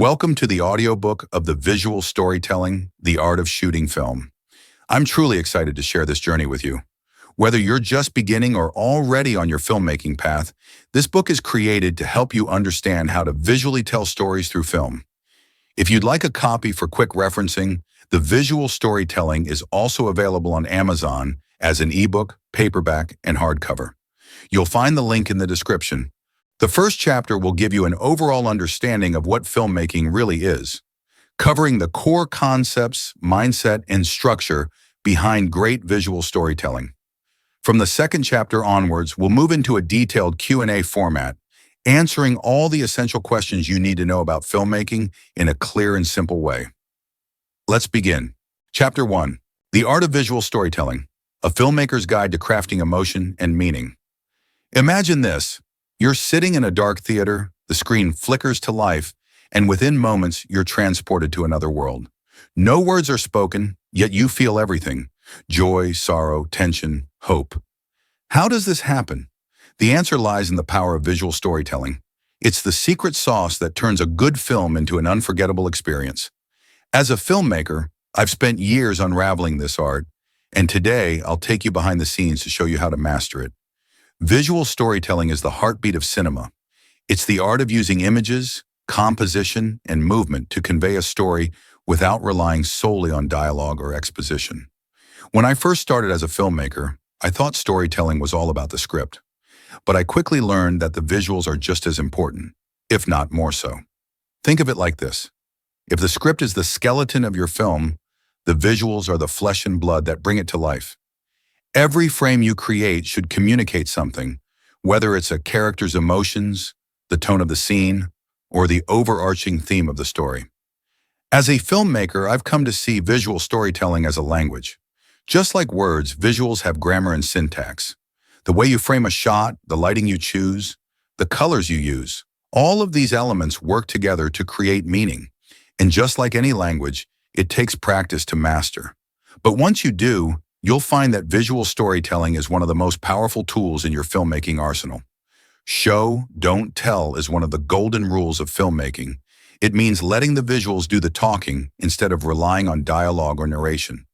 Welcome to the audiobook of the visual storytelling, The Art of Shooting Film. I'm truly excited to share this journey with you. Whether you're just beginning or already on your filmmaking path, this book is created to help you understand how to visually tell stories through film. If you'd like a copy for quick referencing, the visual storytelling is also available on Amazon as an ebook, paperback, and hardcover. You'll find the link in the description. The first chapter will give you an overall understanding of what filmmaking really is, covering the core concepts, mindset, and structure behind great visual storytelling. From the second chapter onwards, we'll move into a detailed Q&A format, answering all the essential questions you need to know about filmmaking in a clear and simple way. Let's begin. Chapter 1. The Art of Visual Storytelling, a filmmaker's guide to crafting emotion and meaning. Imagine this. You're sitting in a dark theater, the screen flickers to life, and within moments, you're transported to another world. No words are spoken, yet you feel everything: joy, sorrow, tension, hope. How does this happen? The answer lies in the power of visual storytelling. It's the secret sauce that turns a good film into an unforgettable experience. As a filmmaker, I've spent years unraveling this art, and today I'll take you behind the scenes to show you how to master it. Visual storytelling is the heartbeat of cinema. It's the art of using images, composition, and movement to convey a story without relying solely on dialogue or exposition. When I first started as a filmmaker, I thought storytelling was all about the script. But I quickly learned that the visuals are just as important, if not more so. Think of it like this. If the script is the skeleton of your film, the visuals are the flesh and blood that bring it to life. Every frame you create should communicate something, whether it's a character's emotions, the tone of the scene, or the overarching theme of the story. As a filmmaker, I've come to see visual storytelling as a language. Just like words, visuals have grammar and syntax. The way you frame a shot, the lighting you choose, the colors you use, all of these elements work together to create meaning. And just like any language, it takes practice to master. But once you do, you'll find that visual storytelling is one of the most powerful tools in your filmmaking arsenal. Show, don't tell is one of the golden rules of filmmaking. It means letting the visuals do the talking instead of relying on dialogue or narration.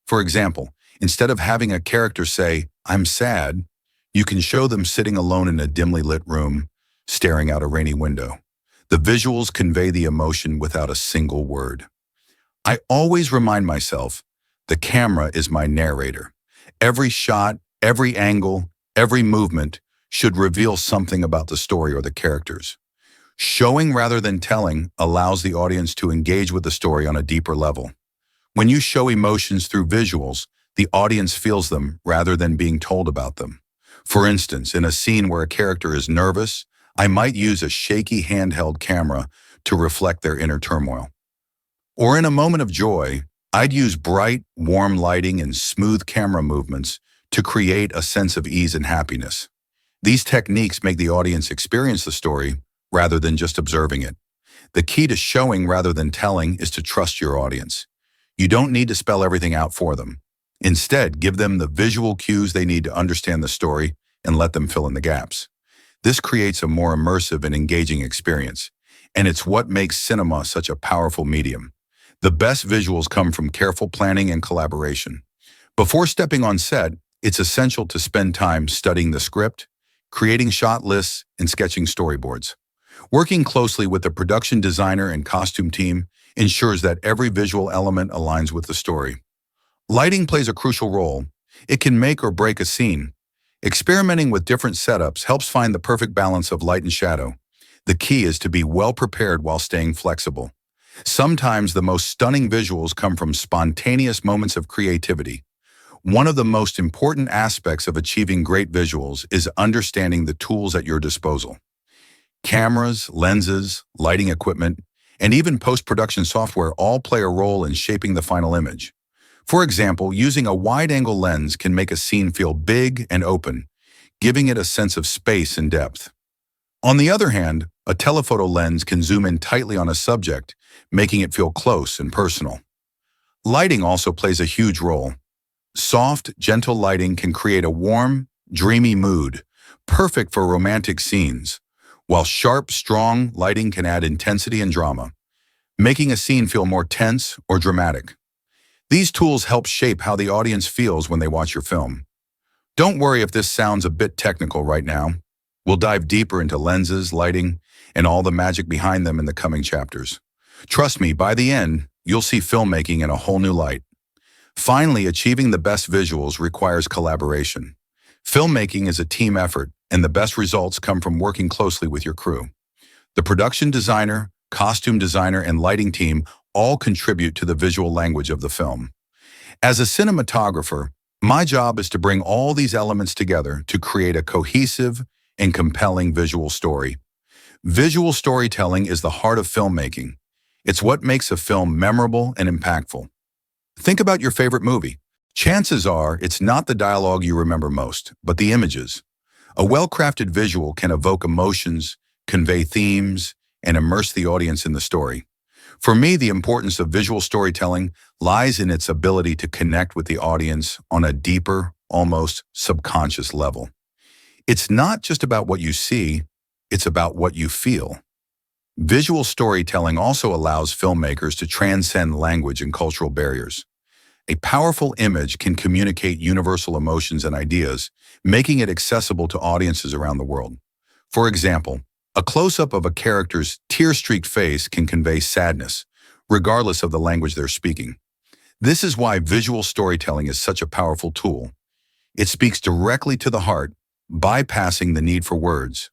For example, instead of having a character say, "I'm sad," you can show them sitting alone in a dimly lit room, staring out a rainy window. The visuals convey the emotion without a single word. I always remind myself, the camera is my narrator. Every shot, every angle, every movement should reveal something about the story or the characters. Showing rather than telling allows the audience to engage with the story on a deeper level. When you show emotions through visuals, the audience feels them rather than being told about them. For instance, in a scene where a character is nervous, I might use a shaky handheld camera to reflect their inner turmoil. Or in a moment of joy, I'd use bright, warm lighting and smooth camera movements to create a sense of ease and happiness. These techniques make the audience experience the story rather than just observing it. The key to showing rather than telling is to trust your audience. You don't need to spell everything out for them. Instead, give them the visual cues they need to understand the story and let them fill in the gaps. This creates a more immersive and engaging experience, and it's what makes cinema such a powerful medium. The best visuals come from careful planning and collaboration. Before stepping on set, it's essential to spend time studying the script, creating shot lists, and sketching storyboards. Working closely with the production designer and costume team ensures that every visual element aligns with the story. Lighting plays a crucial role. It can make or break a scene. Experimenting with different setups helps find the perfect balance of light and shadow. The key is to be well prepared while staying flexible. Sometimes the most stunning visuals come from spontaneous moments of creativity. One of the most important aspects of achieving great visuals is understanding the tools at your disposal. Cameras, lenses, lighting equipment, and even post-production software all play a role in shaping the final image. For example, using a wide-angle lens can make a scene feel big and open, giving it a sense of space and depth. On the other hand, a telephoto lens can zoom in tightly on a subject, making it feel close and personal. Lighting also plays a huge role. Soft, gentle lighting can create a warm, dreamy mood, perfect for romantic scenes, while sharp, strong lighting can add intensity and drama. making a scene feel more tense or dramatic. These tools help shape how the audience feels when they watch your film. Don't worry if this sounds a bit technical right now. We'll dive deeper into lenses, lighting, and all the magic behind them in the coming chapters. Trust me, by the end, you'll see filmmaking in a whole new light. Finally, achieving the best visuals requires collaboration. Filmmaking is a team effort, and the best results come from working closely with your crew. The production designer, costume designer, and lighting team all contribute to the visual language of the film. As a cinematographer, my job is to bring all these elements together to create a cohesive and compelling visual story. Visual storytelling is the heart of filmmaking. It's what makes a film memorable and impactful. Think about your favorite movie. Chances are it's not the dialogue you remember most, but the images. A well-crafted visual can evoke emotions, convey themes, and immerse the audience in the story. For me, the importance of visual storytelling lies in its ability to connect with the audience on a deeper, almost subconscious level. It's not just about what you see, it's about what you feel. Visual storytelling also allows filmmakers to transcend language and cultural barriers. A powerful image can communicate universal emotions and ideas, making it accessible to audiences around the world. For example, a close-up of a character's tear-streaked face can convey sadness, regardless of the language they're speaking. This is why visual storytelling is such a powerful tool. It speaks directly to the heart, bypassing the need for words.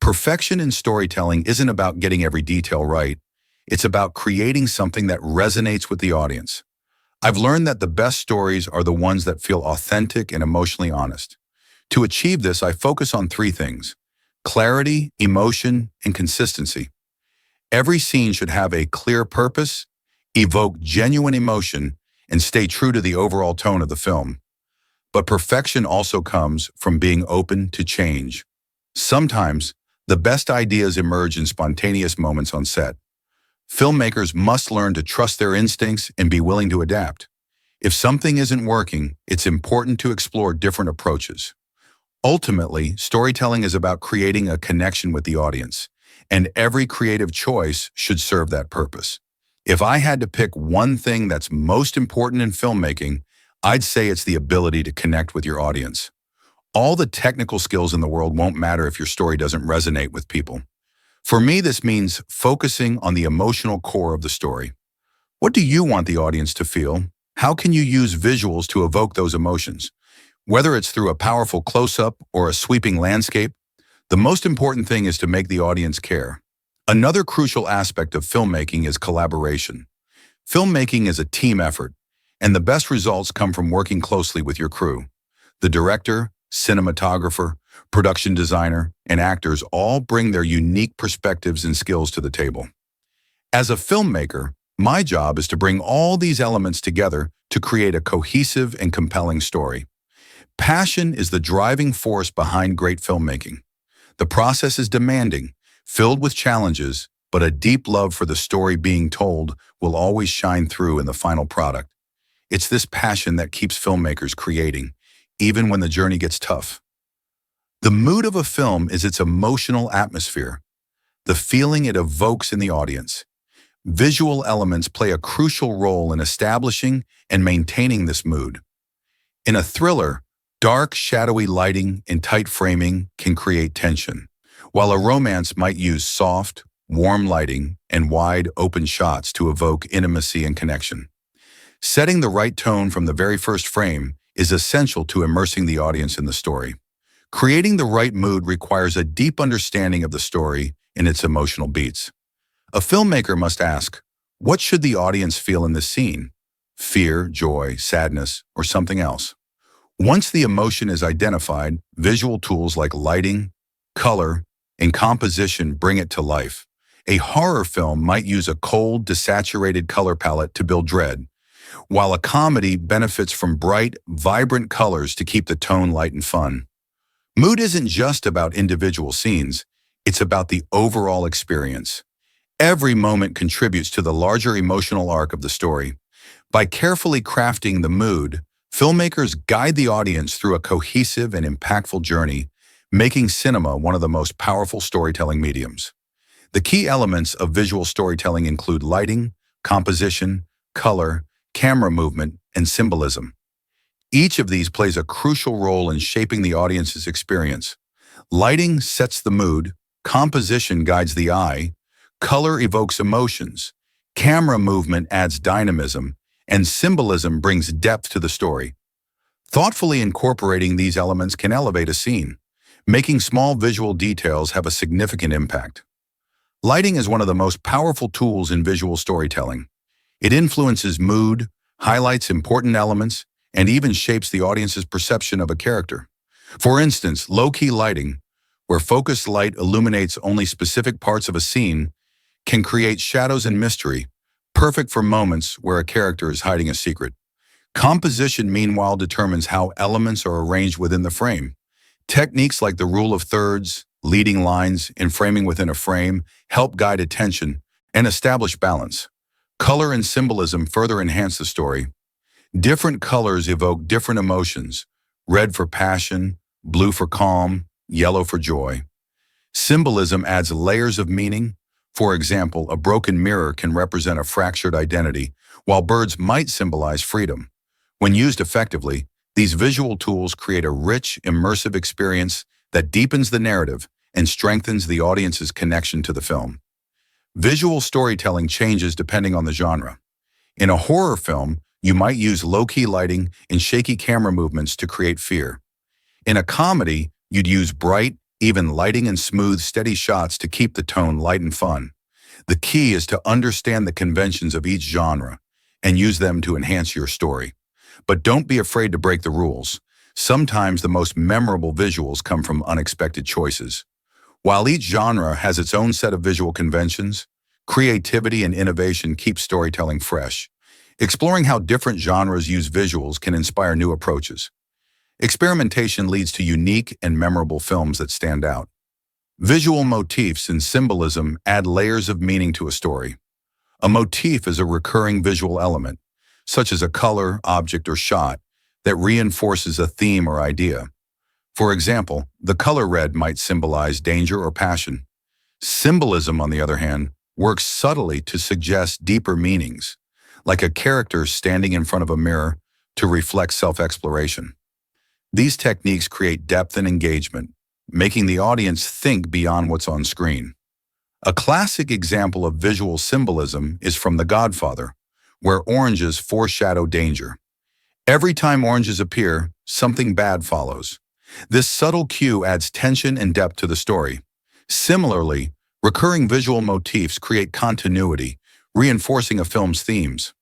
Perfection in storytelling isn't about getting every detail right. It's about creating something that resonates with the audience. I've learned that the best stories are the ones that feel authentic and emotionally honest. To achieve this, I focus on three things: clarity, emotion, and consistency. Every scene should have a clear purpose, evoke genuine emotion, and stay true to the overall tone of the film. But perfection also comes from being open to change. Sometimes, the best ideas emerge in spontaneous moments on set. Filmmakers must learn to trust their instincts and be willing to adapt. If something isn't working, it's important to explore different approaches. Ultimately, storytelling is about creating a connection with the audience, and every creative choice should serve that purpose. If I had to pick one thing that's most important in filmmaking, I'd say it's the ability to connect with your audience. All the technical skills in the world won't matter if your story doesn't resonate with people. For me, this means focusing on the emotional core of the story. What do you want the audience to feel? How can you use visuals to evoke those emotions? Whether it's through a powerful close-up or a sweeping landscape, the most important thing is to make the audience care. Another crucial aspect of filmmaking is collaboration. Filmmaking is a team effort, and the best results come from working closely with your crew. The director, cinematographer, production designer, and actors all bring their unique perspectives and skills to the table. As a filmmaker, my job is to bring all these elements together to create a cohesive and compelling story. Passion is the driving force behind great filmmaking. The process is demanding, filled with challenges, but a deep love for the story being told will always shine through in the final product. It's this passion that keeps filmmakers creating, even when the journey gets tough. The mood of a film is its emotional atmosphere, the feeling it evokes in the audience. Visual elements play a crucial role in establishing and maintaining this mood. In a thriller, dark, shadowy lighting and tight framing can create tension, while a romance might use soft, warm lighting and wide, open shots to evoke intimacy and connection. Setting the right tone from the very first frame is essential to immersing the audience in the story. Creating the right mood requires a deep understanding of the story and its emotional beats. A filmmaker must ask, what should the audience feel in this scene? Fear, joy, sadness, or something else? Once the emotion is identified, visual tools like lighting, color, and composition bring it to life. A horror film might use a cold, desaturated color palette to build dread, while a comedy benefits from bright, vibrant colors to keep the tone light and fun. Mood isn't just about individual scenes, it's about the overall experience. Every moment contributes to the larger emotional arc of the story. By carefully crafting the mood, filmmakers guide the audience through a cohesive and impactful journey, making cinema one of the most powerful storytelling mediums. The key elements of visual storytelling include lighting, composition, color, camera movement, and symbolism. Each of these plays a crucial role in shaping the audience's experience. Lighting sets the mood, composition guides the eye, color evokes emotions, camera movement adds dynamism, and symbolism brings depth to the story. Thoughtfully incorporating these elements can elevate a scene, making small visual details have a significant impact. Lighting is one of the most powerful tools in visual storytelling. It influences mood, highlights important elements, and even shapes the audience's perception of a character. For instance, low-key lighting, where focused light illuminates only specific parts of a scene, can create shadows and mystery, perfect for moments where a character is hiding a secret. Composition, meanwhile, determines how elements are arranged within the frame. Techniques like the rule of thirds, leading lines, and framing within a frame help guide attention and establish balance. Color and symbolism further enhance the story. Different colors evoke different emotions: red for passion, blue for calm, yellow for joy. Symbolism adds layers of meaning. For example, a broken mirror can represent a fractured identity, while birds might symbolize freedom. When used effectively, these visual tools create a rich, immersive experience that deepens the narrative and strengthens the audience's connection to the film. Visual storytelling changes depending on the genre. In a horror film, you might use low-key lighting and shaky camera movements to create fear. In a comedy, you'd use bright, even lighting and smooth, steady shots to keep the tone light and fun. The key is to understand the conventions of each genre and use them to enhance your story. But don't be afraid to break the rules. Sometimes the most memorable visuals come from unexpected choices. While each genre has its own set of visual conventions, creativity and innovation keep storytelling fresh. Exploring how different genres use visuals can inspire new approaches. Experimentation leads to unique and memorable films that stand out. Visual motifs and symbolism add layers of meaning to a story. A motif is a recurring visual element, such as a color, object, or shot, that reinforces a theme or idea. For example, the color red might symbolize danger or passion. Symbolism, on the other hand, works subtly to suggest deeper meanings, like a character standing in front of a mirror to reflect self-exploration. These techniques create depth and engagement, making the audience think beyond what's on screen. A classic example of visual symbolism is from The Godfather, where oranges foreshadow danger. Every time oranges appear, something bad follows. This subtle cue adds tension and depth to the story. Similarly, recurring visual motifs create continuity, reinforcing a film's themes.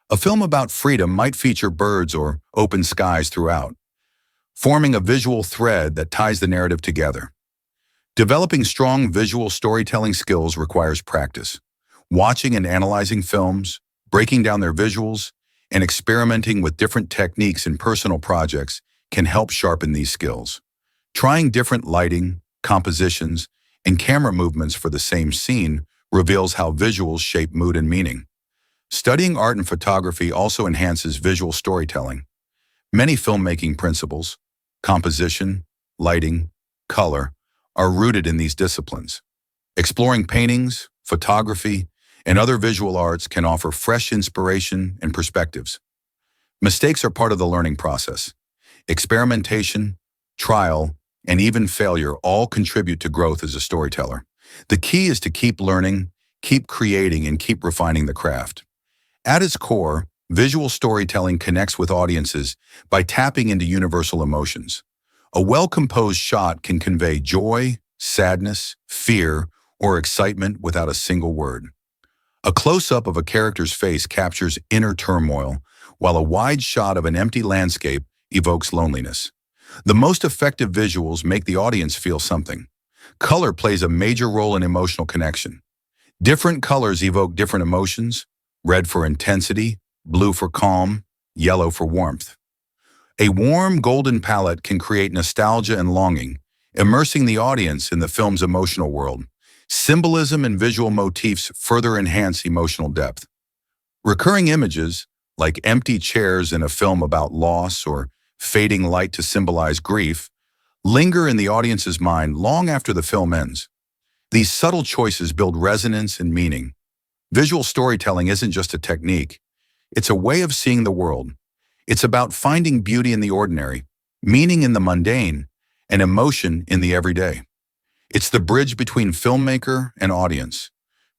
A film about freedom might feature birds or open skies throughout, forming a visual thread that ties the narrative together. Developing strong visual storytelling skills requires practice. Watching and analyzing films, breaking down their visuals, and experimenting with different techniques in personal projects can help sharpen these skills. Trying different lighting, compositions, and camera movements for the same scene reveals how visuals shape mood and meaning. Studying art and photography also enhances visual storytelling. Many filmmaking principles, composition, lighting, color, are rooted in these disciplines. Exploring paintings, photography, and other visual arts can offer fresh inspiration and perspectives. Mistakes are part of the learning process. Experimentation, trial, and even failure all contribute to growth as a storyteller. The key is to keep learning, keep creating, and keep refining the craft. At its core, visual storytelling connects with audiences by tapping into universal emotions. A well-composed shot can convey joy, sadness, fear, or excitement without a single word. A close-up of a character's face captures inner turmoil, while a wide shot of an empty landscape evokes loneliness. The most effective visuals make the audience feel something. Color plays a major role in emotional connection. Different colors evoke different emotions: red for intensity, blue for calm, yellow for warmth. A warm golden palette can create nostalgia and longing, immersing the audience in the film's emotional world. Symbolism and visual motifs further enhance emotional depth. Recurring images, like empty chairs in a film about loss or fading light to symbolize grief, linger in the audience's mind long after the film ends. These subtle choices build resonance and meaning. Visual storytelling isn't just a technique. It's a way of seeing the world. It's about finding beauty in the ordinary, meaning in the mundane, and emotion in the everyday. It's the bridge between filmmaker and audience,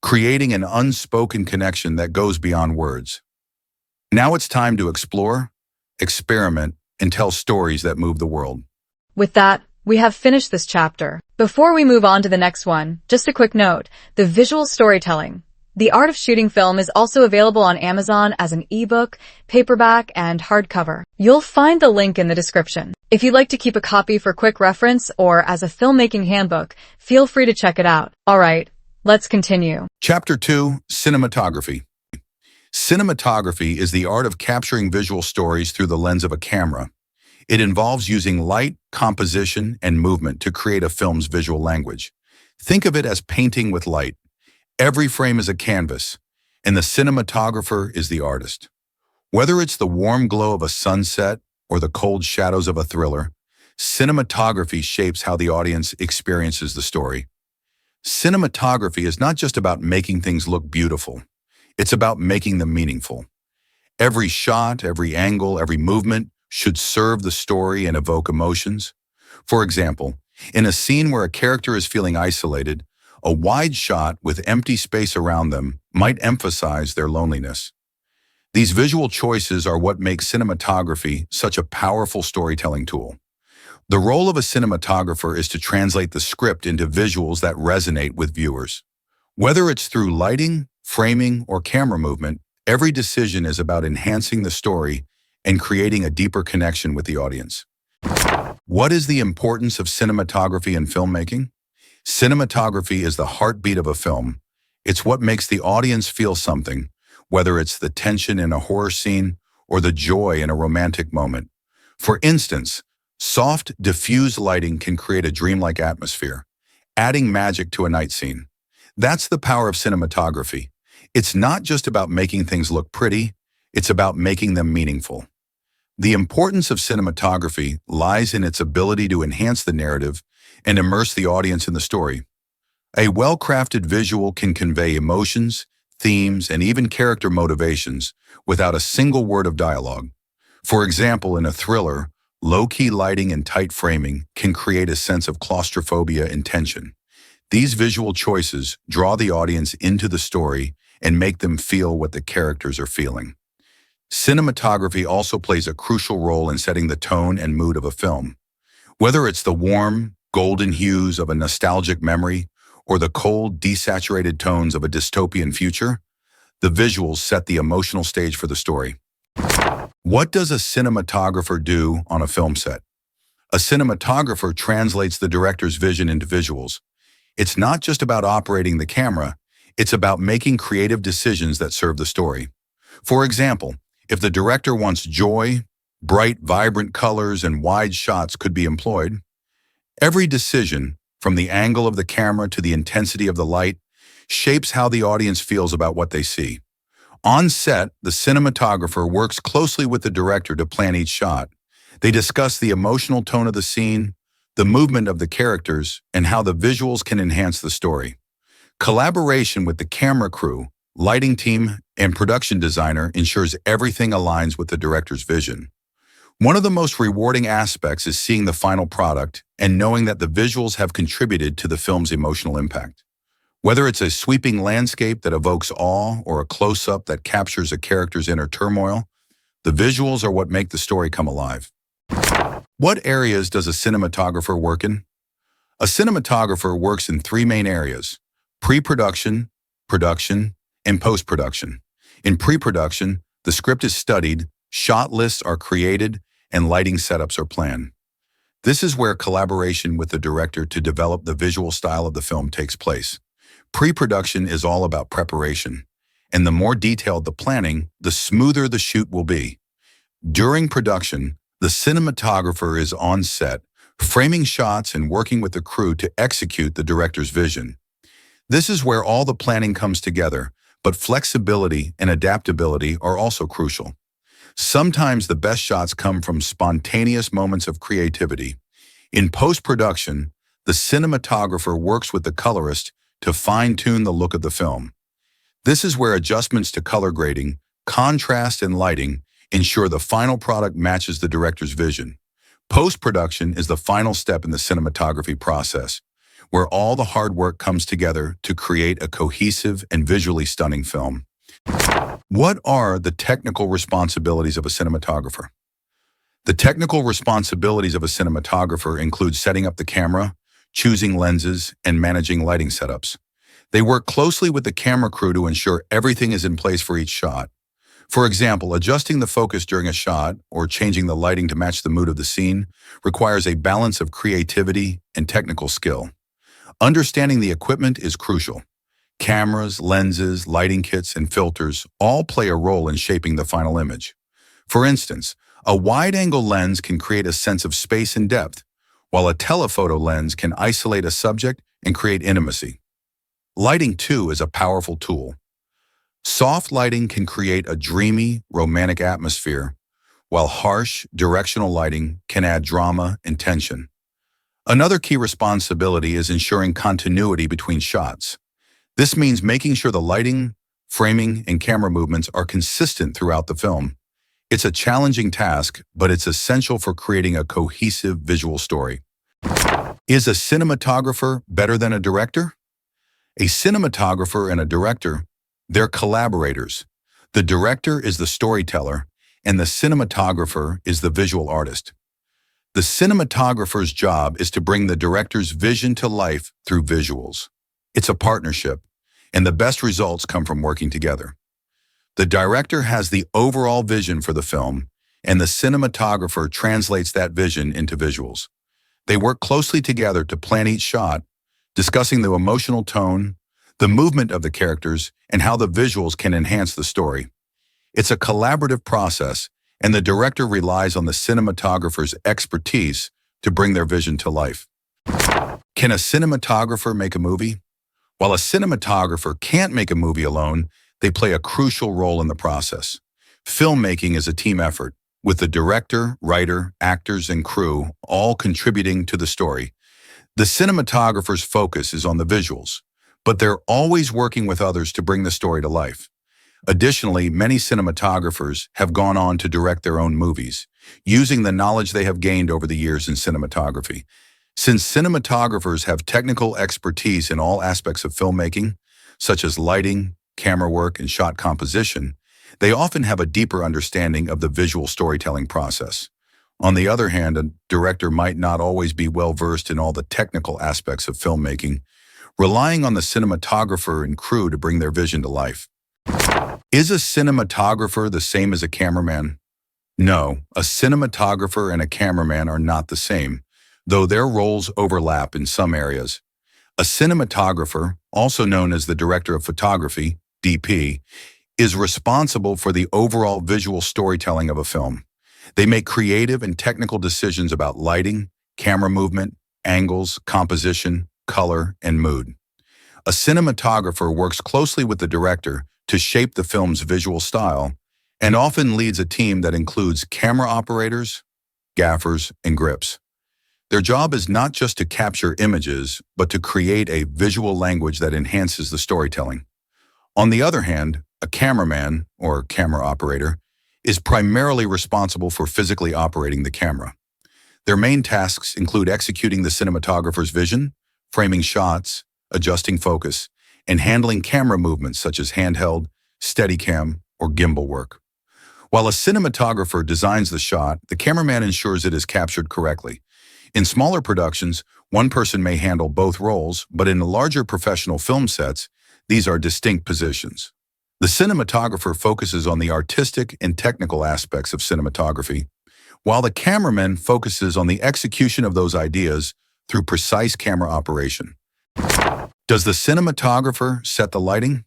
creating an unspoken connection that goes beyond words. Now it's time to explore, experiment, and tell stories that move the world. With that, we have finished this chapter. Before we move on to the next one, just a quick note, the visual storytelling. The Art of Shooting Film is also available on Amazon as an ebook, paperback, and hardcover. You'll find the link in the description. If you'd like to keep a copy for quick reference or as a filmmaking handbook, feel free to check it out. All right, let's continue. Chapter 2, Cinematography. Cinematography is the art of capturing visual stories through the lens of a camera. It involves using light, composition, and movement to create a film's visual language. Think of it as painting with light. Every frame is a canvas, and the cinematographer is the artist. Whether it's the warm glow of a sunset or the cold shadows of a thriller, cinematography shapes how the audience experiences the story. Cinematography is not just about making things look beautiful. It's about making them meaningful. Every shot, every angle, every movement should serve the story and evoke emotions. For example, in a scene where a character is feeling isolated, a wide shot with empty space around them might emphasize their loneliness. These visual choices are what make cinematography such a powerful storytelling tool. The role of a cinematographer is to translate the script into visuals that resonate with viewers. Whether it's through lighting, framing, or camera movement, every decision is about enhancing the story and creating a deeper connection with the audience. What is the importance of cinematography in filmmaking? Cinematography is the heartbeat of a film. It's what makes the audience feel something, whether it's the tension in a horror scene or the joy in a romantic moment. For instance, soft, diffuse lighting can create a dreamlike atmosphere, adding magic to a night scene. That's the power of cinematography. It's not just about making things look pretty, it's about making them meaningful. The importance of cinematography lies in its ability to enhance the narrative and immerse the audience in the story. A well-crafted visual can convey emotions, themes, and even character motivations without a single word of dialogue. For example, in a thriller, low-key lighting and tight framing can create a sense of claustrophobia and tension. These visual choices draw the audience into the story and make them feel what the characters are feeling. Cinematography also plays a crucial role in setting the tone and mood of a film. Whether it's the warm, golden hues of a nostalgic memory or the cold, desaturated tones of a dystopian future, the visuals set the emotional stage for the story. What does a cinematographer do on a film set? A cinematographer translates the director's vision into visuals. It's not just about operating the camera, it's about making creative decisions that serve the story. For example, if the director wants joy, bright, vibrant colors and wide shots could be employed. Every decision, from the angle of the camera to the intensity of the light, shapes how the audience feels about what they see. On set, the cinematographer works closely with the director to plan each shot. They discuss the emotional tone of the scene, the movement of the characters, and how the visuals can enhance the story. Collaboration with the camera crew, lighting team, and production designer ensures everything aligns with the director's vision. One of the most rewarding aspects is seeing the final product and knowing that the visuals have contributed to the film's emotional impact. Whether it's a sweeping landscape that evokes awe or a close-up that captures a character's inner turmoil, the visuals are what make the story come alive. What areas does a cinematographer work in? A cinematographer works in three main areas: pre-production, production, and post-production. In pre-production, the script is studied, shot lists are created, and lighting setups are planned. This is where collaboration with the director to develop the visual style of the film takes place. Pre-production is all about preparation, and the more detailed the planning, the smoother the shoot will be. During production, the cinematographer is on set, framing shots and working with the crew to execute the director's vision. This is where all the planning comes together, but flexibility and adaptability are also crucial. Sometimes the best shots come from spontaneous moments of creativity. In post-production, the cinematographer works with the colorist to fine-tune the look of the film. This is where adjustments to color grading, contrast, and lighting ensure the final product matches the director's vision. Post-production is the final step in the cinematography process, where all the hard work comes together to create a cohesive and visually stunning film. What are the technical responsibilities of a cinematographer? The technical responsibilities of a cinematographer include setting up the camera, choosing lenses, and managing lighting setups. They work closely with the camera crew to ensure everything is in place for each shot. For example, adjusting the focus during a shot or changing the lighting to match the mood of the scene requires a balance of creativity and technical skill. Understanding the equipment is crucial. Cameras, lenses, lighting kits, and filters all play a role in shaping the final image. For instance, a wide-angle lens can create a sense of space and depth, while a telephoto lens can isolate a subject and create intimacy. Lighting, too, is a powerful tool. Soft lighting can create a dreamy, romantic atmosphere, while harsh, directional lighting can add drama and tension. Another key responsibility is ensuring continuity between shots. This means making sure the lighting, framing, and camera movements are consistent throughout the film. It's a challenging task, but it's essential for creating a cohesive visual story. Is a cinematographer better than a director? A cinematographer and a director, they're collaborators. The director is the storyteller, and the cinematographer is the visual artist. The cinematographer's job is to bring the director's vision to life through visuals. It's a partnership, and the best results come from working together. The director has the overall vision for the film, and the cinematographer translates that vision into visuals. They work closely together to plan each shot, discussing the emotional tone, the movement of the characters, and how the visuals can enhance the story. It's a collaborative process, and the director relies on the cinematographer's expertise to bring their vision to life. Can a cinematographer make a movie? While a cinematographer can't make a movie alone, they play a crucial role in the process. Filmmaking is a team effort, with the director, writer, actors, and crew all contributing to the story. The cinematographer's focus is on the visuals, but they're always working with others to bring the story to life. Additionally, many cinematographers have gone on to direct their own movies, using the knowledge they have gained over the years in cinematography. Since cinematographers have technical expertise in all aspects of filmmaking, such as lighting, camera work, and shot composition, they often have a deeper understanding of the visual storytelling process. On the other hand, a director might not always be well-versed in all the technical aspects of filmmaking, relying on the cinematographer and crew to bring their vision to life. Is a cinematographer the same as a cameraman? No, a cinematographer and a cameraman are not the same, though their roles overlap in some areas. A cinematographer, also known as the director of photography, DP, is responsible for the overall visual storytelling of a film. They make creative and technical decisions about lighting, camera movement, angles, composition, color, and mood. A cinematographer works closely with the director to shape the film's visual style and often leads a team that includes camera operators, gaffers, and grips. Their job is not just to capture images, but to create a visual language that enhances the storytelling. On the other hand, a cameraman, or camera operator, is primarily responsible for physically operating the camera. Their main tasks include executing the cinematographer's vision, framing shots, adjusting focus, and handling camera movements such as handheld, Steadicam, or gimbal work. While a cinematographer designs the shot, the cameraman ensures it is captured correctly. In smaller productions, one person may handle both roles, but in larger professional film sets, these are distinct positions. The cinematographer focuses on the artistic and technical aspects of cinematography, while the cameraman focuses on the execution of those ideas through precise camera operation. Does the cinematographer set the lighting?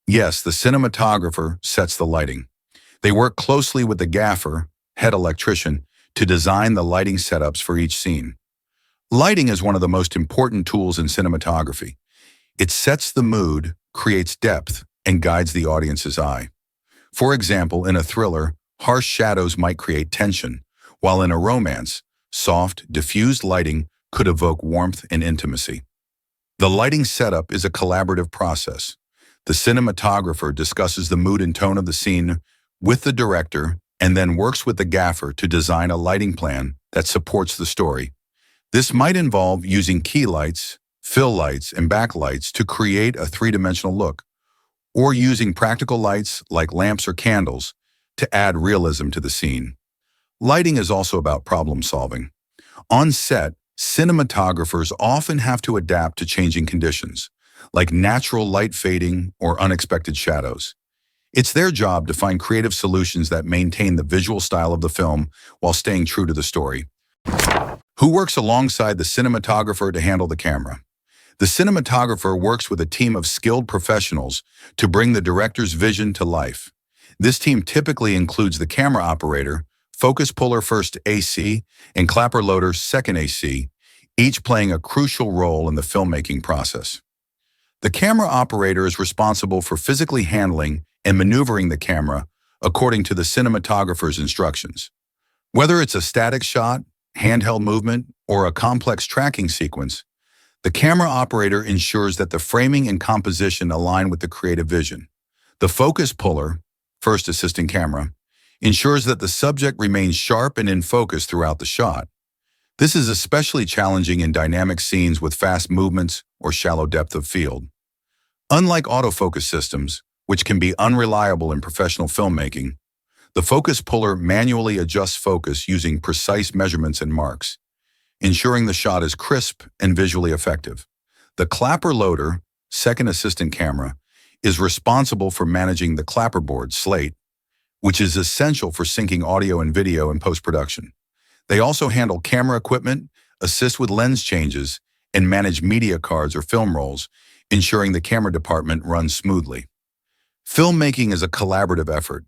Yes, the cinematographer sets the lighting. They work closely with the gaffer, head electrician, to design the lighting setups for each scene. Lighting is one of the most important tools in cinematography. It sets the mood, creates depth, and guides the audience's eye. For example, in a thriller, harsh shadows might create tension, while in a romance, soft, diffused lighting could evoke warmth and intimacy. The lighting setup is a collaborative process. The cinematographer discusses the mood and tone of the scene with the director and then works with the gaffer to design a lighting plan that supports the story. This might involve using key lights, fill lights, and backlights to create a three-dimensional look, or using practical lights like lamps or candles to add realism to the scene. Lighting is also about problem solving. On set, cinematographers often have to adapt to changing conditions, like natural light fading or unexpected shadows. It's their job to find creative solutions that maintain the visual style of the film while staying true to the story. Who works alongside the cinematographer to handle the camera? The cinematographer works with a team of skilled professionals to bring the director's vision to life. This team typically includes the camera operator, focus puller first AC, and clapper loader second AC, each playing a crucial role in the filmmaking process. The camera operator is responsible for physically handling and maneuvering the camera according to the cinematographer's instructions. Whether it's a static shot, handheld movement, or a complex tracking sequence, the camera operator ensures that the framing and composition align with the creative vision. The focus puller, first assistant camera, ensures that the subject remains sharp and in focus throughout the shot. This is especially challenging in dynamic scenes with fast movements or shallow depth of field. Unlike autofocus systems, which can be unreliable in professional filmmaking, the focus puller manually adjusts focus using precise measurements and marks, ensuring the shot is crisp and visually effective. The clapper loader, second assistant camera, is responsible for managing the clapperboard slate, which is essential for syncing audio and video in post-production. They also handle camera equipment, assist with lens changes, and manage media cards or film rolls, ensuring the camera department runs smoothly. Filmmaking is a collaborative effort,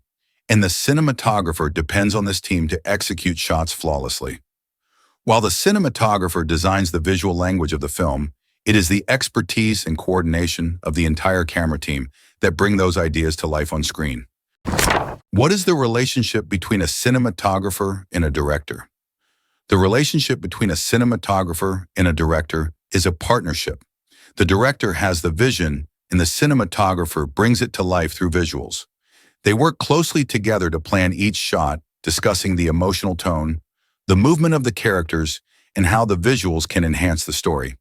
and the cinematographer depends on this team to execute shots flawlessly. While the cinematographer designs the visual language of the film, it is the expertise and coordination of the entire camera team that bring those ideas to life on screen. What is the relationship between a cinematographer and a director? The relationship between a cinematographer and a director is a partnership. The director has the vision, and the cinematographer brings it to life through visuals. They work closely together to plan each shot, discussing the emotional tone, the movement of the characters, and how the visuals can enhance the story.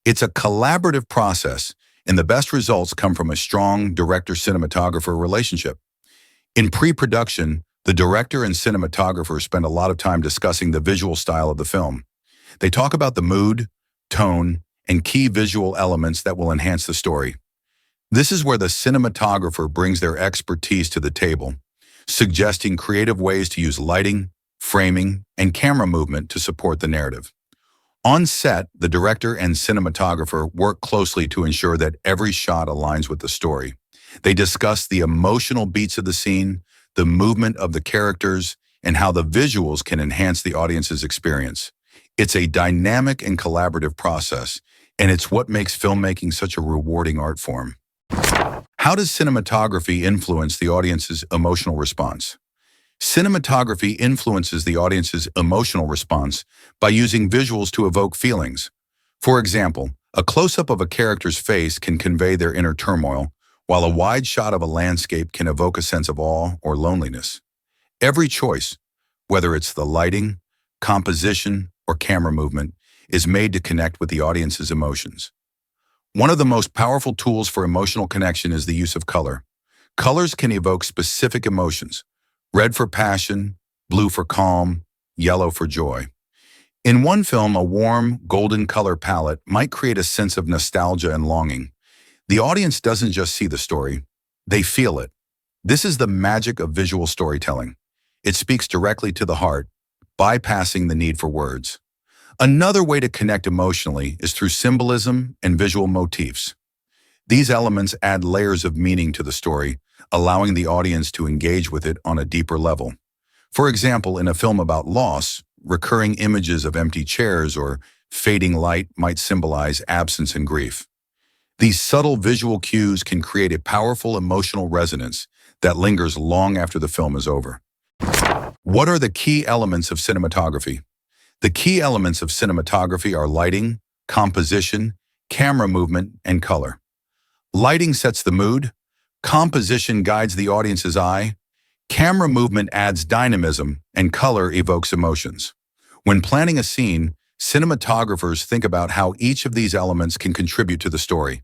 It's a collaborative process, and the best results come from a strong director-cinematographer relationship. In pre-production, the director and cinematographer spend a lot of time discussing the visual style of the film. They talk about the mood, tone, and key visual elements that will enhance the story. This is where the cinematographer brings their expertise to the table, suggesting creative ways to use lighting, framing, and camera movement to support the narrative. On set, the director and cinematographer work closely to ensure that every shot aligns with the story. They discuss the emotional beats of the scene, the movement of the characters, and how the visuals can enhance the audience's experience. It's a dynamic and collaborative process, and it's what makes filmmaking such a rewarding art form. How does cinematography influence the audience's emotional response? Cinematography influences the audience's emotional response by using visuals to evoke feelings. For example, a close-up of a character's face can convey their inner turmoil, while a wide shot of a landscape can evoke a sense of awe or loneliness. Every choice, whether it's the lighting, composition, or camera movement, is made to connect with the audience's emotions. One of the most powerful tools for emotional connection is the use of color. Colors can evoke specific emotions: red for passion, blue for calm, yellow for joy. In one film, a warm, golden color palette might create a sense of nostalgia and longing. The audience doesn't just see the story, they feel it. This is the magic of visual storytelling. It speaks directly to the heart, bypassing the need for words. Another way to connect emotionally is through symbolism and visual motifs. These elements add layers of meaning to the story, allowing the audience to engage with it on a deeper level. For example, in a film about loss, recurring images of empty chairs or fading light might symbolize absence and grief. These subtle visual cues can create a powerful emotional resonance that lingers long after the film is over. What are the key elements of cinematography? The key elements of cinematography are lighting, composition, camera movement, and color. Lighting sets the mood, composition guides the audience's eye, camera movement adds dynamism, and color evokes emotions. When planning a scene, cinematographers think about how each of these elements can contribute to the story.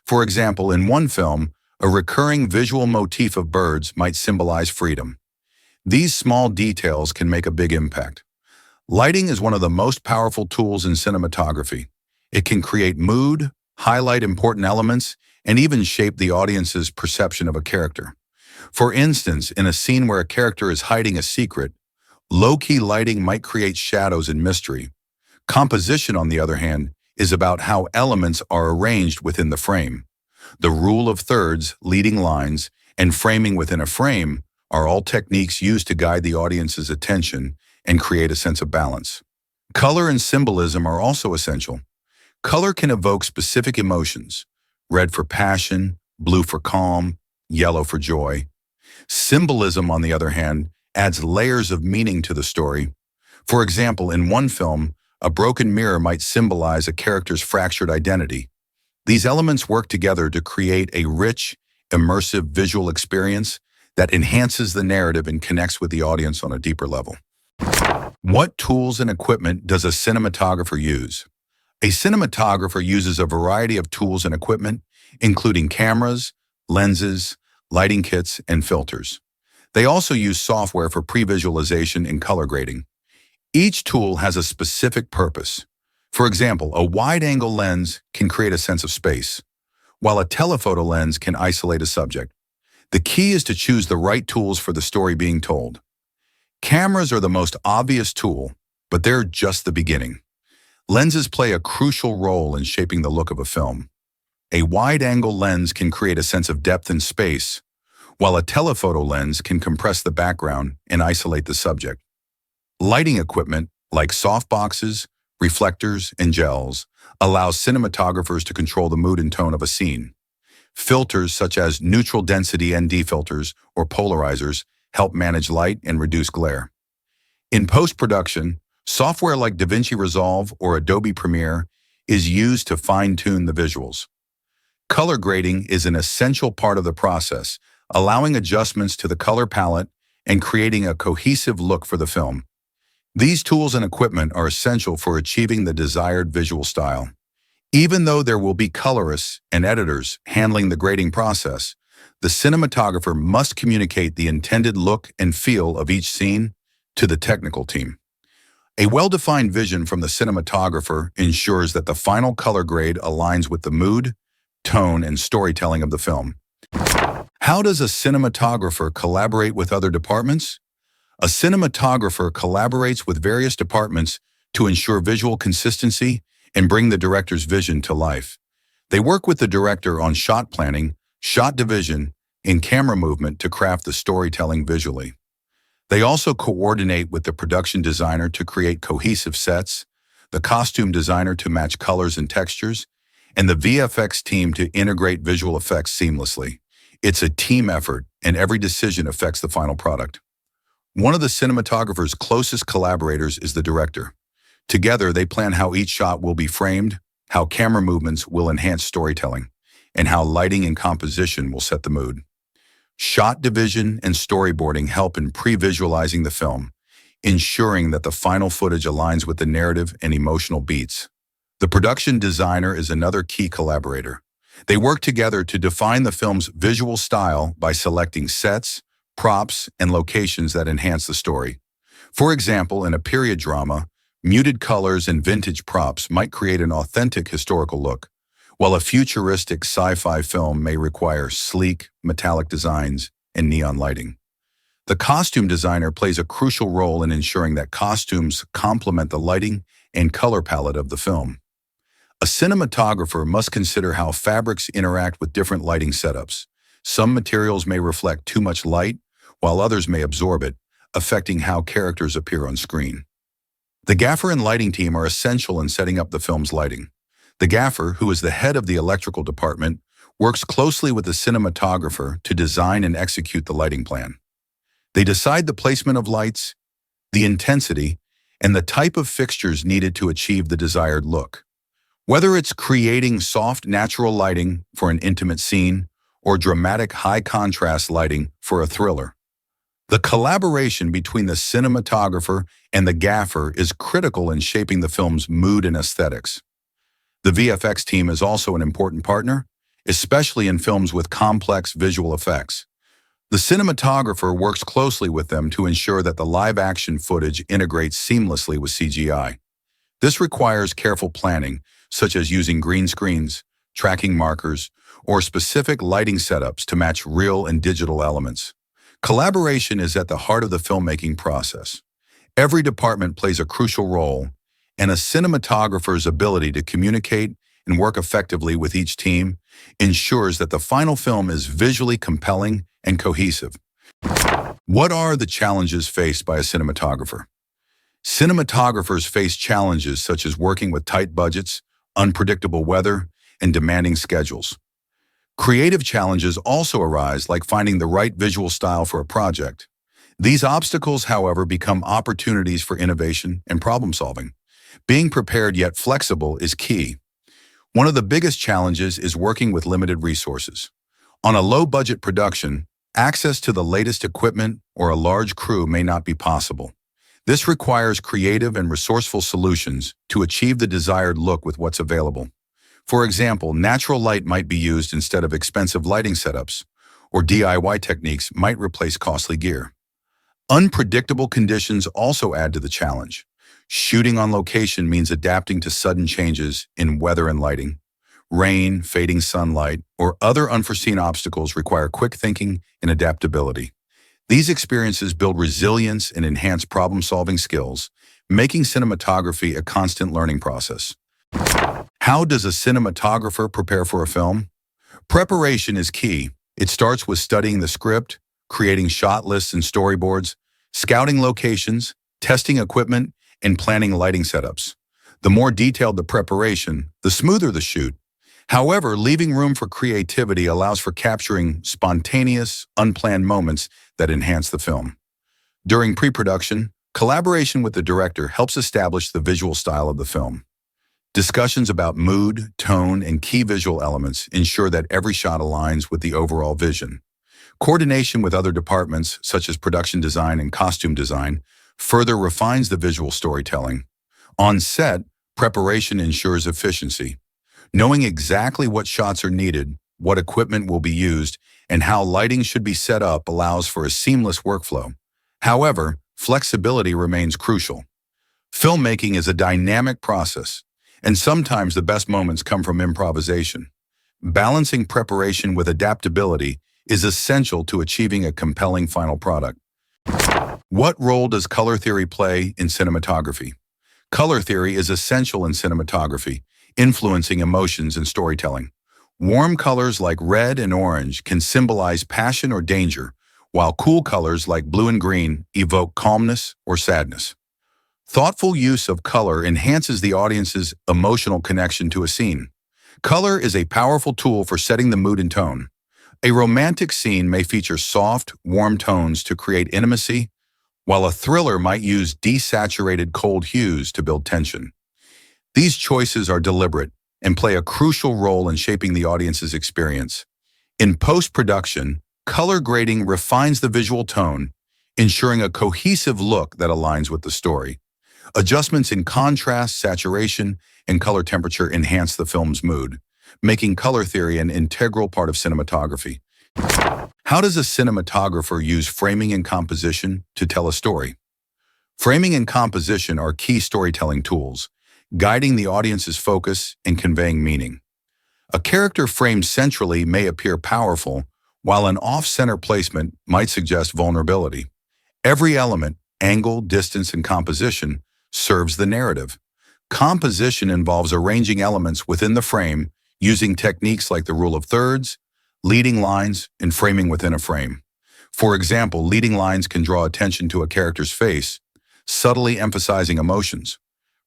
For example, in one film, a recurring visual motif of birds might symbolize freedom. These small details can make a big impact. Lighting is one of the most powerful tools in cinematography. It can create mood, highlight important elements, and even shape the audience's perception of a character. For instance, in a scene where a character is hiding a secret, low-key lighting might create shadows and mystery. Composition, on the other hand, is about how elements are arranged within the frame. The rule of thirds, leading lines, and framing within a frame are all techniques used to guide the audience's attention and create a sense of balance. Color and symbolism are also essential. Color can evoke specific emotions: red for passion, blue for calm, yellow for joy. Symbolism, on the other hand, adds layers of meaning to the story. For example, in one film, a broken mirror might symbolize a character's fractured identity. These elements work together to create a rich, immersive visual experience that enhances the narrative and connects with the audience on a deeper level. What tools and equipment does a cinematographer use? A cinematographer uses a variety of tools and equipment, including cameras, lenses, lighting kits, and filters. They also use software for pre-visualization and color grading. Each tool has a specific purpose. For example, a wide-angle lens can create a sense of space, while a telephoto lens can isolate a subject. The key is to choose the right tools for the story being told. Cameras are the most obvious tool, but they're just the beginning. Lenses play a crucial role in shaping the look of a film. A wide-angle lens can create a sense of depth and space, while a telephoto lens can compress the background and isolate the subject. Lighting equipment, like softboxes, reflectors, and gels, allows cinematographers to control the mood and tone of a scene. Filters such as neutral density ND filters or polarizers help manage light and reduce glare. In post-production, software like DaVinci Resolve or Adobe Premiere is used to fine-tune the visuals. Color grading is an essential part of the process, allowing adjustments to the color palette and creating a cohesive look for the film. These tools and equipment are essential for achieving the desired visual style. Even though there will be colorists and editors handling the grading process, the cinematographer must communicate the intended look and feel of each scene to the technical team. A well-defined vision from the cinematographer ensures that the final color grade aligns with the mood, tone, and storytelling of the film. How does a cinematographer collaborate with other departments? A cinematographer collaborates with various departments to ensure visual consistency and bring the director's vision to life. They work with the director on shot planning, shot division, and camera movement to craft the storytelling visually. They also coordinate with the production designer to create cohesive sets, the costume designer to match colors and textures, and the VFX team to integrate visual effects seamlessly. It's a team effort, and every decision affects the final product. One of the cinematographer's closest collaborators is the director. Together, they plan how each shot will be framed, how camera movements will enhance storytelling, and how lighting and composition will set the mood. Shot division and storyboarding help in pre-visualizing the film, ensuring that the final footage aligns with the narrative and emotional beats. The production designer is another key collaborator. They work together to define the film's visual style by selecting sets, props, and locations that enhance the story. For example, in a period drama, muted colors and vintage props might create an authentic historical look, while a futuristic sci-fi film may require sleek, metallic designs and neon lighting. The costume designer plays a crucial role in ensuring that costumes complement the lighting and color palette of the film. A cinematographer must consider how fabrics interact with different lighting setups. Some materials may reflect too much light, while others may absorb it, affecting how characters appear on screen. The gaffer and lighting team are essential in setting up the film's lighting. The gaffer, who is the head of the electrical department, works closely with the cinematographer to design and execute the lighting plan. They decide the placement of lights, the intensity, and the type of fixtures needed to achieve the desired look. Whether it's creating soft, natural lighting for an intimate scene or dramatic high-contrast lighting for a thriller, the collaboration between the cinematographer and the gaffer is critical in shaping the film's mood and aesthetics. The VFX team is also an important partner, especially in films with complex visual effects. The cinematographer works closely with them to ensure that the live-action footage integrates seamlessly with CGI. This requires careful planning, such as using green screens, tracking markers, or specific lighting setups to match real and digital elements. Collaboration is at the heart of the filmmaking process. Every department plays a crucial role, and a cinematographer's ability to communicate and work effectively with each team ensures that the final film is visually compelling and cohesive. What are the challenges faced by a cinematographer? Cinematographers face challenges such as working with tight budgets, unpredictable weather, and demanding schedules. Creative challenges also arise, like finding the right visual style for a project. These obstacles, however, become opportunities for innovation and problem solving. Being prepared yet flexible is key. One of the biggest challenges is working with limited resources. On a low-budget production, access to the latest equipment or a large crew may not be possible. This requires creative and resourceful solutions to achieve the desired look with what's available. For example, natural light might be used instead of expensive lighting setups, or DIY techniques might replace costly gear. Unpredictable conditions also add to the challenge. Shooting on location means adapting to sudden changes in weather and lighting. Rain, fading sunlight, or other unforeseen obstacles require quick thinking and adaptability. These experiences build resilience and enhance problem-solving skills, making cinematography a constant learning process. How does a cinematographer prepare for a film? Preparation is key. It starts with studying the script, creating shot lists and storyboards, scouting locations, testing equipment, and planning lighting setups. The more detailed the preparation, the smoother the shoot. However, leaving room for creativity allows for capturing spontaneous, unplanned moments that enhance the film. During pre-production, collaboration with the director helps establish the visual style of the film. Discussions about mood, tone, and key visual elements ensure that every shot aligns with the overall vision. Coordination with other departments, such as production design and costume design, further refines the visual storytelling. On set, preparation ensures efficiency. Knowing exactly what shots are needed, what equipment will be used, and how lighting should be set up allows for a seamless workflow. However, flexibility remains crucial. Filmmaking is a dynamic process, and sometimes the best moments come from improvisation. Balancing preparation with adaptability is essential to achieving a compelling final product. What role does color theory play in cinematography? Color theory is essential in cinematography, influencing emotions and storytelling. Warm colors like red and orange can symbolize passion or danger, while cool colors like blue and green evoke calmness or sadness. Thoughtful use of color enhances the audience's emotional connection to a scene. Color is a powerful tool for setting the mood and tone. A romantic scene may feature soft, warm tones to create intimacy, while a thriller might use desaturated cold hues to build tension. These choices are deliberate and play a crucial role in shaping the audience's experience. In post-production, color grading refines the visual tone, ensuring a cohesive look that aligns with the story. Adjustments in contrast, saturation, and color temperature enhance the film's mood, making color theory an integral part of cinematography. How does a cinematographer use framing and composition to tell a story? Framing and composition are key storytelling tools, guiding the audience's focus and conveying meaning. A character framed centrally may appear powerful, while an off-center placement might suggest vulnerability. Every element, angle, distance, and composition, serves the narrative. Composition involves arranging elements within the frame using techniques like the rule of thirds, leading lines, and framing within a frame. For example, leading lines can draw attention to a character's face, subtly emphasizing emotions.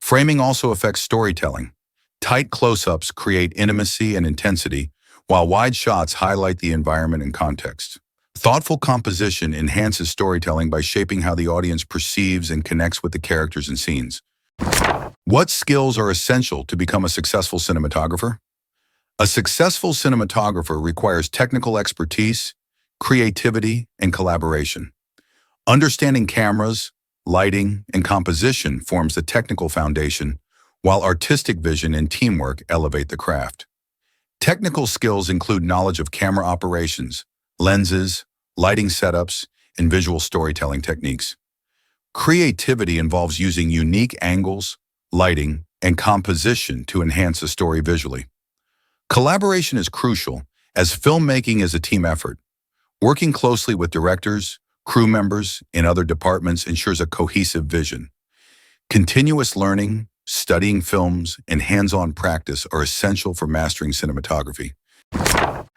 Framing also affects storytelling. Tight close-ups create intimacy and intensity, while wide shots highlight the environment and context. Thoughtful composition enhances storytelling by shaping how the audience perceives and connects with the characters and scenes. What skills are essential to become a successful cinematographer? A successful cinematographer requires technical expertise, creativity, and collaboration. Understanding cameras, lighting, and composition forms the technical foundation, while artistic vision and teamwork elevate the craft. Technical skills include knowledge of camera operations, lenses, lighting setups, and visual storytelling techniques. Creativity involves using unique angles, lighting, and composition to enhance a story visually. Collaboration is crucial, as filmmaking is a team effort. Working closely with directors, crew members, and other departments ensures a cohesive vision. Continuous learning, studying films, and hands-on practice are essential for mastering cinematography.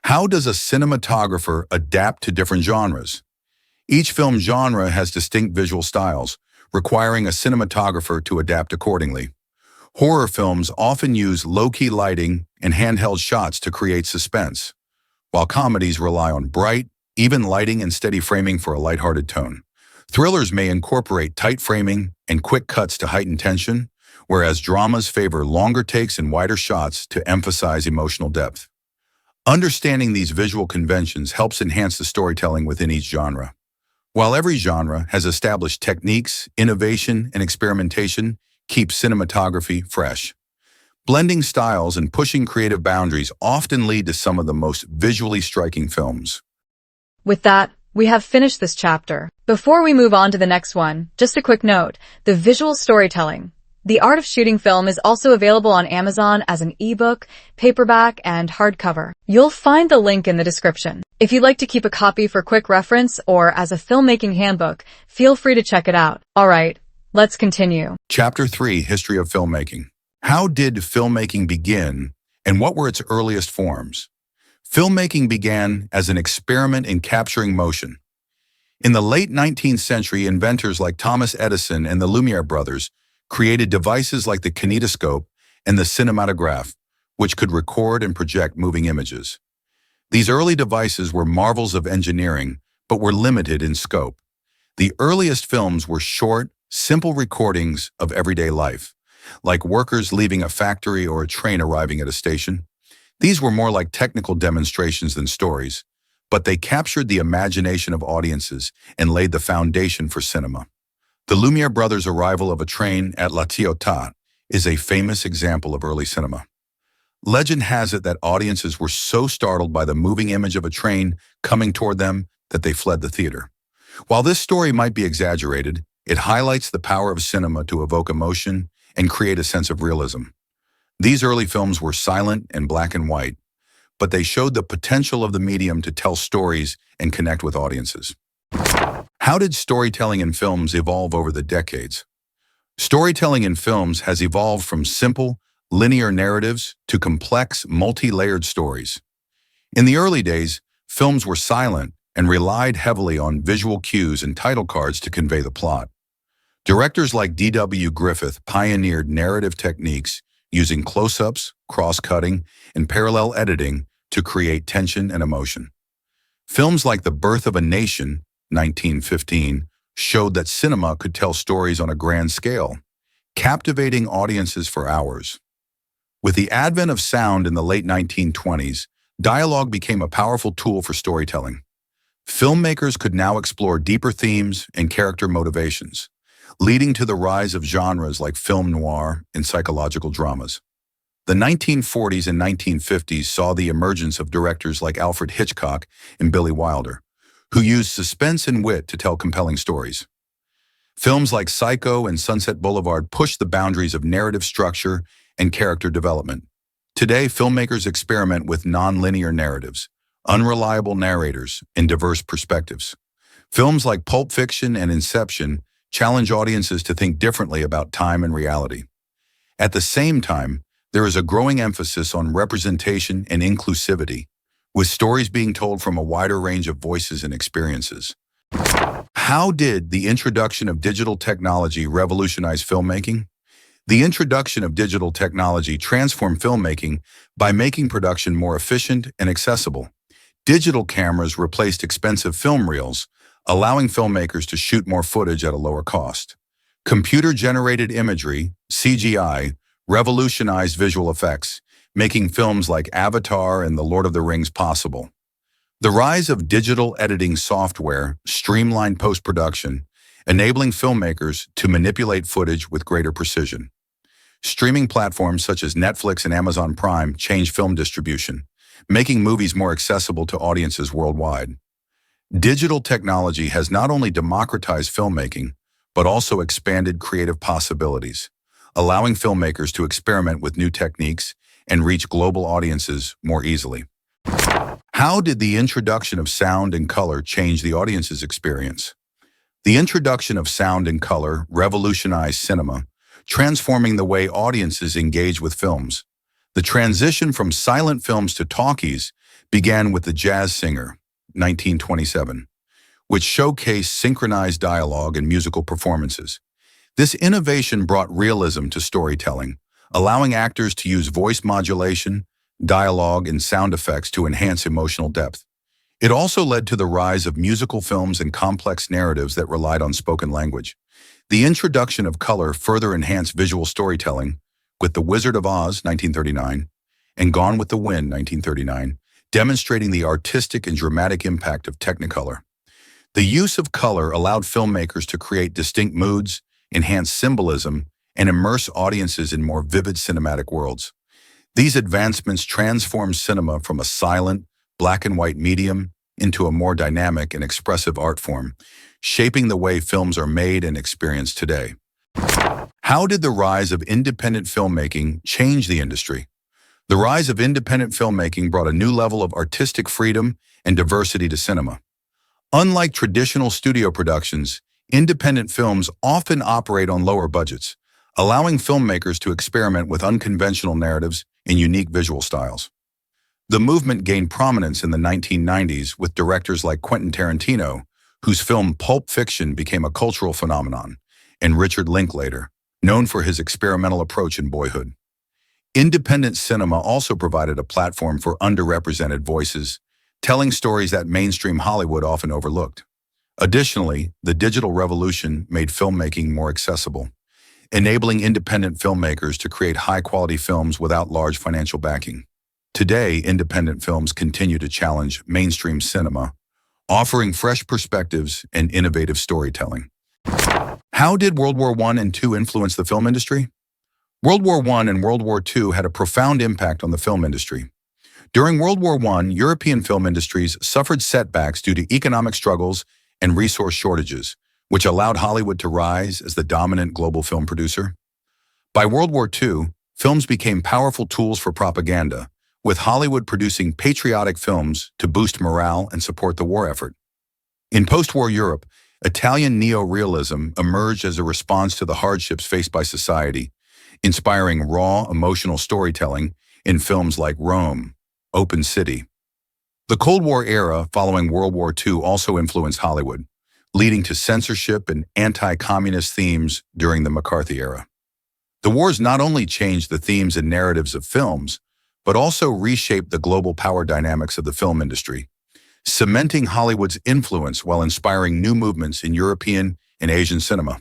How does a cinematographer adapt to different genres? Each film genre has distinct visual styles, requiring a cinematographer to adapt accordingly. Horror films often use low-key lighting and handheld shots to create suspense, while comedies rely on bright, even lighting and steady framing for a lighthearted tone. Thrillers may incorporate tight framing and quick cuts to heighten tension, whereas dramas favor longer takes and wider shots to emphasize emotional depth. Understanding these visual conventions helps enhance the storytelling within each genre. While every genre has established techniques, innovation, and experimentation keeps cinematography fresh. Blending styles and pushing creative boundaries often lead to some of the most visually striking films. With that, we have finished this chapter. Before we move on to the next one, just a quick note, the visual storytelling. The Art of Shooting Film is also available on Amazon as an ebook, paperback, and hardcover. You'll find the link in the description. If you'd like to keep a copy for quick reference or as a filmmaking handbook, feel free to check it out. All right, let's continue. Chapter 3, History of Filmmaking. How did filmmaking begin, and what were its earliest forms? Filmmaking began as an experiment in capturing motion. In the late 19th century, inventors like Thomas Edison and the Lumiere brothers created devices like the kinetoscope and the cinematograph, which could record and project moving images. These early devices were marvels of engineering, but were limited in scope. The earliest films were short, simple recordings of everyday life, like workers leaving a factory or a train arriving at a station. These were more like technical demonstrations than stories, but they captured the imagination of audiences and laid the foundation for cinema. The Lumiere brothers' arrival of a train at La Ciotat is a famous example of early cinema. Legend has it that audiences were so startled by the moving image of a train coming toward them that they fled the theater. While this story might be exaggerated, it highlights the power of cinema to evoke emotion and create a sense of realism. These early films were silent and black and white, but they showed the potential of the medium to tell stories and connect with audiences. How did storytelling in films evolve over the decades? Storytelling in films has evolved from simple, linear narratives to complex, multi-layered stories. In the early days, films were silent and relied heavily on visual cues and title cards to convey the plot. Directors like D.W. Griffith pioneered narrative techniques using close-ups, cross-cutting, and parallel editing to create tension and emotion. Films like The Birth of a Nation, 1915, showed that cinema could tell stories on a grand scale, captivating audiences for hours. With the advent of sound in the late 1920s, dialogue became a powerful tool for storytelling. Filmmakers could now explore deeper themes and character motivations, leading to the rise of genres like film noir and psychological dramas. The 1940s and 1950s saw the emergence of directors like Alfred Hitchcock and Billy Wilder, who used suspense and wit to tell compelling stories. Films like Psycho and Sunset Boulevard pushed the boundaries of narrative structure and character development. Today, filmmakers experiment with non-linear narratives, unreliable narrators, and diverse perspectives. Films like Pulp Fiction and Inception challenge audiences to think differently about time and reality. At the same time, there is a growing emphasis on representation and inclusivity, with stories being told from a wider range of voices and experiences. How did the introduction of digital technology revolutionize filmmaking? The introduction of digital technology transformed filmmaking by making production more efficient and accessible. Digital cameras replaced expensive film reels, allowing filmmakers to shoot more footage at a lower cost. Computer-generated imagery, CGI, revolutionized visual effects, making films like Avatar and The Lord of the Rings possible. The rise of digital editing software streamlined post-production, enabling filmmakers to manipulate footage with greater precision. Streaming platforms such as Netflix and Amazon Prime changed film distribution, making movies more accessible to audiences worldwide. Digital technology has not only democratized filmmaking, but also expanded creative possibilities, allowing filmmakers to experiment with new techniques and reach global audiences more easily. How did the introduction of sound and color change the audience's experience? The introduction of sound and color revolutionized cinema, transforming the way audiences engage with films. The transition from silent films to talkies began with The Jazz Singer, 1927, which showcased synchronized dialogue and musical performances. This innovation brought realism to storytelling, allowing actors to use voice modulation, dialogue, and sound effects to enhance emotional depth. It also led to the rise of musical films and complex narratives that relied on spoken language. The introduction of color further enhanced visual storytelling, with The Wizard of Oz, 1939, and Gone with the Wind, 1939, demonstrating the artistic and dramatic impact of Technicolor. The use of color allowed filmmakers to create distinct moods, enhance symbolism, and immerse audiences in more vivid cinematic worlds. These advancements transformed cinema from a silent, black and white medium into a more dynamic and expressive art form, shaping the way films are made and experienced today. How did the rise of independent filmmaking change the industry? The rise of independent filmmaking brought a new level of artistic freedom and diversity to cinema. Unlike traditional studio productions, independent films often operate on lower budgets, allowing filmmakers to experiment with unconventional narratives and unique visual styles. The movement gained prominence in the 1990s with directors like Quentin Tarantino, whose film Pulp Fiction became a cultural phenomenon, and Richard Linklater, known for his experimental approach in Boyhood. Independent cinema also provided a platform for underrepresented voices, telling stories that mainstream Hollywood often overlooked. Additionally, the digital revolution made filmmaking more accessible, enabling independent filmmakers to create high-quality films without large financial backing. Today, independent films continue to challenge mainstream cinema, offering fresh perspectives and innovative storytelling. How did World War I and II influence the film industry? World War I and World War II had a profound impact on the film industry. During World War I, European film industries suffered setbacks due to economic struggles and resource shortages, which allowed Hollywood to rise as the dominant global film producer. By World War II, films became powerful tools for propaganda, with Hollywood producing patriotic films to boost morale and support the war effort. In post-war Europe, Italian neo-realism emerged as a response to the hardships faced by society, inspiring raw, emotional storytelling in films like Rome, Open City. The Cold War era following World War II also influenced Hollywood, leading to censorship and anti-communist themes during the McCarthy era. The wars not only changed the themes and narratives of films, but also reshaped the global power dynamics of the film industry, cementing Hollywood's influence while inspiring new movements in European and Asian cinema.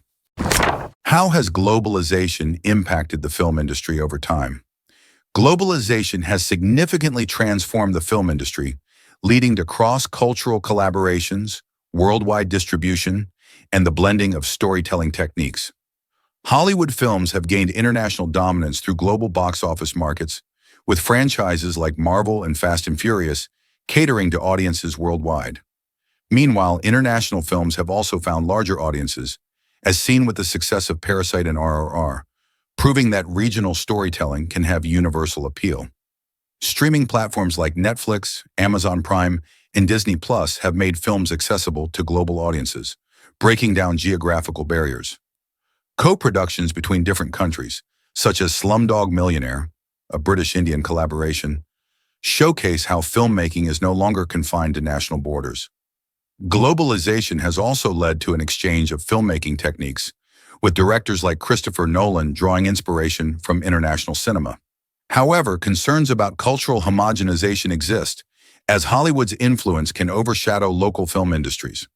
How has globalization impacted the film industry over time? Globalization has significantly transformed the film industry, leading to cross-cultural collaborations, worldwide distribution, and the blending of storytelling techniques. Hollywood films have gained international dominance through global box office markets, with franchises like Marvel and Fast and Furious catering to audiences worldwide. Meanwhile, international films have also found larger audiences, as seen with the success of Parasite and RRR, proving that regional storytelling can have universal appeal. Streaming platforms like Netflix, Amazon Prime, and Disney Plus have made films accessible to global audiences, breaking down geographical barriers. Co-productions between different countries, such as Slumdog Millionaire, a British-Indian collaboration, showcase how filmmaking is no longer confined to national borders. Globalization has also led to an exchange of filmmaking techniques, with directors like Christopher Nolan drawing inspiration from international cinema. However, concerns about cultural homogenization exist, as Hollywood's influence can overshadow local film industries.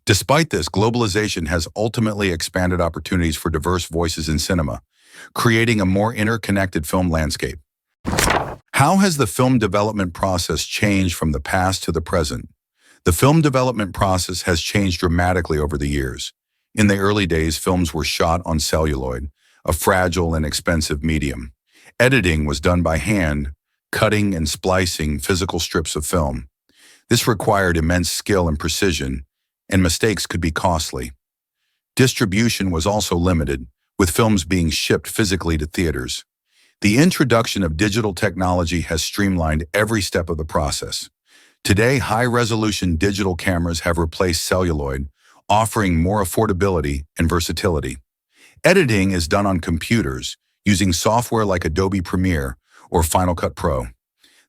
Despite this, globalization has ultimately expanded opportunities for diverse voices in cinema, creating a more interconnected film landscape. How has the film development process changed from the past to the present? The film development process has changed dramatically over the years. In the early days, films were shot on celluloid, a fragile and expensive medium. Editing was done by hand, cutting and splicing physical strips of film. This required immense skill and precision, and mistakes could be costly. Distribution was also limited, with films being shipped physically to theaters. The introduction of digital technology has streamlined every step of the process. Today, high-resolution digital cameras have replaced celluloid, offering more affordability and versatility. Editing is done on computers, using software like Adobe Premiere or Final Cut Pro.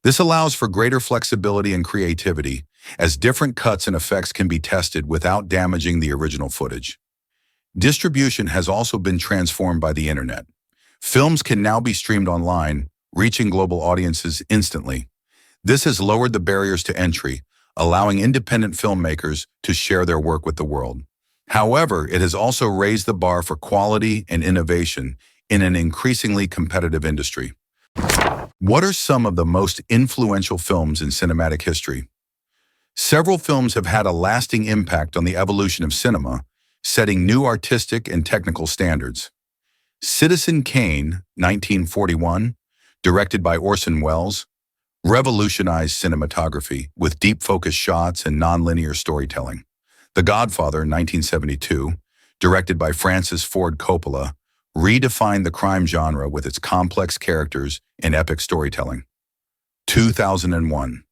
This allows for greater flexibility and creativity, as different cuts and effects can be tested without damaging the original footage. Distribution has also been transformed by the internet. Films can now be streamed online, reaching global audiences instantly. This has lowered the barriers to entry, allowing independent filmmakers to share their work with the world. However, it has also raised the bar for quality and innovation in an increasingly competitive industry. What are some of the most influential films in cinematic history? Several films have had a lasting impact on the evolution of cinema, setting new artistic and technical standards. Citizen Kane, 1941, directed by Orson Welles, revolutionized cinematography with deep focus shots and nonlinear storytelling. The Godfather, 1972, directed by Francis Ford Coppola, redefined the crime genre with its complex characters and epic storytelling. 2001,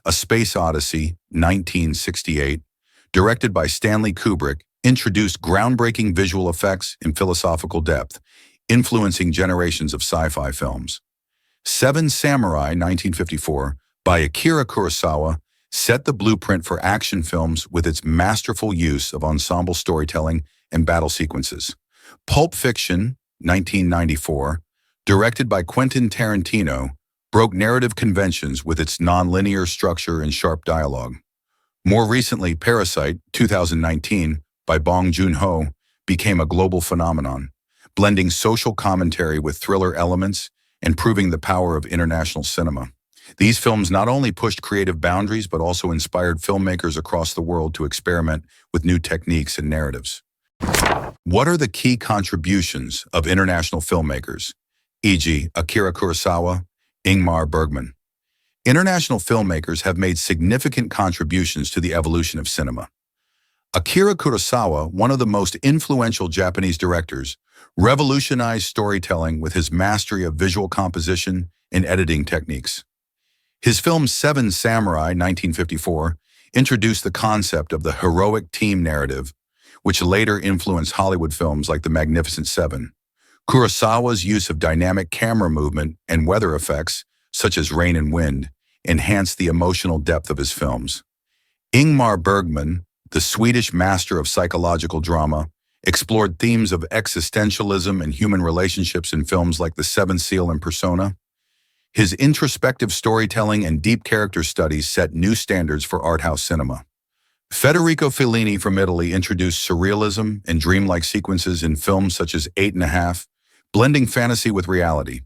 A Space Odyssey, 1968, directed by Stanley Kubrick, introduced groundbreaking visual effects and philosophical depth, influencing generations of sci-fi films. Seven Samurai, 1954, by Akira Kurosawa, set the blueprint for action films with its masterful use of ensemble storytelling and battle sequences. Pulp Fiction, 1994, directed by Quentin Tarantino, broke narrative conventions with its non-linear structure and sharp dialogue. More recently, Parasite, 2019, by Bong Joon-ho, became a global phenomenon, blending social commentary with thriller elements and proving the power of international cinema. These films not only pushed creative boundaries but also inspired filmmakers across the world to experiment with new techniques and narratives. What are the key contributions of international filmmakers, e.g., Akira Kurosawa, Ingmar Bergman? International filmmakers have made significant contributions to the evolution of cinema. Akira Kurosawa, one of the most influential Japanese directors, revolutionized storytelling with his mastery of visual composition and editing techniques. His film Seven Samurai, 1954, introduced the concept of the heroic team narrative, which later influenced Hollywood films like The Magnificent Seven. Kurosawa's use of dynamic camera movement and weather effects, such as rain and wind, enhanced the emotional depth of his films. Ingmar Bergman, the Swedish master of psychological drama, explored themes of existentialism and human relationships in films like The Seventh Seal and Persona. His introspective storytelling and deep character studies set new standards for art house cinema. Federico Fellini from Italy introduced surrealism and dreamlike sequences in films such as 8½, blending fantasy with reality.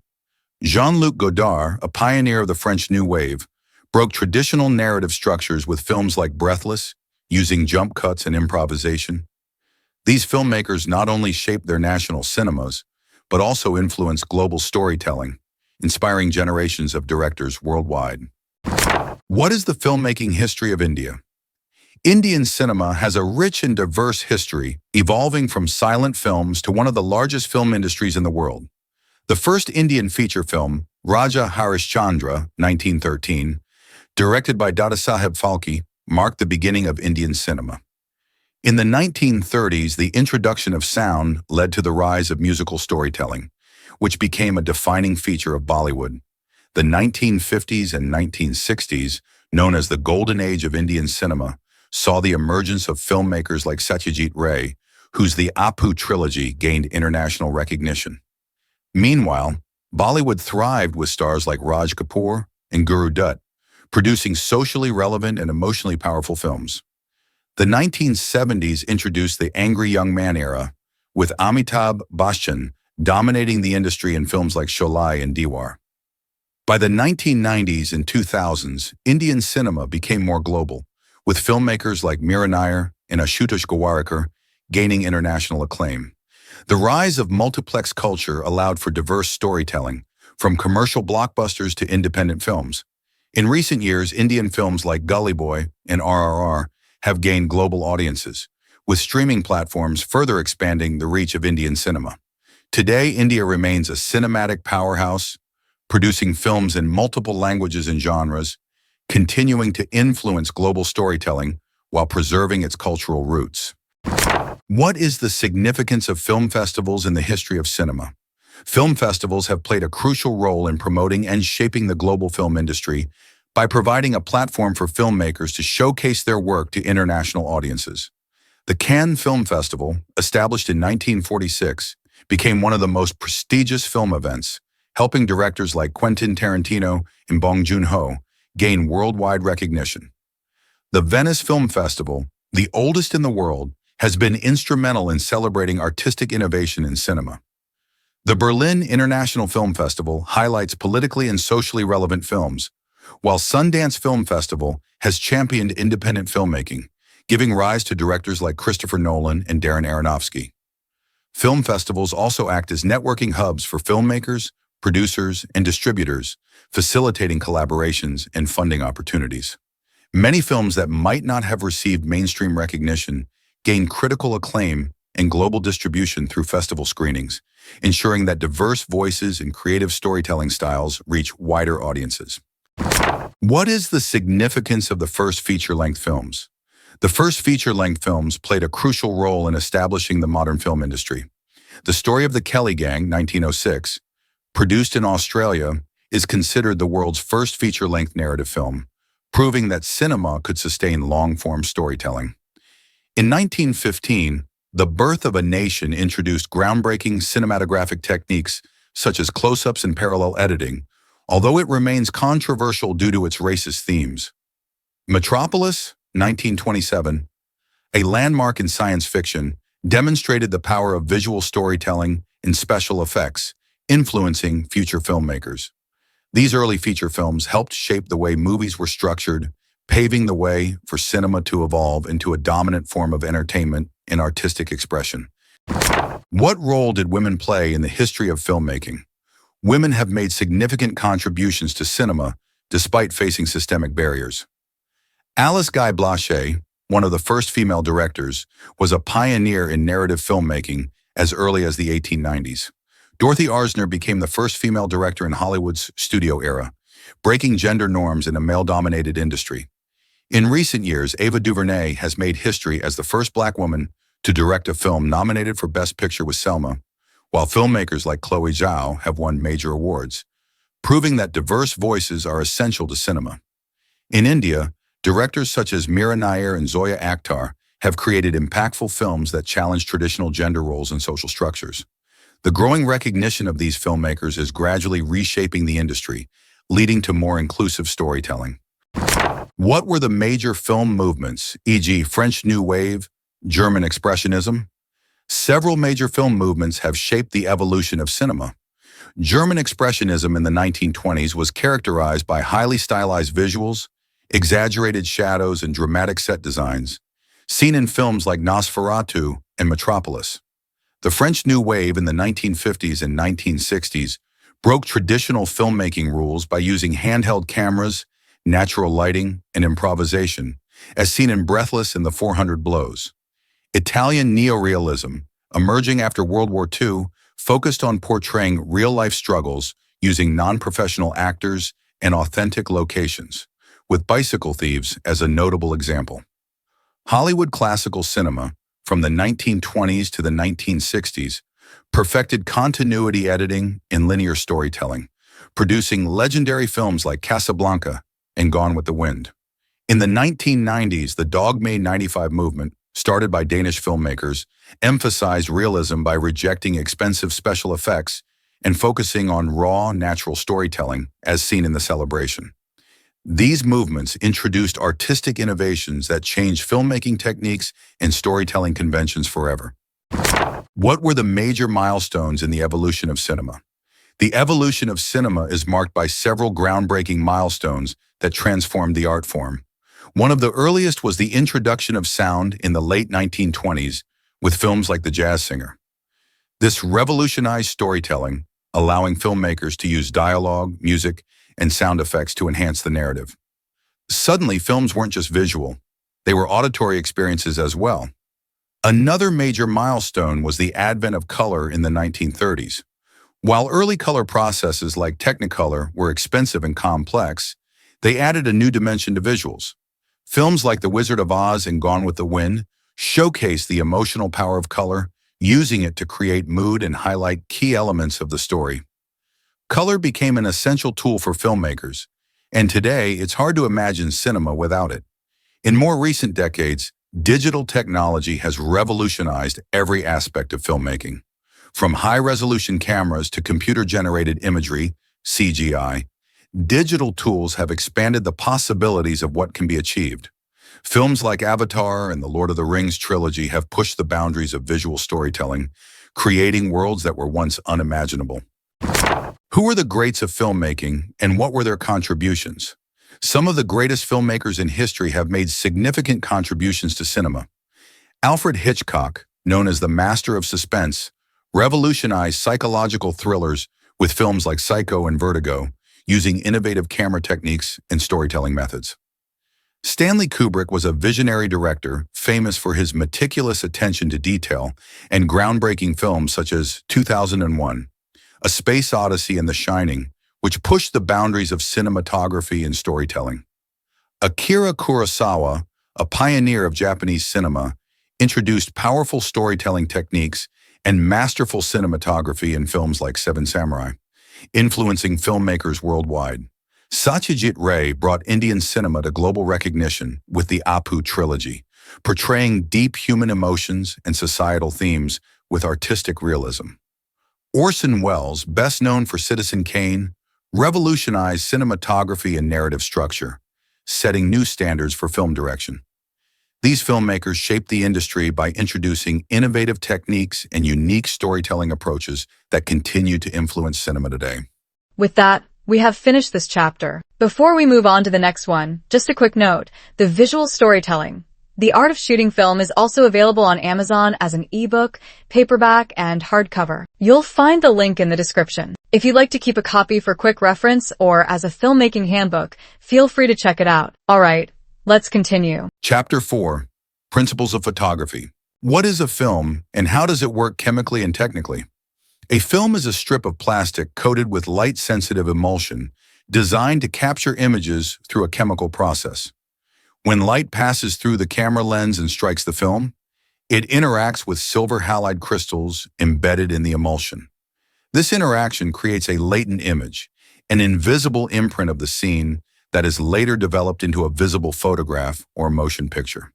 Jean-Luc Godard, a pioneer of the French New Wave, broke traditional narrative structures with films like Breathless, using jump cuts and improvisation. These filmmakers not only shaped their national cinemas, but also influenced global storytelling, inspiring generations of directors worldwide. What is the filmmaking history of India? Indian cinema has a rich and diverse history, evolving from silent films to one of the largest film industries in the world. The first Indian feature film, Raja Harishchandra, 1913, directed by Dadasaheb Phalke, marked the beginning of Indian cinema. In the 1930s, the introduction of sound led to the rise of musical storytelling, which became a defining feature of Bollywood. The 1950s and 1960s, known as the Golden Age of Indian cinema, saw the emergence of filmmakers like Satyajit Ray, whose The Apu trilogy gained international recognition. Meanwhile, Bollywood thrived with stars like Raj Kapoor and Guru Dutt, producing socially relevant and emotionally powerful films. The 1970s introduced the angry young man era, with Amitabh Bachchan dominating the industry in films like Sholay and Diwar. By the 1990s and 2000s, Indian cinema became more global, with filmmakers like Meera Nair and Ashutosh Gowarikar gaining international acclaim. The rise of multiplex culture allowed for diverse storytelling, from commercial blockbusters to independent films. In recent years, Indian films like Gully Boy and RRR have gained global audiences, with streaming platforms further expanding the reach of Indian cinema. Today, India remains a cinematic powerhouse, producing films in multiple languages and genres, continuing to influence global storytelling while preserving its cultural roots. What is the significance of film festivals in the history of cinema? Film festivals have played a crucial role in promoting and shaping the global film industry by providing a platform for filmmakers to showcase their work to international audiences. The Cannes Film Festival, established in 1946, became one of the most prestigious film events, helping directors like Quentin Tarantino and Bong Joon-ho gain worldwide recognition. The Venice Film Festival, the oldest in the world, has been instrumental in celebrating artistic innovation in cinema. The Berlin International Film Festival highlights politically and socially relevant films, while Sundance Film Festival has championed independent filmmaking, giving rise to directors like Christopher Nolan and Darren Aronofsky. Film festivals also act as networking hubs for filmmakers, producers, and distributors, facilitating collaborations and funding opportunities. Many films that might not have received mainstream recognition gain critical acclaim and global distribution through festival screenings, ensuring that diverse voices and creative storytelling styles reach wider audiences. What is the significance of the first feature-length films? The first feature-length films played a crucial role in establishing the modern film industry. The Story of the Kelly Gang, 1906, produced in Australia, is considered the world's first feature-length narrative film, proving that cinema could sustain long-form storytelling. In 1915, The Birth of a Nation introduced groundbreaking cinematographic techniques such as close-ups and parallel editing, although it remains controversial due to its racist themes. Metropolis, 1927, a landmark in science fiction, demonstrated the power of visual storytelling and special effects, influencing future filmmakers. These early feature films helped shape the way movies were structured, paving the way for cinema to evolve into a dominant form of entertainment and artistic expression. What role did women play in the history of filmmaking? Women have made significant contributions to cinema despite facing systemic barriers. Alice Guy Blaché, one of the first female directors, was a pioneer in narrative filmmaking as early as the 1890s. Dorothy Arzner became the first female director in Hollywood's studio era, breaking gender norms in a male-dominated industry. In recent years, Ava DuVernay has made history as the first Black woman to direct a film nominated for Best Picture with Selma, while filmmakers like Chloe Zhao have won major awards, proving that diverse voices are essential to cinema. In India, directors such as Meera Nair and Zoya Akhtar have created impactful films that challenge traditional gender roles and social structures. The growing recognition of these filmmakers is gradually reshaping the industry, leading to more inclusive storytelling. What were the major film movements, e.g. French New Wave, German Expressionism? Several major film movements have shaped the evolution of cinema. German Expressionism in the 1920s was characterized by highly stylized visuals, exaggerated shadows, and dramatic set designs, seen in films like Nosferatu and Metropolis. The French New Wave in the 1950s and 1960s broke traditional filmmaking rules by using handheld cameras, natural lighting, and improvisation, as seen in Breathless and the 400 Blows. Italian neorealism, emerging after World War II, focused on portraying real-life struggles using non-professional actors and authentic locations, with Bicycle Thieves as a notable example. Hollywood classical cinema, from the 1920s to the 1960s, perfected continuity editing and linear storytelling, producing legendary films like Casablanca and Gone with the Wind. In the 1990s, the Dogme 95 movement, started by Danish filmmakers, emphasized realism by rejecting expensive special effects and focusing on raw, natural storytelling, as seen in The Celebration. These movements introduced artistic innovations that changed filmmaking techniques and storytelling conventions forever. What were the major milestones in the evolution of cinema? The evolution of cinema is marked by several groundbreaking milestones that transformed the art form. One of the earliest was the introduction of sound in the late 1920s with films like The Jazz Singer. This revolutionized storytelling, allowing filmmakers to use dialogue, music, and sound effects to enhance the narrative. Suddenly, films weren't just visual, they were auditory experiences as well. Another major milestone was the advent of color in the 1930s. While early color processes like Technicolor were expensive and complex, they added a new dimension to visuals. Films like The Wizard of Oz and Gone with the Wind showcased the emotional power of color, using it to create mood and highlight key elements of the story. Color became an essential tool for filmmakers, and today it's hard to imagine cinema without it. In more recent decades, digital technology has revolutionized every aspect of filmmaking. From high-resolution cameras to computer-generated imagery, CGI, digital tools have expanded the possibilities of what can be achieved. Films like Avatar and the Lord of the Rings trilogy have pushed the boundaries of visual storytelling, creating worlds that were once unimaginable. Who were the greats of filmmaking, and what were their contributions? Some of the greatest filmmakers in history have made significant contributions to cinema. Alfred Hitchcock, known as the master of suspense, revolutionized psychological thrillers with films like Psycho and Vertigo, using innovative camera techniques and storytelling methods. Stanley Kubrick was a visionary director famous for his meticulous attention to detail and groundbreaking films such as 2001, A Space Odyssey and The Shining, which pushed the boundaries of cinematography and storytelling. Akira Kurosawa, a pioneer of Japanese cinema, introduced powerful storytelling techniques and masterful cinematography in films like Seven Samurai, influencing filmmakers worldwide. Satyajit Ray brought Indian cinema to global recognition with the Apu trilogy, portraying deep human emotions and societal themes with artistic realism. Orson Welles, best known for Citizen Kane, revolutionized cinematography and narrative structure, setting new standards for film direction. These filmmakers shaped the industry by introducing innovative techniques and unique storytelling approaches that continue to influence cinema today. With that, we have finished this chapter. Before we move on to the next one, just a quick note, the visual storytelling. The Art of Shooting Film is also available on Amazon as an ebook, paperback, and hardcover. You'll find the link in the description. If you'd like to keep a copy for quick reference or as a filmmaking handbook, feel free to check it out. All right, let's continue. Chapter 4, Principles of Photography. What is a film and how does it work chemically and technically? A film is a strip of plastic coated with light-sensitive emulsion designed to capture images through a chemical process. When light passes through the camera lens and strikes the film, it interacts with silver halide crystals embedded in the emulsion. This interaction creates a latent image, an invisible imprint of the scene that is later developed into a visible photograph or motion picture.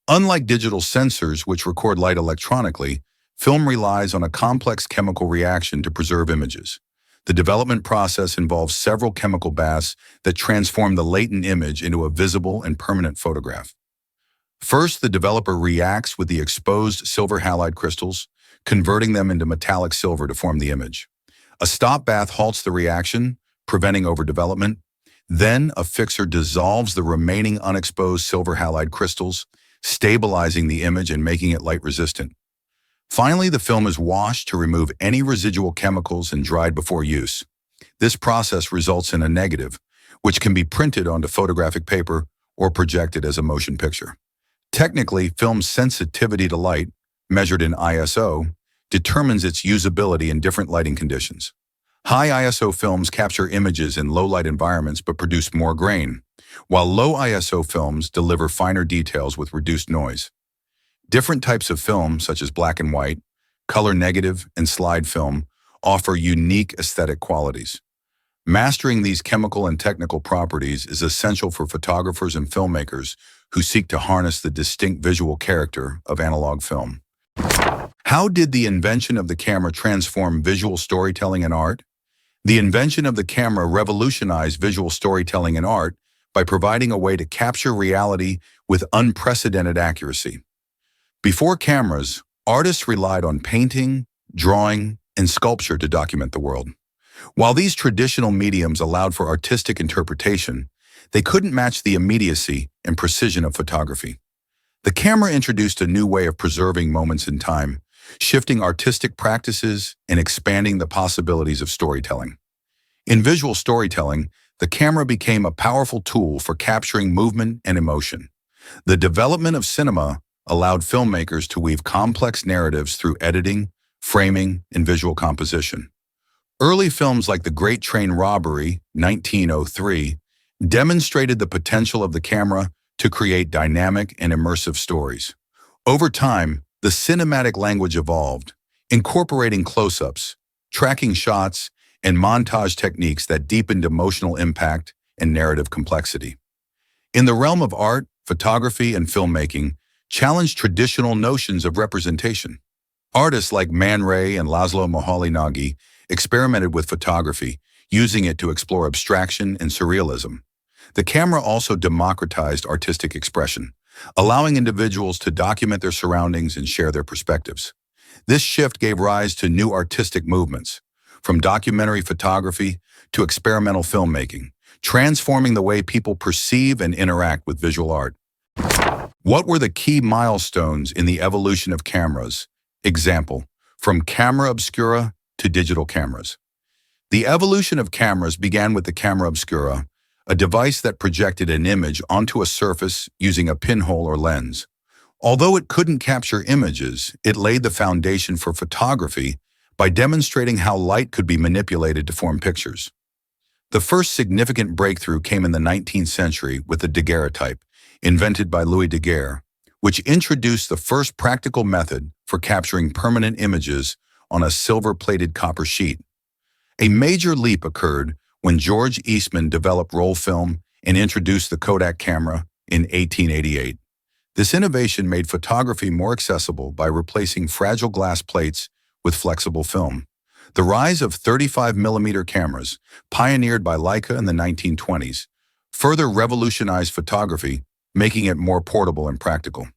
Unlike digital sensors, which record light electronically, film relies on a complex chemical reaction to preserve images. The development process involves several chemical baths that transform the latent image into a visible and permanent photograph. First, the developer reacts with the exposed silver halide crystals, converting them into metallic silver to form the image. A stop bath halts the reaction, preventing overdevelopment. Then, a fixer dissolves the remaining unexposed silver halide crystals, stabilizing the image and making it light-resistant. Finally, the film is washed to remove any residual chemicals and dried before use. This process results in a negative, which can be printed onto photographic paper or projected as a motion picture. Technically, film sensitivity to light, measured in ISO, determines its usability in different lighting conditions. High ISO films capture images in low-light environments but produce more grain, while low ISO films deliver finer details with reduced noise. Different types of film, such as black and white, color negative, and slide film, offer unique aesthetic qualities. Mastering these chemical and technical properties is essential for photographers and filmmakers who seek to harness the distinct visual character of analog film. How did the invention of the camera transform visual storytelling and art? The invention of the camera revolutionized visual storytelling and art by providing a way to capture reality with unprecedented accuracy. Before cameras, artists relied on painting, drawing, and sculpture to document the world. While these traditional mediums allowed for artistic interpretation, they couldn't match the immediacy and precision of photography. The camera introduced a new way of preserving moments in time, shifting artistic practices and expanding the possibilities of storytelling. In visual storytelling, the camera became a powerful tool for capturing movement and emotion. The development of cinema allowed filmmakers to weave complex narratives through editing, framing, and visual composition. Early films like The Great Train Robbery, 1903, demonstrated the potential of the camera to create dynamic and immersive stories. Over time, the cinematic language evolved, incorporating close-ups, tracking shots, and montage techniques that deepened emotional impact and narrative complexity. In the realm of art, photography, and filmmaking, challenged traditional notions of representation. Artists like Man Ray and Laszlo Moholy-Nagy experimented with photography, using it to explore abstraction and surrealism. The camera also democratized artistic expression, allowing individuals to document their surroundings and share their perspectives. This shift gave rise to new artistic movements, from documentary photography to experimental filmmaking, transforming the way people perceive and interact with visual art. What were the key milestones in the evolution of cameras? Example, from camera obscura to digital cameras. The evolution of cameras began with the camera obscura, a device that projected an image onto a surface using a pinhole or lens. Although it couldn't capture images, it laid the foundation for photography by demonstrating how light could be manipulated to form pictures. The first significant breakthrough came in the 19th century with the daguerreotype, invented by Louis Daguerre, which introduced the first practical method for capturing permanent images on a silver-plated copper sheet. A major leap occurred when George Eastman developed roll film and introduced the Kodak camera in 1888. This innovation made photography more accessible by replacing fragile glass plates with flexible film. The rise of 35mm cameras, pioneered by Leica in the 1920s, further revolutionized photography, making it more portable and practical.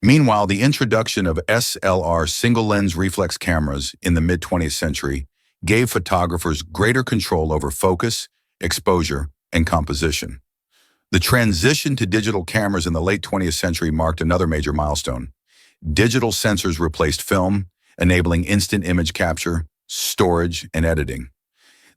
Meanwhile, the introduction of SLR single-lens reflex cameras in the mid-20th century gave photographers greater control over focus, exposure, and composition. The transition to digital cameras in the late 20th century marked another major milestone. Digital sensors replaced film, enabling instant image capture, storage, and editing.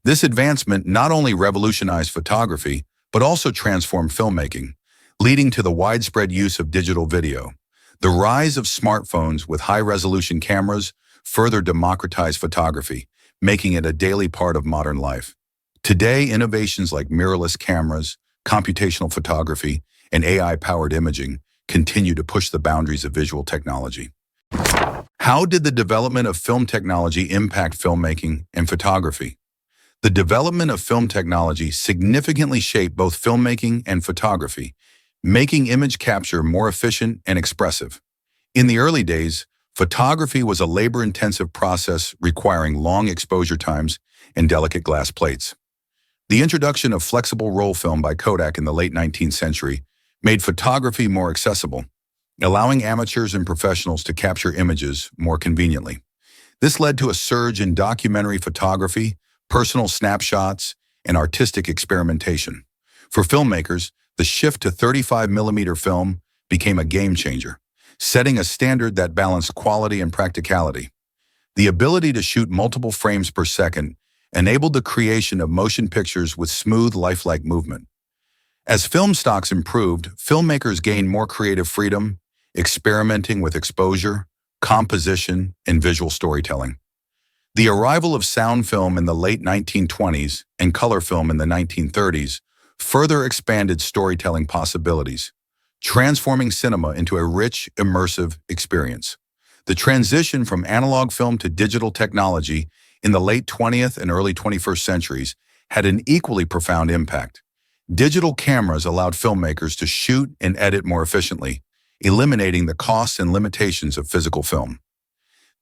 This advancement not only revolutionized photography, but also transformed filmmaking, leading to the widespread use of digital video. The rise of smartphones with high-resolution cameras further democratized photography, making it a daily part of modern life. Today, innovations like mirrorless cameras, computational photography, and AI-powered imaging continue to push the boundaries of visual technology. How did the development of film technology impact filmmaking and photography? The development of film technology significantly shaped both filmmaking and photography, making image capture more efficient and expressive. In the early days, photography was a labor-intensive process requiring long exposure times and delicate glass plates. The introduction of flexible roll film by Kodak in the late 19th century made photography more accessible, allowing amateurs and professionals to capture images more conveniently. This led to a surge in documentary photography, personal snapshots, and artistic experimentation. For filmmakers, the shift to 35mm film became a game changer, setting a standard that balanced quality and practicality. The ability to shoot multiple frames per second enabled the creation of motion pictures with smooth, lifelike movement. As film stocks improved, filmmakers gained more creative freedom, experimenting with exposure, composition, and visual storytelling. The arrival of sound film in the late 1920s and color film in the 1930s further expanded storytelling possibilities, transforming cinema into a rich, immersive experience. The transition from analog film to digital technology in the late 20th and early 21st centuries had an equally profound impact. Digital cameras allowed filmmakers to shoot and edit more efficiently, eliminating the costs and limitations of physical film.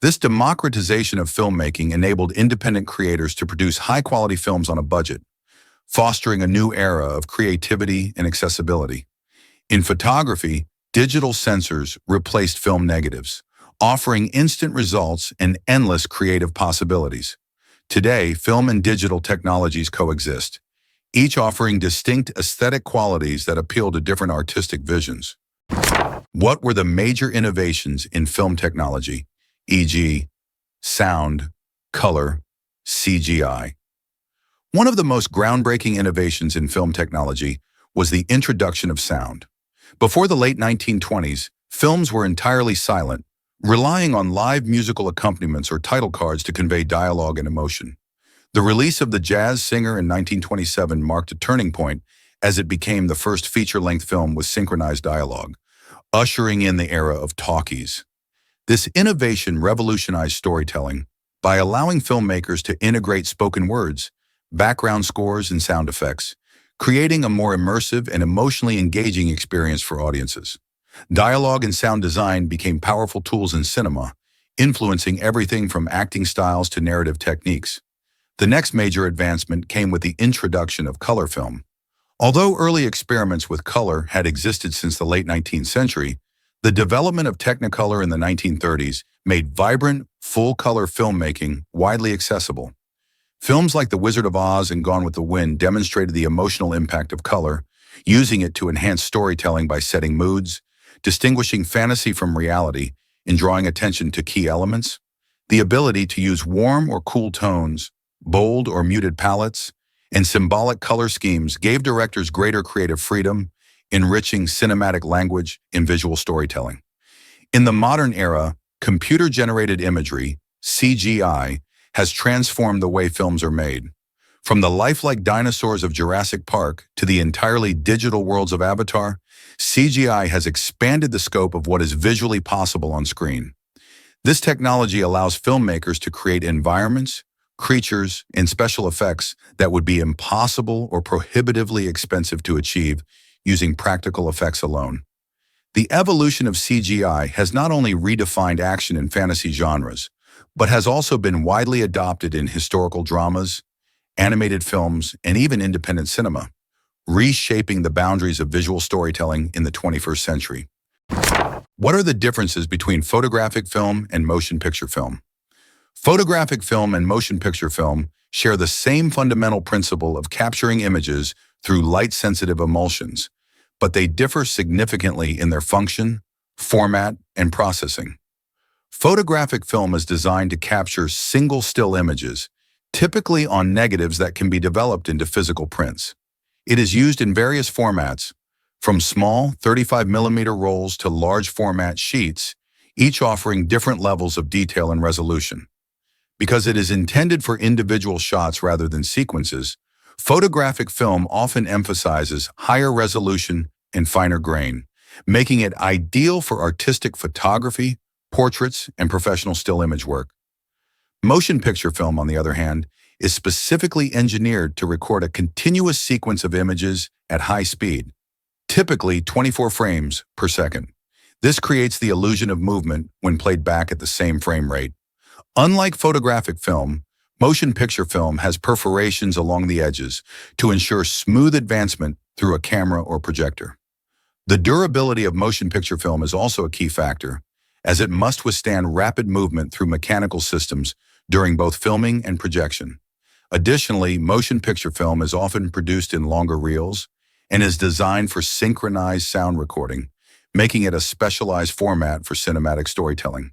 This democratization of filmmaking enabled independent creators to produce high-quality films on a budget. fostering a new era of creativity and accessibility. In photography, digital sensors replaced film negatives, offering instant results and endless creative possibilities. Today, film and digital technologies coexist, each offering distinct aesthetic qualities that appeal to different artistic visions. What were the major innovations in film technology, e.g., sound, color, CGI? One of the most groundbreaking innovations in film technology was the introduction of sound. Before the late 1920s, films were entirely silent, relying on live musical accompaniments or title cards to convey dialogue and emotion. The release of The Jazz Singer in 1927 marked a turning point as it became the first feature-length film with synchronized dialogue, ushering in the era of talkies. This innovation revolutionized storytelling by allowing filmmakers to integrate spoken words, background scores, and sound effects, creating a more immersive and emotionally engaging experience for audiences. Dialogue and sound design became powerful tools in cinema, influencing everything from acting styles to narrative techniques. The next major advancement came with the introduction of color film. Although early experiments with color had existed since the late 19th century, the development of Technicolor in the 1930s made vibrant, full-color filmmaking widely accessible. Films like The Wizard of Oz and Gone with the Wind demonstrated the emotional impact of color, using it to enhance storytelling by setting moods, distinguishing fantasy from reality, and drawing attention to key elements. The ability to use warm or cool tones, bold or muted palettes, and symbolic color schemes gave directors greater creative freedom, enriching cinematic language in visual storytelling. In the modern era, computer-generated imagery, CGI, has transformed the way films are made. From the lifelike dinosaurs of Jurassic Park to the entirely digital worlds of Avatar, CGI has expanded the scope of what is visually possible on screen. This technology allows filmmakers to create environments, creatures, and special effects that would be impossible or prohibitively expensive to achieve using practical effects alone. The evolution of CGI has not only redefined action in fantasy genres, but has also been widely adopted in historical dramas, animated films, and even independent cinema, reshaping the boundaries of visual storytelling in the 21st century. What are the differences between photographic film and motion picture film? Photographic film and motion picture film share the same fundamental principle of capturing images through light-sensitive emulsions, but they differ significantly in their function, format, and processing. Photographic film is designed to capture single still images, typically on negatives that can be developed into physical prints. It is used in various formats, from small 35mm rolls to large format sheets, each offering different levels of detail and resolution. Because it is intended for individual shots rather than sequences, photographic film often emphasizes higher resolution and finer grain, making it ideal for artistic photography, portraits, and professional still image work. Motion picture film, on the other hand, is specifically engineered to record a continuous sequence of images at high speed, typically 24 frames per second. This creates the illusion of movement when played back at the same frame rate. Unlike photographic film, motion picture film has perforations along the edges to ensure smooth advancement through a camera or projector. The durability of motion picture film is also a key factor, as it must withstand rapid movement through mechanical systems during both filming and projection. Additionally, motion picture film is often produced in longer reels and is designed for synchronized sound recording, making it a specialized format for cinematic storytelling.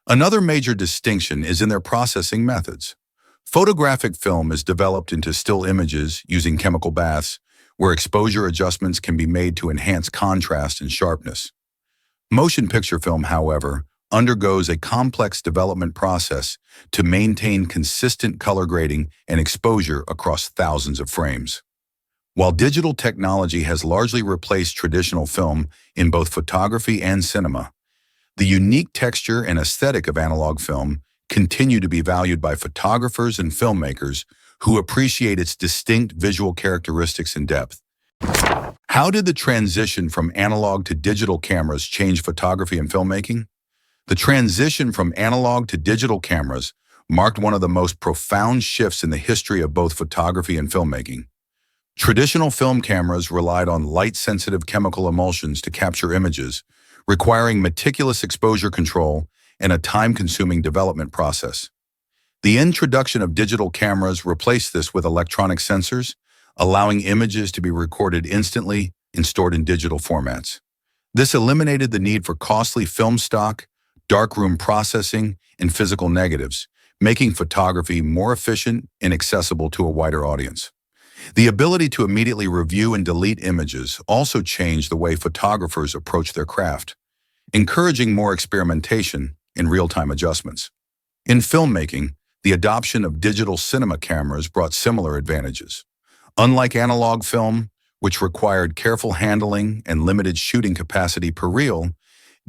Another major distinction is in their processing methods. Photographic film is developed into still images using chemical baths, where exposure adjustments can be made to enhance contrast and sharpness. Motion picture film, however, undergoes a complex development process to maintain consistent color grading and exposure across thousands of frames. While digital technology has largely replaced traditional film in both photography and cinema, the unique texture and aesthetic of analog film continue to be valued by photographers and filmmakers who appreciate its distinct visual characteristics and depth. How did the transition from analog to digital cameras change photography and filmmaking? The transition from analog to digital cameras marked one of the most profound shifts in the history of both photography and filmmaking. Traditional film cameras relied on light-sensitive chemical emulsions to capture images, requiring meticulous exposure control and a time-consuming development process. The introduction of digital cameras replaced this with electronic sensors, allowing images to be recorded instantly and stored in digital formats. This eliminated the need for costly film stock, darkroom processing, and physical negatives, making photography more efficient and accessible to a wider audience. The ability to immediately review and delete images also changed the way photographers approach their craft, encouraging more experimentation and real-time adjustments. In filmmaking, the adoption of digital cinema cameras brought similar advantages. Unlike analog film, which required careful handling and limited shooting capacity per reel,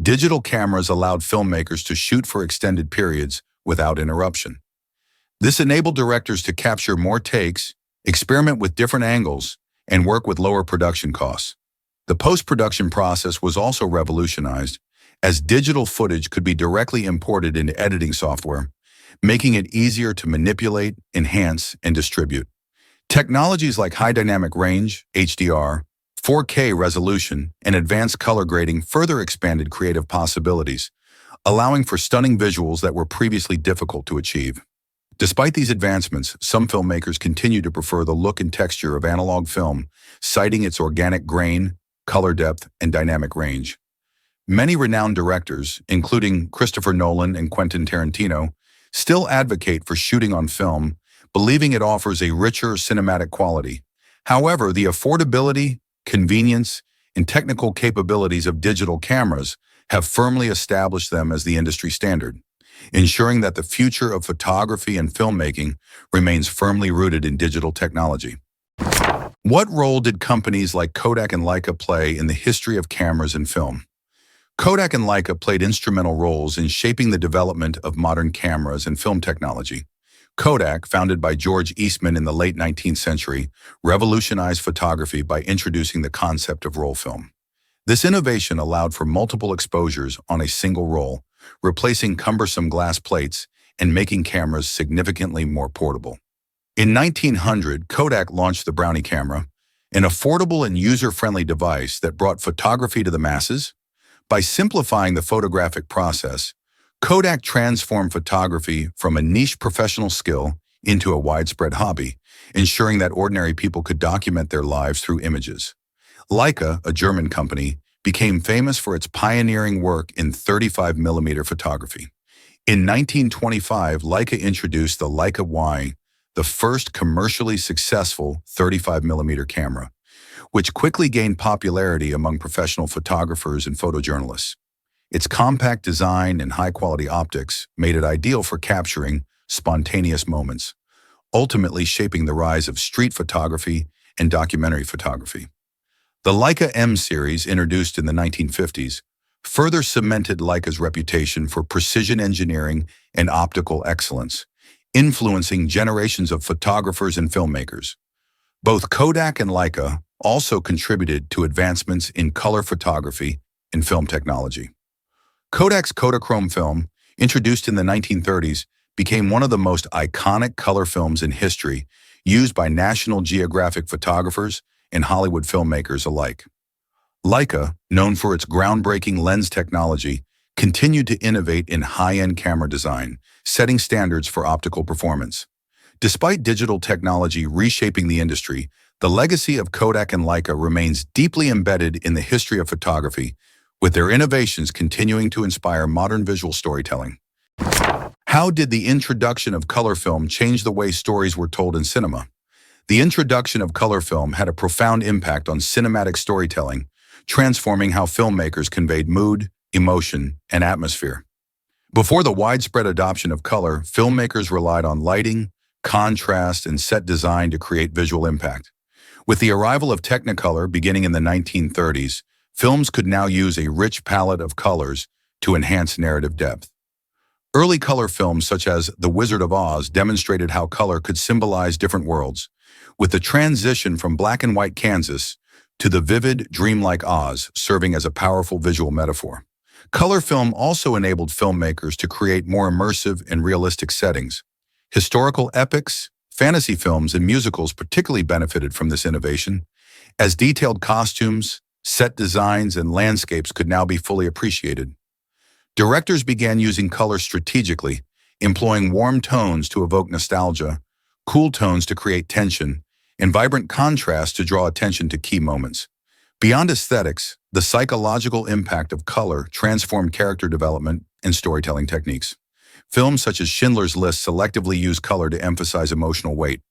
digital cameras allowed filmmakers to shoot for extended periods without interruption. This enabled directors to capture more takes, experiment with different angles, and work with lower production costs. The post-production process was also revolutionized, as digital footage could be directly imported into editing software, making it easier to manipulate, enhance, and distribute. Technologies like high dynamic range, HDR, 4K resolution, and advanced color grading further expanded creative possibilities, allowing for stunning visuals that were previously difficult to achieve. Despite these advancements, some filmmakers continue to prefer the look and texture of analog film, citing its organic grain, color depth, and dynamic range. Many renowned directors, including Christopher Nolan and Quentin Tarantino, still advocate for shooting on film, believing it offers a richer cinematic quality. However, the affordability, convenience, and technical capabilities of digital cameras have firmly established them as the industry standard, ensuring that the future of photography and filmmaking remains firmly rooted in digital technology. What role did companies like Kodak and Leica play in the history of cameras and film? Kodak and Leica played instrumental roles in shaping the development of modern cameras and film technology. Kodak, founded by George Eastman in the late 19th century, revolutionized photography by introducing the concept of roll film. This innovation allowed for multiple exposures on a single roll, replacing cumbersome glass plates and making cameras significantly more portable. In 1900, Kodak launched the Brownie camera, an affordable and user-friendly device that brought photography to the masses. By simplifying the photographic process, Kodak transformed photography from a niche professional skill into a widespread hobby, ensuring that ordinary people could document their lives through images. Leica, a German company, became famous for its pioneering work in 35mm photography. In 1925, Leica introduced the Leica Y, the first commercially successful 35mm camera, which quickly gained popularity among professional photographers and photojournalists. Its compact design and high-quality optics made it ideal for capturing spontaneous moments, ultimately shaping the rise of street photography and documentary photography. The Leica M series, introduced in the 1950s, further cemented Leica's reputation for precision engineering and optical excellence, influencing generations of photographers and filmmakers. Both Kodak and Leica also contributed to advancements in color photography and film technology. Kodak's Kodachrome film, introduced in the 1930s, became one of the most iconic color films in history, used by National Geographic photographers and Hollywood filmmakers alike. Leica, known for its groundbreaking lens technology, continued to innovate in high-end camera design, setting standards for optical performance. Despite digital technology reshaping the industry, the legacy of Kodak and Leica remains deeply embedded in the history of photography, with their innovations continuing to inspire modern visual storytelling. How did the introduction of color film change the way stories were told in cinema? The introduction of color film had a profound impact on cinematic storytelling, transforming how filmmakers conveyed mood, emotion, and atmosphere. Before the widespread adoption of color, filmmakers relied on lighting, contrast, and set design to create visual impact. With the arrival of Technicolor beginning in the 1930s, films could now use a rich palette of colors to enhance narrative depth. Early color films such as The Wizard of Oz demonstrated how color could symbolize different worlds, with the transition from black and white Kansas to the vivid, dreamlike Oz serving as a powerful visual metaphor. Color film also enabled filmmakers to create more immersive and realistic settings. Historical epics, Fantasy films and musicals particularly benefited from this innovation, as detailed costumes, set designs, and landscapes could now be fully appreciated. Directors began using color strategically, employing warm tones to evoke nostalgia, cool tones to create tension, and vibrant contrast to draw attention to key moments. Beyond aesthetics, the psychological impact of color transformed character development and storytelling techniques. Films such as Schindler's List selectively use color to emphasize emotional weight,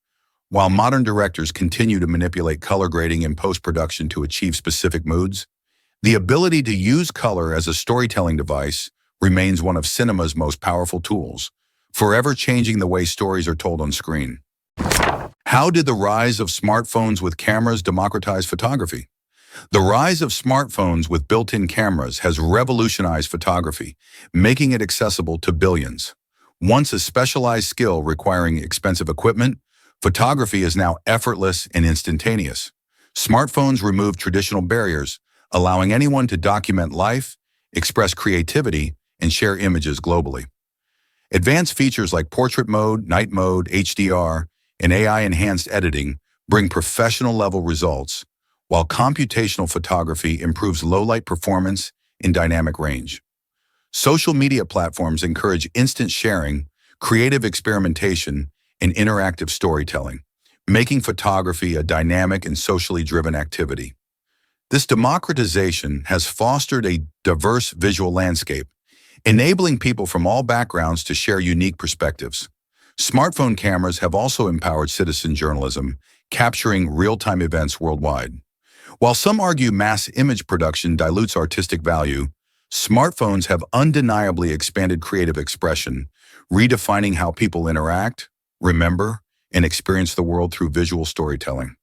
while modern directors continue to manipulate color grading in post-production to achieve specific moods. The ability to use color as a storytelling device remains one of cinema's most powerful tools, forever changing the way stories are told on screen. How did the rise of smartphones with cameras democratize photography? The rise of smartphones with built-in cameras has revolutionized photography, making it accessible to billions. Once a specialized skill requiring expensive equipment, photography is now effortless and instantaneous. Smartphones remove traditional barriers, allowing anyone to document life, express creativity, and share images globally. Advanced features like portrait mode, night mode, HDR, and AI-enhanced editing bring professional-level results, while computational photography improves low-light performance and dynamic range. Social media platforms encourage instant sharing, creative experimentation, and interactive storytelling, making photography a dynamic and socially driven activity. This democratization has fostered a diverse visual landscape, enabling people from all backgrounds to share unique perspectives. Smartphone cameras have also empowered citizen journalism, capturing real-time events worldwide. While some argue mass image production dilutes artistic value, smartphones have undeniably expanded creative expression, redefining how people interact, remember, and experience the world through visual storytelling.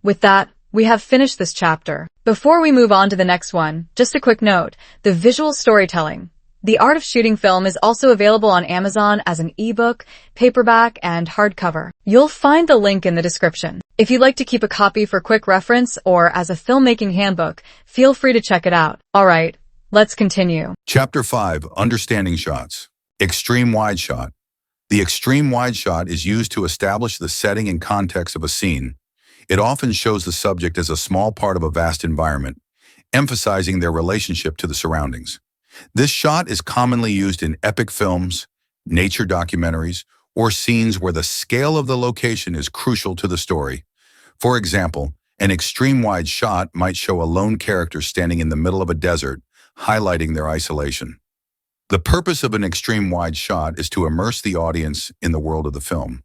With that, we have finished this chapter. Before we move on to the next one, just a quick note, the visual storytelling. The Art of Shooting Film is also available on Amazon as an ebook, paperback, and hardcover. You'll find the link in the description. If you'd like to keep a copy for quick reference or as a filmmaking handbook, feel free to check it out. All right, let's continue. Chapter 5, Understanding Shots. Extreme Wide Shot. The extreme wide shot is used to establish the setting and context of a scene. It often shows the subject as a small part of a vast environment, emphasizing their relationship to the surroundings. This shot is commonly used in epic films, nature documentaries, or scenes where the scale of the location is crucial to the story. For example, an extreme wide shot might show a lone character standing in the middle of a desert, highlighting their isolation. The purpose of an extreme wide shot is to immerse the audience in the world of the film.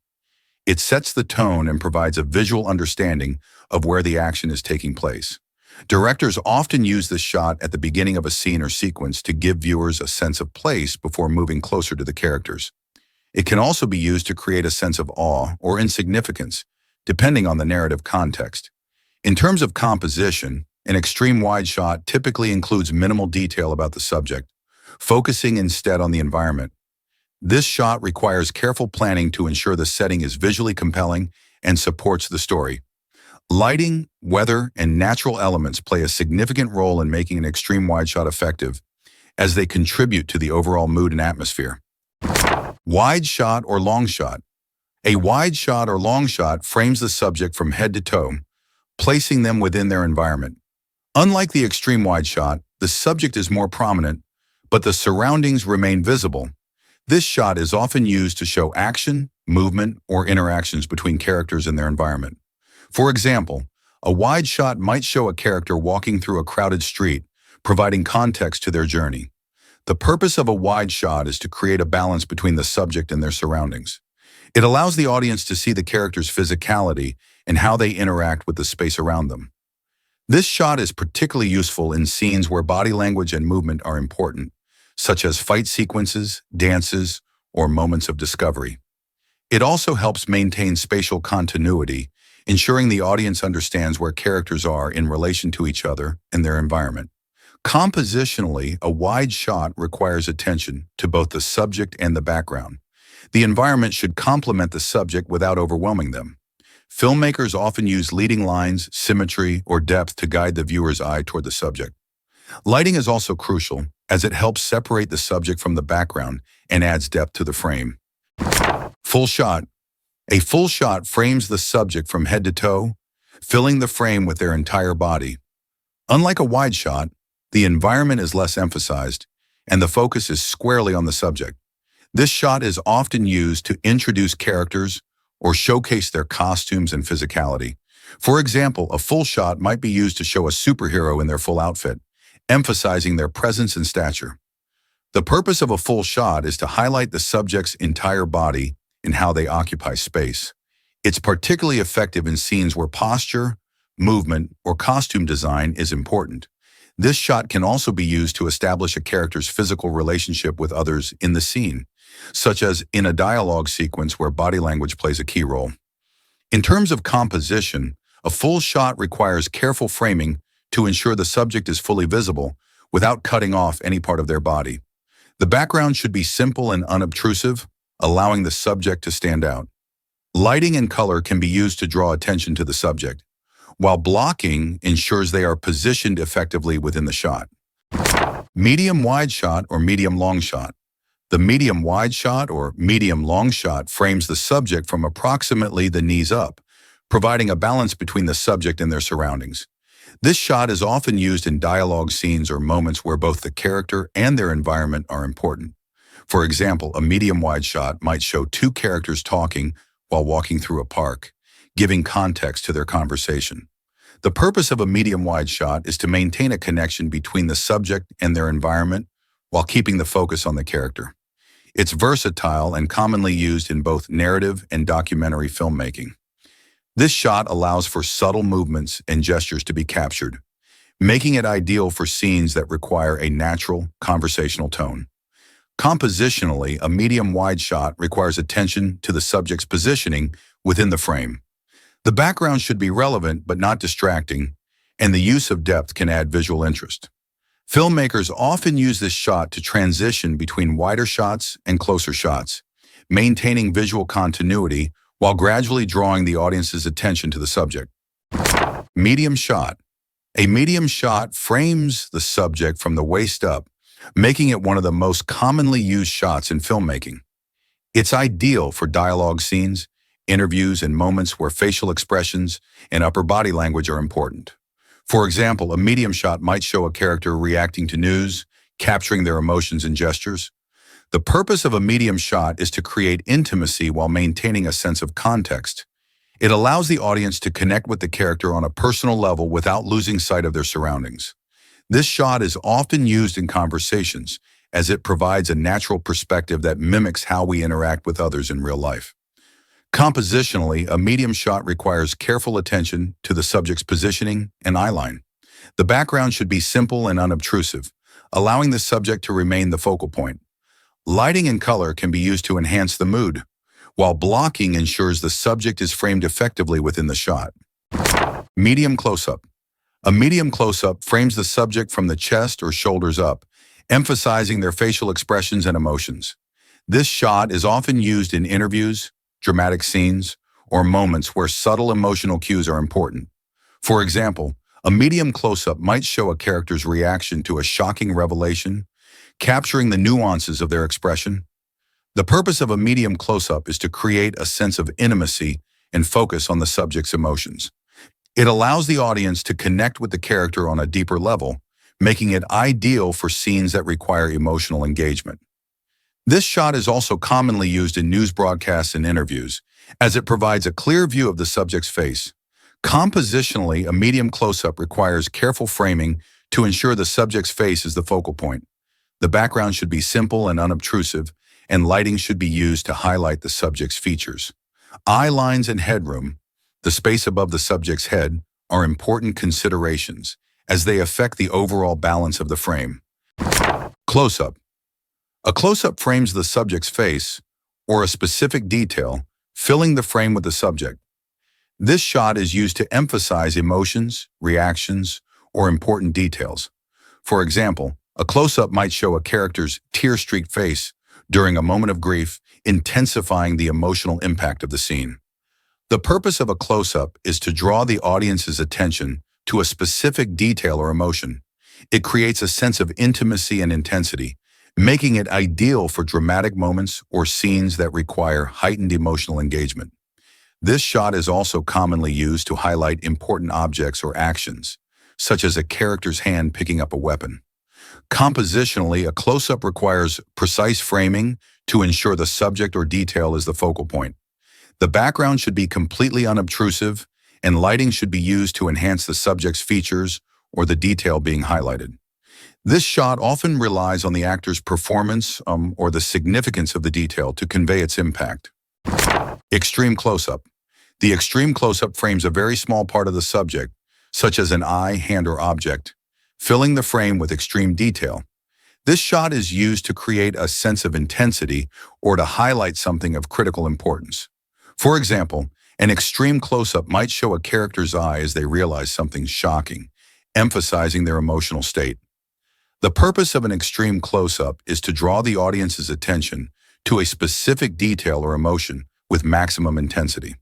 It sets the tone and provides a visual understanding of where the action is taking place. Directors often use this shot at the beginning of a scene or sequence to give viewers a sense of place before moving closer to the characters. It can also be used to create a sense of awe or insignificance, depending on the narrative context. In terms of composition, an extreme wide shot typically includes minimal detail about the subject, focusing instead on the environment. This shot requires careful planning to ensure the setting is visually compelling and supports the story. Lighting, weather, and natural elements play a significant role in making an extreme wide shot effective, as they contribute to the overall mood and atmosphere. Wide shot or long shot. A wide shot or long shot frames the subject from head to toe, placing them within their environment. Unlike the extreme wide shot, the subject is more prominent, but the surroundings remain visible. This shot is often used to show action, movement, or interactions between characters and their environment. For example, a wide shot might show a character walking through a crowded street, providing context to their journey. The purpose of a wide shot is to create a balance between the subject and their surroundings. It allows the audience to see the character's physicality and how they interact with the space around them. This shot is particularly useful in scenes where body language and movement are important, such as fight sequences, dances, or moments of discovery. It also helps maintain spatial continuity, ensuring the audience understands where characters are in relation to each other and their environment. Compositionally, a wide shot requires attention to both the subject and the background. The environment should complement the subject without overwhelming them. Filmmakers often use leading lines, symmetry, or depth to guide the viewer's eye toward the subject. Lighting is also crucial, as it helps separate the subject from the background and adds depth to the frame. Full shot. A full shot frames the subject from head to toe, filling the frame with their entire body. Unlike a wide shot, the environment is less emphasized, and the focus is squarely on the subject. This shot is often used to introduce characters or showcase their costumes and physicality. For example, a full shot might be used to show a superhero in their full outfit, emphasizing their presence and stature. The purpose of a full shot is to highlight the subject's entire body and how they occupy space. It's particularly effective in scenes where posture, movement, or costume design is important. This shot can also be used to establish a character's physical relationship with others in the scene, such as in a dialogue sequence where body language plays a key role. In terms of composition, a full shot requires careful framing to ensure the subject is fully visible without cutting off any part of their body. The background should be simple and unobtrusive, allowing the subject to stand out. Lighting and color can be used to draw attention to the subject, while blocking ensures they are positioned effectively within the shot. Medium wide shot or medium long shot. The medium wide shot or medium long shot frames the subject from approximately the knees up, providing a balance between the subject and their surroundings. This shot is often used in dialogue scenes or moments where both the character and their environment are important. For example, a medium wide shot might show two characters talking while walking through a park, giving context to their conversation. The purpose of a medium wide shot is to maintain a connection between the subject and their environment while keeping the focus on the character. It's versatile and commonly used in both narrative and documentary filmmaking. This shot allows for subtle movements and gestures to be captured, making it ideal for scenes that require a natural, conversational tone. Compositionally, a medium wide shot requires attention to the subject's positioning within the frame. The background should be relevant but not distracting, and the use of depth can add visual interest. Filmmakers often use this shot to transition between wider shots and closer shots, maintaining visual continuity while gradually drawing the audience's attention to the subject. Medium shot. A medium shot frames the subject from the waist up, making it one of the most commonly used shots in filmmaking. It's ideal for dialogue scenes, interviews, and moments where facial expressions and upper body language are important. For example, a medium shot might show a character reacting to news, capturing their emotions and gestures. The purpose of a medium shot is to create intimacy while maintaining a sense of context. It allows the audience to connect with the character on a personal level without losing sight of their surroundings. This shot is often used in conversations, as it provides a natural perspective that mimics how we interact with others in real life. Compositionally, a medium shot requires careful attention to the subject's positioning and eyeline. The background should be simple and unobtrusive, allowing the subject to remain the focal point. Lighting and color can be used to enhance the mood, while blocking ensures the subject is framed effectively within the shot. Medium close-up. A medium close-up frames the subject from the chest or shoulders up, emphasizing their facial expressions and emotions. This shot is often used in interviews, dramatic scenes, or moments where subtle emotional cues are important. For example, a medium close-up might show a character's reaction to a shocking revelation, capturing the nuances of their expression. The purpose of a medium close-up is to create a sense of intimacy and focus on the subject's emotions. It allows the audience to connect with the character on a deeper level, making it ideal for scenes that require emotional engagement. This shot is also commonly used in news broadcasts and interviews, as it provides a clear view of the subject's face. Compositionally, a medium close-up requires careful framing to ensure the subject's face is the focal point. The background should be simple and unobtrusive, and lighting should be used to highlight the subject's features. Eye lines and headroom, the space above the subject's head, are important considerations, as they affect the overall balance of the frame. Close-up. A close-up frames the subject's face, or a specific detail, filling the frame with the subject. This shot is used to emphasize emotions, reactions, or important details. For example, a close-up might show a character's tear-streaked face during a moment of grief, intensifying the emotional impact of the scene. The purpose of a close-up is to draw the audience's attention to a specific detail or emotion. It creates a sense of intimacy and intensity, making it ideal for dramatic moments or scenes that require heightened emotional engagement. This shot is also commonly used to highlight important objects or actions, such as a character's hand picking up a weapon. Compositionally, a close-up requires precise framing to ensure the subject or detail is the focal point. The background should be completely unobtrusive, and lighting should be used to enhance the subject's features or the detail being highlighted. This shot often relies on the actor's performance or the significance of the detail to convey its impact. Extreme close-up. The extreme close-up frames a very small part of the subject, such as an eye, hand, or object, filling the frame with extreme detail. This shot is used to create a sense of intensity or to highlight something of critical importance. For example, an extreme close-up might show a character's eye as they realize something shocking, emphasizing their emotional state. The purpose of an extreme close-up is to draw the audience's attention to a specific detail or emotion with maximum intensity.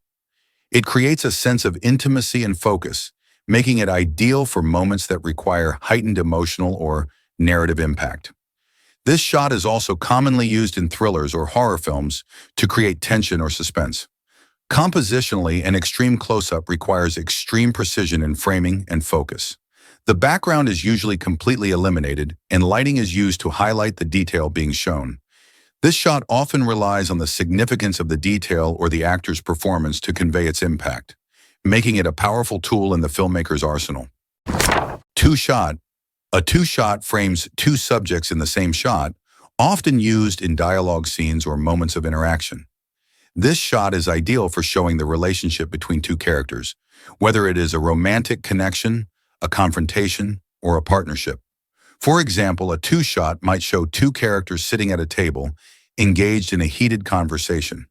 It creates a sense of intimacy and focus, making it ideal for moments that require heightened emotional or narrative impact. This shot is also commonly used in thrillers or horror films to create tension or suspense. Compositionally, an extreme close-up requires extreme precision in framing and focus. The background is usually completely eliminated, and lighting is used to highlight the detail being shown. This shot often relies on the significance of the detail or the actor's performance to convey its impact, making it a powerful tool in the filmmaker's arsenal. Two-shot. A two-shot frames two subjects in the same shot, often used in dialogue scenes or moments of interaction. This shot is ideal for showing the relationship between two characters, whether it is a romantic connection, a confrontation, or a partnership. For example, a two-shot might show two characters sitting at a table, engaged in a heated conversation.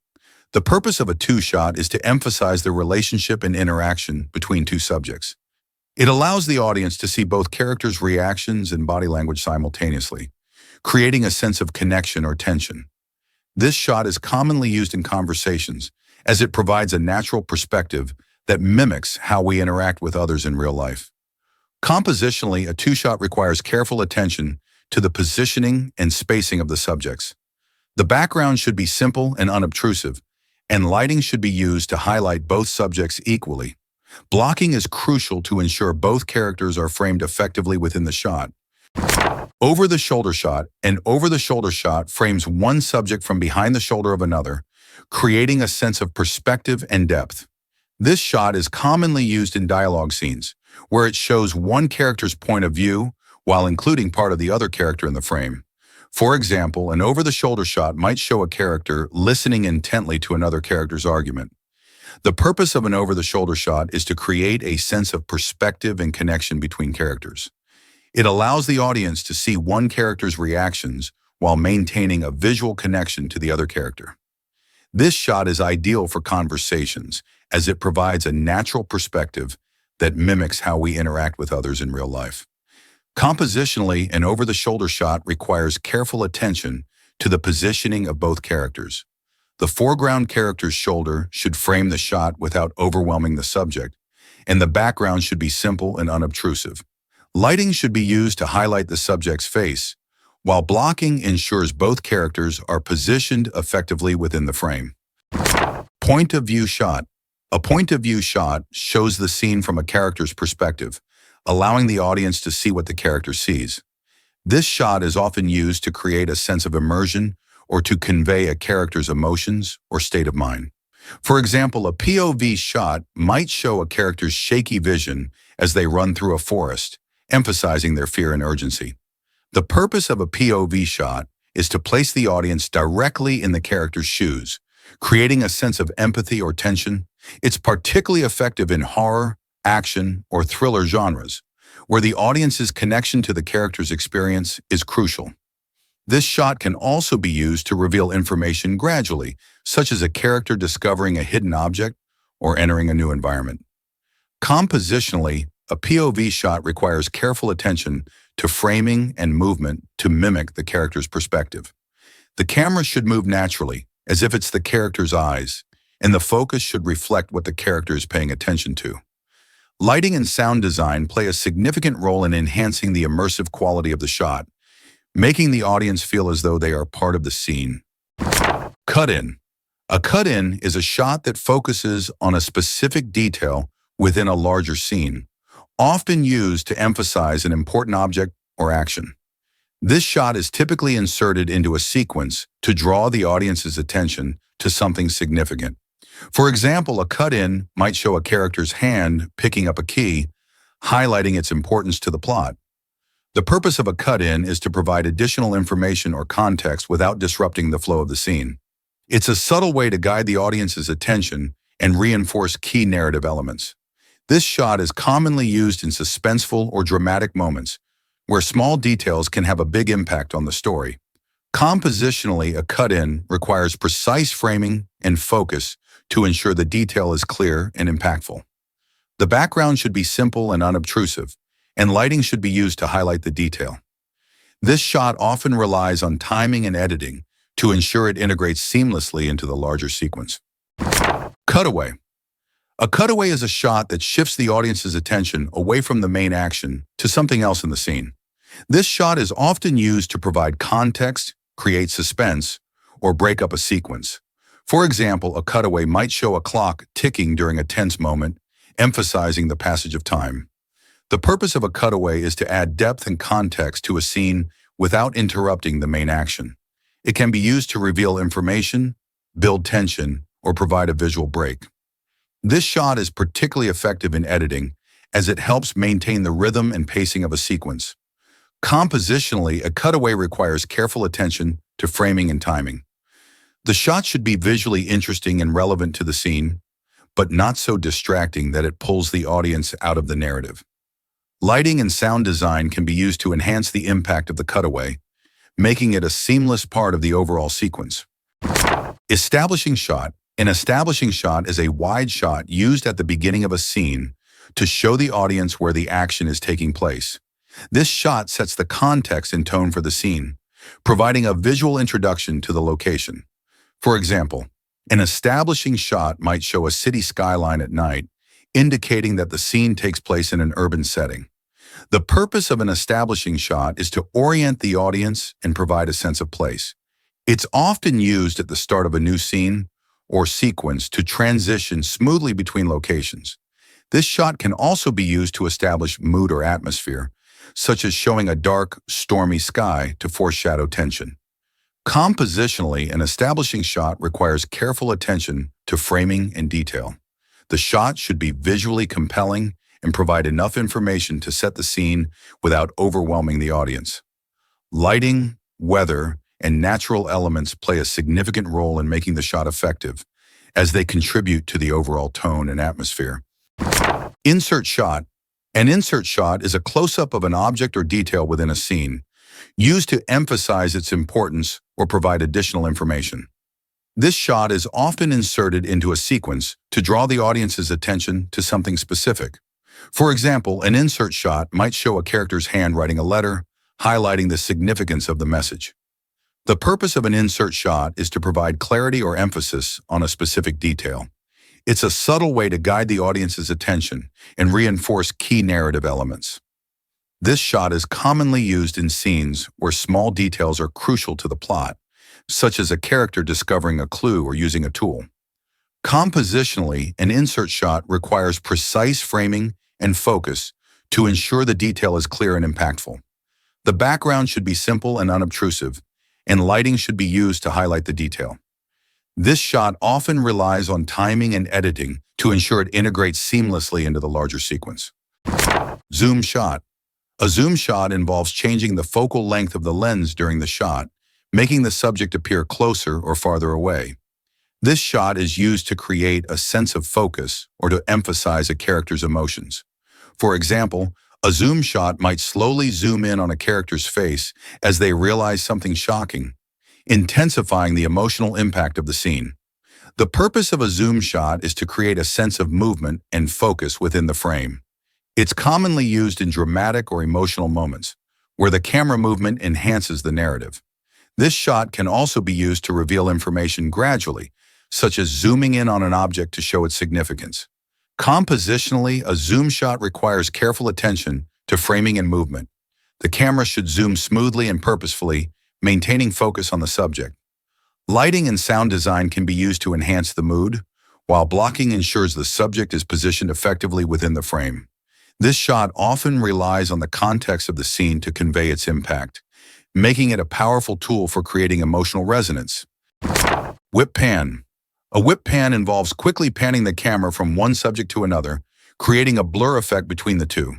The purpose of a two-shot is to emphasize the relationship and interaction between two subjects. It allows the audience to see both characters' reactions and body language simultaneously, creating a sense of connection or tension. This shot is commonly used in conversations, as it provides a natural perspective that mimics how we interact with others in real life. Compositionally, a two-shot requires careful attention to the positioning and spacing of the subjects. The background should be simple and unobtrusive, and lighting should be used to highlight both subjects equally. Blocking is crucial to ensure both characters are framed effectively within the shot. Over-the-shoulder shot. An over-the-shoulder shot frames one subject from behind the shoulder of another, creating a sense of perspective and depth. This shot is commonly used in dialogue scenes, where it shows one character's point of view while including part of the other character in the frame. For example, an over-the-shoulder shot might show a character listening intently to another character's argument. The purpose of an over-the-shoulder shot is to create a sense of perspective and connection between characters. It allows the audience to see one character's reactions while maintaining a visual connection to the other character. This shot is ideal for conversations, as it provides a natural perspective that mimics how we interact with others in real life. Compositionally, an over-the-shoulder shot requires careful attention to the positioning of both characters. The foreground character's shoulder should frame the shot without overwhelming the subject, and the background should be simple and unobtrusive. Lighting should be used to highlight the subject's face, while blocking ensures both characters are positioned effectively within the frame. Point of view shot. A point of view shot shows the scene from a character's perspective, allowing the audience to see what the character sees. This shot is often used to create a sense of immersion or to convey a character's emotions or state of mind. For example, a POV shot might show a character's shaky vision as they run through a forest, emphasizing their fear and urgency. The purpose of a POV shot is to place the audience directly in the character's shoes, creating a sense of empathy or tension. It's particularly effective in horror, action, or thriller genres, where the audience's connection to the character's experience is crucial. This shot can also be used to reveal information gradually, such as a character discovering a hidden object or entering a new environment. Compositionally, a POV shot requires careful attention to framing and movement to mimic the character's perspective. The camera should move naturally, as if it's the character's eyes, and the focus should reflect what the character is paying attention to. Lighting and sound design play a significant role in enhancing the immersive quality of the shot, making the audience feel as though they are part of the scene. Cut-in. A cut-in is a shot that focuses on a specific detail within a larger scene, often used to emphasize an important object or action. This shot is typically inserted into a sequence to draw the audience's attention to something significant. For example, a cut-in might show a character's hand picking up a key, highlighting its importance to the plot. The purpose of a cut-in is to provide additional information or context without disrupting the flow of the scene. It's a subtle way to guide the audience's attention and reinforce key narrative elements. This shot is commonly used in suspenseful or dramatic moments, where small details can have a big impact on the story. Compositionally, a cut-in requires precise framing and focus to ensure the detail is clear and impactful. The background should be simple and unobtrusive, and lighting should be used to highlight the detail. This shot often relies on timing and editing to ensure it integrates seamlessly into the larger sequence. Cutaway. A cutaway is a shot that shifts the audience's attention away from the main action to something else in the scene. This shot is often used to provide context, create suspense, or break up a sequence. For example, a cutaway might show a clock ticking during a tense moment, emphasizing the passage of time. The purpose of a cutaway is to add depth and context to a scene without interrupting the main action. It can be used to reveal information, build tension, or provide a visual break. This shot is particularly effective in editing, as it helps maintain the rhythm and pacing of a sequence. Compositionally, a cutaway requires careful attention to framing and timing. The shot should be visually interesting and relevant to the scene, but not so distracting that it pulls the audience out of the narrative. Lighting and sound design can be used to enhance the impact of the cutaway, making it a seamless part of the overall sequence. Establishing shot. An establishing shot is a wide shot used at the beginning of a scene to show the audience where the action is taking place. This shot sets the context and tone for the scene, providing a visual introduction to the location. For example, an establishing shot might show a city skyline at night, indicating that the scene takes place in an urban setting. The purpose of an establishing shot is to orient the audience and provide a sense of place. It's often used at the start of a new scene or sequence to transition smoothly between locations. This shot can also be used to establish mood or atmosphere, such as showing a dark, stormy sky to foreshadow tension. Compositionally, an establishing shot requires careful attention to framing and detail. The shot should be visually compelling and provide enough information to set the scene without overwhelming the audience. Lighting, weather, and natural elements play a significant role in making the shot effective, as they contribute to the overall tone and atmosphere. Insert shot. An insert shot is a close-up of an object or detail within a scene, used to emphasize its importance or provide additional information. This shot is often inserted into a sequence to draw the audience's attention to something specific. For example, an insert shot might show a character's hand writing a letter, highlighting the significance of the message. The purpose of an insert shot is to provide clarity or emphasis on a specific detail. It's a subtle way to guide the audience's attention and reinforce key narrative elements. This shot is commonly used in scenes where small details are crucial to the plot, such as a character discovering a clue or using a tool. Compositionally, an insert shot requires precise framing and focus to ensure the detail is clear and impactful. The background should be simple and unobtrusive, and lighting should be used to highlight the detail. This shot often relies on timing and editing to ensure it integrates seamlessly into the larger sequence. Zoom shot. A zoom shot involves changing the focal length of the lens during the shot, making the subject appear closer or farther away. This shot is used to create a sense of focus or to emphasize a character's emotions. For example, a zoom shot might slowly zoom in on a character's face as they realize something shocking, intensifying the emotional impact of the scene. The purpose of a zoom shot is to create a sense of movement and focus within the frame. It's commonly used in dramatic or emotional moments, where the camera movement enhances the narrative. This shot can also be used to reveal information gradually, such as zooming in on an object to show its significance. Compositionally, a zoom shot requires careful attention to framing and movement. The camera should zoom smoothly and purposefully, maintaining focus on the subject. Lighting and sound design can be used to enhance the mood, while blocking ensures the subject is positioned effectively within the frame. This shot often relies on the context of the scene to convey its impact, making it a powerful tool for creating emotional resonance. Whip pan. A whip pan involves quickly panning the camera from one subject to another, creating a blur effect between the two.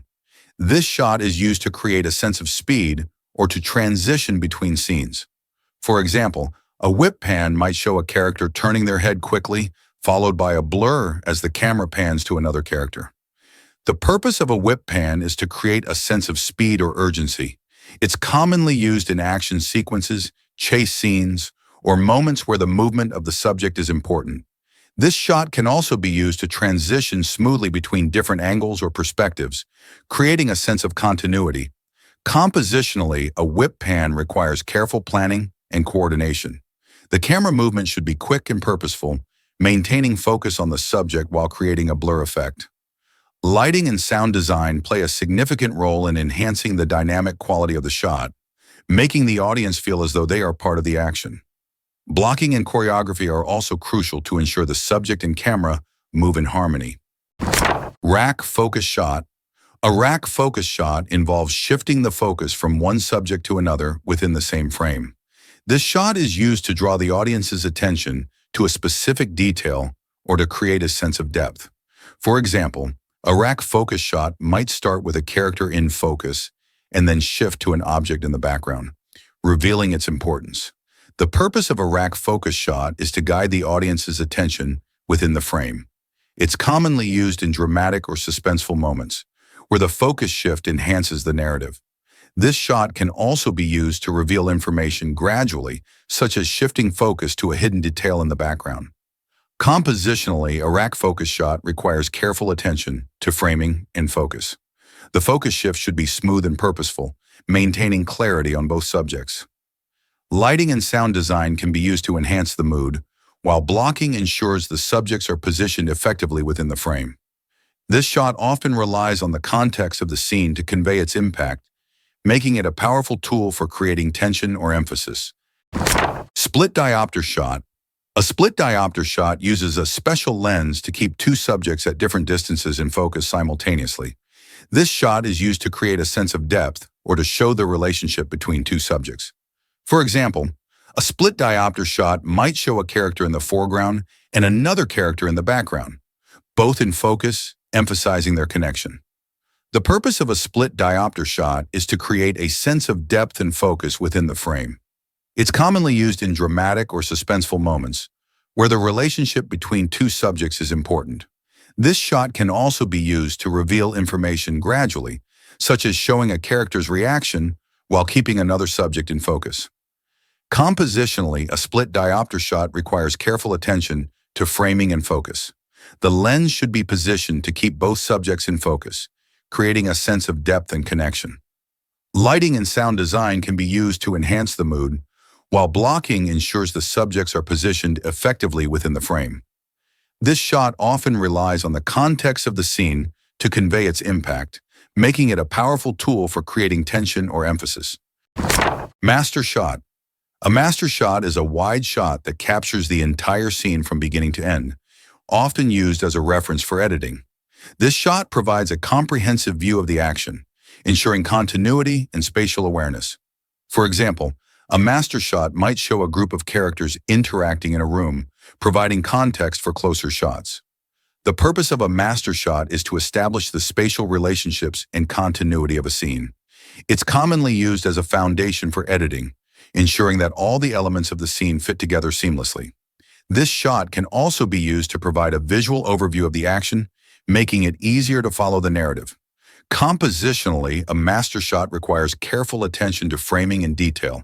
This shot is used to create a sense of speed or to transition between scenes. For example, a whip pan might show a character turning their head quickly, followed by a blur as the camera pans to another character. The purpose of a whip pan is to create a sense of speed or urgency. It's commonly used in action sequences, chase scenes, or moments where the movement of the subject is important. This shot can also be used to transition smoothly between different angles or perspectives, creating a sense of continuity. Compositionally, a whip pan requires careful planning and coordination. The camera movement should be quick and purposeful, maintaining focus on the subject while creating a blur effect. Lighting and sound design play a significant role in enhancing the dynamic quality of the shot, making the audience feel as though they are part of the action. Blocking and choreography are also crucial to ensure the subject and camera move in harmony. Rack focus shot. A rack focus shot involves shifting the focus from one subject to another within the same frame. This shot is used to draw the audience's attention to a specific detail or to create a sense of depth. For example, a rack focus shot might start with a character in focus and then shift to an object in the background, revealing its importance. The purpose of a rack focus shot is to guide the audience's attention within the frame. It's commonly used in dramatic or suspenseful moments, where the focus shift enhances the narrative. This shot can also be used to reveal information gradually, such as shifting focus to a hidden detail in the background. Compositionally, a rack focus shot requires careful attention to framing and focus. The focus shift should be smooth and purposeful, maintaining clarity on both subjects. Lighting and sound design can be used to enhance the mood, while blocking ensures the subjects are positioned effectively within the frame. This shot often relies on the context of the scene to convey its impact, making it a powerful tool for creating tension or emphasis. Split diopter shot. A split diopter shot uses a special lens to keep two subjects at different distances in focus simultaneously. This shot is used to create a sense of depth or to show the relationship between two subjects. For example, a split diopter shot might show a character in the foreground and another character in the background, both in focus, emphasizing their connection. The purpose of a split diopter shot is to create a sense of depth and focus within the frame. It's commonly used in dramatic or suspenseful moments, where the relationship between two subjects is important. This shot can also be used to reveal information gradually, such as showing a character's reaction while keeping another subject in focus. Compositionally, a split diopter shot requires careful attention to framing and focus. The lens should be positioned to keep both subjects in focus, creating a sense of depth and connection. Lighting and sound design can be used to enhance the mood, while blocking ensures the subjects are positioned effectively within the frame. This shot often relies on the context of the scene to convey its impact, making it a powerful tool for creating tension or emphasis. Master shot. A master shot is a wide shot that captures the entire scene from beginning to end, often used as a reference for editing. This shot provides a comprehensive view of the action, ensuring continuity and spatial awareness. For example, a master shot might show a group of characters interacting in a room, providing context for closer shots. The purpose of a master shot is to establish the spatial relationships and continuity of a scene. It's commonly used as a foundation for editing, ensuring that all the elements of the scene fit together seamlessly. This shot can also be used to provide a visual overview of the action, making it easier to follow the narrative. Compositionally, a master shot requires careful attention to framing and detail.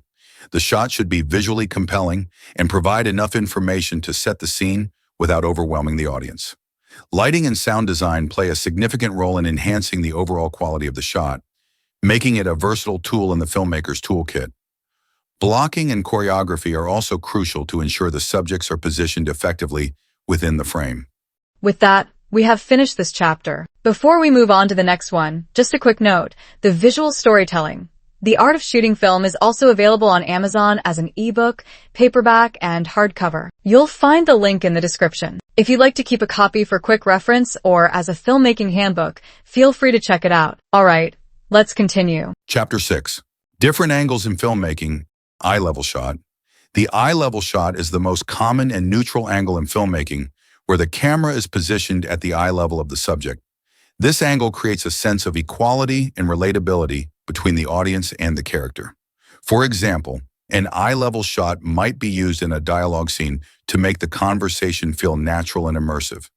The shot should be visually compelling and provide enough information to set the scene without overwhelming the audience. Lighting and sound design play a significant role in enhancing the overall quality of the shot, making it a versatile tool in the filmmaker's toolkit. Blocking and choreography are also crucial to ensure the subjects are positioned effectively within the frame. With that, we have finished this chapter. Before we move on to the next one, just a quick note, the visual storytelling, The Art of Shooting Film is also available on Amazon as an ebook, paperback, and hardcover. You'll find the link in the description. If you'd like to keep a copy for quick reference or as a filmmaking handbook, feel free to check it out. Alright, let's continue. Chapter 6. Different angles in filmmaking. Eye-level shot. The eye-level shot is the most common and neutral angle in filmmaking, where the camera is positioned at the eye level of the subject. This angle creates a sense of equality and relatability between the audience and the character. For example, an eye-level shot might be used in a dialogue scene to make the conversation feel natural and immersive.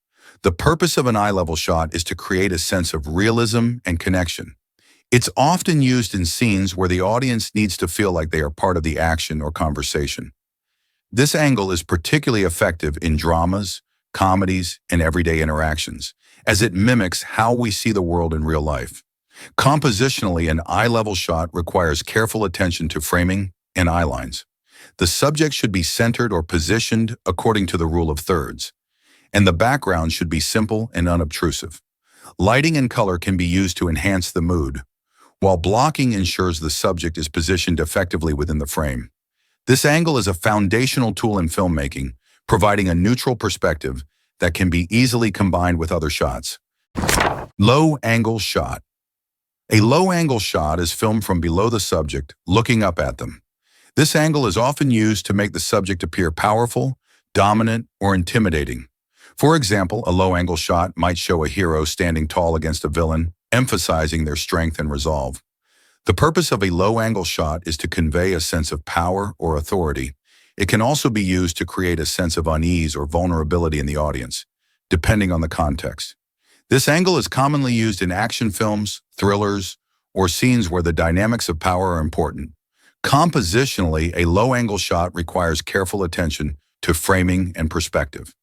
The purpose of an eye-level shot is to create a sense of realism and connection. It's often used in scenes where the audience needs to feel like they are part of the action or conversation. This angle is particularly effective in dramas, comedies, and everyday interactions, as it mimics how we see the world in real life. Compositionally, an eye-level shot requires careful attention to framing and eye lines. The subject should be centered or positioned according to the rule of thirds, and the background should be simple and unobtrusive. Lighting and color can be used to enhance the mood, while blocking ensures the subject is positioned effectively within the frame. This angle is a foundational tool in filmmaking, providing a neutral perspective that can be easily combined with other shots. Low-angle shot. A low-angle shot is filmed from below the subject, looking up at them. This angle is often used to make the subject appear powerful, dominant, or intimidating. For example, a low-angle shot might show a hero standing tall against a villain, emphasizing their strength and resolve. The purpose of a low-angle shot is to convey a sense of power or authority. It can also be used to create a sense of unease or vulnerability in the audience, depending on the context. This angle is commonly used in action films, thrillers, or scenes where the dynamics of power are important. Compositionally, a low-angle shot requires careful attention to framing and perspective.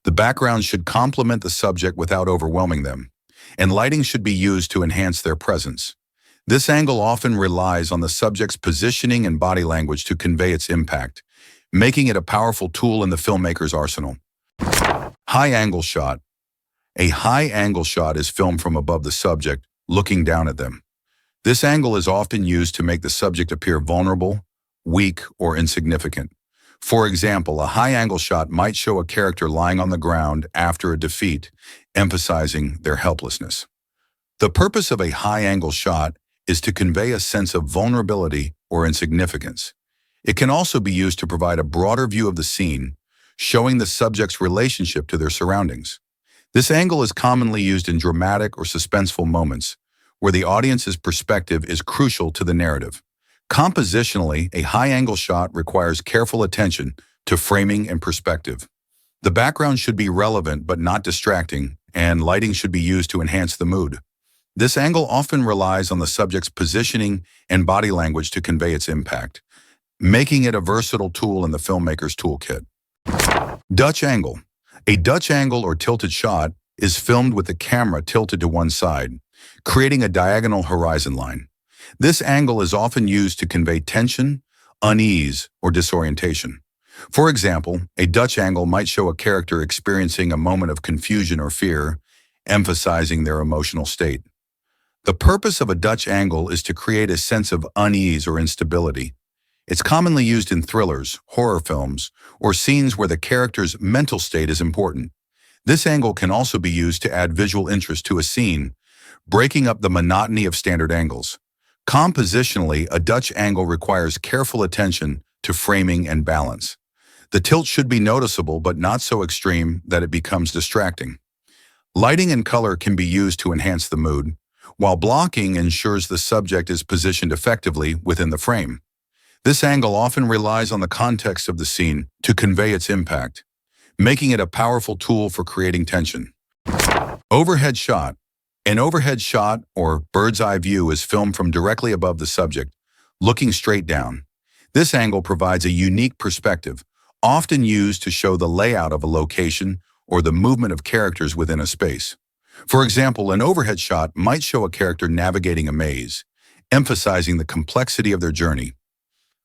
The background should complement the subject without overwhelming them, and lighting should be used to enhance their presence. This angle often relies on the subject's positioning and body language to convey its impact, making it a powerful tool in the filmmaker's arsenal. High-angle shot. A high-angle shot is filmed from above the subject, looking down at them. This angle is often used to make the subject appear vulnerable, weak, or insignificant. For example, a high-angle shot might show a character lying on the ground after a defeat, emphasizing their helplessness. The purpose of a high-angle shot is to convey a sense of vulnerability or insignificance. It can also be used to provide a broader view of the scene, showing the subject's relationship to their surroundings. This angle is commonly used in dramatic or suspenseful moments, where the audience's perspective is crucial to the narrative. Compositionally, a high-angle shot requires careful attention to framing and perspective. The background should be relevant but not distracting, and lighting should be used to enhance the mood. This angle often relies on the subject's positioning and body language to convey its impact, making it a versatile tool in the filmmaker's toolkit. Dutch angle. A Dutch angle or tilted shot is filmed with the camera tilted to one side, creating a diagonal horizon line. This angle is often used to convey tension, unease, or disorientation. For example, a Dutch angle might show a character experiencing a moment of confusion or fear, emphasizing their emotional state. The purpose of a Dutch angle is to create a sense of unease or instability. It's commonly used in thrillers, horror films, or scenes where the character's mental state is important. This angle can also be used to add visual interest to a scene, breaking up the monotony of standard angles. Compositionally, a Dutch angle requires careful attention to framing and balance. The tilt should be noticeable but not so extreme that it becomes distracting. Lighting and color can be used to enhance the mood, while blocking ensures the subject is positioned effectively within the frame. This angle often relies on the context of the scene to convey its impact, making it a powerful tool for creating tension. Overhead shot. An overhead shot, or bird's eye view, is filmed from directly above the subject, looking straight down. This angle provides a unique perspective, often used to show the layout of a location or the movement of characters within a space. For example, an overhead shot might show a character navigating a maze, emphasizing the complexity of their journey.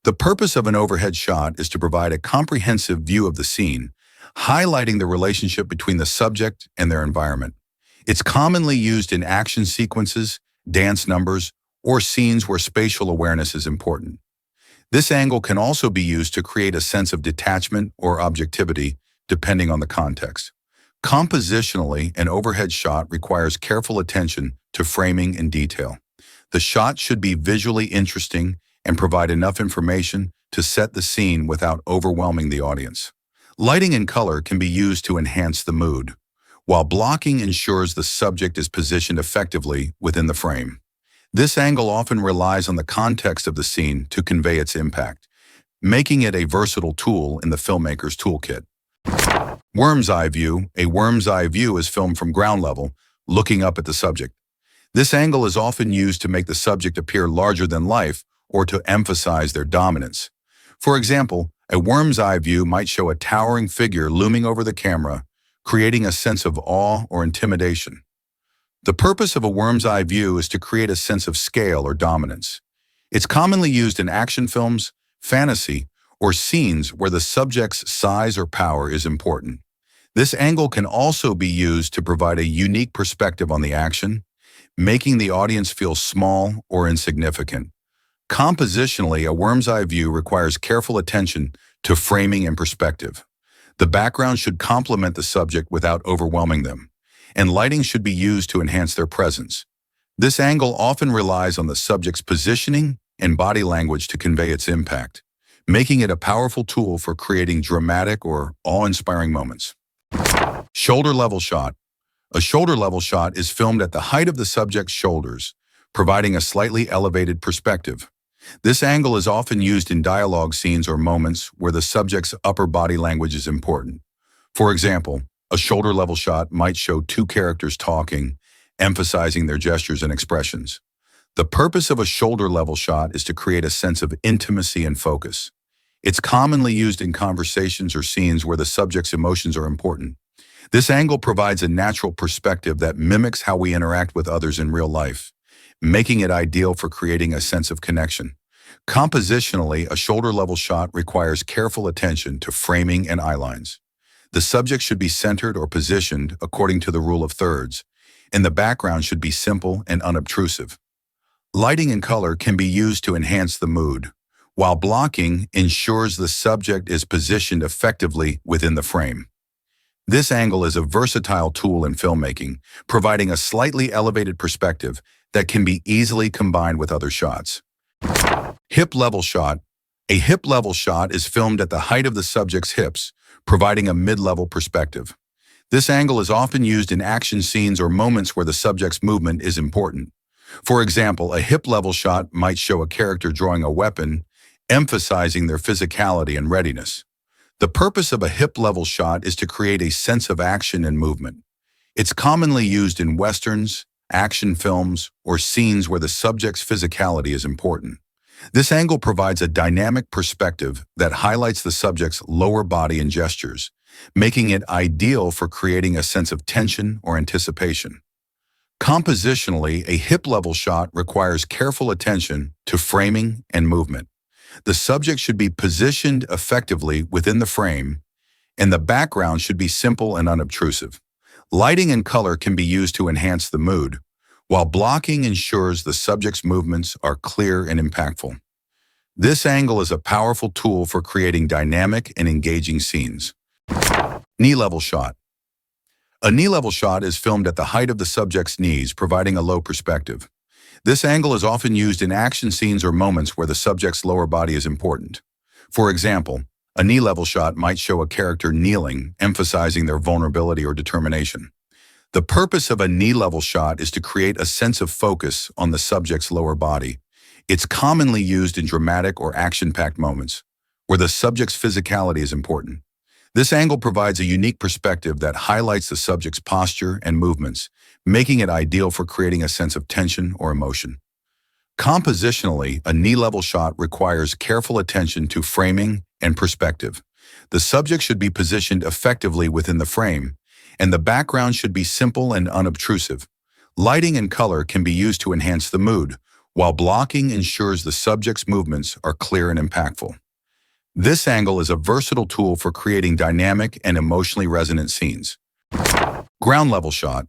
The purpose of an overhead shot is to provide a comprehensive view of the scene, highlighting the relationship between the subject and their environment. It's commonly used in action sequences, dance numbers, or scenes where spatial awareness is important. This angle can also be used to create a sense of detachment or objectivity, depending on the context. Compositionally, an overhead shot requires careful attention to framing and detail. The shot should be visually interesting and provide enough information to set the scene without overwhelming the audience. Lighting and color can be used to enhance the mood, while blocking ensures the subject is positioned effectively within the frame. This angle often relies on the context of the scene to convey its impact, making it a versatile tool in the filmmaker's toolkit. Worm's eye view. A worm's eye view is filmed from ground level, looking up at the subject. This angle is often used to make the subject appear larger than life or to emphasize their dominance. For example, a worm's eye view might show a towering figure looming over the camera, creating a sense of awe or intimidation. The purpose of a worm's eye view is to create a sense of scale or dominance. It's commonly used in action films, fantasy, or scenes where the subject's size or power is important. This angle can also be used to provide a unique perspective on the action, making the audience feel small or insignificant. Compositionally, a worm's eye view requires careful attention to framing and perspective. The background should complement the subject without overwhelming them, and lighting should be used to enhance their presence. This angle often relies on the subject's positioning and body language to convey its impact, making it a powerful tool for creating dramatic or awe-inspiring moments. Shoulder level shot. A shoulder level shot is filmed at the height of the subject's shoulders, providing a slightly elevated perspective. This angle is often used in dialogue scenes or moments where the subject's upper body language is important. For example, a shoulder level shot might show two characters talking, emphasizing their gestures and expressions. The purpose of a shoulder level shot is to create a sense of intimacy and focus. It's commonly used in conversations or scenes where the subject's emotions are important. This angle provides a natural perspective that mimics how we interact with others in real life, making it ideal for creating a sense of connection. Compositionally, a shoulder level shot requires careful attention to framing and eye lines. The subject should be centered or positioned according to the rule of thirds, and the background should be simple and unobtrusive. Lighting and color can be used to enhance the mood, while blocking ensures the subject is positioned effectively within the frame. This angle is a versatile tool in filmmaking, providing a slightly elevated perspective that can be easily combined with other shots. Hip level shot. A hip level shot is filmed at the height of the subject's hips, providing a mid-level perspective. This angle is often used in action scenes or moments where the subject's movement is important. For example, a hip level shot might show a character drawing a weapon, emphasizing their physicality and readiness. The purpose of a hip level shot is to create a sense of action and movement. It's commonly used in westerns, action films, or scenes where the subject's physicality is important. This angle provides a dynamic perspective that highlights the subject's lower body and gestures, making it ideal for creating a sense of tension or anticipation. Compositionally, a hip-level shot requires careful attention to framing and movement. The subject should be positioned effectively within the frame, and the background should be simple and unobtrusive. Lighting and color can be used to enhance the mood, while blocking ensures the subject's movements are clear and impactful. This angle is a powerful tool for creating dynamic and engaging scenes. Knee-level shot. A knee-level shot is filmed at the height of the subject's knees, providing a low perspective. This angle is often used in action scenes or moments where the subject's lower body is important. For example, a knee-level shot might show a character kneeling, emphasizing their vulnerability or determination. The purpose of a knee-level shot is to create a sense of focus on the subject's lower body. It's commonly used in dramatic or action-packed moments, where the subject's physicality is important. This angle provides a unique perspective that highlights the subject's posture and movements, making it ideal for creating a sense of tension or emotion. Compositionally, a knee-level shot requires careful attention to framing and perspective. The subject should be positioned effectively within the frame, and the background should be simple and unobtrusive. Lighting and color can be used to enhance the mood, while blocking ensures the subject's movements are clear and impactful. This angle is a versatile tool for creating dynamic and emotionally resonant scenes. Ground level shot.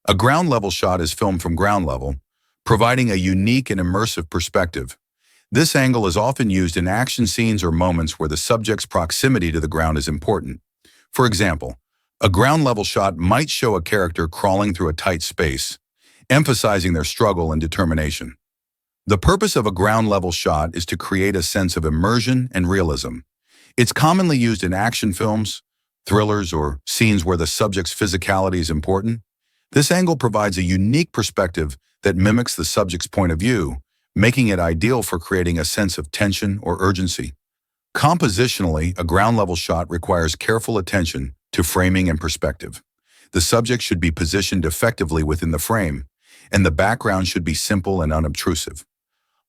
A ground level shot is filmed from ground level, providing a unique and immersive perspective. This angle is often used in action scenes or moments where the subject's proximity to the ground is important. For example, a ground-level shot might show a character crawling through a tight space, emphasizing their struggle and determination. The purpose of a ground-level shot is to create a sense of immersion and realism. It's commonly used in action films, thrillers, or scenes where the subject's physicality is important. This angle provides a unique perspective that mimics the subject's point of view, making it ideal for creating a sense of tension or urgency. Compositionally, a ground-level shot requires careful attention to framing and perspective. The subject should be positioned effectively within the frame, and the background should be simple and unobtrusive.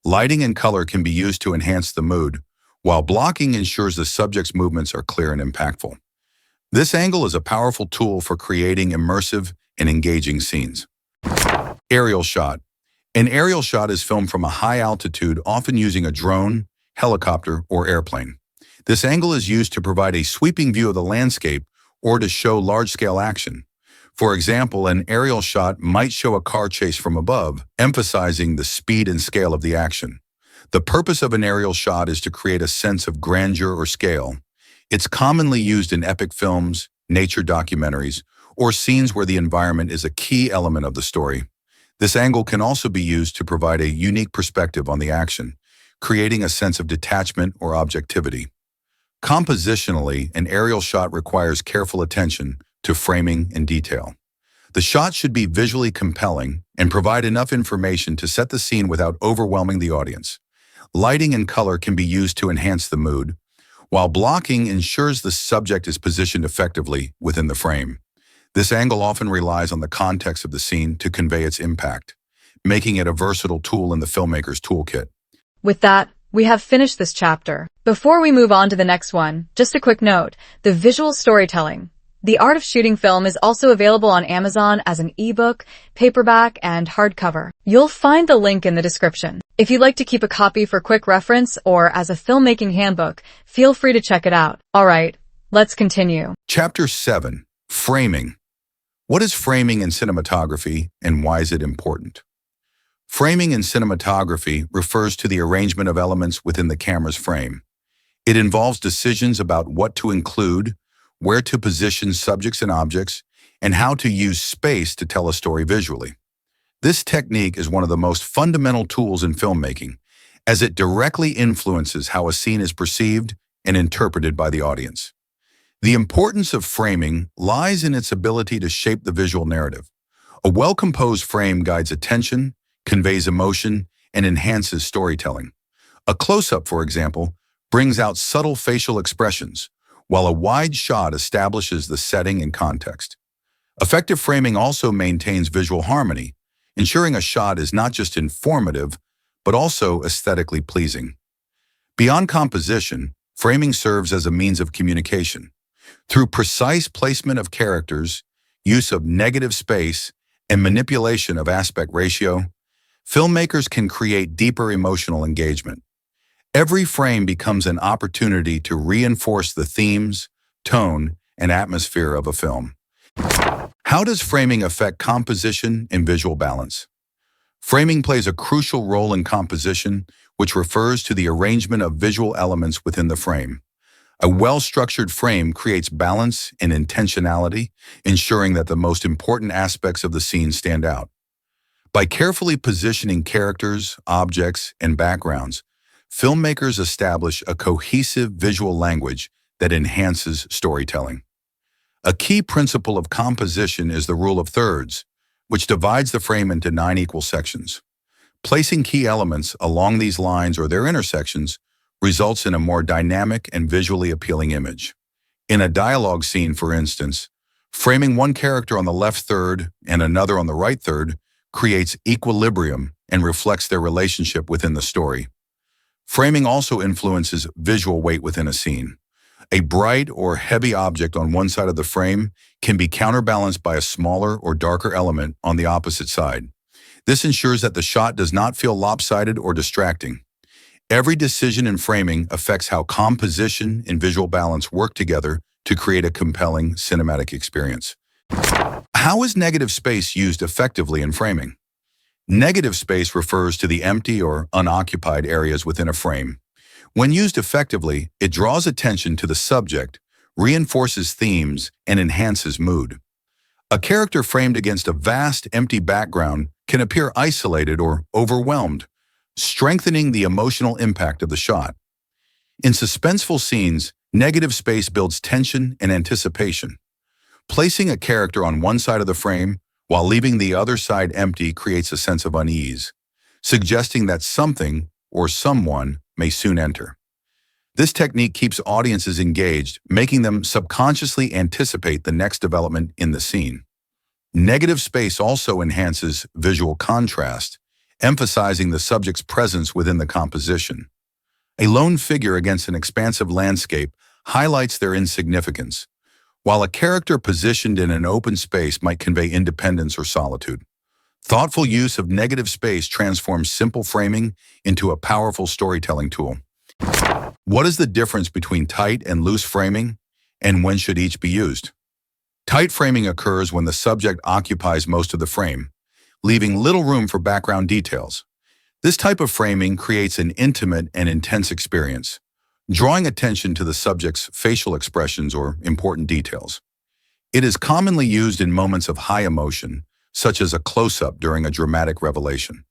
Lighting and color can be used to enhance the mood, while blocking ensures the subject's movements are clear and impactful. This angle is a powerful tool for creating immersive and engaging scenes. Aerial shot. An aerial shot is filmed from a high altitude, often using a drone, helicopter, or airplane. This angle is used to provide a sweeping view of the landscape or to show large-scale action. For example, an aerial shot might show a car chase from above, emphasizing the speed and scale of the action. The purpose of an aerial shot is to create a sense of grandeur or scale. It's commonly used in epic films, nature documentaries, or scenes where the environment is a key element of the story. This angle can also be used to provide a unique perspective on the action, creating a sense of detachment or objectivity. Compositionally, an aerial shot requires careful attention to framing and detail. The shot should be visually compelling and provide enough information to set the scene without overwhelming the audience. Lighting and color can be used to enhance the mood, while blocking ensures the subject is positioned effectively within the frame. This angle often relies on the context of the scene to convey its impact, making it a versatile tool in the filmmaker's toolkit. With that, we have finished this chapter. Before we move on to the next one, just a quick note, the visual storytelling. The Art of Shooting Film is also available on Amazon as an ebook, paperback, and hardcover. You'll find the link in the description. If you'd like to keep a copy for quick reference or as a filmmaking handbook, feel free to check it out. All right, let's continue. Chapter 7. Framing. What is framing in cinematography and why is it important? Framing in cinematography refers to the arrangement of elements within the camera's frame. It involves decisions about what to include, where to position subjects and objects, and how to use space to tell a story visually. This technique is one of the most fundamental tools in filmmaking, as it directly influences how a scene is perceived and interpreted by the audience. The importance of framing lies in its ability to shape the visual narrative. A well-composed frame guides attention, conveys emotion, and enhances storytelling. A close-up, for example, brings out subtle facial expressions, while a wide shot establishes the setting and context. Effective framing also maintains visual harmony, ensuring a shot is not just informative, but also aesthetically pleasing. Beyond composition, framing serves as a means of communication. Through precise placement of characters, use of negative space, and manipulation of aspect ratio, filmmakers can create deeper emotional engagement. Every frame becomes an opportunity to reinforce the themes, tone, and atmosphere of a film. How does framing affect composition and visual balance? Framing plays a crucial role in composition, which refers to the arrangement of visual elements within the frame. A well-structured frame creates balance and intentionality, ensuring that the most important aspects of the scene stand out. By carefully positioning characters, objects, and backgrounds, filmmakers establish a cohesive visual language that enhances storytelling. A key principle of composition is the rule of thirds, which divides the frame into 9 equal sections. Placing key elements along these lines or their intersections results in a more dynamic and visually appealing image. In a dialogue scene, for instance, framing one character on the left third and another on the right third creates equilibrium and reflects their relationship within the story. Framing also influences visual weight within a scene. A bright or heavy object on one side of the frame can be counterbalanced by a smaller or darker element on the opposite side. This ensures that the shot does not feel lopsided or distracting. Every decision in framing affects how composition and visual balance work together to create a compelling cinematic experience. How is negative space used effectively in framing? Negative space refers to the empty or unoccupied areas within a frame. When used effectively, it draws attention to the subject, reinforces themes, and enhances mood. A character framed against a vast, empty background can appear isolated or overwhelmed, strengthening the emotional impact of the shot. In suspenseful scenes, negative space builds tension and anticipation. Placing a character on one side of the frame while leaving the other side empty creates a sense of unease, suggesting that something or someone may soon enter. This technique keeps audiences engaged, making them subconsciously anticipate the next development in the scene. Negative space also enhances visual contrast, emphasizing the subject's presence within the composition. A lone figure against an expansive landscape highlights their insignificance, while a character positioned in an open space might convey independence or solitude. Thoughtful use of negative space transforms simple framing into a powerful storytelling tool. What is the difference between tight and loose framing, and when should each be used? Tight framing occurs when the subject occupies most of the frame, leaving little room for background details. This type of framing creates an intimate and intense experience, drawing attention to the subject's facial expressions or important details. It is commonly used in moments of high emotion, such as a close-up during a dramatic revelation.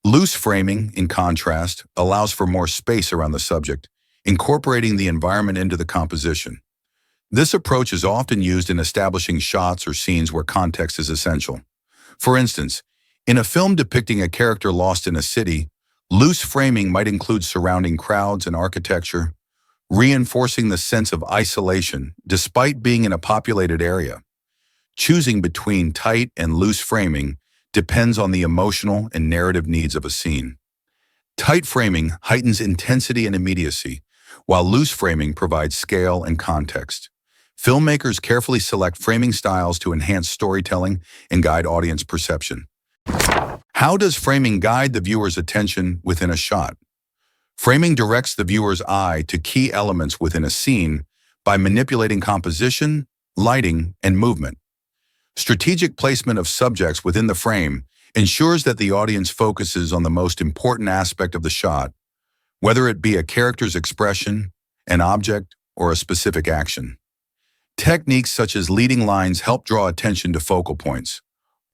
Loose framing, in contrast, allows for more space around the subject, incorporating the environment into the composition. This approach is often used in establishing shots or scenes where context is essential. For instance, in a film depicting a character lost in a city, loose framing might include surrounding crowds and architecture, reinforcing the sense of isolation despite being in a populated area. Choosing between tight and loose framing depends on the emotional and narrative needs of a scene. Tight framing heightens intensity and immediacy, while loose framing provides scale and context. Filmmakers carefully select framing styles to enhance storytelling and guide audience perception. How does framing guide the viewer's attention within a shot? Framing directs the viewer's eye to key elements within a scene by manipulating composition, lighting, and movement. Strategic placement of subjects within the frame ensures that the audience focuses on the most important aspect of the shot, whether it be a character's expression, an object, or a specific action. Techniques such as leading lines help draw attention to focal points.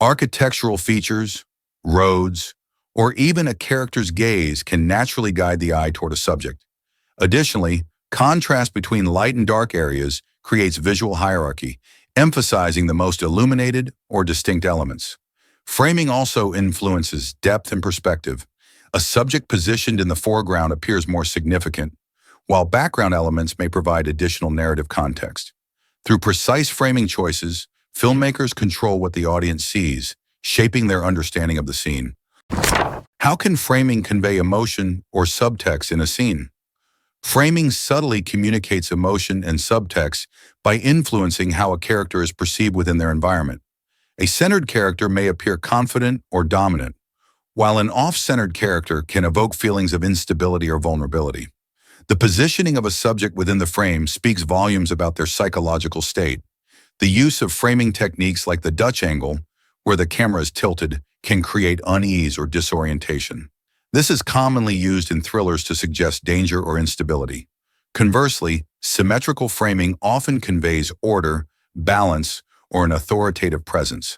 Architectural features, roads, or even a character's gaze can naturally guide the eye toward a subject. Additionally, contrast between light and dark areas creates visual hierarchy, emphasizing the most illuminated or distinct elements. Framing also influences depth and perspective. A subject positioned in the foreground appears more significant, while background elements may provide additional narrative context. Through precise framing choices, filmmakers control what the audience sees, shaping their understanding of the scene. How can framing convey emotion or subtext in a scene? Framing subtly communicates emotion and subtext by influencing how a character is perceived within their environment. A centered character may appear confident or dominant, while an off-centered character can evoke feelings of instability or vulnerability. The positioning of a subject within the frame speaks volumes about their psychological state. The use of framing techniques like the Dutch angle, where the camera is tilted, can create unease or disorientation. This is commonly used in thrillers to suggest danger or instability. Conversely, symmetrical framing often conveys order, balance, or an authoritative presence.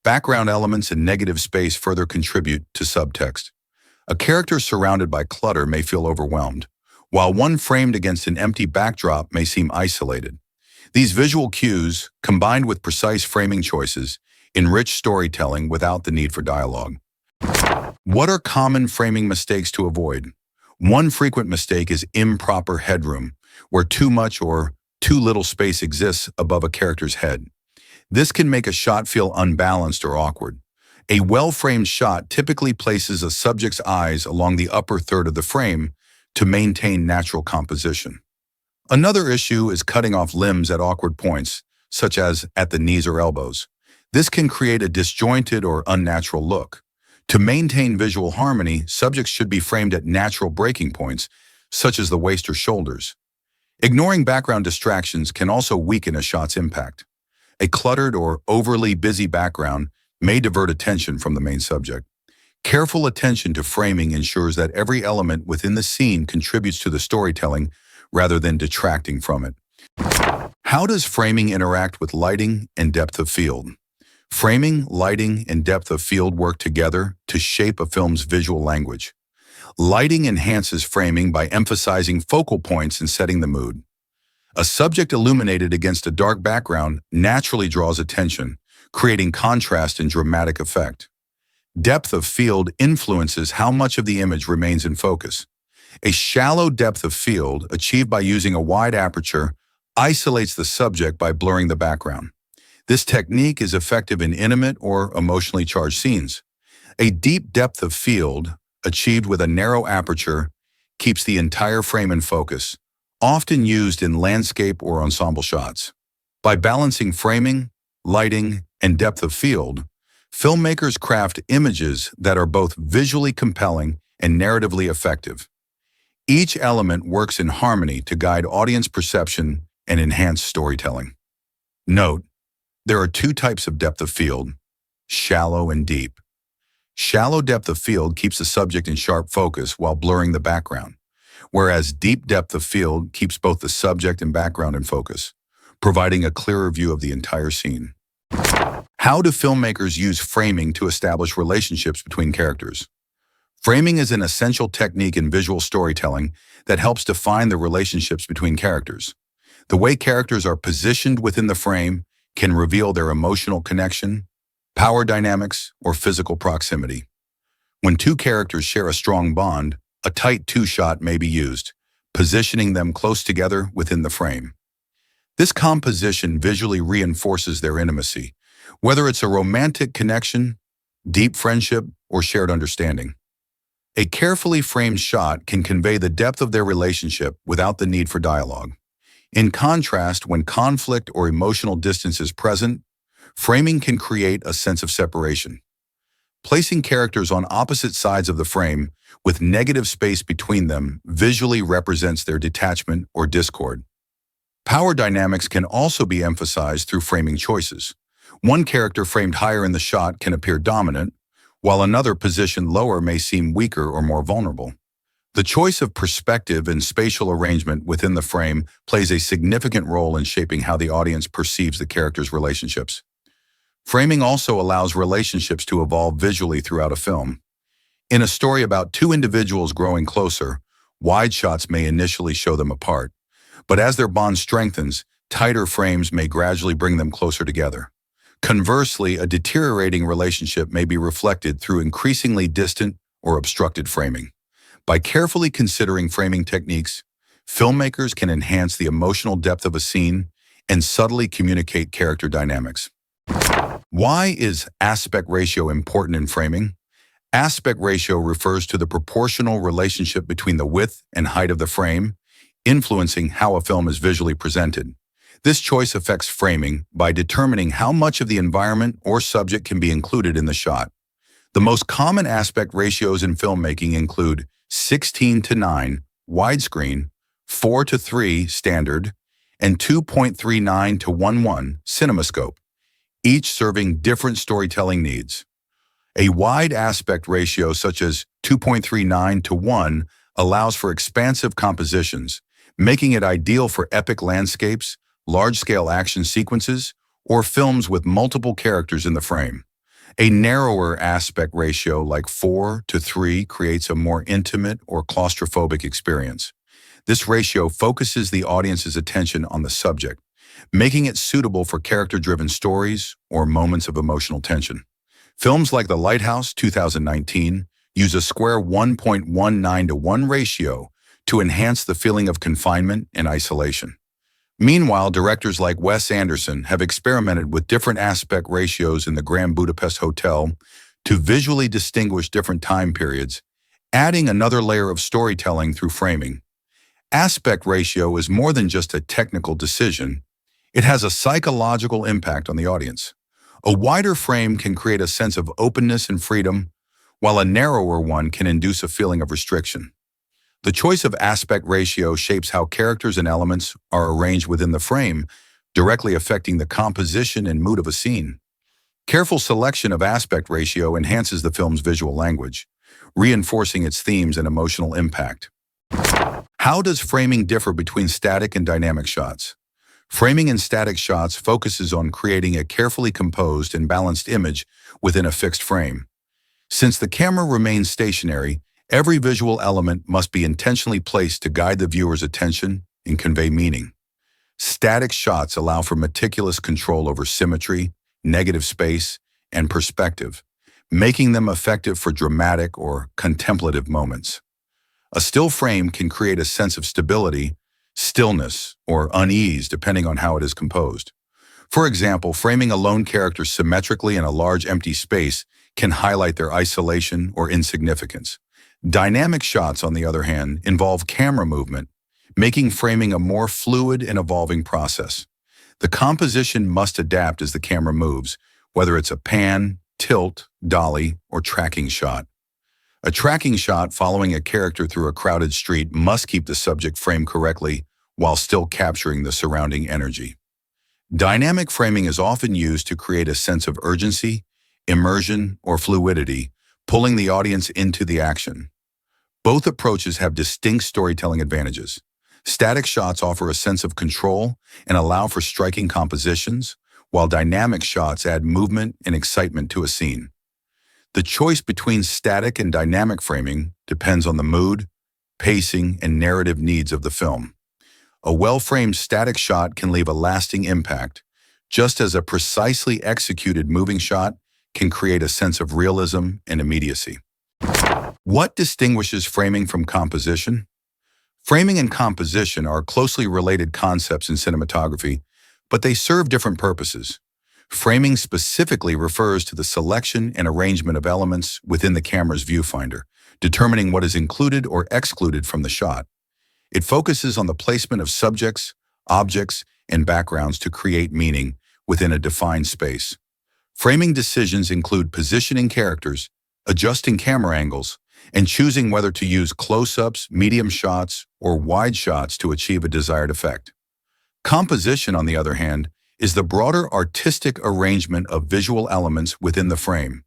Background elements and negative space further contribute to subtext. A character surrounded by clutter may feel overwhelmed, while one framed against an empty backdrop may seem isolated. These visual cues, combined with precise framing choices, enrich storytelling without the need for dialogue. What are common framing mistakes to avoid? One frequent mistake is improper headroom, where too much or too little space exists above a character's head. This can make a shot feel unbalanced or awkward. A well-framed shot typically places a subject's eyes along the upper third of the frame to maintain natural composition. Another issue is cutting off limbs at awkward points, such as at the knees or elbows. This can create a disjointed or unnatural look. To maintain visual harmony, subjects should be framed at natural breaking points, such as the waist or shoulders. Ignoring background distractions can also weaken a shot's impact. A cluttered or overly busy background may divert attention from the main subject. Careful attention to framing ensures that every element within the scene contributes to the storytelling rather than detracting from it. How does framing interact with lighting and depth of field? Framing, lighting, and depth of field work together to shape a film's visual language. Lighting enhances framing by emphasizing focal points and setting the mood. A subject illuminated against a dark background naturally draws attention, creating contrast and dramatic effect. Depth of field influences how much of the image remains in focus. A shallow depth of field, achieved by using a wide aperture, isolates the subject by blurring the background. This technique is effective in intimate or emotionally charged scenes. A deep depth of field, achieved with a narrow aperture, keeps the entire frame in focus, often used in landscape or ensemble shots. By balancing framing, lighting, and depth of field, filmmakers craft images that are both visually compelling and narratively effective. Each element works in harmony to guide audience perception and enhance storytelling. Note, there are two types of depth of field, shallow and deep. Shallow depth of field keeps the subject in sharp focus while blurring the background, whereas deep depth of field keeps both the subject and background in focus, providing a clearer view of the entire scene. How do filmmakers use framing to establish relationships between characters? Framing is an essential technique in visual storytelling that helps define the relationships between characters. The way characters are positioned within the frame can reveal their emotional connection, power dynamics, or physical proximity. When two characters share a strong bond, a tight two-shot may be used, positioning them close together within the frame. This composition visually reinforces their intimacy, whether it's a romantic connection, deep friendship, or shared understanding. A carefully framed shot can convey the depth of their relationship without the need for dialogue. In contrast, when conflict or emotional distance is present, framing can create a sense of separation. Placing characters on opposite sides of the frame with negative space between them visually represents their detachment or discord. Power dynamics can also be emphasized through framing choices. One character framed higher in the shot can appear dominant, while another positioned lower may seem weaker or more vulnerable. The choice of perspective and spatial arrangement within the frame plays a significant role in shaping how the audience perceives the characters' relationships. Framing also allows relationships to evolve visually throughout a film. In a story about two individuals growing closer, wide shots may initially show them apart, but as their bond strengthens, tighter frames may gradually bring them closer together. Conversely, a deteriorating relationship may be reflected through increasingly distant or obstructed framing. By carefully considering framing techniques, filmmakers can enhance the emotional depth of a scene and subtly communicate character dynamics. Why is aspect ratio important in framing? Aspect ratio refers to the proportional relationship between the width and height of the frame, influencing how a film is visually presented. This choice affects framing by determining how much of the environment or subject can be included in the shot. The most common aspect ratios in filmmaking include 16:9 widescreen, 4:3 standard, and 2.39:11 cinemascope, each serving different storytelling needs. A wide aspect ratio such as 2.39:1 allows for expansive compositions, making it ideal for epic landscapes, large-scale action sequences, or films with multiple characters in the frame. A narrower aspect ratio like 4:3 creates a more intimate or claustrophobic experience. This ratio focuses the audience's attention on the subject, making it suitable for character-driven stories or moments of emotional tension. Films like The Lighthouse 2019 use a square 1.19:1 ratio to enhance the feeling of confinement and isolation. Meanwhile, directors like Wes Anderson have experimented with different aspect ratios in the Grand Budapest Hotel to visually distinguish different time periods, adding another layer of storytelling through framing. Aspect ratio is more than just a technical decision. It has a psychological impact on the audience. A wider frame can create a sense of openness and freedom, while a narrower one can induce a feeling of restriction. The choice of aspect ratio shapes how characters and elements are arranged within the frame, directly affecting the composition and mood of a scene. Careful selection of aspect ratio enhances the film's visual language, reinforcing its themes and emotional impact. How does framing differ between static and dynamic shots? Framing in static shots focuses on creating a carefully composed and balanced image within a fixed frame. Since the camera remains stationary, every visual element must be intentionally placed to guide the viewer's attention and convey meaning. Static shots allow for meticulous control over symmetry, negative space, and perspective, making them effective for dramatic or contemplative moments. A still frame can create a sense of stability, stillness, or unease depending on how it is composed. For example, framing a lone character symmetrically in a large empty space can highlight their isolation or insignificance. Dynamic shots, on the other hand, involve camera movement, making framing a more fluid and evolving process. The composition must adapt as the camera moves, whether it's a pan, tilt, dolly, or tracking shot. A tracking shot following a character through a crowded street must keep the subject framed correctly while still capturing the surrounding energy. Dynamic framing is often used to create a sense of urgency, immersion, or fluidity, pulling the audience into the action. Both approaches have distinct storytelling advantages. Static shots offer a sense of control and allow for striking compositions, while dynamic shots add movement and excitement to a scene. The choice between static and dynamic framing depends on the mood, pacing, and narrative needs of the film. A well-framed static shot can leave a lasting impact, just as a precisely executed moving shot can create a sense of realism and immediacy. What distinguishes framing from composition? Framing and composition are closely related concepts in cinematography, but they serve different purposes. Framing specifically refers to the selection and arrangement of elements within the camera's viewfinder, determining what is included or excluded from the shot. It focuses on the placement of subjects, objects, and backgrounds to create meaning within a defined space. Framing decisions include positioning characters, adjusting camera angles, and choosing whether to use close-ups, medium shots, or wide shots to achieve a desired effect. Composition, on the other hand, is the broader artistic arrangement of visual elements within the frame.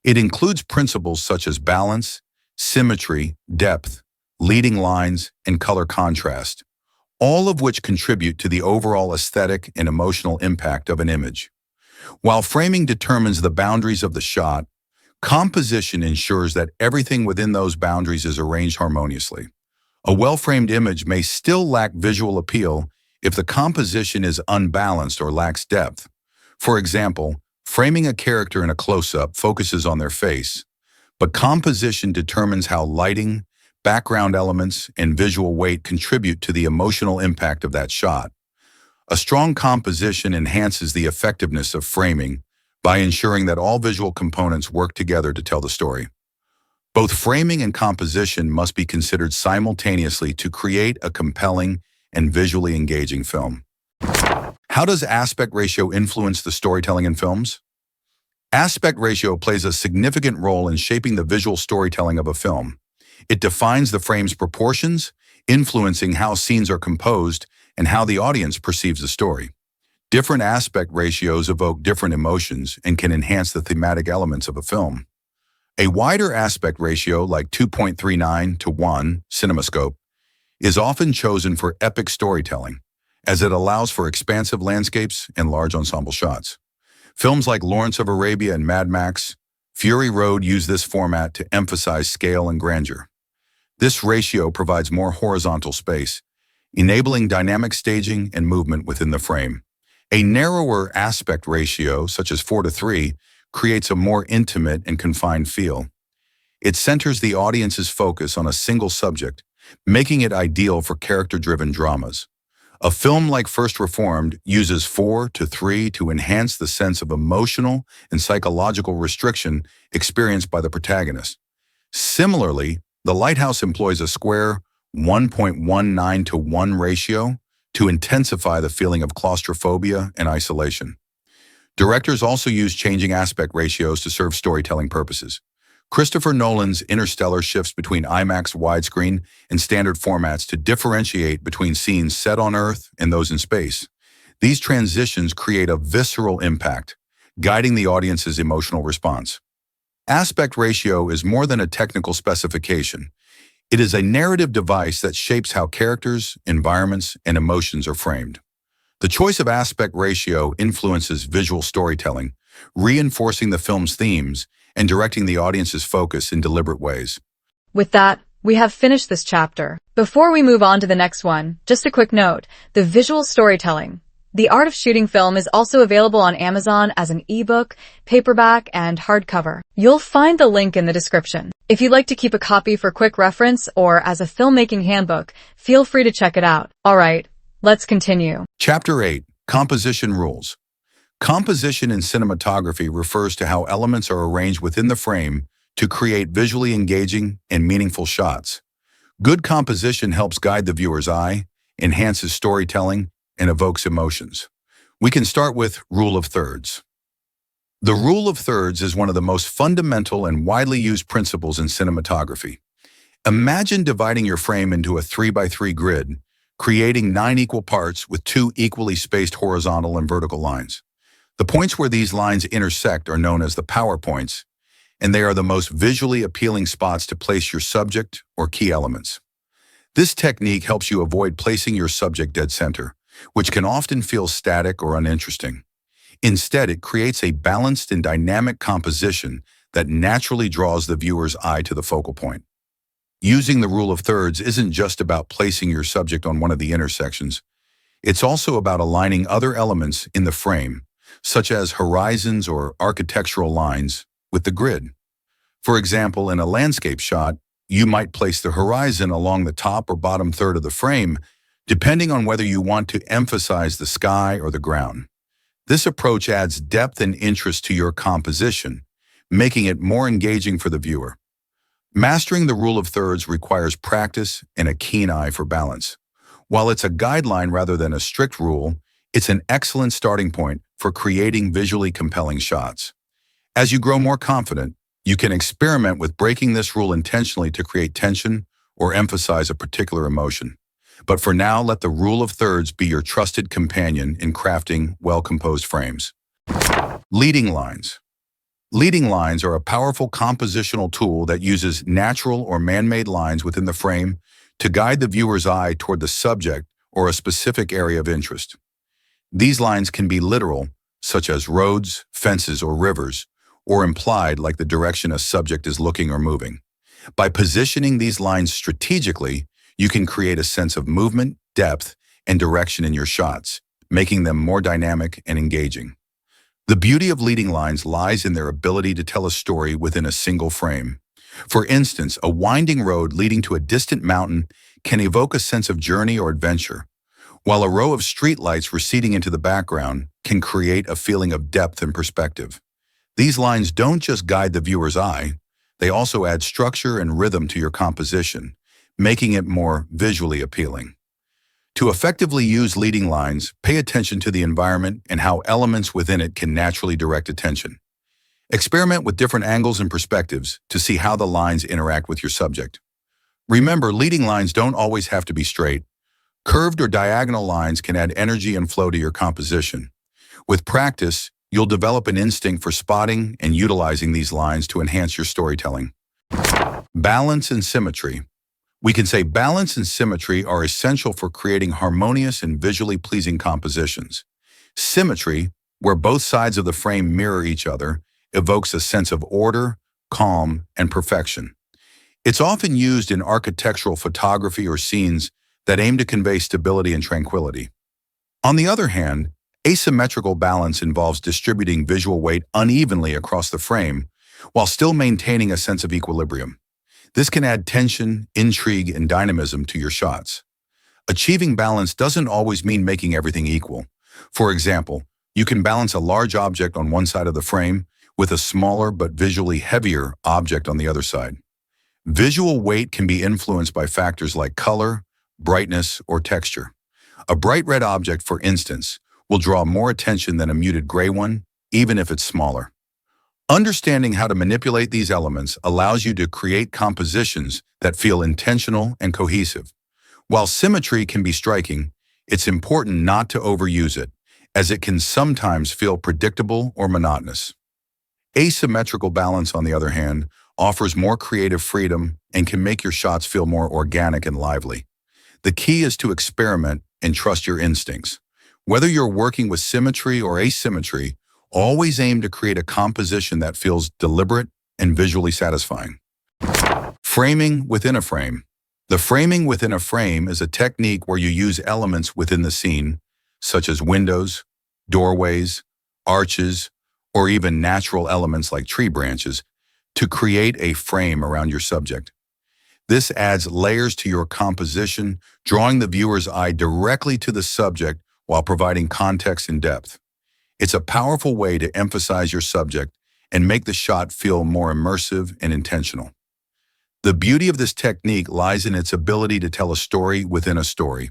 It includes principles such as balance, symmetry, depth, leading lines, and color contrast, all of which contribute to the overall aesthetic and emotional impact of an image. While framing determines the boundaries of the shot, composition ensures that everything within those boundaries is arranged harmoniously. A well-framed image may still lack visual appeal if the composition is unbalanced or lacks depth. For example, framing a character in a close-up focuses on their face, but composition determines how lighting, background elements, and visual weight contribute to the emotional impact of that shot. A strong composition enhances the effectiveness of framing by ensuring that all visual components work together to tell the story. Both framing and composition must be considered simultaneously to create a compelling and visually engaging film. How does aspect ratio influence the storytelling in films? Aspect ratio plays a significant role in shaping the visual storytelling of a film. It defines the frame's proportions, influencing how scenes are composed and how the audience perceives the story. Different aspect ratios evoke different emotions and can enhance the thematic elements of a film. A wider aspect ratio, like 2.39 to 1 CinemaScope, is often chosen for epic storytelling, as it allows for expansive landscapes and large ensemble shots. Films like Lawrence of Arabia and Mad Max, Fury Road use this format to emphasize scale and grandeur. This ratio provides more horizontal space, enabling dynamic staging and movement within the frame. A narrower aspect ratio, such as 4:3, creates a more intimate and confined feel. It centers the audience's focus on a single subject, making it ideal for character-driven dramas. A film like First Reformed uses 4:3 to enhance the sense of emotional and psychological restriction experienced by the protagonist. Similarly, The Lighthouse employs a square 1.19 to 1 ratio to intensify the feeling of claustrophobia and isolation. Directors also use changing aspect ratios to serve storytelling purposes. Christopher Nolan's Interstellar shifts between IMAX widescreen and standard formats to differentiate between scenes set on Earth and those in space. These transitions create a visceral impact, guiding the audience's emotional response. Aspect ratio is more than a technical specification. It is a narrative device that shapes how characters, environments, and emotions are framed. The choice of aspect ratio influences visual storytelling, reinforcing the film's themes and directing the audience's focus in deliberate ways. With that, we have finished this chapter. Before we move on to the next one, just a quick note, the visual storytelling. The Art of Shooting Film is also available on Amazon as an ebook, paperback, and hardcover. You'll find the link in the description. If you'd like to keep a copy for quick reference or as a filmmaking handbook, feel free to check it out. All right, let's continue. Chapter 8. Composition Rules. Composition in cinematography refers to how elements are arranged within the frame to create visually engaging and meaningful shots. Good composition helps guide the viewer's eye, enhances storytelling, and evokes emotions. We can start with rule of thirds. The rule of thirds is one of the most fundamental and widely used principles in cinematography. Imagine dividing your frame into a 3x3 grid, creating 9 equal parts with 2 equally spaced horizontal and vertical lines. The points where these lines intersect are known as the power points, and they are the most visually appealing spots to place your subject or key elements. This technique helps you avoid placing your subject dead center, which can often feel static or uninteresting. Instead, it creates a balanced and dynamic composition that naturally draws the viewer's eye to the focal point. Using the rule of thirds isn't just about placing your subject on one of the intersections. It's also about aligning other elements in the frame, such as horizons or architectural lines, with the grid. For example, in a landscape shot, you might place the horizon along the top or bottom third of the frame, depending on whether you want to emphasize the sky or the ground. This approach adds depth and interest to your composition, making it more engaging for the viewer. Mastering the rule of thirds requires practice and a keen eye for balance. While it's a guideline rather than a strict rule, it's an excellent starting point for creating visually compelling shots. As you grow more confident, you can experiment with breaking this rule intentionally to create tension or emphasize a particular emotion. But for now, let the rule of thirds be your trusted companion in crafting well-composed frames. Leading lines. Leading lines are a powerful compositional tool that uses natural or man-made lines within the frame to guide the viewer's eye toward the subject or a specific area of interest. These lines can be literal, such as roads, fences, or rivers, or implied like the direction a subject is looking or moving. By positioning these lines strategically, you can create a sense of movement, depth, and direction in your shots, making them more dynamic and engaging. The beauty of leading lines lies in their ability to tell a story within a single frame. For instance, a winding road leading to a distant mountain can evoke a sense of journey or adventure, while a row of streetlights receding into the background can create a feeling of depth and perspective. These lines don't just guide the viewer's eye, they also add structure and rhythm to your composition, making it more visually appealing. To effectively use leading lines, pay attention to the environment and how elements within it can naturally direct attention. Experiment with different angles and perspectives to see how the lines interact with your subject. Remember, leading lines don't always have to be straight. Curved or diagonal lines can add energy and flow to your composition. With practice, you'll develop an instinct for spotting and utilizing these lines to enhance your storytelling. Balance and symmetry. We can say balance and symmetry are essential for creating harmonious and visually pleasing compositions. Symmetry, where both sides of the frame mirror each other, evokes a sense of order, calm, and perfection. It's often used in architectural photography or scenes that aim to convey stability and tranquility. On the other hand, asymmetrical balance involves distributing visual weight unevenly across the frame while still maintaining a sense of equilibrium. This can add tension, intrigue, and dynamism to your shots. Achieving balance doesn't always mean making everything equal. For example, you can balance a large object on one side of the frame with a smaller but visually heavier object on the other side. Visual weight can be influenced by factors like color, brightness, or texture. A bright red object, for instance, will draw more attention than a muted gray one, even if it's smaller. Understanding how to manipulate these elements allows you to create compositions that feel intentional and cohesive. While symmetry can be striking, it's important not to overuse it, as it can sometimes feel predictable or monotonous. Asymmetrical balance, on the other hand, offers more creative freedom and can make your shots feel more organic and lively. The key is to experiment and trust your instincts. Whether you're working with symmetry or asymmetry, always aim to create a composition that feels deliberate and visually satisfying. Framing within a frame. The framing within a frame is a technique where you use elements within the scene, such as windows, doorways, arches, or even natural elements like tree branches, to create a frame around your subject. This adds layers to your composition, drawing the viewer's eye directly to the subject while providing context and depth. It's a powerful way to emphasize your subject and make the shot feel more immersive and intentional. The beauty of this technique lies in its ability to tell a story within a story.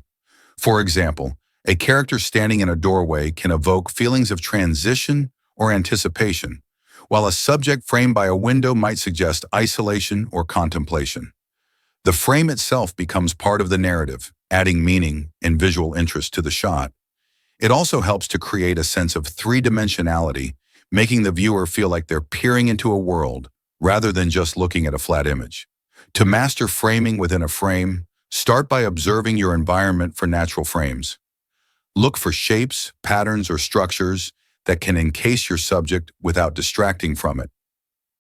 For example, a character standing in a doorway can evoke feelings of transition or anticipation, while a subject framed by a window might suggest isolation or contemplation. The frame itself becomes part of the narrative, adding meaning and visual interest to the shot. It also helps to create a sense of three-dimensionality, making the viewer feel like they're peering into a world rather than just looking at a flat image. To master framing within a frame, start by observing your environment for natural frames. Look for shapes, patterns, or structures that can encase your subject without distracting from it.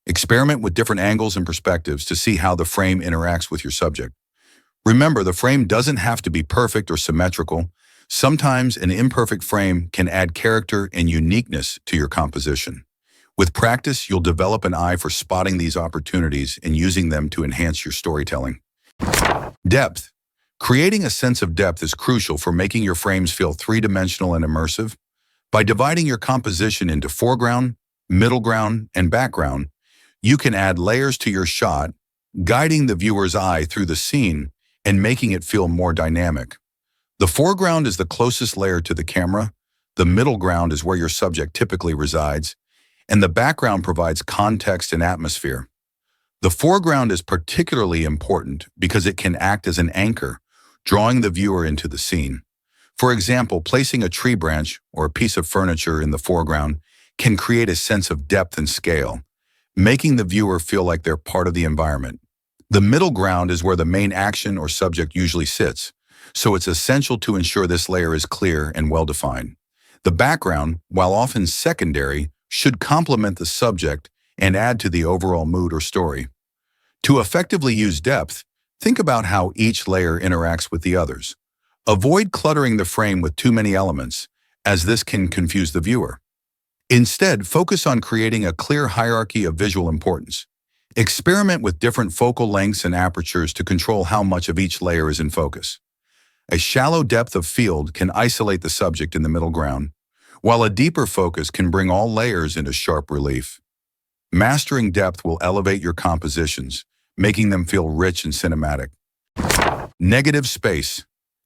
Experiment with different angles and perspectives to see how the frame interacts with your subject. Remember, the frame doesn't have to be perfect or symmetrical. Sometimes an imperfect frame can add character and uniqueness to your composition. With practice, you'll develop an eye for spotting these opportunities and using them to enhance your storytelling. Depth. Creating a sense of depth is crucial for making your frames feel three-dimensional and immersive. By dividing your composition into foreground, middle ground, and background, you can add layers to your shot, guiding the viewer's eye through the scene and making it feel more dynamic. The foreground is the closest layer to the camera, the middle ground is where your subject typically resides, and the background provides context and atmosphere. The foreground is particularly important because it can act as an anchor, drawing the viewer into the scene. For example, placing a tree branch or a piece of furniture in the foreground can create a sense of depth and scale, making the viewer feel like they're part of the environment. The middle ground is where the main action or subject usually sits, so it's essential to ensure this layer is clear and well-defined. The background, while often secondary, should complement the subject and add to the overall mood or story. To effectively use depth, think about how each layer interacts with the others. Avoid cluttering the frame with too many elements, as this can confuse the viewer. Instead, focus on creating a clear hierarchy of visual importance. Experiment with different focal lengths and apertures to control how much of each layer is in focus. A shallow depth of field can isolate the subject in the middle ground, while a deeper focus can bring all layers into sharp relief. Mastering depth will elevate your compositions, making them feel rich and cinematic. Negative space.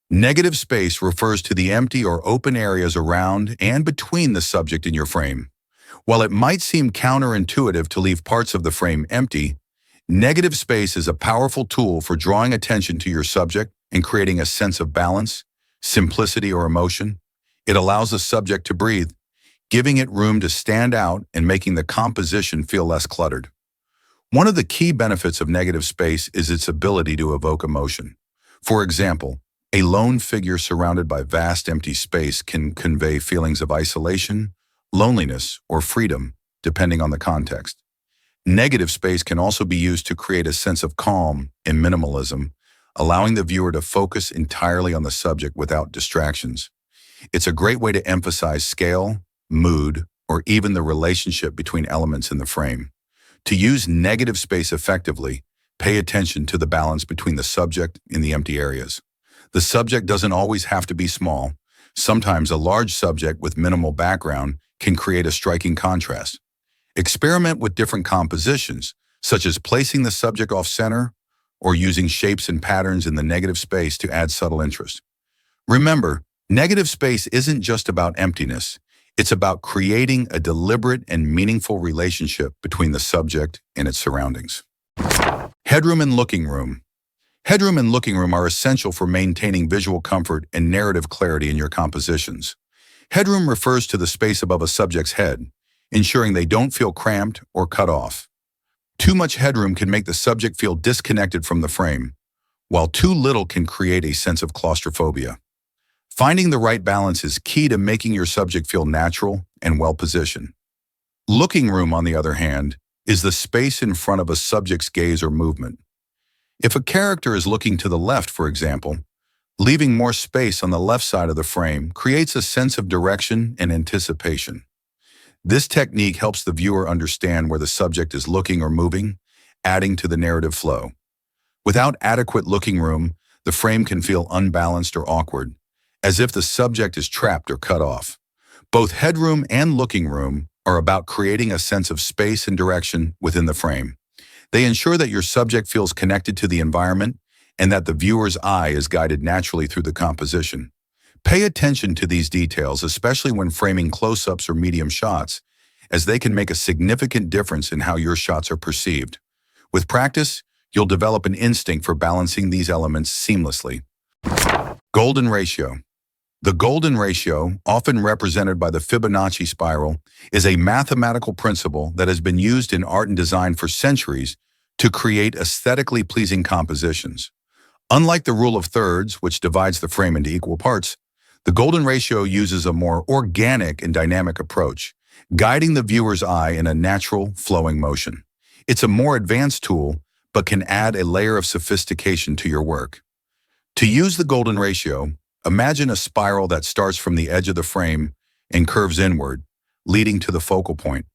Negative space refers to the empty or open areas around and between the subject and your frame. While it might seem counterintuitive to leave parts of the frame empty, negative space is a powerful tool for drawing attention to your subject and creating a sense of balance, simplicity, or emotion. It allows the subject to breathe, giving it room to stand out and making the composition feel less cluttered. One of the key benefits of negative space is its ability to evoke emotion. For example, a lone figure surrounded by vast empty space can convey feelings of isolation, loneliness, or freedom, depending on the context. Negative space can also be used to create a sense of calm and minimalism, allowing the viewer to focus entirely on the subject without distractions. It's a great way to emphasize scale, mood, or even the relationship between elements in the frame. To use negative space effectively, pay attention to the balance between the subject and the empty areas. The subject doesn't always have to be small. Sometimes a large subject with minimal background can create a striking contrast. Experiment with different compositions, such as placing the subject off-center or using shapes and patterns in the negative space to add subtle interest. Remember, negative space isn't just about emptiness. It's about creating a deliberate and meaningful relationship between the subject and its surroundings. Headroom and looking room. Headroom and looking room are essential for maintaining visual comfort and narrative clarity in your compositions. Headroom refers to the space above a subject's head, ensuring they don't feel cramped or cut off. Too much headroom can make the subject feel disconnected from the frame, while too little can create a sense of claustrophobia. Finding the right balance is key to making your subject feel natural and well-positioned. Looking room, on the other hand, is the space in front of a subject's gaze or movement. If a character is looking to the left, for example, leaving more space on the left side of the frame creates a sense of direction and anticipation. This technique helps the viewer understand where the subject is looking or moving, adding to the narrative flow. Without adequate looking room, the frame can feel unbalanced or awkward, as if the subject is trapped or cut off. Both headroom and looking room are about creating a sense of space and direction within the frame. They ensure that your subject feels connected to the environment and that the viewer's eye is guided naturally through the composition. Pay attention to these details, especially when framing close-ups or medium shots, as they can make a significant difference in how your shots are perceived. With practice, you'll develop an instinct for balancing these elements seamlessly. Golden ratio. The golden ratio, often represented by the Fibonacci spiral, is a mathematical principle that has been used in art and design for centuries to create aesthetically pleasing compositions. Unlike the rule of thirds, which divides the frame into equal parts, the golden ratio uses a more organic and dynamic approach, guiding the viewer's eye in a natural, flowing motion. It's a more advanced tool, but can add a layer of sophistication to your work. To use the golden ratio, imagine a spiral that starts from the edge of the frame and curves inward, leading to the focal point.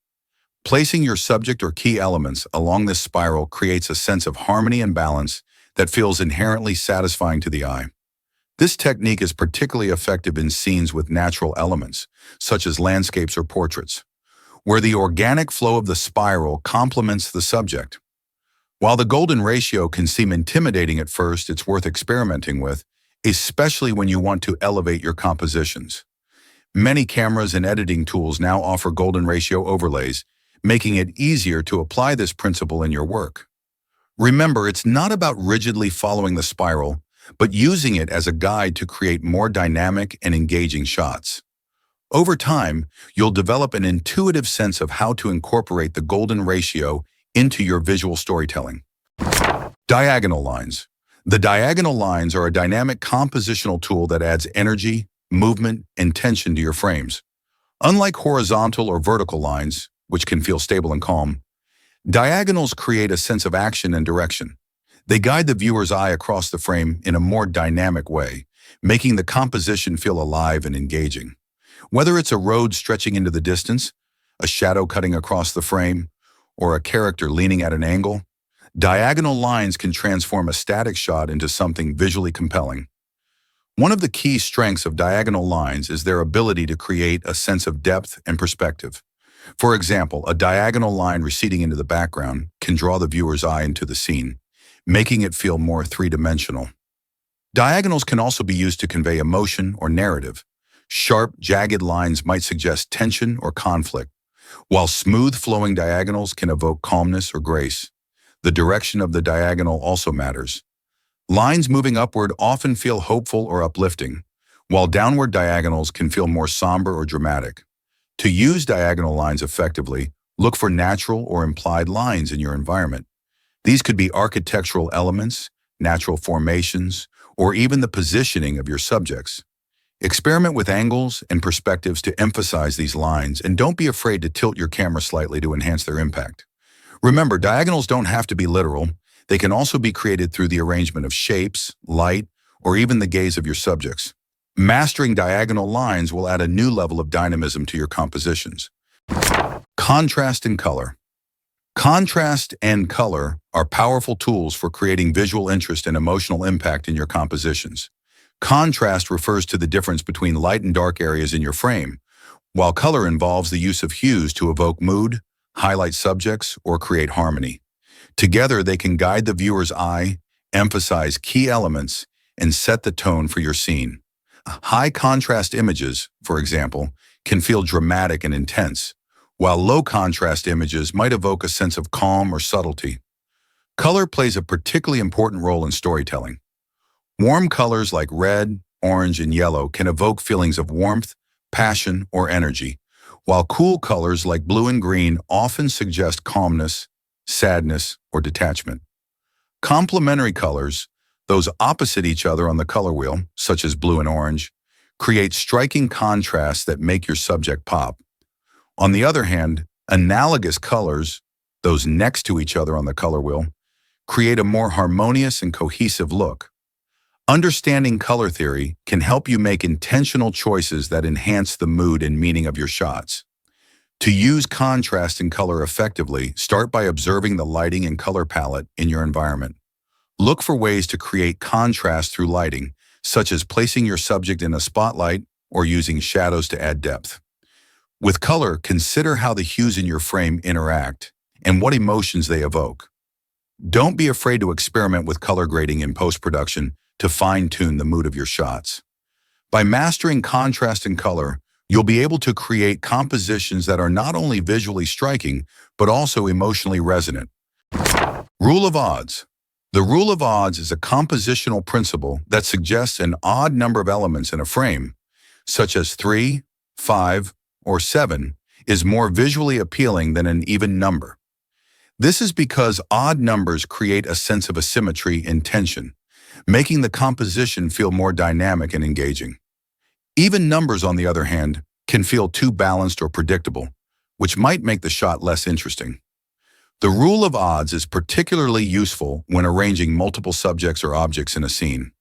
Placing your subject or key elements along this spiral creates a sense of harmony and balance that feels inherently satisfying to the eye. This technique is particularly effective in scenes with natural elements, such as landscapes or portraits, where the organic flow of the spiral complements the subject. While the golden ratio can seem intimidating at first, it's worth experimenting with, especially when you want to elevate your compositions. Many cameras and editing tools now offer golden ratio overlays, making it easier to apply this principle in your work. Remember, it's not about rigidly following the spiral, but using it as a guide to create more dynamic and engaging shots. Over time, you'll develop an intuitive sense of how to incorporate the golden ratio into your visual storytelling. Diagonal lines. The diagonal lines are a dynamic compositional tool that adds energy, movement, and tension to your frames. Unlike horizontal or vertical lines, which can feel stable and calm, diagonals create a sense of action and direction. They guide the viewer's eye across the frame in a more dynamic way, making the composition feel alive and engaging. Whether it's a road stretching into the distance, a shadow cutting across the frame, or a character leaning at an angle, diagonal lines can transform a static shot into something visually compelling. One of the key strengths of diagonal lines is their ability to create a sense of depth and perspective. For example, a diagonal line receding into the background can draw the viewer's eye into the scene, making it feel more three-dimensional. Diagonals can also be used to convey emotion or narrative. Sharp, jagged lines might suggest tension or conflict, while smooth, flowing diagonals can evoke calmness or grace. The direction of the diagonal also matters. Lines moving upward often feel hopeful or uplifting, while downward diagonals can feel more somber or dramatic. To use diagonal lines effectively, look for natural or implied lines in your environment. These could be architectural elements, natural formations, or even the positioning of your subjects. Experiment with angles and perspectives to emphasize these lines, and don't be afraid to tilt your camera slightly to enhance their impact. Remember, diagonals don't have to be literal. They can also be created through the arrangement of shapes, light, or even the gaze of your subjects. Mastering diagonal lines will add a new level of dynamism to your compositions. Contrast and color. Contrast and color are powerful tools for creating visual interest and emotional impact in your compositions. Contrast refers to the difference between light and dark areas in your frame, while color involves the use of hues to evoke mood, highlight subjects, or create harmony. Together, they can guide the viewer's eye, emphasize key elements, and set the tone for your scene. High contrast images, for example, can feel dramatic and intense, while low contrast images might evoke a sense of calm or subtlety. Color plays a particularly important role in storytelling. Warm colors like red, orange, and yellow can evoke feelings of warmth, passion, or energy, while cool colors like blue and green often suggest calmness, sadness, or detachment. Complementary colors, those opposite each other on the color wheel, such as blue and orange, create striking contrasts that make your subject pop. On the other hand, analogous colors, those next to each other on the color wheel, create a more harmonious and cohesive look. Understanding color theory can help you make intentional choices that enhance the mood and meaning of your shots. To use contrast and color effectively, start by observing the lighting and color palette in your environment. Look for ways to create contrast through lighting, such as placing your subject in a spotlight or using shadows to add depth. With color, consider how the hues in your frame interact and what emotions they evoke. Don't be afraid to experiment with color grading in post-production to fine-tune the mood of your shots. By mastering contrast and color, you'll be able to create compositions that are not only visually striking, but also emotionally resonant. Rule of odds. The rule of odds is a compositional principle that suggests an odd number of elements in a frame, such as 3, 5, or 7, is more visually appealing than an even number. This is because odd numbers create a sense of asymmetry and tension, making the composition feel more dynamic and engaging. Even numbers, on the other hand, can feel too balanced or predictable, which might make the shot less interesting. The rule of odds is particularly useful when arranging multiple subjects or objects in a scene.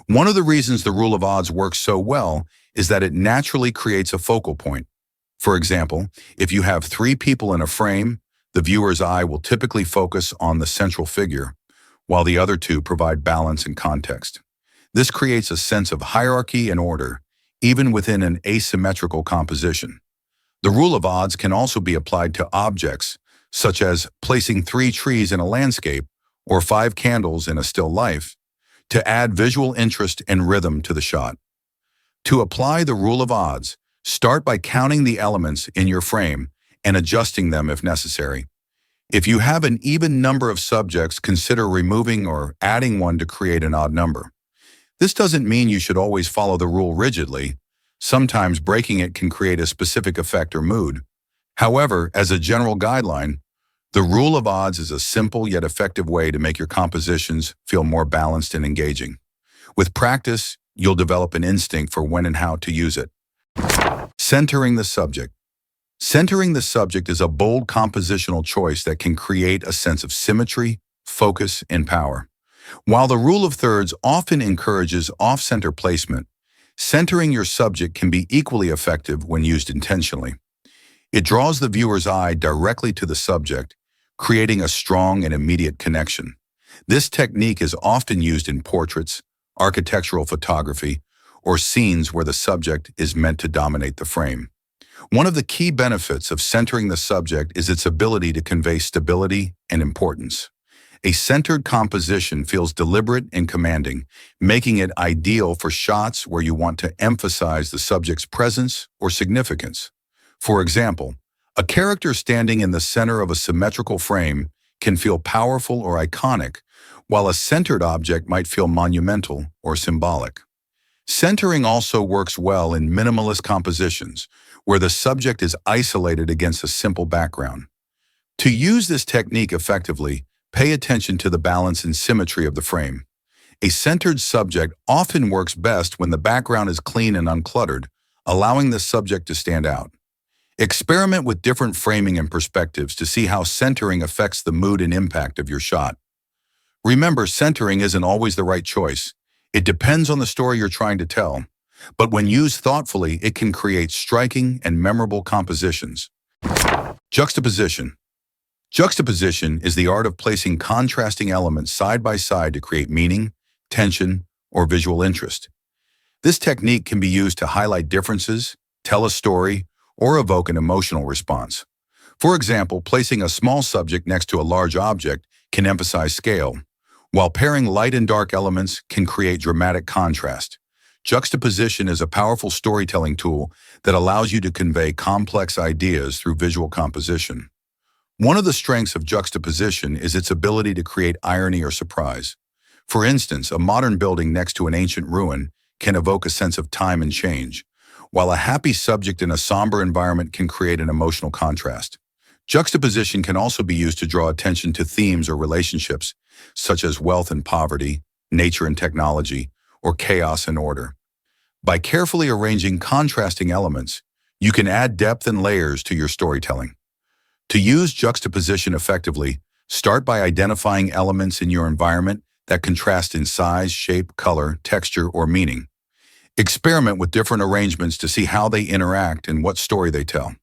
One of the reasons the rule of odds works so well is that it naturally creates a focal point. For example, if you have 3 people in a frame, the viewer's eye will typically focus on the central figure, while the other 2 provide balance and context. This creates a sense of hierarchy and order, even within an asymmetrical composition. The rule of odds can also be applied to objects, such as placing 3 trees in a landscape or 5 candles in a still life, to add visual interest and rhythm to the shot. To apply the rule of odds, start by counting the elements in your frame and adjusting them if necessary. If you have an even number of subjects, consider removing or adding one to create an odd number. This doesn't mean you should always follow the rule rigidly. Sometimes breaking it can create a specific effect or mood. However, as a general guideline, the rule of odds is a simple yet effective way to make your compositions feel more balanced and engaging. With practice, you'll develop an instinct for when and how to use it. Centering the subject. Centering the subject is a bold compositional choice that can create a sense of symmetry, focus, and power. While the rule of thirds often encourages off-center placement, centering your subject can be equally effective when used intentionally. It draws the viewer's eye directly to the subject, creating a strong and immediate connection. This technique is often used in portraits, architectural photography, or scenes where the subject is meant to dominate the frame. One of the key benefits of centering the subject is its ability to convey stability and importance. A centered composition feels deliberate and commanding, making it ideal for shots where you want to emphasize the subject's presence or significance. For example, a character standing in the center of a symmetrical frame can feel powerful or iconic, while a centered object might feel monumental or symbolic. Centering also works well in minimalist compositions, where the subject is isolated against a simple background. To use this technique effectively, pay attention to the balance and symmetry of the frame. A centered subject often works best when the background is clean and uncluttered, allowing the subject to stand out. Experiment with different framing and perspectives to see how centering affects the mood and impact of your shot. Remember, centering isn't always the right choice. It depends on the story you're trying to tell, but when used thoughtfully, it can create striking and memorable compositions. Juxtaposition. Juxtaposition is the art of placing contrasting elements side by side to create meaning, tension, or visual interest. This technique can be used to highlight differences, tell a story, or evoke an emotional response. For example, placing a small subject next to a large object can emphasize scale, while pairing light and dark elements can create dramatic contrast. Juxtaposition is a powerful storytelling tool that allows you to convey complex ideas through visual composition. One of the strengths of juxtaposition is its ability to create irony or surprise. For instance, a modern building next to an ancient ruin can evoke a sense of time and change, while a happy subject in a somber environment can create an emotional contrast. Juxtaposition can also be used to draw attention to themes or relationships, such as wealth and poverty, nature and technology, or chaos and order. By carefully arranging contrasting elements, you can add depth and layers to your storytelling. To use juxtaposition effectively, start by identifying elements in your environment that contrast in size, shape, color, texture, or meaning. Experiment with different arrangements to see how they interact and what story they tell.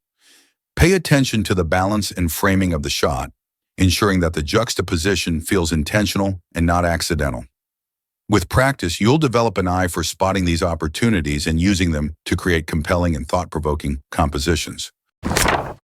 Pay attention to the balance and framing of the shot, ensuring that the juxtaposition feels intentional and not accidental. With practice, you'll develop an eye for spotting these opportunities and using them to create compelling and thought-provoking compositions.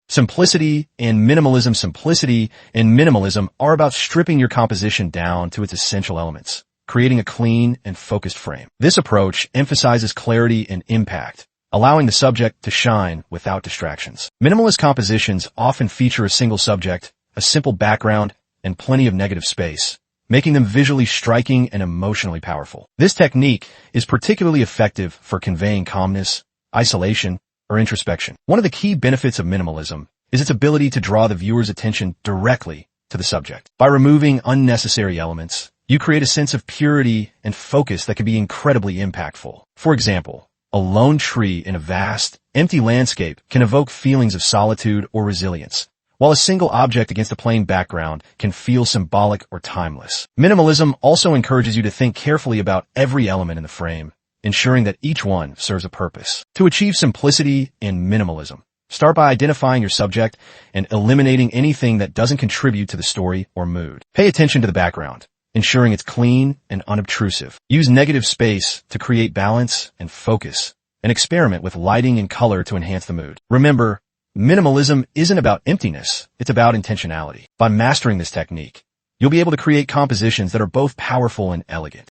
Simplicity and minimalism. Simplicity and minimalism are about stripping your composition down to its essential elements, creating a clean and focused frame. This approach emphasizes clarity and impact, allowing the subject to shine without distractions. Minimalist compositions often feature a single subject, a simple background, and plenty of negative space, making them visually striking and emotionally powerful. This technique is particularly effective for conveying calmness, isolation, or introspection. One of the key benefits of minimalism is its ability to draw the viewer's attention directly to the subject. By removing unnecessary elements, you create a sense of purity and focus that can be incredibly impactful. For example, a lone tree in a vast, empty landscape can evoke feelings of solitude or resilience, while a single object against a plain background can feel symbolic or timeless. Minimalism also encourages you to think carefully about every element in the frame, ensuring that each one serves a purpose. To achieve simplicity and minimalism, start by identifying your subject and eliminating anything that doesn't contribute to the story or mood. Pay attention to the background, ensuring it's clean and unobtrusive. Use negative space to create balance and focus, and experiment with lighting and color to enhance the mood. Remember, minimalism isn't about emptiness, it's about intentionality. By mastering this technique, you'll be able to create compositions that are both powerful and elegant.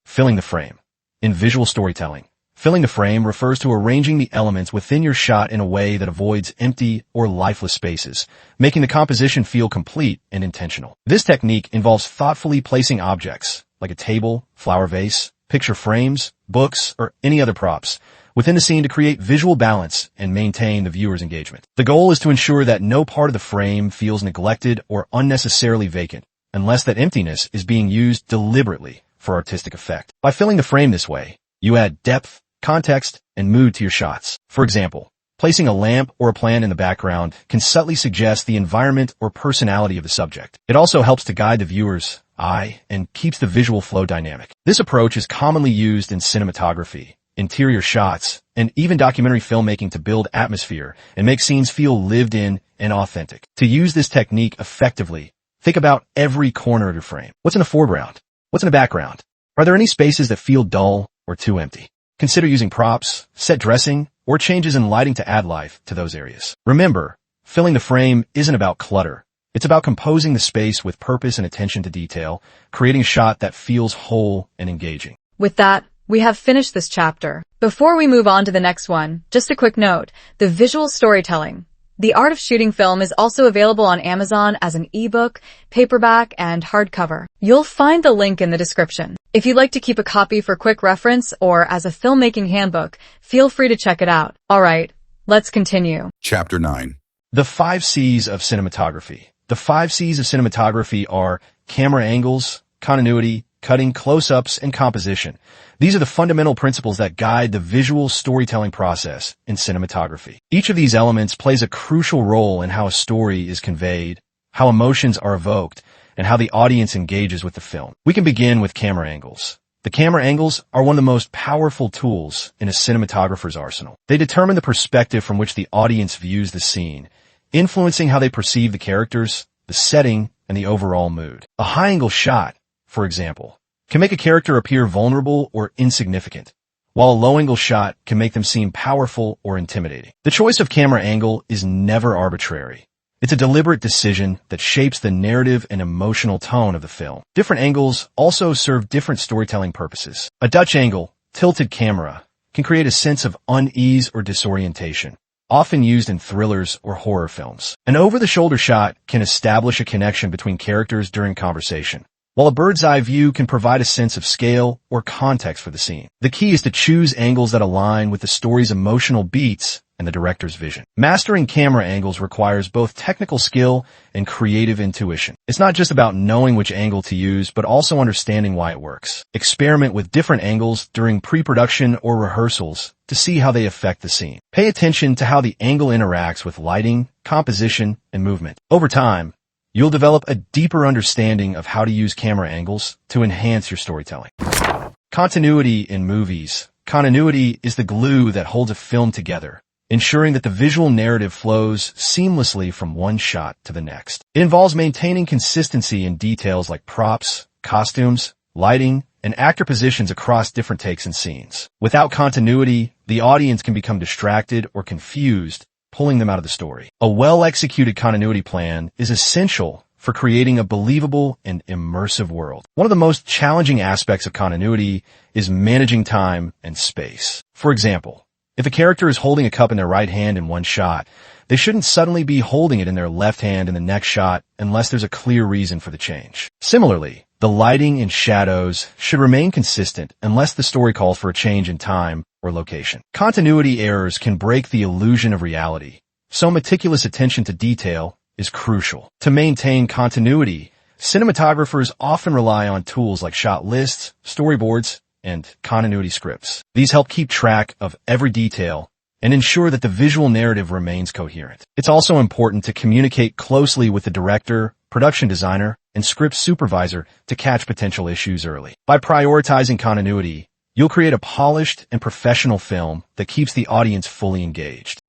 Filling the frame. In visual storytelling, filling the frame refers to arranging the elements within your shot in a way that avoids empty or lifeless spaces, making the composition feel complete and intentional. This technique involves thoughtfully placing objects, like a table, flower vase, picture frames, books, or any other props, within the scene to create visual balance and maintain the viewer's engagement. The goal is to ensure that no part of the frame feels neglected or unnecessarily vacant, unless that emptiness is being used deliberately for artistic effect. By filling the frame this way, you add depth, context, and mood to your shots. For example, placing a lamp or a plant in the background can subtly suggest the environment or personality of the subject. It also helps to guide the viewer's eye and keeps the visual flow dynamic. This approach is commonly used in cinematography, interior shots, and even documentary filmmaking to build atmosphere and make scenes feel lived in and authentic. To use this technique effectively, think about every corner of your frame. What's in the foreground? What's in the background? Are there any spaces that feel dull or too empty? Consider using props, set dressing, or changes in lighting to add life to those areas. Remember, filling the frame isn't about clutter. It's about composing the space with purpose and attention to detail, creating a shot that feels whole and engaging. With that, we have finished this chapter. Before we move on to the next one, just a quick note, the visual storytelling. The Art of Shooting Film is also available on Amazon as an ebook, paperback, and hardcover. You'll find the link in the description. If you'd like to keep a copy for quick reference or as a filmmaking handbook, feel free to check it out. All right, let's continue. Chapter 9. The 5 C's of cinematography. The 5 C's of cinematography are camera angles, continuity, cutting, close-ups, and composition. These are the fundamental principles that guide the visual storytelling process in cinematography. Each of these elements plays a crucial role in how a story is conveyed, how emotions are evoked, and how the audience engages with the film. We can begin with camera angles. The camera angles are one of the most powerful tools in a cinematographer's arsenal. They determine the perspective from which the audience views the scene, influencing how they perceive the characters, the setting, and the overall mood. A high-angle shot, for example, can make a character appear vulnerable or insignificant, while a low-angle shot can make them seem powerful or intimidating. The choice of camera angle is never arbitrary. It's a deliberate decision that shapes the narrative and emotional tone of the film. Different angles also serve different storytelling purposes. A Dutch angle, tilted camera, can create a sense of unease or disorientation, often used in thrillers or horror films. An over-the-shoulder shot can establish a connection between characters during conversation, while a bird's eye view can provide a sense of scale or context for the scene. The key is to choose angles that align with the story's emotional beats and the director's vision. Mastering camera angles requires both technical skill and creative intuition. It's not just about knowing which angle to use, but also understanding why it works. Experiment with different angles during pre-production or rehearsals to see how they affect the scene. Pay attention to how the angle interacts with lighting, composition, and movement. Over time, you'll develop a deeper understanding of how to use camera angles to enhance your storytelling. Continuity in movies. Continuity is the glue that holds a film together, ensuring that the visual narrative flows seamlessly from one shot to the next. It involves maintaining consistency in details like props, costumes, lighting, and actor positions across different takes and scenes. Without continuity, the audience can become distracted or confused, pulling them out of the story. A well-executed continuity plan is essential for creating a believable and immersive world. One of the most challenging aspects of continuity is managing time and space. For example, if a character is holding a cup in their right hand in one shot, they shouldn't suddenly be holding it in their left hand in the next shot unless there's a clear reason for the change. Similarly, the lighting and shadows should remain consistent unless the story calls for a change in time or location. Continuity errors can break the illusion of reality, so meticulous attention to detail is crucial. To maintain continuity, cinematographers often rely on tools like shot lists, storyboards, and continuity scripts. These help keep track of every detail and ensure that the visual narrative remains coherent. It's also important to communicate closely with the director, production designer, and script supervisor to catch potential issues early. By prioritizing continuity, you'll create a polished and professional film that keeps the audience fully engaged.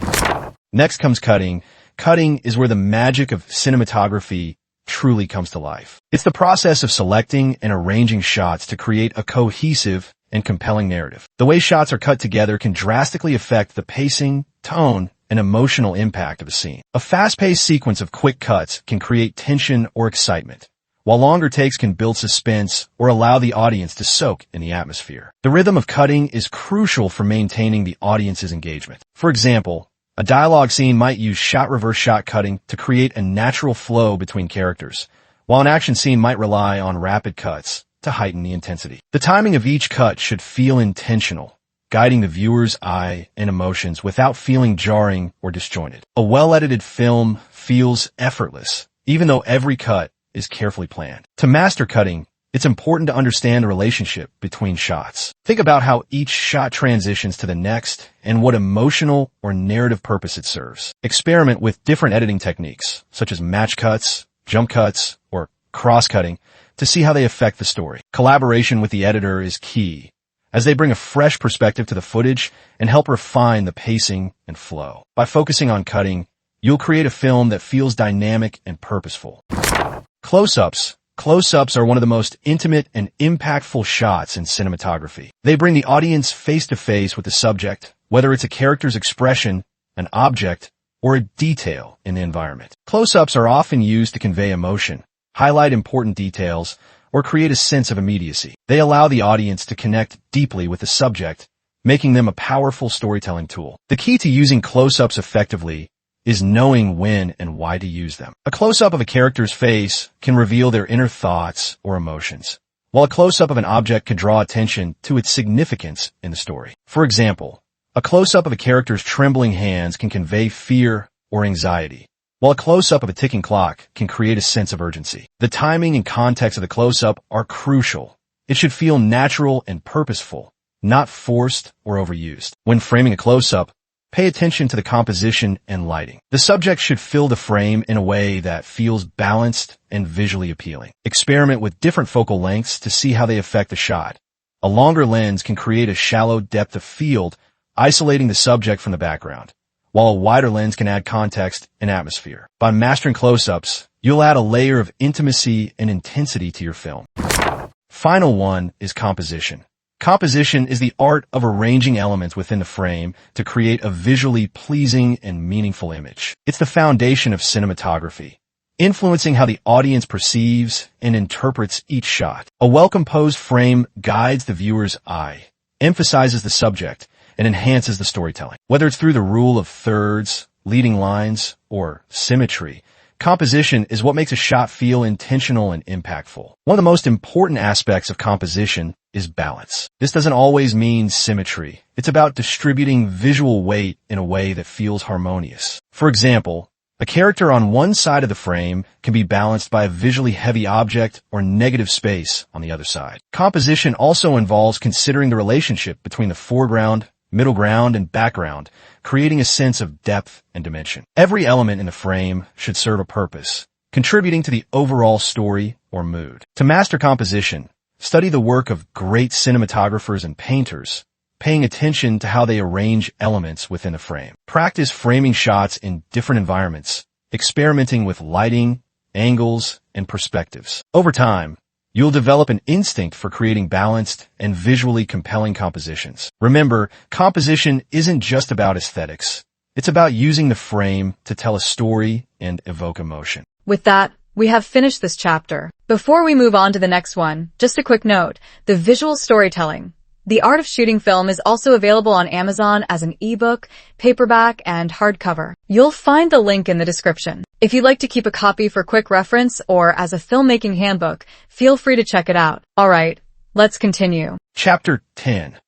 Next comes cutting. Cutting is where the magic of cinematography truly comes to life. It's the process of selecting and arranging shots to create a cohesive and compelling narrative. The way shots are cut together can drastically affect the pacing, tone, and emotional impact of a scene. A fast-paced sequence of quick cuts can create tension or excitement, while longer takes can build suspense or allow the audience to soak in the atmosphere. The rhythm of cutting is crucial for maintaining the audience's engagement. For example, a dialogue scene might use shot-reverse shot cutting to create a natural flow between characters, while an action scene might rely on rapid cuts to heighten the intensity. The timing of each cut should feel intentional, guiding the viewer's eye and emotions without feeling jarring or disjointed. A well-edited film feels effortless, even though every cut is carefully planned. To master cutting, it's important to understand the relationship between shots. Think about how each shot transitions to the next and what emotional or narrative purpose it serves. Experiment with different editing techniques, such as match cuts, jump cuts, or cross-cutting, to see how they affect the story. Collaboration with the editor is key, as they bring a fresh perspective to the footage and help refine the pacing and flow. By focusing on cutting, you'll create a film that feels dynamic and purposeful. Close-ups. Close-ups are one of the most intimate and impactful shots in cinematography. They bring the audience face-to-face with the subject, whether it's a character's expression, an object, or a detail in the environment. Close-ups are often used to convey emotion, highlight important details, or create a sense of immediacy. They allow the audience to connect deeply with the subject, making them a powerful storytelling tool. The key to using close-ups effectively is knowing when and why to use them. A close-up of a character's face can reveal their inner thoughts or emotions, while a close-up of an object can draw attention to its significance in the story. For example, a close-up of a character's trembling hands can convey fear or anxiety, while a close-up of a ticking clock can create a sense of urgency. The timing and context of the close-up are crucial. It should feel natural and purposeful, not forced or overused. When framing a close-up, pay attention to the composition and lighting. The subject should fill the frame in a way that feels balanced and visually appealing. Experiment with different focal lengths to see how they affect the shot. A longer lens can create a shallow depth of field, isolating the subject from the background, while a wider lens can add context and atmosphere. By mastering close-ups, you'll add a layer of intimacy and intensity to your film. Final one is composition. Composition is the art of arranging elements within the frame to create a visually pleasing and meaningful image. It's the foundation of cinematography, influencing how the audience perceives and interprets each shot. A well-composed frame guides the viewer's eye, emphasizes the subject, and enhances the storytelling. Whether it's through the rule of thirds, leading lines, or symmetry, composition is what makes a shot feel intentional and impactful. One of the most important aspects of composition is balance. This doesn't always mean symmetry. It's about distributing visual weight in a way that feels harmonious. For example, a character on one side of the frame can be balanced by a visually heavy object or negative space on the other side. Composition also involves considering the relationship between the foreground, middle ground, and background, creating a sense of depth and dimension. Every element in the frame should serve a purpose, contributing to the overall story or mood. To master composition, study the work of great cinematographers and painters, paying attention to how they arrange elements within a frame. Practice framing shots in different environments, experimenting with lighting, angles, and perspectives. Over time, you'll develop an instinct for creating balanced and visually compelling compositions. Remember, composition isn't just about aesthetics. It's about using the frame to tell a story and evoke emotion. With that, we have finished this chapter. Before we move on to the next one, just a quick note, the visual storytelling. The Art of Shooting Film is also available on Amazon as an ebook, paperback, and hardcover. You'll find the link in the description. If you'd like to keep a copy for quick reference or as a filmmaking handbook, feel free to check it out. Alright, let's continue. Chapter 10.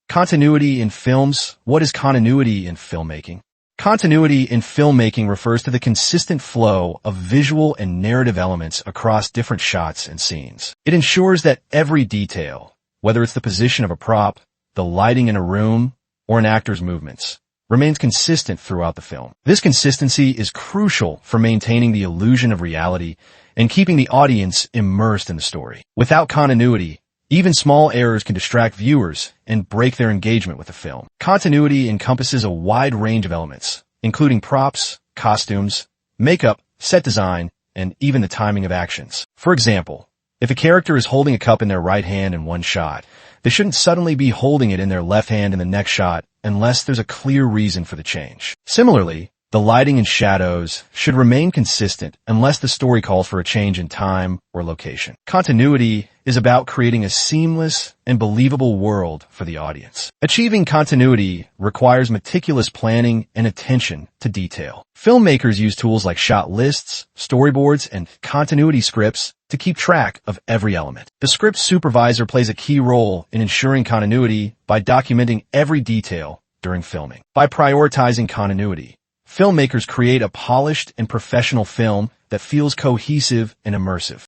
Continuity in Films. What is continuity in filmmaking? Continuity in filmmaking refers to the consistent flow of visual and narrative elements across different shots and scenes. It ensures that every detail, whether it's the position of a prop, the lighting in a room, or an actor's movements, remains consistent throughout the film. This consistency is crucial for maintaining the illusion of reality and keeping the audience immersed in the story. Without continuity, even small errors can distract viewers and break their engagement with the film. Continuity encompasses a wide range of elements, including props, costumes, makeup, set design, and even the timing of actions. For example, if a character is holding a cup in their right hand in one shot, they shouldn't suddenly be holding it in their left hand in the next shot unless there's a clear reason for the change. Similarly, the lighting and shadows should remain consistent unless the story calls for a change in time or location. Continuity is about creating a seamless and believable world for the audience. Achieving continuity requires meticulous planning and attention to detail. Filmmakers use tools like shot lists, storyboards, and continuity scripts to keep track of every element. The script supervisor plays a key role in ensuring continuity by documenting every detail during filming. By prioritizing continuity, filmmakers create a polished and professional film that feels cohesive and immersive.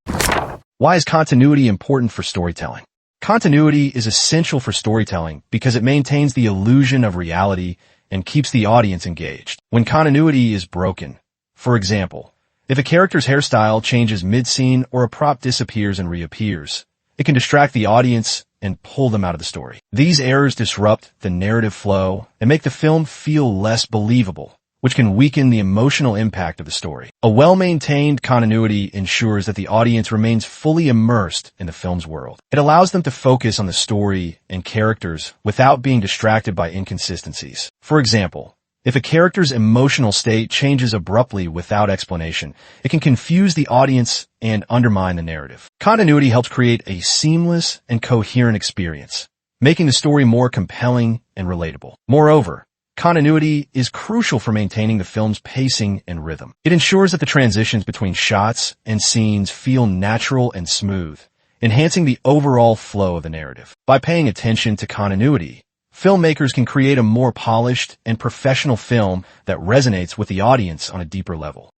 Why is continuity important for storytelling? Continuity is essential for storytelling because it maintains the illusion of reality and keeps the audience engaged. When continuity is broken, for example, if a character's hairstyle changes mid-scene or a prop disappears and reappears, it can distract the audience and pull them out of the story. These errors disrupt the narrative flow and make the film feel less believable, which can weaken the emotional impact of the story. A well-maintained continuity ensures that the audience remains fully immersed in the film's world. It allows them to focus on the story and characters without being distracted by inconsistencies. For example, if a character's emotional state changes abruptly without explanation, it can confuse the audience and undermine the narrative. Continuity helps create a seamless and coherent experience, making the story more compelling and relatable. Moreover, continuity is crucial for maintaining the film's pacing and rhythm. It ensures that the transitions between shots and scenes feel natural and smooth, enhancing the overall flow of the narrative. By paying attention to continuity, filmmakers can create a more polished and professional film that resonates with the audience on a deeper level.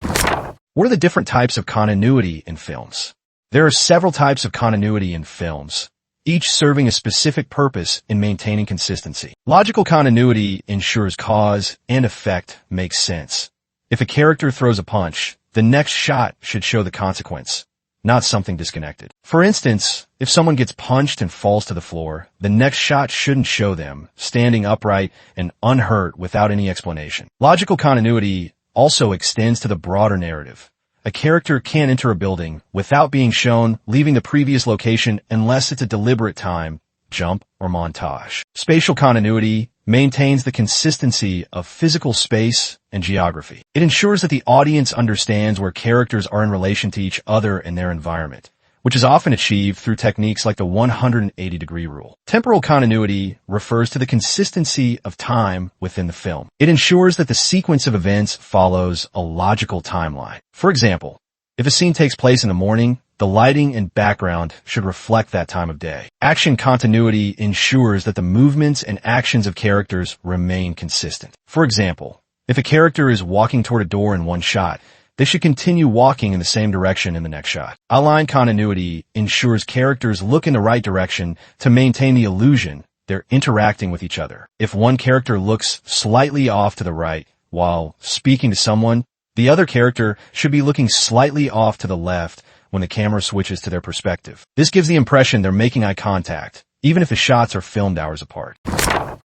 What are the different types of continuity in films? There are several types of continuity in films, each serving a specific purpose in maintaining consistency. Logical continuity ensures cause and effect make sense. If a character throws a punch, the next shot should show the consequence, not something disconnected. For instance, if someone gets punched and falls to the floor, the next shot shouldn't show them standing upright and unhurt without any explanation. Logical continuity also extends to the broader narrative. A character can't enter a building without being shown leaving the previous location unless it's a deliberate time, jump, or montage. Spatial continuity maintains the consistency of physical space and geography. It ensures that the audience understands where characters are in relation to each other and their environment, which is often achieved through techniques like the 180-degree rule. Temporal continuity refers to the consistency of time within the film. It ensures that the sequence of events follows a logical timeline. For example, if a scene takes place in the morning, the lighting and background should reflect that time of day. Action continuity ensures that the movements and actions of characters remain consistent. For example, if a character is walking toward a door in one shot, they should continue walking in the same direction in the next shot. Align continuity ensures characters look in the right direction to maintain the illusion they're interacting with each other. If one character looks slightly off to the right while speaking to someone, the other character should be looking slightly off to the left when the camera switches to their perspective. This gives the impression they're making eye contact, even if the shots are filmed hours apart.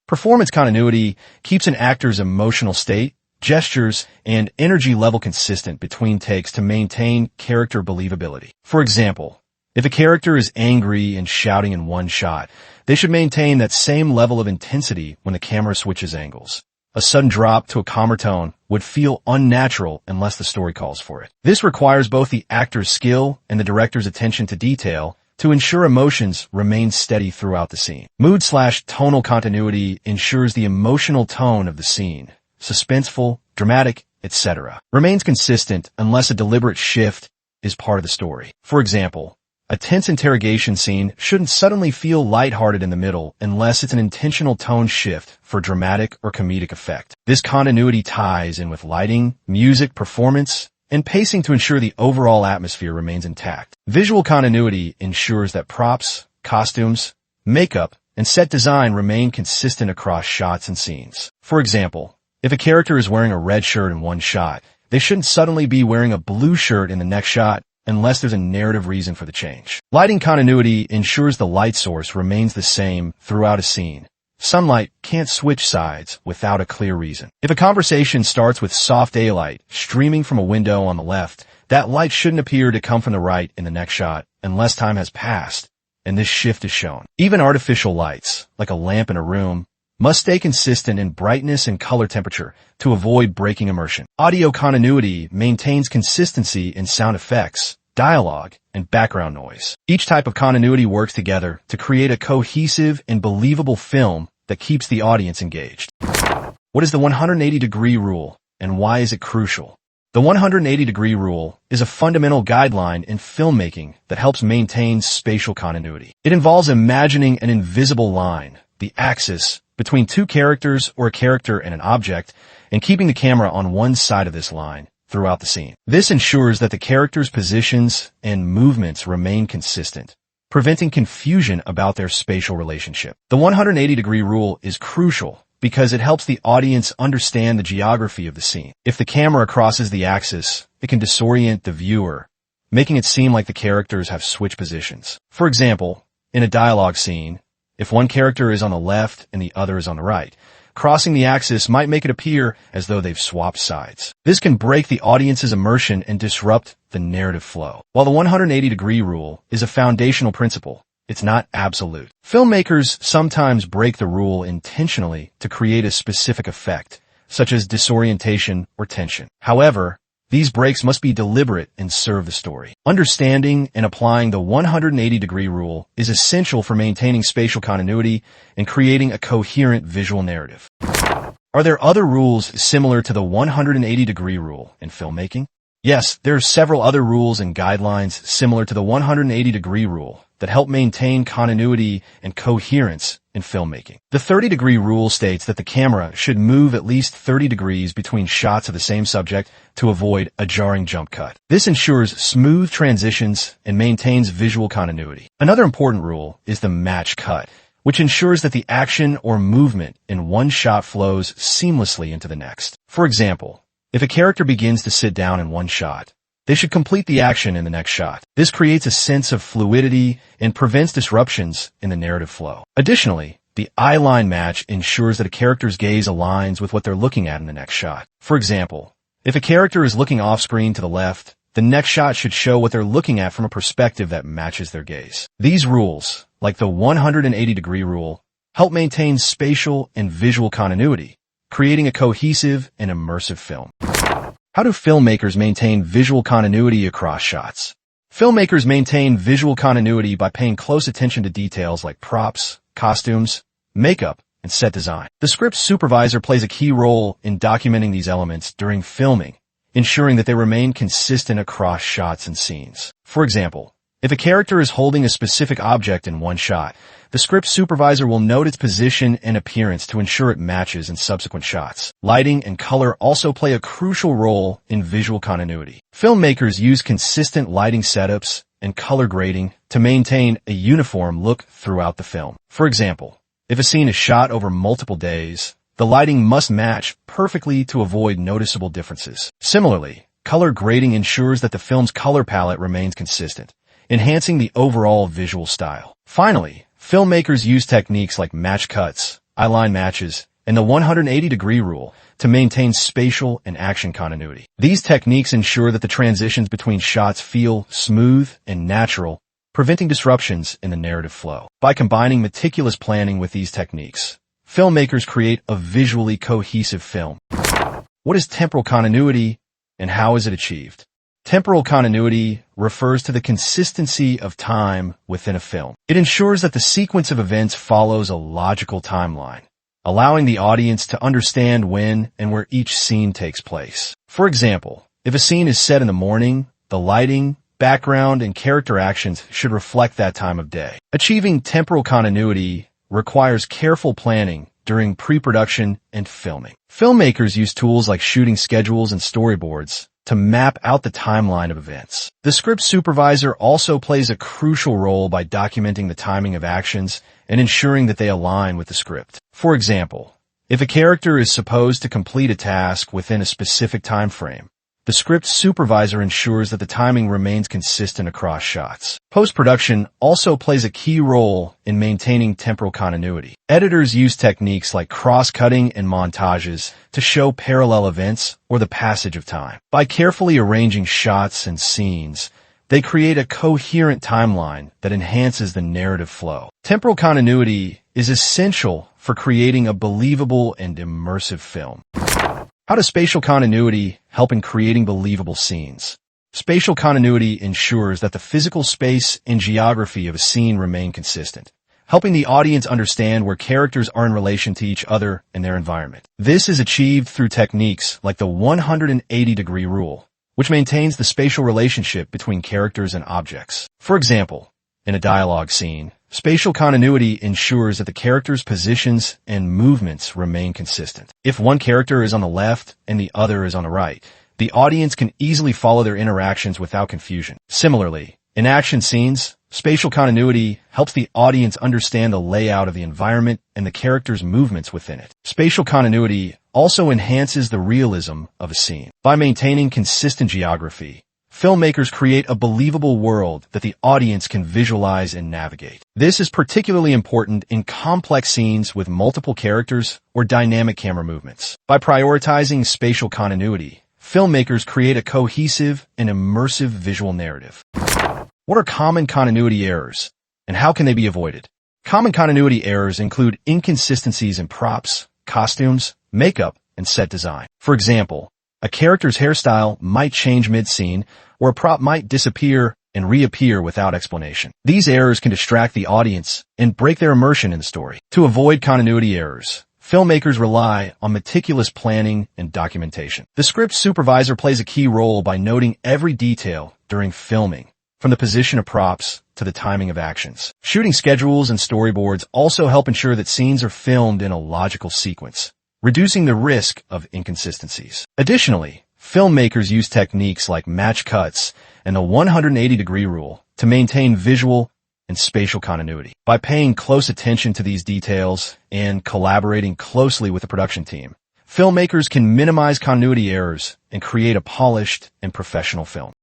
Performance continuity keeps an actor's emotional state, gestures, and energy level consistent between takes to maintain character believability. For example, if a character is angry and shouting in one shot, they should maintain that same level of intensity when the camera switches angles. A sudden drop to a calmer tone would feel unnatural unless the story calls for it. This requires both the actor's skill and the director's attention to detail to ensure emotions remain steady throughout the scene. Mood/tonal continuity ensures the emotional tone of the scene, suspenseful, dramatic, etc., remains consistent unless a deliberate shift is part of the story. For example, a tense interrogation scene shouldn't suddenly feel lighthearted in the middle unless it's an intentional tone shift for dramatic or comedic effect. This continuity ties in with lighting, music, performance, and pacing to ensure the overall atmosphere remains intact. Visual continuity ensures that props, costumes, makeup, and set design remain consistent across shots and scenes. For example, if a character is wearing a red shirt in one shot, they shouldn't suddenly be wearing a blue shirt in the next shot unless there's a narrative reason for the change. Lighting continuity ensures the light source remains the same throughout a scene. Sunlight can't switch sides without a clear reason. If a conversation starts with soft daylight streaming from a window on the left, that light shouldn't appear to come from the right in the next shot unless time has passed and this shift is shown. Even artificial lights, like a lamp in a room, must stay consistent in brightness and color temperature to avoid breaking immersion. Audio continuity maintains consistency in sound effects, dialogue, and background noise. Each type of continuity works together to create a cohesive and believable film that keeps the audience engaged. What is the 180-degree rule, and why is it crucial? The 180-degree rule is a fundamental guideline in filmmaking that helps maintain spatial continuity. It involves imagining an invisible line, the axis, between two characters or a character and an object, and keeping the camera on one side of this line throughout the scene. This ensures that the characters' positions and movements remain consistent, preventing confusion about their spatial relationship. The 180-degree rule is crucial because it helps the audience understand the geography of the scene. If the camera crosses the axis, it can disorient the viewer, making it seem like the characters have switched positions. For example, in a dialogue scene, if one character is on the left and the other is on the right, crossing the axis might make it appear as though they've swapped sides. This can break the audience's immersion and disrupt the narrative flow. While the 180-degree rule is a foundational principle, it's not absolute. Filmmakers sometimes break the rule intentionally to create a specific effect, such as disorientation or tension. However, these breaks must be deliberate and serve the story. Understanding and applying the 180-degree rule is essential for maintaining spatial continuity and creating a coherent visual narrative. Are there other rules similar to the 180-degree rule in filmmaking? Yes, there are several other rules and guidelines similar to the 180-degree rule that help maintain continuity and coherence in filmmaking. The 30-degree rule states that the camera should move at least 30 degrees between shots of the same subject to avoid a jarring jump cut. This ensures smooth transitions and maintains visual continuity. Another important rule is the match cut, which ensures that the action or movement in one shot flows seamlessly into the next. For example, if a character begins to sit down in one shot, they should complete the action in the next shot. This creates a sense of fluidity and prevents disruptions in the narrative flow. Additionally, the eye line match ensures that a character's gaze aligns with what they're looking at in the next shot. For example, if a character is looking off-screen to the left, the next shot should show what they're looking at from a perspective that matches their gaze. These rules, like the 180-degree rule, help maintain spatial and visual continuity, creating a cohesive and immersive film. How do filmmakers maintain visual continuity across shots? Filmmakers maintain visual continuity by paying close attention to details like props, costumes, makeup, and set design. The script supervisor plays a key role in documenting these elements during filming, ensuring that they remain consistent across shots and scenes. For example, if a character is holding a specific object in one shot, the script supervisor will note its position and appearance to ensure it matches in subsequent shots. Lighting and color also play a crucial role in visual continuity. Filmmakers use consistent lighting setups and color grading to maintain a uniform look throughout the film. For example, if a scene is shot over multiple days, the lighting must match perfectly to avoid noticeable differences. Similarly, color grading ensures that the film's color palette remains consistent, enhancing the overall visual style. Finally, filmmakers use techniques like match cuts, eyeline matches, and the 180-degree rule to maintain spatial and action continuity. These techniques ensure that the transitions between shots feel smooth and natural, preventing disruptions in the narrative flow. By combining meticulous planning with these techniques, filmmakers create a visually cohesive film. What is temporal continuity, and how is it achieved? Temporal continuity refers to the consistency of time within a film. It ensures that the sequence of events follows a logical timeline, allowing the audience to understand when and where each scene takes place. For example, if a scene is set in the morning, the lighting, background, and character actions should reflect that time of day. Achieving temporal continuity requires careful planning during pre-production and filming. Filmmakers use tools like shooting schedules and storyboards to map out the timeline of events. The script supervisor also plays a crucial role by documenting the timing of actions and ensuring that they align with the script. For example, if a character is supposed to complete a task within a specific time frame, the script supervisor ensures that the timing remains consistent across shots. Post-production also plays a key role in maintaining temporal continuity. Editors use techniques like cross-cutting and montages to show parallel events or the passage of time. By carefully arranging shots and scenes, they create a coherent timeline that enhances the narrative flow. Temporal continuity is essential for creating a believable and immersive film. How does spatial continuity help in creating believable scenes? Spatial continuity ensures that the physical space and geography of a scene remain consistent, helping the audience understand where characters are in relation to each other and their environment. This is achieved through techniques like the 180-degree rule, which maintains the spatial relationship between characters and objects. For example, in a dialogue scene, spatial continuity ensures that the characters' positions and movements remain consistent. If one character is on the left and the other is on the right, the audience can easily follow their interactions without confusion. Similarly, in action scenes, spatial continuity helps the audience understand the layout of the environment and the characters' movements within it. Spatial continuity also enhances the realism of a scene. By maintaining consistent geography, filmmakers create a believable world that the audience can visualize and navigate. This is particularly important in complex scenes with multiple characters or dynamic camera movements. By prioritizing spatial continuity, filmmakers create a cohesive and immersive visual narrative. What are common continuity errors, and how can they be avoided? Common continuity errors include inconsistencies in props, costumes, makeup, and set design. For example, a character's hairstyle might change mid-scene, or a prop might disappear and reappear without explanation. These errors can distract the audience and break their immersion in the story. To avoid continuity errors, filmmakers rely on meticulous planning and documentation. The script supervisor plays a key role by noting every detail during filming, from the position of props to the timing of actions. Shooting schedules and storyboards also help ensure that scenes are filmed in a logical sequence, reducing the risk of inconsistencies. Additionally, filmmakers use techniques like match cuts and the 180-degree rule to maintain visual and spatial continuity. By paying close attention to these details and collaborating closely with the production team, filmmakers can minimize continuity errors and create a polished and professional film.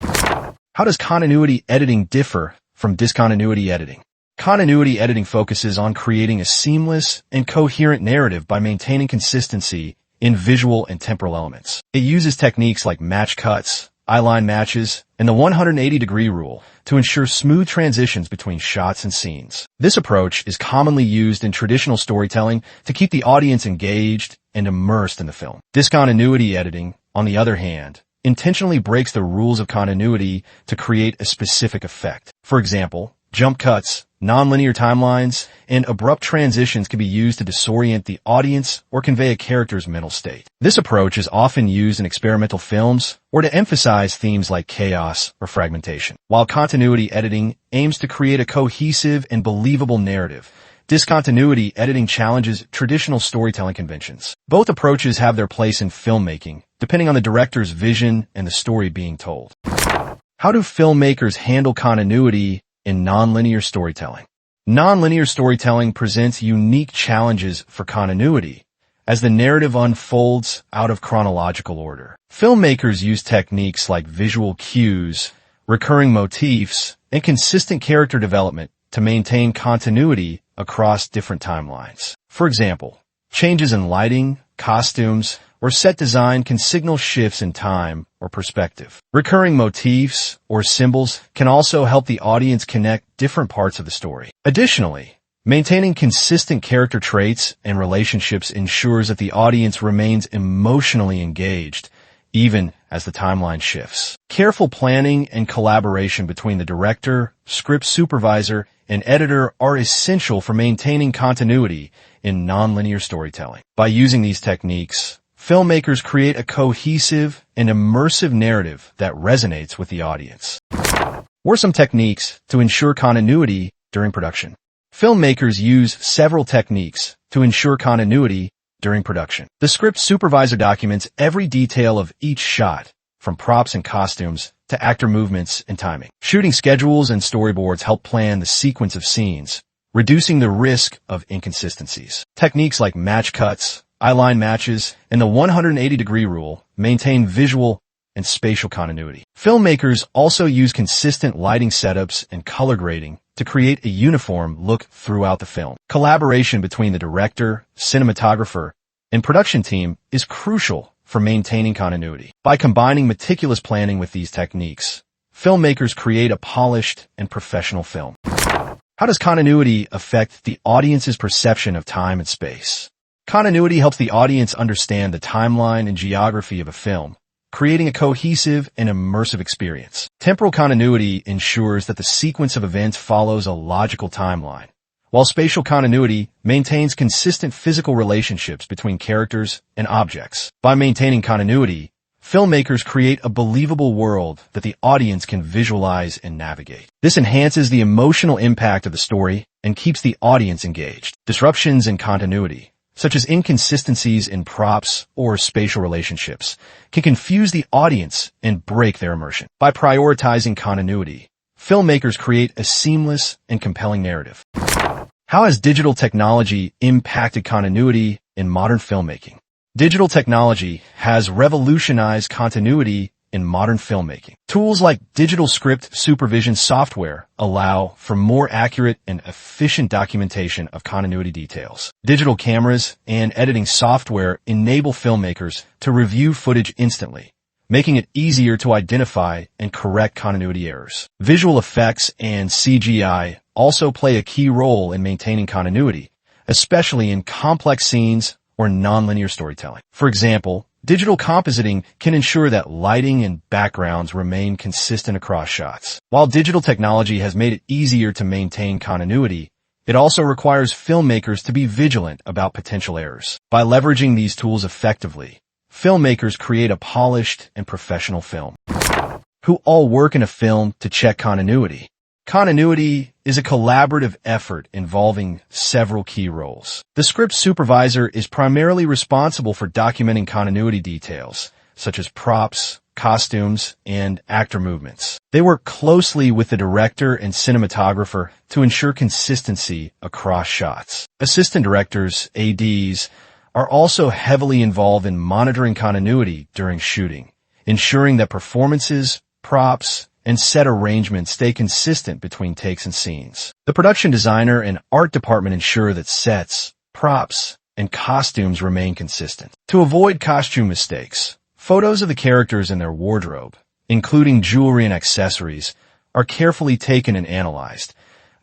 How does continuity editing differ from discontinuity editing? Continuity editing focuses on creating a seamless and coherent narrative by maintaining consistency in visual and temporal elements. It uses techniques like match cuts, eyeline matches, and the 180-degree rule to ensure smooth transitions between shots and scenes. This approach is commonly used in traditional storytelling to keep the audience engaged and immersed in the film. Discontinuity editing, on the other hand, intentionally breaks the rules of continuity to create a specific effect. For example, jump cuts, nonlinear timelines, and abrupt transitions can be used to disorient the audience or convey a character's mental state. This approach is often used in experimental films or to emphasize themes like chaos or fragmentation. While continuity editing aims to create a cohesive and believable narrative, discontinuity editing challenges traditional storytelling conventions. Both approaches have their place in filmmaking, depending on the director's vision and the story being told. How do filmmakers handle continuity in nonlinear storytelling? Nonlinear storytelling presents unique challenges for continuity as the narrative unfolds out of chronological order. Filmmakers use techniques like visual cues, recurring motifs, and consistent character development to maintain continuity across different timelines. For example, changes in lighting, costumes, or set design can signal shifts in time or perspective. Recurring motifs or symbols can also help the audience connect different parts of the story. Additionally, maintaining consistent character traits and relationships ensures that the audience remains emotionally engaged, even as the timeline shifts. Careful planning and collaboration between the director, script supervisor, and editor are essential for maintaining continuity in nonlinear storytelling. By using these techniques, filmmakers create a cohesive and immersive narrative that resonates with the audience. What are some techniques to ensure continuity during production? Filmmakers use several techniques to ensure continuity during production. The script supervisor documents every detail of each shot, from props and costumes to actor movements and timing. Shooting schedules and storyboards help plan the sequence of scenes, reducing the risk of inconsistencies. Techniques like match cuts, eyeline matches, and the 180-degree rule maintain visual and spatial continuity. Filmmakers also use consistent lighting setups and color grading to create a uniform look throughout the film. Collaboration between the director, cinematographer, and production team is crucial for maintaining continuity. By combining meticulous planning with these techniques, filmmakers create a polished and professional film. How does continuity affect the audience's perception of time and space? Continuity helps the audience understand the timeline and geography of a film, creating a cohesive and immersive experience. Temporal continuity ensures that the sequence of events follows a logical timeline, while spatial continuity maintains consistent physical relationships between characters and objects. By maintaining continuity, filmmakers create a believable world that the audience can visualize and navigate. This enhances the emotional impact of the story and keeps the audience engaged. Disruptions in continuity, such as inconsistencies in props or spatial relationships, can confuse the audience and break their immersion. By prioritizing continuity, filmmakers create a seamless and compelling narrative. How has digital technology impacted continuity in modern filmmaking? Digital technology has revolutionized continuity in modern filmmaking. Tools like digital script supervision software allow for more accurate and efficient documentation of continuity details. Digital cameras and editing software enable filmmakers to review footage instantly, making it easier to identify and correct continuity errors. Visual effects and CGI also play a key role in maintaining continuity, especially in complex scenes or nonlinear storytelling. For example, digital compositing can ensure that lighting and backgrounds remain consistent across shots. While digital technology has made it easier to maintain continuity, it also requires filmmakers to be vigilant about potential errors. By leveraging these tools effectively, filmmakers create a polished and professional film. Who all work in a film to check continuity? Continuity is a collaborative effort involving several key roles. The script supervisor is primarily responsible for documenting continuity details, such as props, costumes, and actor movements. They work closely with the director and cinematographer to ensure consistency across shots. Assistant directors, ADs, are also heavily involved in monitoring continuity during shooting, ensuring that performances, props, and set arrangements stay consistent between takes and scenes. The production designer and art department ensure that sets, props, and costumes remain consistent. To avoid costume mistakes, photos of the characters and their wardrobe, including jewelry and accessories, are carefully taken and analyzed,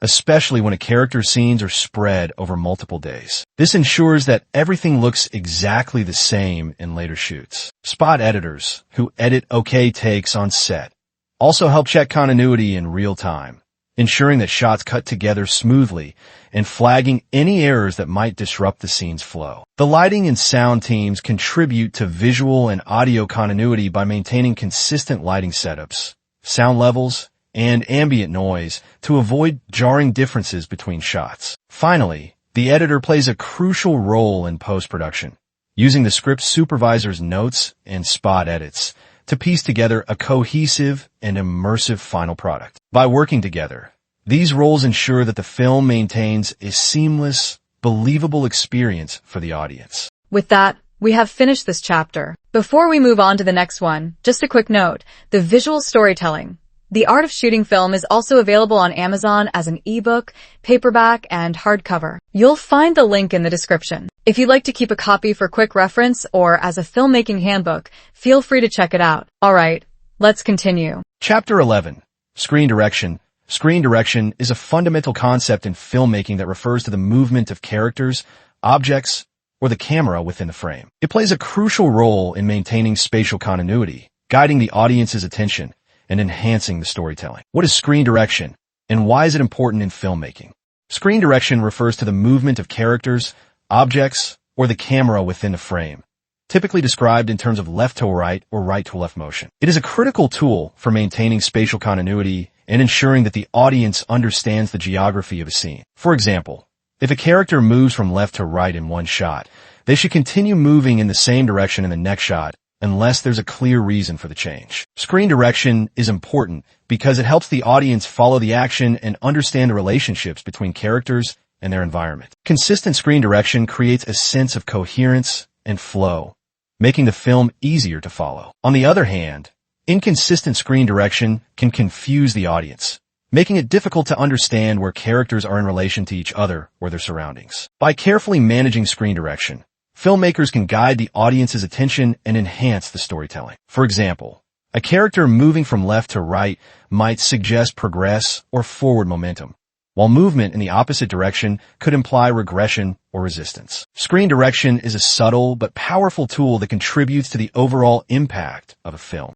especially when a character's scenes are spread over multiple days. This ensures that everything looks exactly the same in later shoots. Spot editors, who edit okay takes on set, also help check continuity in real time, ensuring that shots cut together smoothly and flagging any errors that might disrupt the scene's flow. The lighting and sound teams contribute to visual and audio continuity by maintaining consistent lighting setups, sound levels, and ambient noise to avoid jarring differences between shots. Finally, the editor plays a crucial role in post-production, using the script supervisor's notes and spot edits to piece together a cohesive and immersive final product. By working together, these roles ensure that the film maintains a seamless, believable experience for the audience. With that, we have finished this chapter. Before we move on to the next one, just a quick note, the visual storytelling. The Art of Shooting Film is also available on Amazon as an ebook, paperback, and hardcover. You'll find the link in the description. If you'd like to keep a copy for quick reference or as a filmmaking handbook, feel free to check it out. Alright, let's continue. Chapter 11. Screen Direction. Screen direction is a fundamental concept in filmmaking that refers to the movement of characters, objects, or the camera within the frame. It plays a crucial role in maintaining spatial continuity, guiding the audience's attention, and enhancing the storytelling. What is screen direction, and why is it important in filmmaking? Screen direction refers to the movement of characters, objects, or the camera within the frame, typically described in terms of left to right or right to left motion. It is a critical tool for maintaining spatial continuity and ensuring that the audience understands the geography of a scene. For example, if a character moves from left to right in one shot, they should continue moving in the same direction in the next shot unless there's a clear reason for the change. Screen direction is important because it helps the audience follow the action and understand the relationships between characters and their environment. Consistent screen direction creates a sense of coherence and flow, making the film easier to follow. On the other hand, inconsistent screen direction can confuse the audience, making it difficult to understand where characters are in relation to each other or their surroundings. By carefully managing screen direction, filmmakers can guide the audience's attention and enhance the storytelling. For example, a character moving from left to right might suggest progress or forward momentum, while movement in the opposite direction could imply regression or resistance. Screen direction is a subtle but powerful tool that contributes to the overall impact of a film.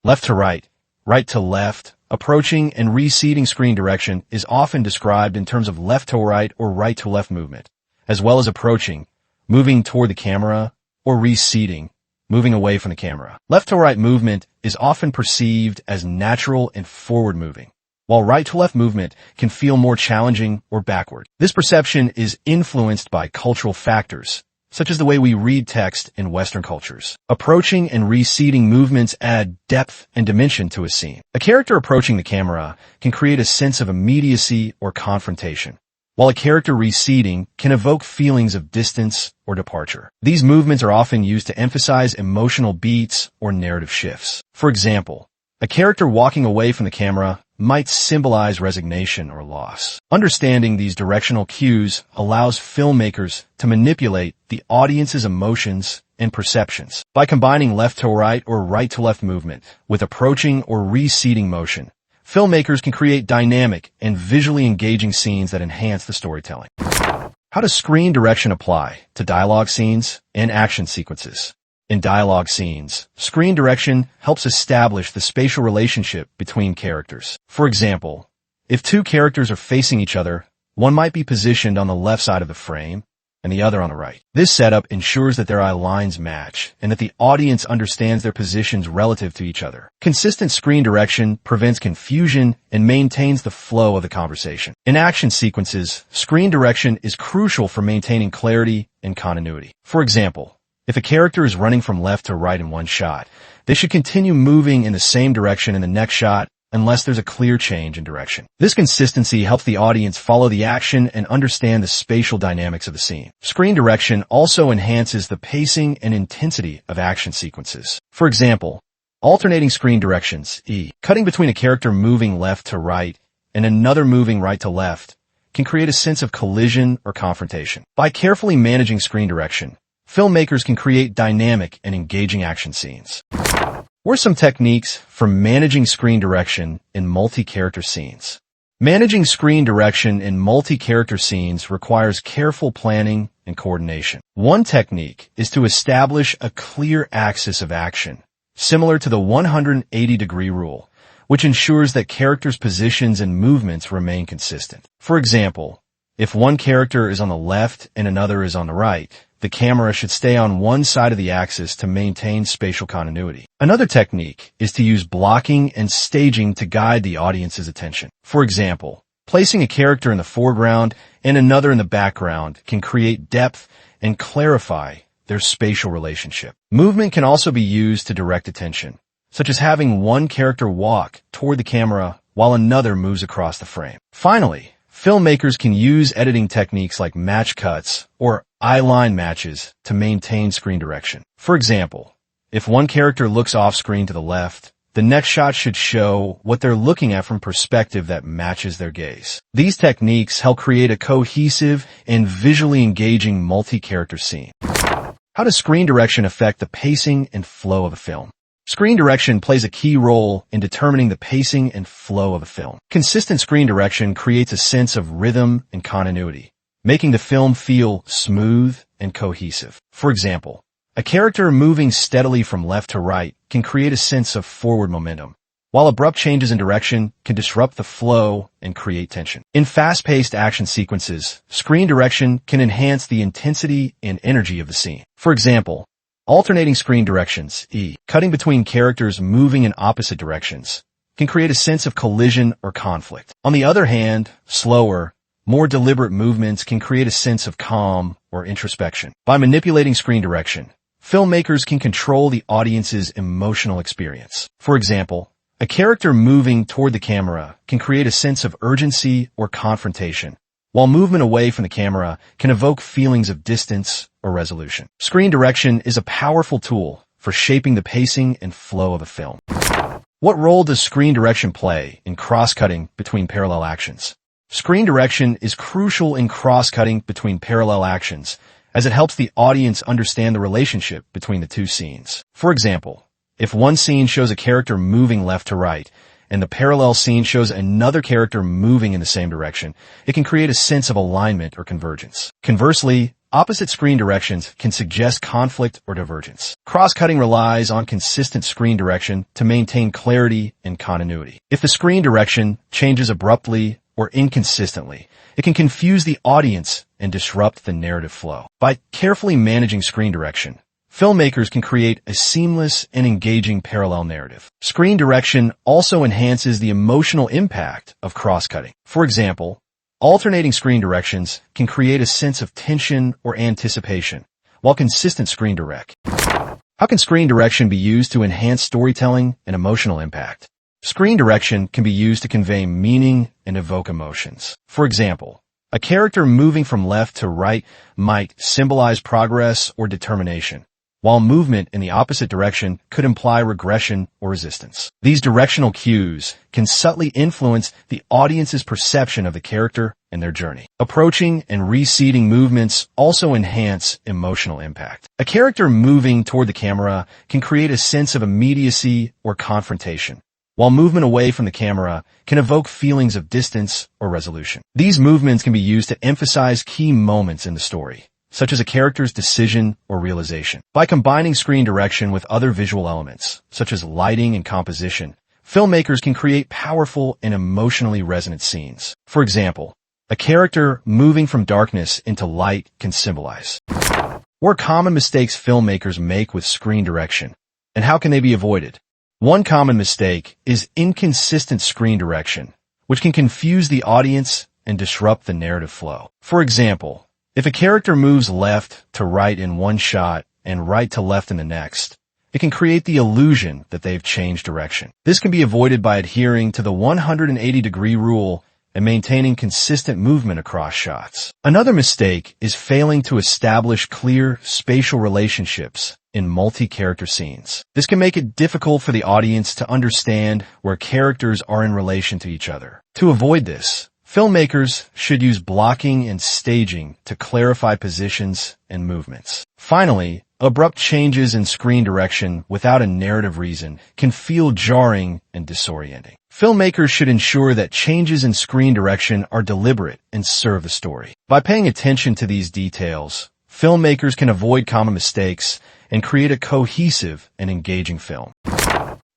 Left to right, right to left, approaching and receding screen direction is often described in terms of left to right or right to left movement, as well as approaching, moving toward the camera, or receding, moving away from the camera. Left to right movement is often perceived as natural and forward moving, while right to left movement can feel more challenging or backward. This perception is influenced by cultural factors, such as the way we read text in Western cultures. Approaching and receding movements add depth and dimension to a scene. A character approaching the camera can create a sense of immediacy or confrontation, while a character receding can evoke feelings of distance or departure. These movements are often used to emphasize emotional beats or narrative shifts. For example, a character walking away from the camera might symbolize resignation or loss. Understanding these directional cues allows filmmakers to manipulate the audience's emotions and perceptions. By combining left to right or right to left movement with approaching or receding motion, filmmakers can create dynamic and visually engaging scenes that enhance the storytelling. How does screen direction apply to dialogue scenes and action sequences? In dialogue scenes, screen direction helps establish the spatial relationship between characters. For example, if two characters are facing each other, one might be positioned on the left side of the frame and the other on the right. This setup ensures that their eye lines match and that the audience understands their positions relative to each other. Consistent screen direction prevents confusion and maintains the flow of the conversation. In action sequences, screen direction is crucial for maintaining clarity and continuity. For example, if a character is running from left to right in one shot, they should continue moving in the same direction in the next shot unless there's a clear change in direction. This consistency helps the audience follow the action and understand the spatial dynamics of the scene. Screen direction also enhances the pacing and intensity of action sequences. For example, alternating screen directions, cutting between a character moving left to right and another moving right to left, can create a sense of collision or confrontation. By carefully managing screen direction, filmmakers can create dynamic and engaging action scenes. What are some techniques for managing screen direction in multi-character scenes? Managing screen direction in multi-character scenes requires careful planning and coordination. One technique is to establish a clear axis of action, similar to the 180-degree rule, which ensures that characters' positions and movements remain consistent. For example, if one character is on the left and another is on the right, the camera should stay on one side of the axis to maintain spatial continuity. Another technique is to use blocking and staging to guide the audience's attention. For example, placing a character in the foreground and another in the background can create depth and clarify their spatial relationship. Movement can also be used to direct attention, such as having one character walk toward the camera while another moves across the frame. Finally, filmmakers can use editing techniques like match cuts or eye-line matches to maintain screen direction. For example, if one character looks off-screen to the left, the next shot should show what they're looking at from perspective that matches their gaze. These techniques help create a cohesive and visually engaging multi-character scene. How does screen direction affect the pacing and flow of a film? Screen direction plays a key role in determining the pacing and flow of a film. Consistent screen direction creates a sense of rhythm and continuity, making the film feel smooth and cohesive. For example, a character moving steadily from left to right can create a sense of forward momentum, while abrupt changes in direction can disrupt the flow and create tension. In fast-paced action sequences, screen direction can enhance the intensity and energy of the scene. For example, alternating screen directions, cutting between characters moving in opposite directions, can create a sense of collision or conflict. On the other hand, slower, more deliberate movements can create a sense of calm or introspection. By manipulating screen direction, filmmakers can control the audience's emotional experience. For example, a character moving toward the camera can create a sense of urgency or confrontation, while movement away from the camera can evoke feelings of distance or resolution. Screen direction is a powerful tool for shaping the pacing and flow of a film. What role does screen direction play in cross-cutting between parallel actions? Screen direction is crucial in cross-cutting between parallel actions, as it helps the audience understand the relationship between the two scenes. For example, if one scene shows a character moving left to right, and the parallel scene shows another character moving in the same direction, it can create a sense of alignment or convergence. Conversely, opposite screen directions can suggest conflict or divergence. Cross-cutting relies on consistent screen direction to maintain clarity and continuity. If the screen direction changes abruptly or inconsistently, it can confuse the audience and disrupt the narrative flow. By carefully managing screen direction, filmmakers can create a seamless and engaging parallel narrative. Screen direction also enhances the emotional impact of cross-cutting. For example, alternating screen directions can create a sense of tension or anticipation, while consistent screen direct. How can screen direction be used to enhance storytelling and emotional impact? Screen direction can be used to convey meaning and evoke emotions. For example, a character moving from left to right might symbolize progress or determination, while movement in the opposite direction could imply regression or resistance. These directional cues can subtly influence the audience's perception of the character and their journey. Approaching and receding movements also enhance emotional impact. A character moving toward the camera can create a sense of immediacy or confrontation, while movement away from the camera can evoke feelings of distance or resolution. These movements can be used to emphasize key moments in the story, such as a character's decision or realization. By combining screen direction with other visual elements, such as lighting and composition, filmmakers can create powerful and emotionally resonant scenes. For example, a character moving from darkness into light can symbolize. What are common mistakes filmmakers make with screen direction, and how can they be avoided? One common mistake is inconsistent screen direction, which can confuse the audience and disrupt the narrative flow. For example, if a character moves left to right in one shot and right to left in the next, it can create the illusion that they've changed direction. This can be avoided by adhering to the 180-degree rule and maintaining consistent movement across shots. Another mistake is failing to establish clear spatial relationships in multi-character scenes. This can make it difficult for the audience to understand where characters are in relation to each other. To avoid this, filmmakers should use blocking and staging to clarify positions and movements. Finally, abrupt changes in screen direction without a narrative reason can feel jarring and disorienting. Filmmakers should ensure that changes in screen direction are deliberate and serve the story. By paying attention to these details, filmmakers can avoid common mistakes and create a cohesive and engaging film.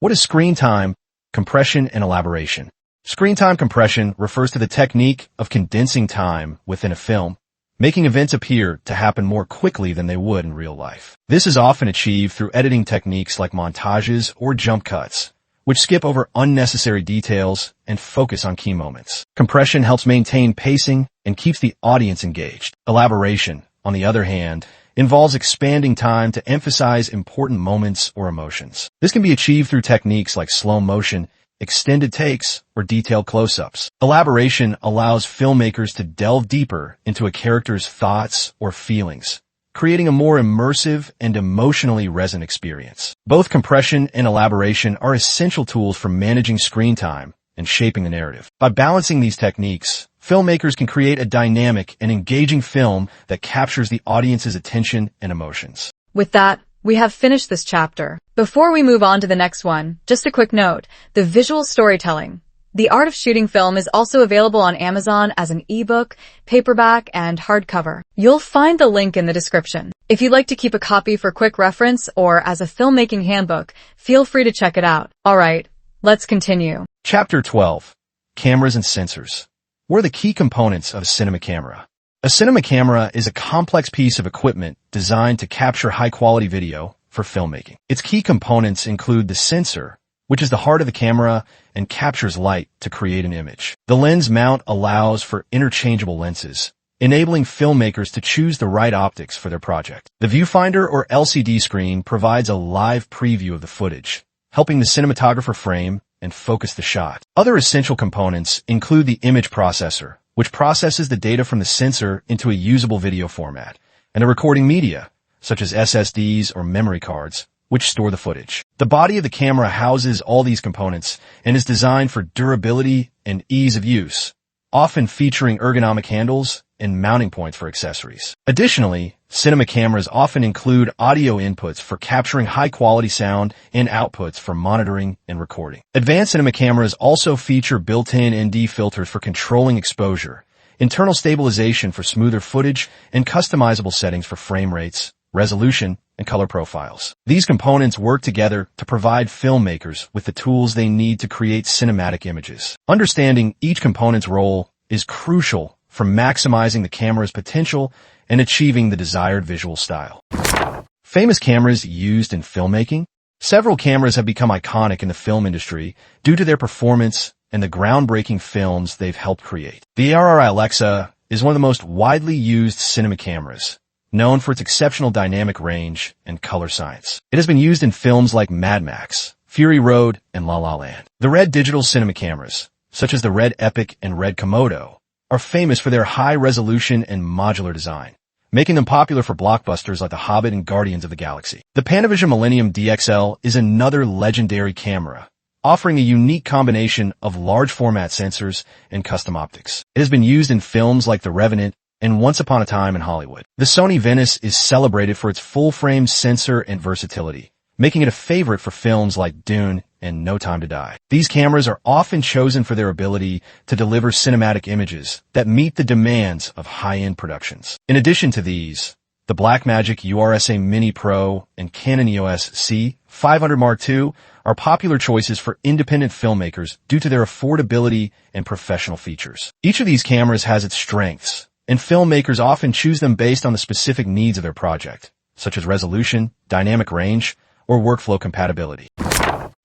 What is screen time, compression, and elaboration? Screen time compression refers to the technique of condensing time within a film, making events appear to happen more quickly than they would in real life. This is often achieved through editing techniques like montages or jump cuts, which skip over unnecessary details and focus on key moments. Compression helps maintain pacing and keeps the audience engaged. Elaboration, on the other hand, involves expanding time to emphasize important moments or emotions. This can be achieved through techniques like slow motion, extended takes, or detailed close-ups. Elaboration allows filmmakers to delve deeper into a character's thoughts or feelings, creating a more immersive and emotionally resonant experience. Both compression and elaboration are essential tools for managing screen time and shaping the narrative. By balancing these techniques, filmmakers can create a dynamic and engaging film that captures the audience's attention and emotions. With that, we have finished this chapter. Before we move on to the next one, just a quick note, the visual storytelling. The Art of Shooting Film is also available on Amazon as an ebook, paperback, and hardcover. You'll find the link in the description. If you'd like to keep a copy for quick reference or as a filmmaking handbook, feel free to check it out. Alright, let's continue. Chapter 12. Cameras and Sensors. What are the key components of a cinema camera? A cinema camera is a complex piece of equipment designed to capture high-quality video for filmmaking. Its key components include the sensor, which is the heart of the camera and captures light to create an image. The lens mount allows for interchangeable lenses, enabling filmmakers to choose the right optics for their project. The viewfinder or LCD screen provides a live preview of the footage, helping the cinematographer frame and focus the shot. Other essential components include the image processor, which processes the data from the sensor into a usable video format, and the recording media, such as SSDs or memory cards, which store the footage. The body of the camera houses all these components and is designed for durability and ease of use, often featuring ergonomic handles and mounting points for accessories. Additionally, cinema cameras often include audio inputs for capturing high-quality sound and outputs for monitoring and recording. Advanced cinema cameras also feature built-in ND filters for controlling exposure, internal stabilization for smoother footage, and customizable settings for frame rates, resolution, and color profiles. These components work together to provide filmmakers with the tools they need to create cinematic images. Understanding each component's role is crucial for maximizing the camera's potential and achieving the desired visual style. Famous cameras used in filmmaking. Several cameras have become iconic in the film industry due to their performance and the groundbreaking films they've helped create. The ARRI Alexa is one of the most widely used cinema cameras, known for its exceptional dynamic range and color science. It has been used in films like Mad Max, Fury Road, and La La Land. The Red digital cinema cameras, such as the Red Epic and Red Komodo, are famous for their high-resolution and modular design, making them popular for blockbusters like The Hobbit and Guardians of the Galaxy. The Panavision Millennium DXL is another legendary camera, offering a unique combination of large-format sensors and custom optics. It has been used in films like The Revenant and Once Upon a Time in Hollywood. The Sony Venice is celebrated for its full-frame sensor and versatility, making it a favorite for films like Dune and No Time to Die. These cameras are often chosen for their ability to deliver cinematic images that meet the demands of high-end productions. In addition to these, the Blackmagic URSA Mini Pro and Canon EOS C500 Mark II are popular choices for independent filmmakers due to their affordability and professional features. Each of these cameras has its strengths, and filmmakers often choose them based on the specific needs of their project, such as resolution, dynamic range, or workflow compatibility.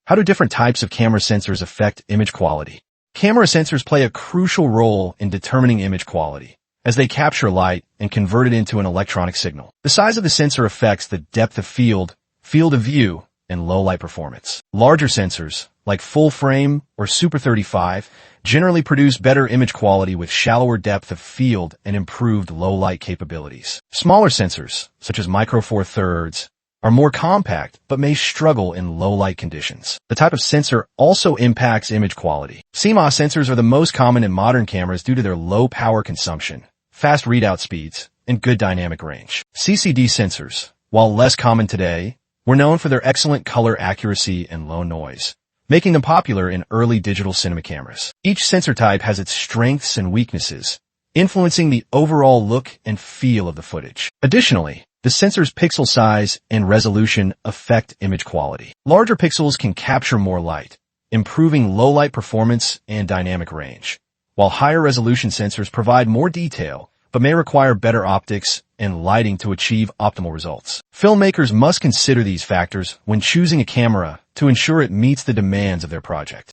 How do different types of camera sensors affect image quality? Camera sensors play a crucial role in determining image quality, as they capture light and convert it into an electronic signal. The size of the sensor affects the depth of field of view, and low light performance. Larger sensors, like full frame or Super 35, generally produce better image quality with shallower depth of field and improved low light capabilities. Smaller sensors, such as Micro Four Thirds, are more compact but may struggle in low light conditions. The type of sensor also impacts image quality. CMOS sensors are the most common in modern cameras due to their low power consumption, fast readout speeds, and good dynamic range. CCD sensors, while less common today, were known for their excellent color accuracy and low noise, making them popular in early digital cinema cameras. Each sensor type has its strengths and weaknesses, influencing the overall look and feel of the footage. Additionally, the sensor's pixel size and resolution affect image quality. Larger pixels can capture more light, improving low-light performance and dynamic range, while higher resolution sensors provide more detail but may require better optics and lighting to achieve optimal results. Filmmakers must consider these factors when choosing a camera to ensure it meets the demands of their project.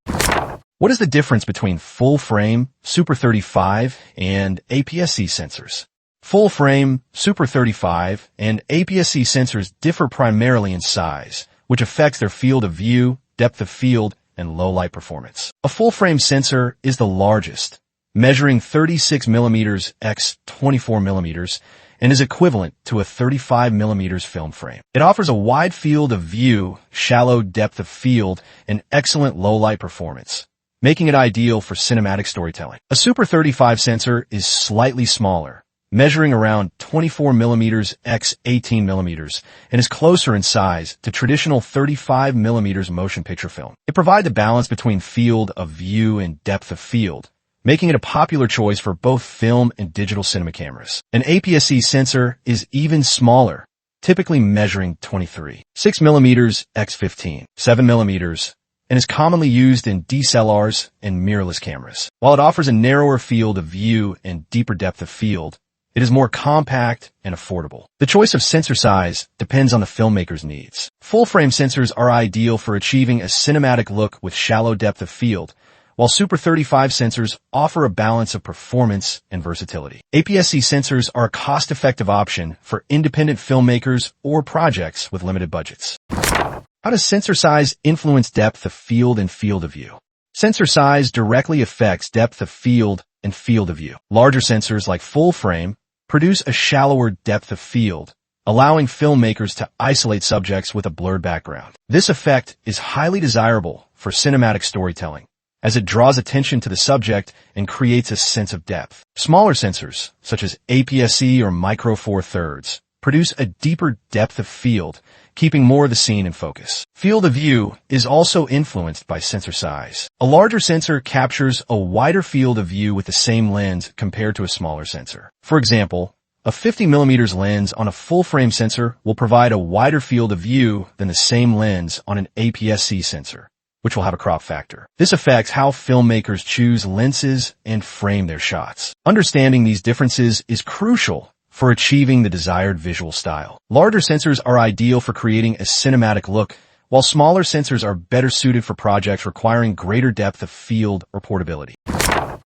What is the difference between full-frame, Super 35, and APS-C sensors? Full-frame, Super 35, and APS-C sensors differ primarily in size, which affects their field of view, depth of field, and low-light performance. A full-frame sensor is the largest, measuring 36 mm x 24 mm, and is equivalent to a 35 mm film frame. It offers a wide field of view, shallow depth of field, and excellent low-light performance, making it ideal for cinematic storytelling. A Super 35 sensor is slightly smaller, measuring around 24 mm x 18 mm, and is closer in size to traditional 35 mm motion picture film. It provides a balance between field of view and depth of field, making it a popular choice for both film and digital cinema cameras. An APS-C sensor is even smaller, typically measuring 23, 6 mm x 15, 7 mm, and is commonly used in DSLRs and mirrorless cameras. While it offers a narrower field of view and deeper depth of field, it is more compact and affordable. The choice of sensor size depends on the filmmaker's needs. Full-frame sensors are ideal for achieving a cinematic look with shallow depth of field, while Super 35 sensors offer a balance of performance and versatility. APS-C sensors are a cost-effective option for independent filmmakers or projects with limited budgets. How does sensor size influence depth of field and field of view? Sensor size directly affects depth of field and field of view. Larger sensors like full-frame produce a shallower depth of field, allowing filmmakers to isolate subjects with a blurred background. This effect is highly desirable for cinematic storytelling, as it draws attention to the subject and creates a sense of depth. Smaller sensors, such as APS-C or Micro Four Thirds, produce a deeper depth of field, keeping more of the scene in focus. Field of view is also influenced by sensor size. A larger sensor captures a wider field of view with the same lens compared to a smaller sensor. For example, a 50 mm lens on a full-frame sensor will provide a wider field of view than the same lens on an APS-C sensor, which will have a crop factor. This affects how filmmakers choose lenses and frame their shots. Understanding these differences is crucial for achieving the desired visual style. Larger sensors are ideal for creating a cinematic look, while smaller sensors are better suited for projects requiring greater depth of field or portability.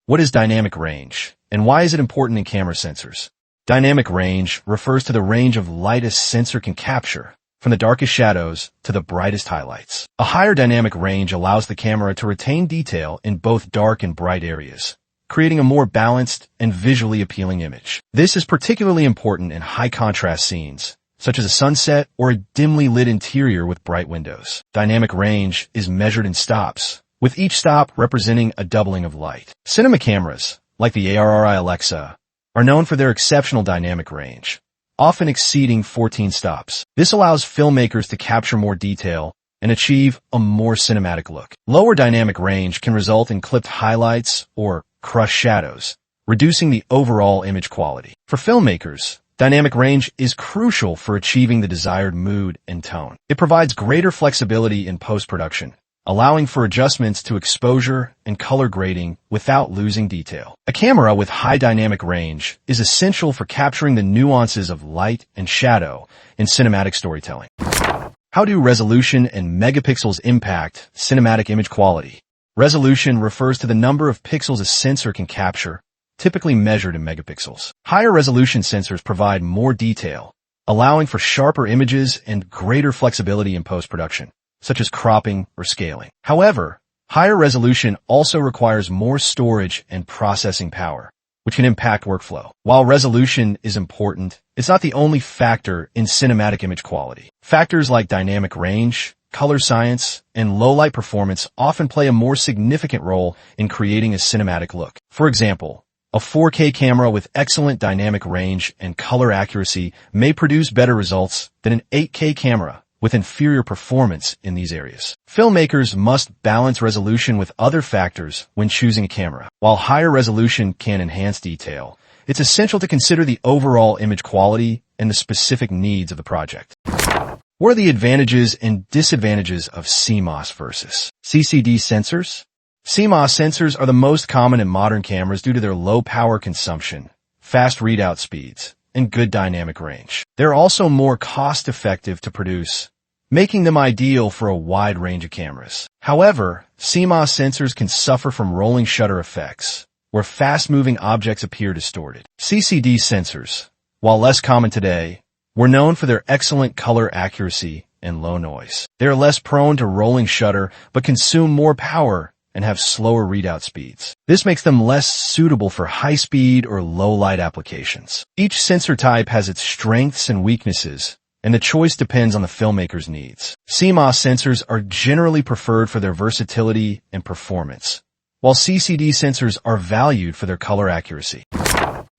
What is dynamic range, and why is it important in camera sensors? Dynamic range refers to the range of light a sensor can capture, from the darkest shadows to the brightest highlights. A higher dynamic range allows the camera to retain detail in both dark and bright areas, creating a more balanced and visually appealing image. This is particularly important in high-contrast scenes, such as a sunset or a dimly lit interior with bright windows. Dynamic range is measured in stops, with each stop representing a doubling of light. Cinema cameras, like the ARRI Alexa, are known for their exceptional dynamic range, often exceeding 14 stops. This allows filmmakers to capture more detail and achieve a more cinematic look. Lower dynamic range can result in clipped highlights or crushed shadows, reducing the overall image quality. For filmmakers, dynamic range is crucial for achieving the desired mood and tone. It provides greater flexibility in post-production, allowing for adjustments to exposure and color grading without losing detail. A camera with high dynamic range is essential for capturing the nuances of light and shadow in cinematic storytelling. How do resolution and megapixels impact cinematic image quality? Resolution refers to the number of pixels a sensor can capture, typically measured in megapixels. Higher resolution sensors provide more detail, allowing for sharper images and greater flexibility in post-production, such as cropping or scaling. However, higher resolution also requires more storage and processing power, which can impact workflow. While resolution is important, it's not the only factor in cinematic image quality. Factors like dynamic range, color science, and low-light performance often play a more significant role in creating a cinematic look. For example, a 4K camera with excellent dynamic range and color accuracy may produce better results than an 8K camera with inferior performance in these areas. Filmmakers must balance resolution with other factors when choosing a camera. While higher resolution can enhance detail, it's essential to consider the overall image quality and the specific needs of the project. What are the advantages and disadvantages of CMOS versus CCD sensors? CMOS sensors are the most common in modern cameras due to their low power consumption, fast readout speeds, and good dynamic range. They're also more cost-effective to produce, making them ideal for a wide range of cameras. However, CMOS sensors can suffer from rolling shutter effects, where fast-moving objects appear distorted. CCD sensors, while less common today, were known for their excellent color accuracy and low noise. They are less prone to rolling shutter, but consume more power and have slower readout speeds. This makes them less suitable for high-speed or low-light applications. Each sensor type has its strengths and weaknesses, and the choice depends on the filmmaker's needs. CMOS sensors are generally preferred for their versatility and performance, while CCD sensors are valued for their color accuracy.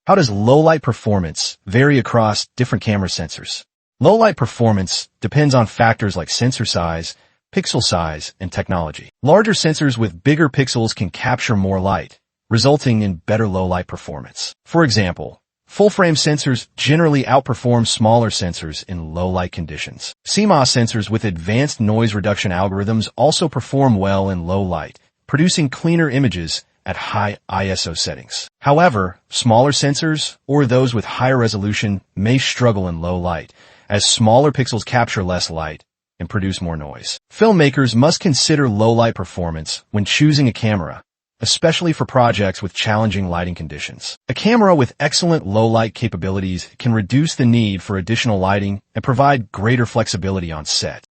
How does low-light performance vary across different camera sensors? Low-light performance depends on factors like sensor size, pixel size, and technology. Larger sensors with bigger pixels can capture more light, resulting in better low-light performance. For example, full-frame sensors generally outperform smaller sensors in low-light conditions. CMOS sensors with advanced noise reduction algorithms also perform well in low light, producing cleaner images at high ISO settings. However, smaller sensors, or those with higher resolution, may struggle in low light, as smaller pixels capture less light and produce more noise. Filmmakers must consider low-light performance when choosing a camera, especially for projects with challenging lighting conditions. A camera with excellent low-light capabilities can reduce the need for additional lighting and provide greater flexibility on set.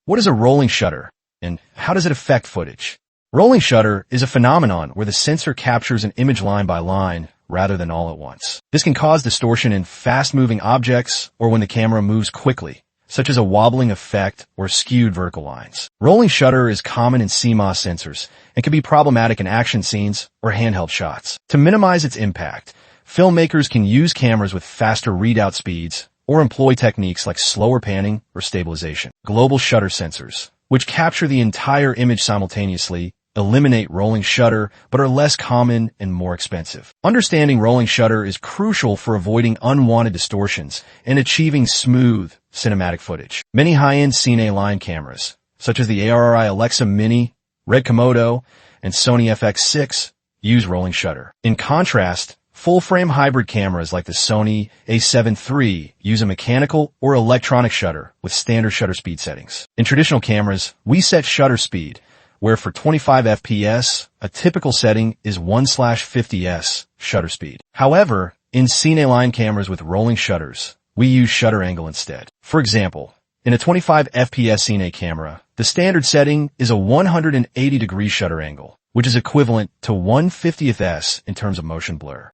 What is a rolling shutter, and how does it affect footage? Rolling shutter is a phenomenon where the sensor captures an image line by line rather than all at once. This can cause distortion in fast-moving objects or when the camera moves quickly, such as a wobbling effect or skewed vertical lines. Rolling shutter is common in CMOS sensors and can be problematic in action scenes or handheld shots. To minimize its impact, filmmakers can use cameras with faster readout speeds or employ techniques like slower panning or stabilization. Global shutter sensors, which capture the entire image simultaneously, eliminate rolling shutter but are less common and more expensive. Understanding rolling shutter is crucial for avoiding unwanted distortions and achieving smooth cinematic footage. Many high-end Cine line cameras, such as the ARRI Alexa Mini, Red Komodo, and Sony FX6, use rolling shutter. In contrast, full-frame hybrid cameras like the Sony A7 III use a mechanical or electronic shutter with standard shutter speed settings. In traditional cameras, we set shutter speed, where for 25 FPS, a typical setting is 1/50s shutter speed. However, in Cine line cameras with rolling shutters, we use shutter angle instead. For example, in a 25 FPS Cine camera, the standard setting is a 180-degree shutter angle, which is equivalent to 1/50th in terms of motion blur.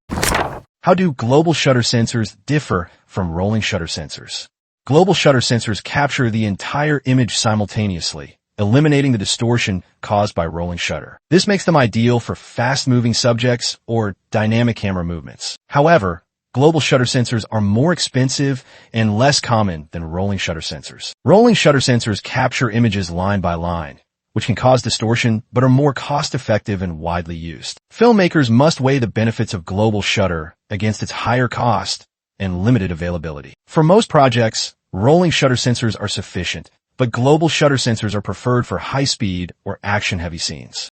How do global shutter sensors differ from rolling shutter sensors? Global shutter sensors capture the entire image simultaneously, eliminating the distortion caused by rolling shutter. This makes them ideal for fast-moving subjects or dynamic camera movements. However, global shutter sensors are more expensive and less common than rolling shutter sensors. Rolling shutter sensors capture images line by line, which can cause distortion but are more cost-effective and widely used. Filmmakers must weigh the benefits of global shutter against its higher cost and limited availability. For most projects, rolling shutter sensors are sufficient, but global shutter sensors are preferred for high-speed or action-heavy scenes.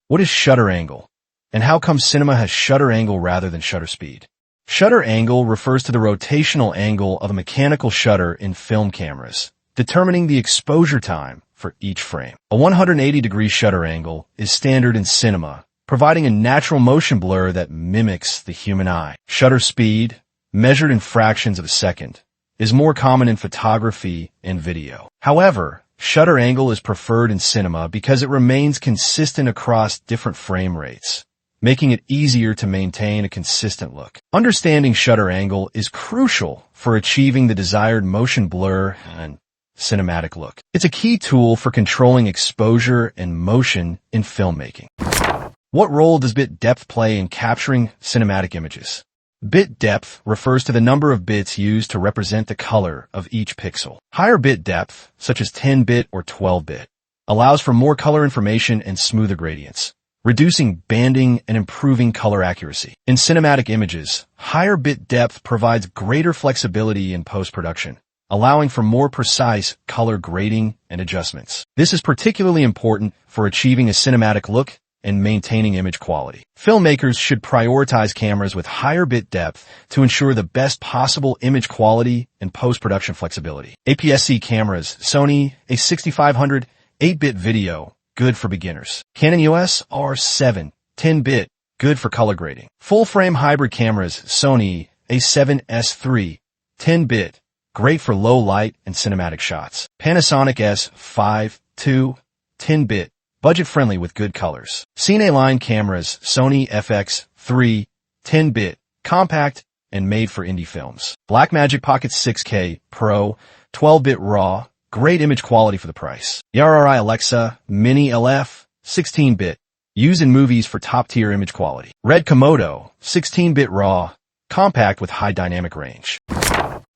What is shutter angle? And how come cinema has shutter angle rather than shutter speed? Shutter angle refers to the rotational angle of a mechanical shutter in film cameras, determining the exposure time for each frame. A 180-degree shutter angle is standard in cinema, providing a natural motion blur that mimics the human eye. Shutter speed, measured in fractions of a second, is more common in photography and video. However, shutter angle is preferred in cinema because it remains consistent across different frame rates, making it easier to maintain a consistent look. Understanding shutter angle is crucial for achieving the desired motion blur and cinematic look. It's a key tool for controlling exposure and motion in filmmaking. What role does bit depth play in capturing cinematic images? Bit depth refers to the number of bits used to represent the color of each pixel. Higher bit depth, such as 10-bit or 12-bit, allows for more color information and smoother gradients, reducing banding and improving color accuracy. In cinematic images, higher bit depth provides greater flexibility in post-production, allowing for more precise color grading and adjustments. This is particularly important for achieving a cinematic look and maintaining image quality. Filmmakers should prioritize cameras with higher bit depth to ensure the best possible image quality and post-production flexibility. APS-C cameras, Sony A6500, 8-bit video, good for beginners. Canon EOS R7, 10-bit, good for color grading. Full-frame hybrid cameras, Sony A7S3, 10-bit, great for low light and cinematic shots. Panasonic S5 II, 10-bit, budget-friendly with good colors. Cine-line cameras, Sony FX3, 10-bit, compact, and made for indie films. Blackmagic Pocket 6K Pro, 12-bit RAW, great image quality for the price. The RRI Alexa Mini LF, 16-bit, used in movies for top-tier image quality. Red Komodo, 16-bit RAW, compact with high dynamic range.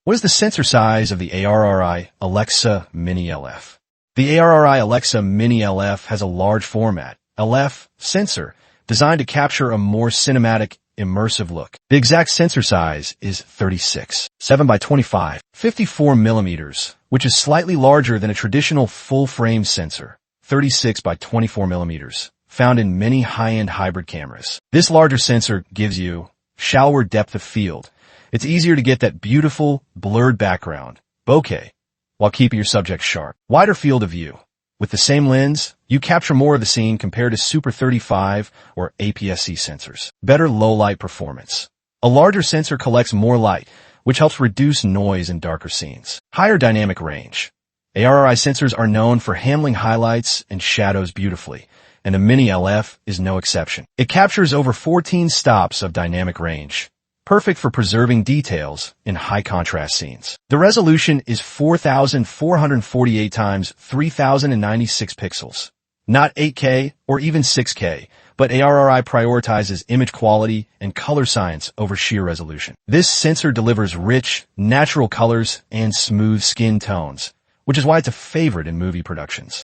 What is the sensor size of the ARRI Alexa Mini LF? The ARRI Alexa Mini LF has a large format, LF, sensor, designed to capture a more cinematic, immersive look. The exact sensor size is 36.7 by 25, 54 millimeters, which is slightly larger than a traditional full-frame sensor, 36 by 24 millimeters, found in many high-end hybrid cameras. This larger sensor gives you shallower depth of field. It's easier to get that beautiful, blurred background, bokeh, while keeping your subject sharp. Wider field of view. With the same lens, you capture more of the scene compared to Super 35 or APS-C sensors. Better low-light performance. A larger sensor collects more light, which helps reduce noise in darker scenes. Higher dynamic range. ARRI sensors are known for handling highlights and shadows beautifully, and the Mini LF is no exception. It captures over 14 stops of dynamic range, perfect for preserving details in high-contrast scenes. The resolution is 4,448 times 3,096 pixels. Not 8K or even 6K, but ARRI prioritizes image quality and color science over sheer resolution. This sensor delivers rich, natural colors and smooth skin tones, which is why it's a favorite in movie productions.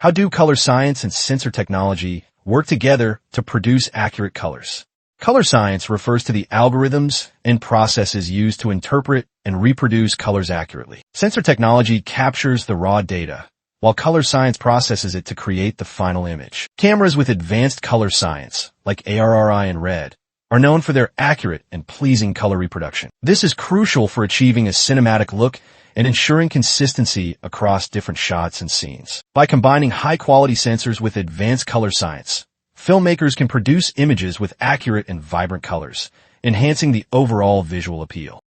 How do color science and sensor technology work together to produce accurate colors? Color science refers to the algorithms and processes used to interpret and reproduce colors accurately. Sensor technology captures the raw data, while color science processes it to create the final image. Cameras with advanced color science, like ARRI and RED, are known for their accurate and pleasing color reproduction. This is crucial for achieving a cinematic look and ensuring consistency across different shots and scenes. By combining high-quality sensors with advanced color science, filmmakers can produce images with accurate and vibrant colors, enhancing the overall visual appeal.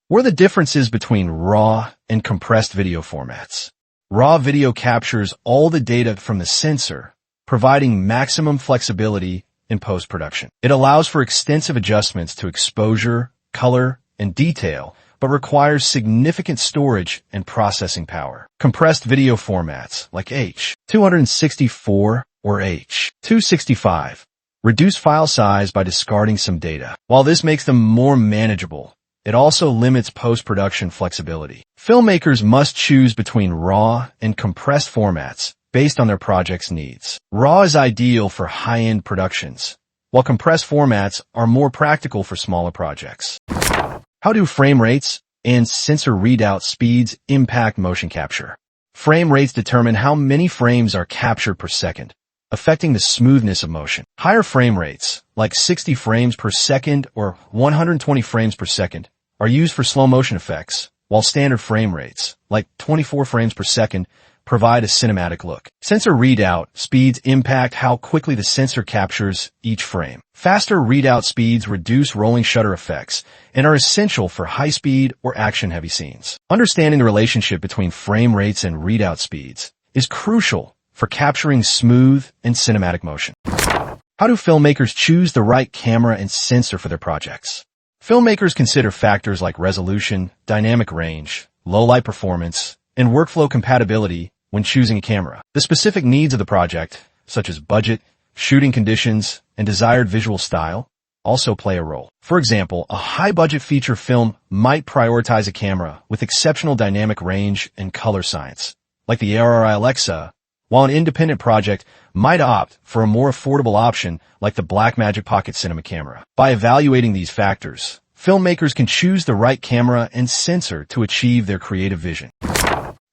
What are the differences between RAW and compressed video formats? RAW video captures all the data from the sensor, providing maximum flexibility in post-production. It allows for extensive adjustments to exposure, color, and detail, but requires significant storage and processing power. Compressed video formats like H.264 or H.265 reduce file size by discarding some data. While this makes them more manageable, it also limits post-production flexibility. Filmmakers must choose between RAW and compressed formats based on their project's needs. RAW is ideal for high-end productions, while compressed formats are more practical for smaller projects. How do frame rates and sensor readout speeds impact motion capture? Frame rates determine how many frames are captured per second, affecting the smoothness of motion. Higher frame rates, like 60 frames per second or 120 frames per second, are used for slow motion effects, while standard frame rates, like 24 frames per second, provide a cinematic look. Sensor readout speeds impact how quickly the sensor captures each frame. Faster readout speeds reduce rolling shutter effects and are essential for high-speed or action-heavy scenes. Understanding the relationship between frame rates and readout speeds is crucial for capturing smooth and cinematic motion. How do filmmakers choose the right camera and sensor for their projects? Filmmakers consider factors like resolution, dynamic range, low-light performance, and workflow compatibility when choosing a camera. The specific needs of the project, such as budget, shooting conditions, and desired visual style, also play a role. For example, a high-budget feature film might prioritize a camera with exceptional dynamic range and color science, like the ARRI Alexa, while an independent project might opt for a more affordable option like the Blackmagic Pocket Cinema camera. By evaluating these factors, filmmakers can choose the right camera and sensor to achieve their creative vision.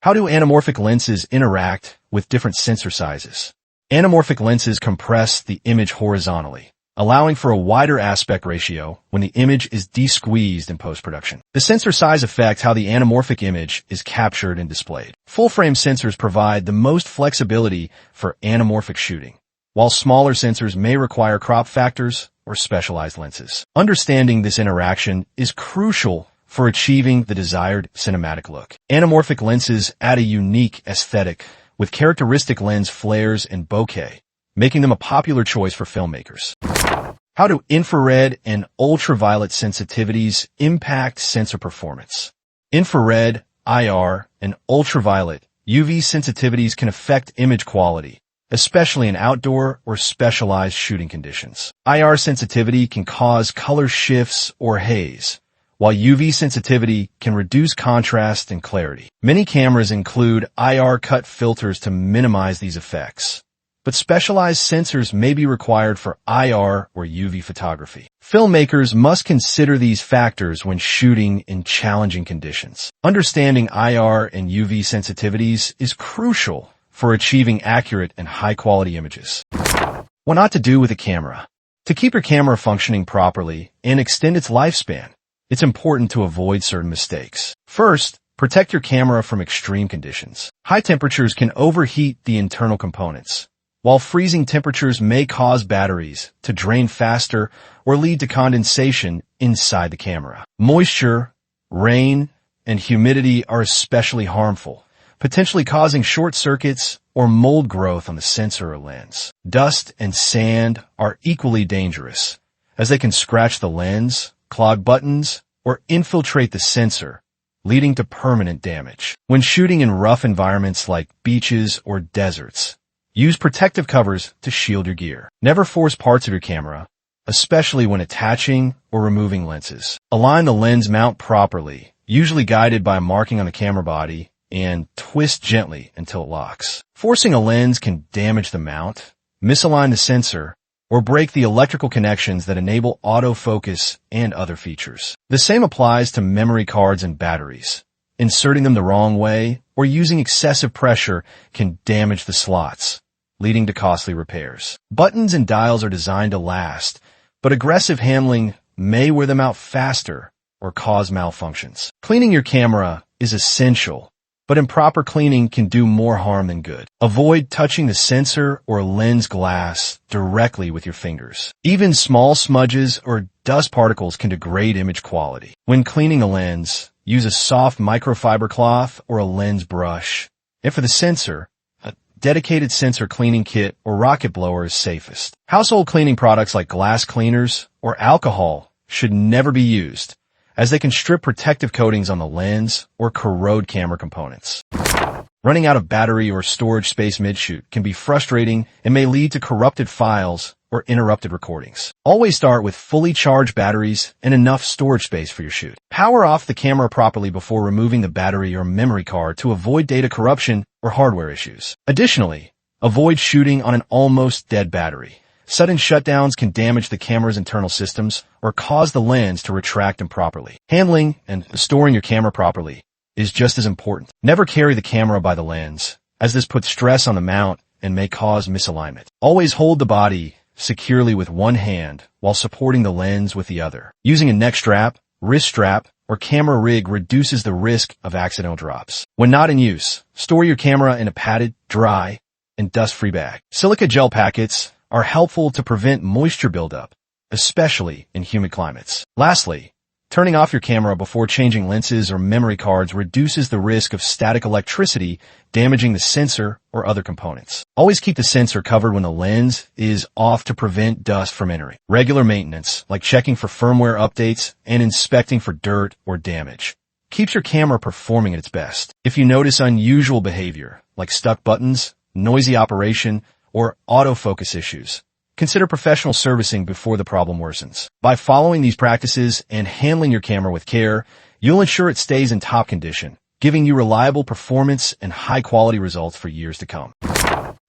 How do anamorphic lenses interact with different sensor sizes? Anamorphic lenses compress the image horizontally, allowing for a wider aspect ratio when the image is de-squeezed in post-production. The sensor size affects how the anamorphic image is captured and displayed. Full-frame sensors provide the most flexibility for anamorphic shooting, while smaller sensors may require crop factors or specialized lenses. Understanding this interaction is crucial for achieving the desired cinematic look. Anamorphic lenses add a unique aesthetic with characteristic lens flares and bokeh, making them a popular choice for filmmakers. How do infrared and ultraviolet sensitivities impact sensor performance? Infrared, IR, and ultraviolet, UV sensitivities can affect image quality, especially in outdoor or specialized shooting conditions. IR sensitivity can cause color shifts or haze, while UV sensitivity can reduce contrast and clarity. Many cameras include IR cut filters to minimize these effects, but specialized sensors may be required for IR or UV photography. Filmmakers must consider these factors when shooting in challenging conditions. Understanding IR and UV sensitivities is crucial for achieving accurate and high-quality images. What not to do with a camera? To keep your camera functioning properly and extend its lifespan, it's important to avoid certain mistakes. First, protect your camera from extreme conditions. High temperatures can overheat the internal components, while freezing temperatures may cause batteries to drain faster or lead to condensation inside the camera. Moisture, rain, and humidity are especially harmful, potentially causing short circuits or mold growth on the sensor or lens. Dust and sand are equally dangerous, as they can scratch the lens, clog buttons, or infiltrate the sensor, leading to permanent damage. When shooting in rough environments like beaches or deserts, use protective covers to shield your gear. Never force parts of your camera, especially when attaching or removing lenses. Align the lens mount properly, usually guided by a marking on the camera body, and twist gently until it locks. Forcing a lens can damage the mount, misalign the sensor, or break the electrical connections that enable autofocus and other features. The same applies to memory cards and batteries. Inserting them the wrong way or using excessive pressure can damage the slots, leading to costly repairs. Buttons and dials are designed to last, but aggressive handling may wear them out faster or cause malfunctions. Cleaning your camera is essential, but improper cleaning can do more harm than good. Avoid touching the sensor or lens glass directly with your fingers. Even small smudges or dust particles can degrade image quality. When cleaning a lens, use a soft microfiber cloth or a lens brush. And for the sensor, a dedicated sensor cleaning kit or rocket blower is safest. Household cleaning products like glass cleaners or alcohol should never be used, as they can strip protective coatings on the lens or corrode camera components. Running out of battery or storage space mid-shoot can be frustrating and may lead to corrupted files or interrupted recordings. Always start with fully charged batteries and enough storage space for your shoot. Power off the camera properly before removing the battery or memory card to avoid data corruption or hardware issues. Additionally, avoid shooting on an almost dead battery. Sudden shutdowns can damage the camera's internal systems or cause the lens to retract improperly. Handling and storing your camera properly is just as important. Never carry the camera by the lens, as this puts stress on the mount and may cause misalignment. Always hold the body securely with one hand while supporting the lens with the other. Using a neck strap, wrist strap, or camera rig reduces the risk of accidental drops. When not in use, store your camera in a padded, dry, and dust-free bag. Silica gel packets are helpful to prevent moisture buildup, especially in humid climates. Lastly, turning off your camera before changing lenses or memory cards reduces the risk of static electricity damaging the sensor or other components. Always keep the sensor covered when the lens is off to prevent dust from entering. Regular maintenance, like checking for firmware updates and inspecting for dirt or damage, keeps your camera performing at its best. If you notice unusual behavior, like stuck buttons, noisy operation, or autofocus issues, consider professional servicing before the problem worsens. By following these practices and handling your camera with care, you'll ensure it stays in top condition, giving you reliable performance and high-quality results for years to come.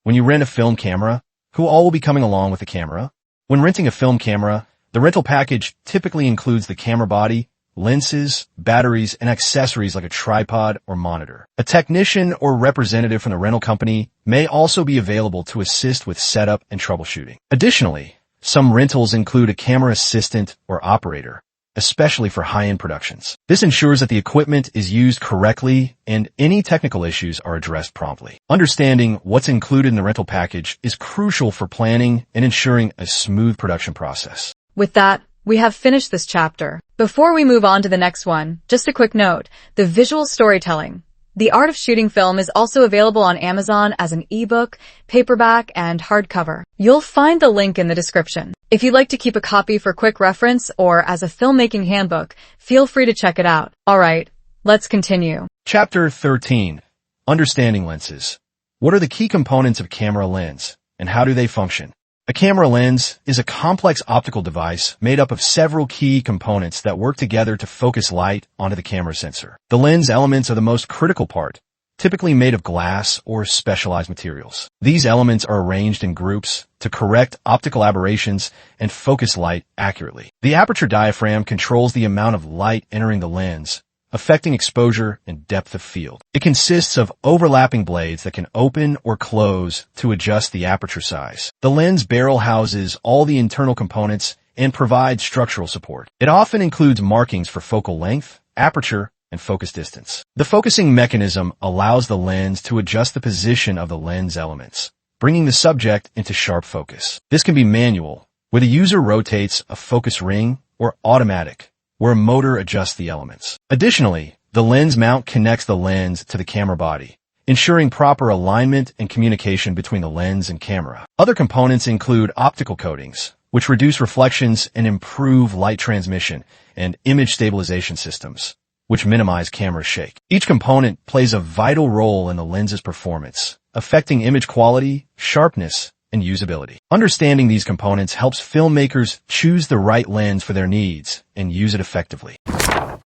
When you rent a film camera, who all will be coming along with the camera? When renting a film camera, the rental package typically includes the camera body, lenses, batteries, and accessories like a tripod or monitor. A technician or representative from the rental company may also be available to assist with setup and troubleshooting. Additionally, some rentals include a camera assistant or operator, especially for high-end productions. This ensures that the equipment is used correctly and any technical issues are addressed promptly. Understanding what's included in the rental package is crucial for planning and ensuring a smooth production process. With that, we have finished this chapter. Before we move on to the next one, just a quick note, the visual storytelling. The Art of Shooting Film is also available on Amazon as an ebook, paperback, and hardcover. You'll find the link in the description. If you'd like to keep a copy for quick reference or as a filmmaking handbook, feel free to check it out. Alright, let's continue. Chapter 13. Understanding lenses. What are the key components of camera lens, and how do they function? A camera lens is a complex optical device made up of several key components that work together to focus light onto the camera sensor. The lens elements are the most critical part, typically made of glass or specialized materials. These elements are arranged in groups to correct optical aberrations and focus light accurately. The aperture diaphragm controls the amount of light entering the lens, affecting exposure and depth of field. It consists of overlapping blades that can open or close to adjust the aperture size. The lens barrel houses all the internal components and provides structural support. It often includes markings for focal length, aperture, and focus distance. The focusing mechanism allows the lens to adjust the position of the lens elements, bringing the subject into sharp focus. This can be manual, where the user rotates a focus ring, or automatic, where a motor adjusts the elements. Additionally, the lens mount connects the lens to the camera body, ensuring proper alignment and communication between the lens and camera. Other components include optical coatings, which reduce reflections and improve light transmission, and image stabilization systems, which minimize camera shake. Each component plays a vital role in the lens's performance, affecting image quality, sharpness, and usability. Understanding these components helps filmmakers choose the right lens for their needs and use it effectively.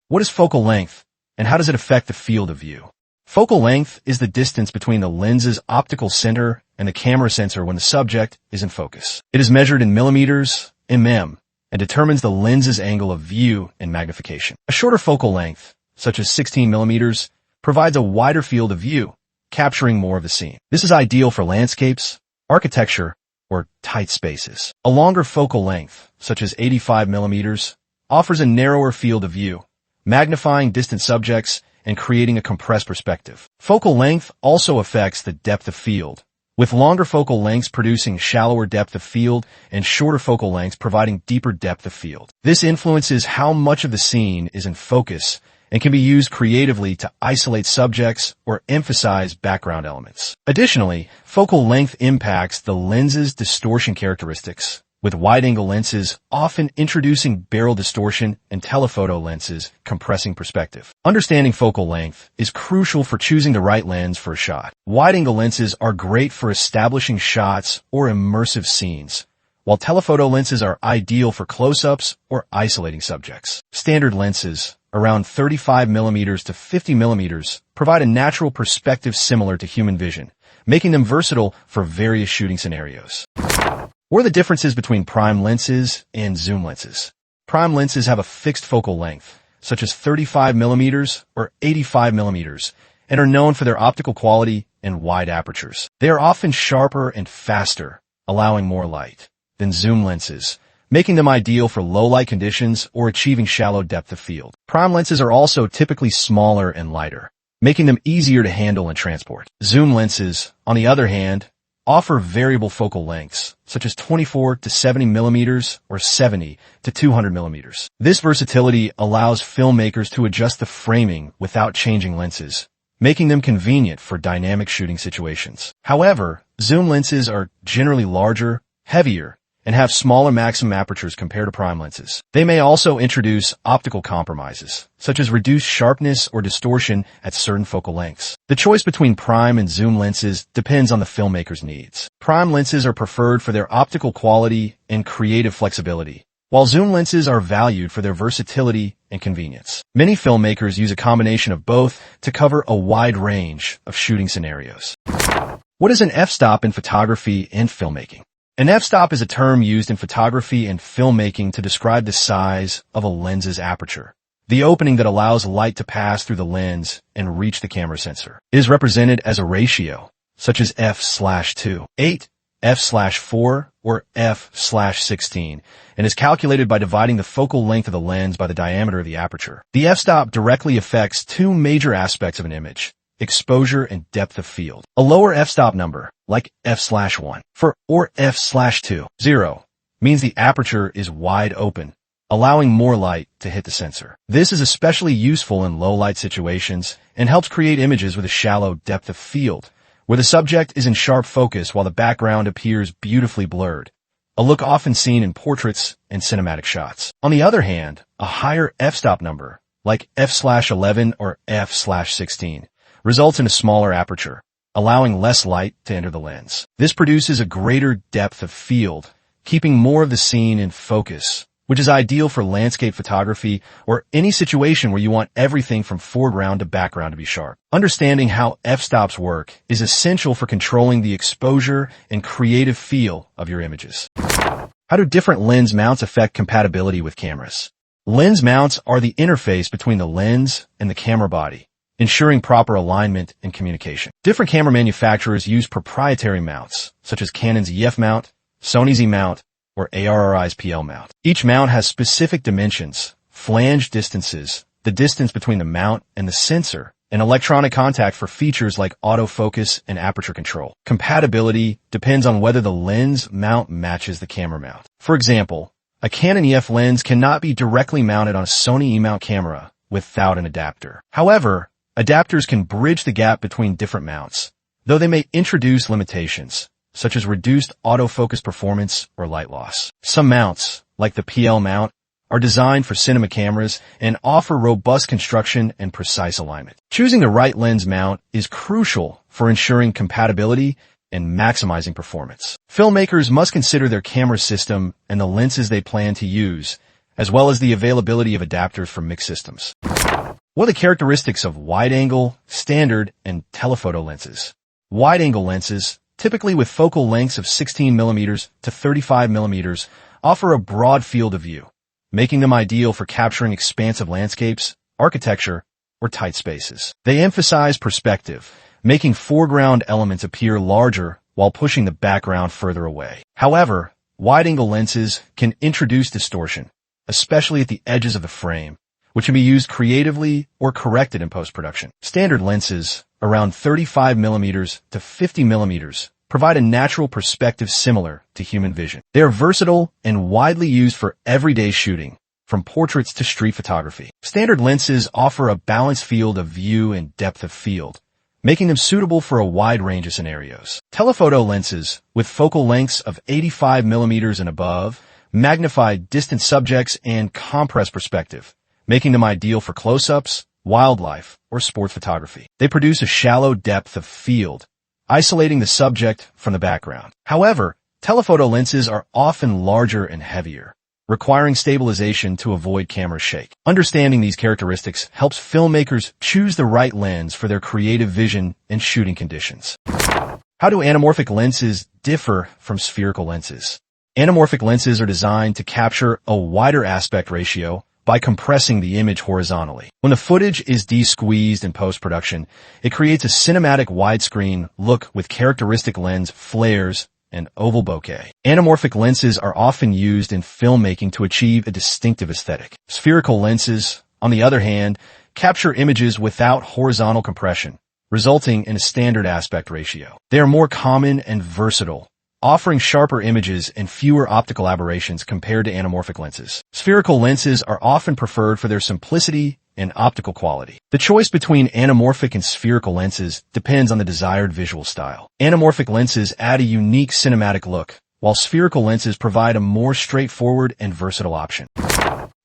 What is focal length, and how does it affect the field of view? Focal length is the distance between the lens's optical center and the camera sensor when the subject is in focus. It is measured in millimeters, mm, and determines the lens's angle of view and magnification. A shorter focal length, such as 16 millimeters, provides a wider field of view, capturing more of the scene. This is ideal for landscapes, architecture, or tight spaces. A longer focal length, such as 85 millimeters, offers a narrower field of view, magnifying distant subjects and creating a compressed perspective. Focal length also affects the depth of field, with longer focal lengths producing shallower depth of field and shorter focal lengths providing deeper depth of field. This influences how much of the scene is in focus and can be used creatively to isolate subjects or emphasize background elements. Additionally, focal length impacts the lens's distortion characteristics, with wide-angle lenses often introducing barrel distortion and telephoto lenses compressing perspective. Understanding focal length is crucial for choosing the right lens for a shot. Wide-angle lenses are great for establishing shots or immersive scenes, while telephoto lenses are ideal for close-ups or isolating subjects. Standard lenses, around 35 millimeters to 50 millimeters, provide a natural perspective similar to human vision, making them versatile for various shooting scenarios. What are the differences between prime lenses and zoom lenses? Prime lenses have a fixed focal length, such as 35 millimeters or 85 millimeters, and are known for their optical quality and wide apertures. They are often sharper and faster, allowing more light, than zoom lenses, making them ideal for low light conditions or achieving shallow depth of field. Prime lenses are also typically smaller and lighter, making them easier to handle and transport. Zoom lenses, on the other hand, offer variable focal lengths, such as 24 to 70 millimeters or 70 to 200 millimeters. This versatility allows filmmakers to adjust the framing without changing lenses, making them convenient for dynamic shooting situations. However, zoom lenses are generally larger, heavier, and have smaller maximum apertures compared to prime lenses. They may also introduce optical compromises, such as reduced sharpness or distortion at certain focal lengths. The choice between prime and zoom lenses depends on the filmmaker's needs. Prime lenses are preferred for their optical quality and creative flexibility, while zoom lenses are valued for their versatility and convenience. Many filmmakers use a combination of both to cover a wide range of shooting scenarios. What is an f-stop in photography and filmmaking? An f-stop is a term used in photography and filmmaking to describe the size of a lens's aperture, the opening that allows light to pass through the lens and reach the camera sensor. It is represented as a ratio, such as f/2, 8, f/4, or f/16, and is calculated by dividing the focal length of the lens by the diameter of the aperture. The f-stop directly affects two major aspects of an image: exposure and depth of field. A lower f-stop number, like f/1 or f/2, 0, means the aperture is wide open, allowing more light to hit the sensor. This is especially useful in low-light situations and helps create images with a shallow depth of field, where the subject is in sharp focus while the background appears beautifully blurred, a look often seen in portraits and cinematic shots. On the other hand, a higher f-stop number, like f/11 or f/16, results in a smaller aperture, allowing less light to enter the lens. This produces a greater depth of field, keeping more of the scene in focus, which is ideal for landscape photography or any situation where you want everything from foreground to background to be sharp. Understanding how f-stops work is essential for controlling the exposure and creative feel of your images. How do different lens mounts affect compatibility with cameras? Lens mounts are the interface between the lens and the camera body, ensuring proper alignment and communication. Different camera manufacturers use proprietary mounts, such as Canon's EF mount, Sony's E-mount, or ARRI's PL mount. Each mount has specific dimensions: flange distances, the distance between the mount and the sensor, and electronic contact for features like autofocus and aperture control. Compatibility depends on whether the lens mount matches the camera mount. For example, a Canon EF lens cannot be directly mounted on a Sony E-mount camera without an adapter. However, adapters can bridge the gap between different mounts, though they may introduce limitations, such as reduced autofocus performance or light loss. Some mounts, like the PL mount, are designed for cinema cameras and offer robust construction and precise alignment. Choosing the right lens mount is crucial for ensuring compatibility and maximizing performance. Filmmakers must consider their camera system and the lenses they plan to use, as well as the availability of adapters for mixed systems. What are the characteristics of wide-angle, standard, and telephoto lenses? Wide-angle lenses, typically with focal lengths of 16mm to 35mm, offer a broad field of view, making them ideal for capturing expansive landscapes, architecture, or tight spaces. They emphasize perspective, making foreground elements appear larger while pushing the background further away. However, wide-angle lenses can introduce distortion, especially at the edges of the frame, which can be used creatively or corrected in post-production. Standard lenses, around 35mm to 50mm, provide a natural perspective similar to human vision. They are versatile and widely used for everyday shooting, from portraits to street photography. Standard lenses offer a balanced field of view and depth of field, making them suitable for a wide range of scenarios. Telephoto lenses, with focal lengths of 85mm and above, magnify distant subjects and compress perspective, making them ideal for close-ups, wildlife, or sport photography. They produce a shallow depth of field, isolating the subject from the background. However, telephoto lenses are often larger and heavier, requiring stabilization to avoid camera shake. Understanding these characteristics helps filmmakers choose the right lens for their creative vision and shooting conditions. How do anamorphic lenses differ from spherical lenses? Anamorphic lenses are designed to capture a wider aspect ratio by compressing the image horizontally. When the footage is de-squeezed in post-production, it creates a cinematic widescreen look with characteristic lens flares and oval bokeh. Anamorphic lenses are often used in filmmaking to achieve a distinctive aesthetic. Spherical lenses, on the other hand, capture images without horizontal compression, resulting in a standard aspect ratio. They are more common and versatile, offering sharper images and fewer optical aberrations compared to anamorphic lenses. Spherical lenses are often preferred for their simplicity and optical quality. The choice between anamorphic and spherical lenses depends on the desired visual style. Anamorphic lenses add a unique cinematic look, while spherical lenses provide a more straightforward and versatile option.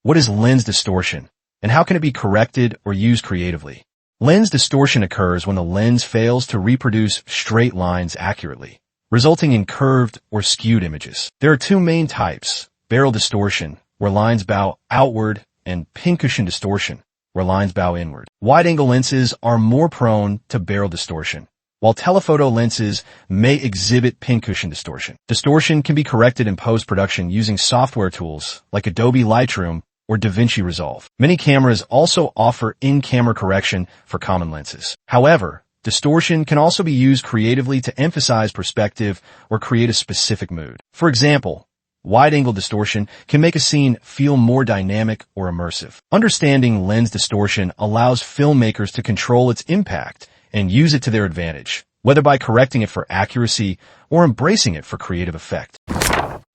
What is lens distortion, and how can it be corrected or used creatively? Lens distortion occurs when the lens fails to reproduce straight lines accurately, resulting in curved or skewed images. There are two main types: barrel distortion, where lines bow outward, and pincushion distortion, where lines bow inward. Wide-angle lenses are more prone to barrel distortion, while telephoto lenses may exhibit pincushion distortion. Distortion can be corrected in post-production using software tools like Adobe Lightroom or DaVinci Resolve. Many cameras also offer in-camera correction for common lenses. However, distortion can also be used creatively to emphasize perspective or create a specific mood. For example, wide-angle distortion can make a scene feel more dynamic or immersive. Understanding lens distortion allows filmmakers to control its impact and use it to their advantage, whether by correcting it for accuracy or embracing it for creative effect.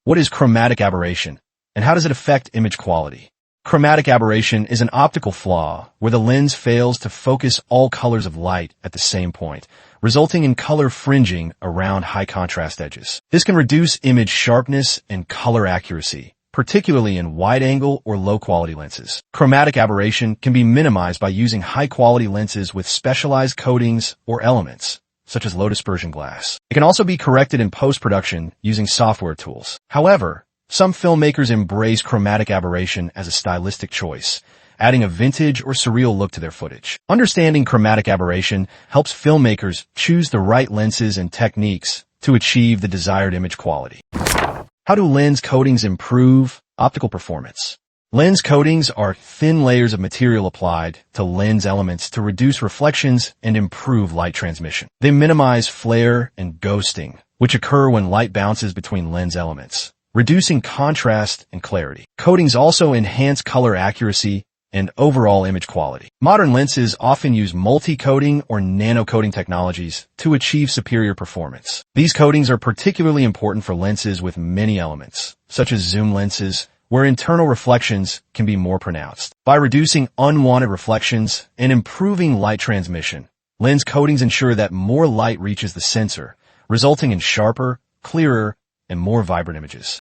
What is chromatic aberration, and how does it affect image quality? Chromatic aberration is an optical flaw where the lens fails to focus all colors of light at the same point, resulting in color fringing around high-contrast edges. This can reduce image sharpness and color accuracy, particularly in wide-angle or low-quality lenses. Chromatic aberration can be minimized by using high-quality lenses with specialized coatings or elements, such as low dispersion glass. It can also be corrected in post-production using software tools. However, some filmmakers embrace chromatic aberration as a stylistic choice, adding a vintage or surreal look to their footage. Understanding chromatic aberration helps filmmakers choose the right lenses and techniques to achieve the desired image quality. How do lens coatings improve optical performance? Lens coatings are thin layers of material applied to lens elements to reduce reflections and improve light transmission. They minimize flare and ghosting, which occur when light bounces between lens elements, reducing contrast and clarity. Coatings also enhance color accuracy and overall image quality. Modern lenses often use multi-coating or nano-coating technologies to achieve superior performance. These coatings are particularly important for lenses with many elements, such as zoom lenses, where internal reflections can be more pronounced. By reducing unwanted reflections and improving light transmission, lens coatings ensure that more light reaches the sensor, resulting in sharper, clearer, and more vibrant images.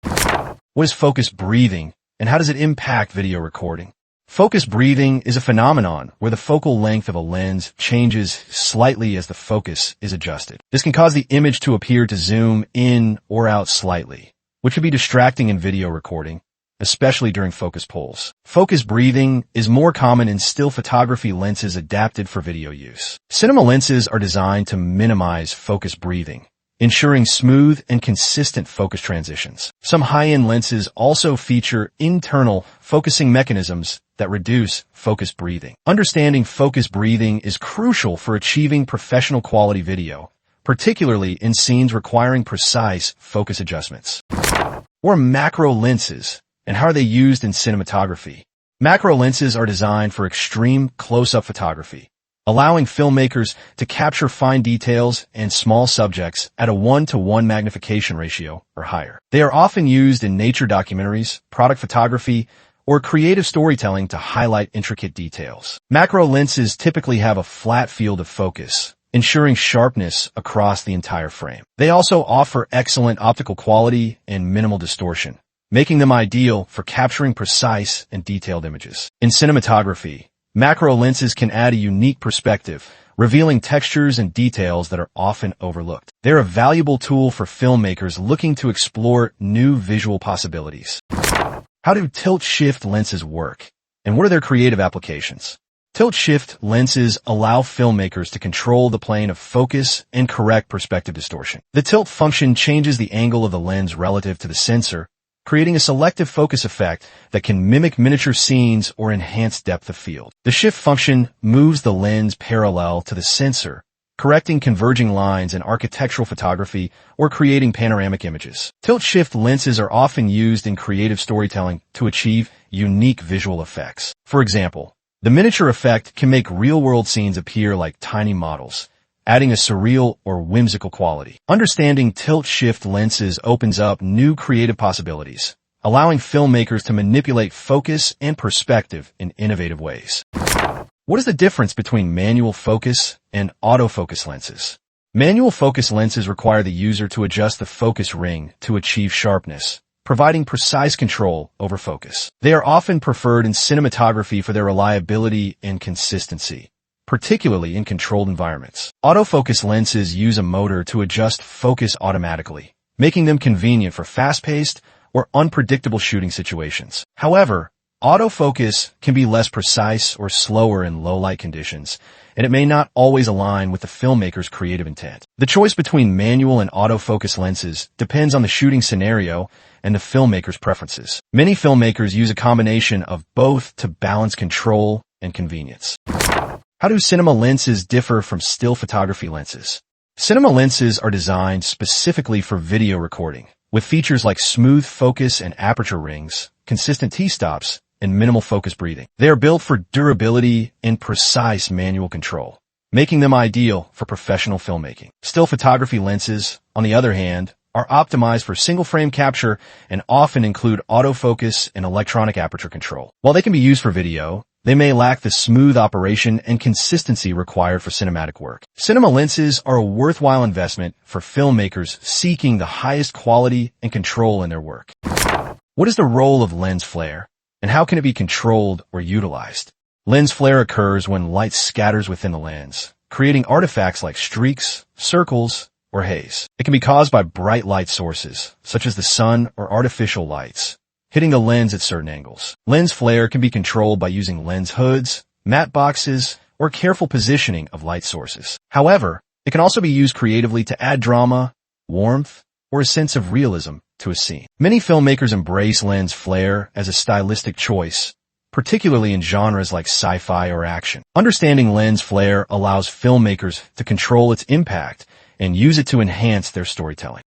What is focus breathing, and how does it impact video recording? Focus breathing is a phenomenon where the focal length of a lens changes slightly as the focus is adjusted. This can cause the image to appear to zoom in or out slightly, which can be distracting in video recording, especially during focus pulls. Focus breathing is more common in still photography lenses adapted for video use. Cinema lenses are designed to minimize focus breathing, ensuring smooth and consistent focus transitions. Some high-end lenses also feature internal focusing mechanisms that reduce focus breathing. Understanding focus breathing is crucial for achieving professional quality video, particularly in scenes requiring precise focus adjustments. What are macro lenses, and how are they used in cinematography? Macro lenses are designed for extreme close-up photography, allowing filmmakers to capture fine details and small subjects at a 1:1 magnification ratio or higher. They are often used in nature documentaries, product photography, or creative storytelling to highlight intricate details. Macro lenses typically have a flat field of focus, ensuring sharpness across the entire frame. They also offer excellent optical quality and minimal distortion, making them ideal for capturing precise and detailed images. In cinematography, macro lenses can add a unique perspective, revealing textures and details that are often overlooked. They're a valuable tool for filmmakers looking to explore new visual possibilities. How do tilt-shift lenses work, and what are their creative applications? Tilt-shift lenses allow filmmakers to control the plane of focus and correct perspective distortion. The tilt function changes the angle of the lens relative to the sensor, creating a selective focus effect that can mimic miniature scenes or enhance depth of field. The shift function moves the lens parallel to the sensor, correcting converging lines in architectural photography or creating panoramic images. Tilt-shift lenses are often used in creative storytelling to achieve unique visual effects. For example, the miniature effect can make real-world scenes appear like tiny models, adding a surreal or whimsical quality. Understanding tilt-shift lenses opens up new creative possibilities, allowing filmmakers to manipulate focus and perspective in innovative ways. What is the difference between manual focus and autofocus lenses? Manual focus lenses require the user to adjust the focus ring to achieve sharpness, providing precise control over focus. They are often preferred in cinematography for their reliability and consistency, particularly in controlled environments. Autofocus lenses use a motor to adjust focus automatically, making them convenient for fast-paced or unpredictable shooting situations. However, autofocus can be less precise or slower in low-light conditions, and it may not always align with the filmmaker's creative intent. The choice between manual and autofocus lenses depends on the shooting scenario and the filmmaker's preferences. Many filmmakers use a combination of both to balance control and convenience. How do cinema lenses differ from still photography lenses? Cinema lenses are designed specifically for video recording, with features like smooth focus and aperture rings, consistent t-stops, and minimal focus breathing. They are built for durability and precise manual control, making them ideal for professional filmmaking. Still photography lenses, on the other hand, are optimized for single-frame capture and often include autofocus and electronic aperture control. While they can be used for video, they may lack the smooth operation and consistency required for cinematic work. Cinema lenses are a worthwhile investment for filmmakers seeking the highest quality and control in their work. What is the role of lens flare, and how can it be controlled or utilized? Lens flare occurs when light scatters within the lens, creating artifacts like streaks, circles, or haze. It can be caused by bright light sources, such as the sun or artificial lights, hitting the lens at certain angles. Lens flare can be controlled by using lens hoods, matte boxes, or careful positioning of light sources. However, it can also be used creatively to add drama, warmth, or a sense of realism to a scene. Many filmmakers embrace lens flare as a stylistic choice, particularly in genres like sci-fi or action. Understanding lens flare allows filmmakers to control its impact and use it to enhance their storytelling.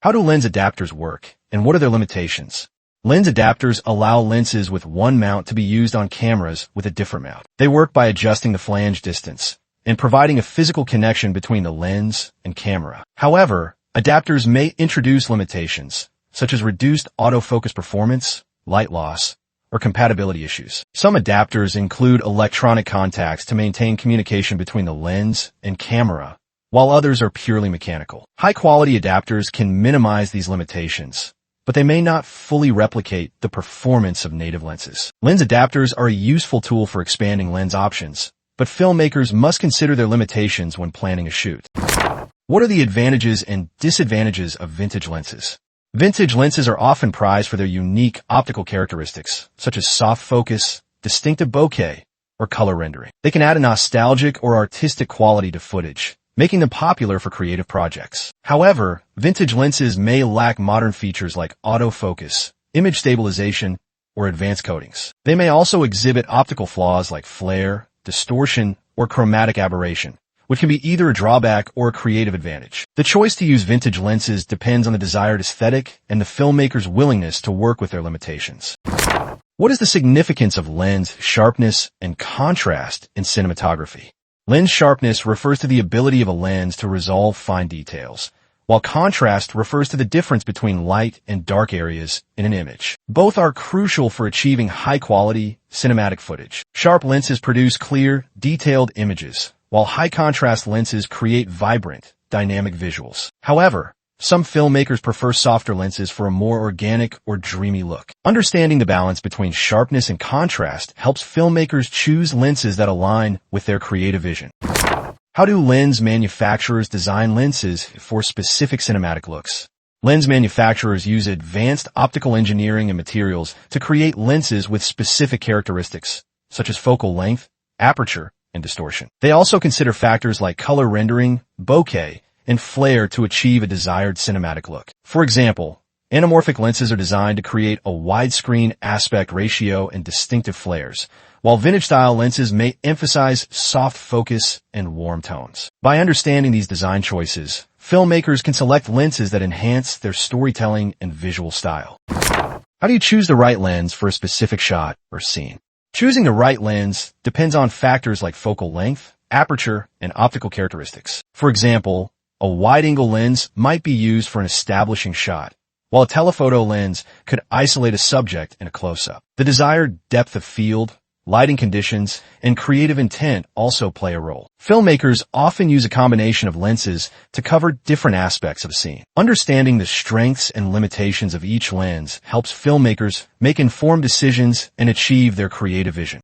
How do lens adapters work, and what are their limitations? Lens adapters allow lenses with one mount to be used on cameras with a different mount. They work by adjusting the flange distance and providing a physical connection between the lens and camera. However, adapters may introduce limitations, such as reduced autofocus performance, light loss, or compatibility issues. Some adapters include electronic contacts to maintain communication between the lens and camera, while others are purely mechanical. High-quality adapters can minimize these limitations, but they may not fully replicate the performance of native lenses. Lens adapters are a useful tool for expanding lens options, but filmmakers must consider their limitations when planning a shoot. What are the advantages and disadvantages of vintage lenses? Vintage lenses are often prized for their unique optical characteristics, such as soft focus, distinctive bokeh, or color rendering. They can add a nostalgic or artistic quality to footage, making them popular for creative projects. However, vintage lenses may lack modern features like autofocus, image stabilization, or advanced coatings. They may also exhibit optical flaws like flare, distortion, or chromatic aberration, which can be either a drawback or a creative advantage. The choice to use vintage lenses depends on the desired aesthetic and the filmmaker's willingness to work with their limitations. What is the significance of lens sharpness and contrast in cinematography? Lens sharpness refers to the ability of a lens to resolve fine details, while contrast refers to the difference between light and dark areas in an image. Both are crucial for achieving high-quality cinematic footage. Sharp lenses produce clear, detailed images, while high-contrast lenses create vibrant, dynamic visuals. However, some filmmakers prefer softer lenses for a more organic or dreamy look. Understanding the balance between sharpness and contrast helps filmmakers choose lenses that align with their creative vision. How do lens manufacturers design lenses for specific cinematic looks? Lens manufacturers use advanced optical engineering and materials to create lenses with specific characteristics, such as focal length, aperture, and distortion. They also consider factors like color rendering, bokeh, and flare to achieve a desired cinematic look. For example, anamorphic lenses are designed to create a widescreen aspect ratio and distinctive flares, while vintage-style lenses may emphasize soft focus and warm tones. By understanding these design choices, filmmakers can select lenses that enhance their storytelling and visual style. How do you choose the right lens for a specific shot or scene? Choosing the right lens depends on factors like focal length, aperture, and optical characteristics. For example, a wide-angle lens might be used for an establishing shot, while a telephoto lens could isolate a subject in a close-up. The desired depth of field, lighting conditions, and creative intent also play a role. Filmmakers often use a combination of lenses to cover different aspects of a scene. Understanding the strengths and limitations of each lens helps filmmakers make informed decisions and achieve their creative vision.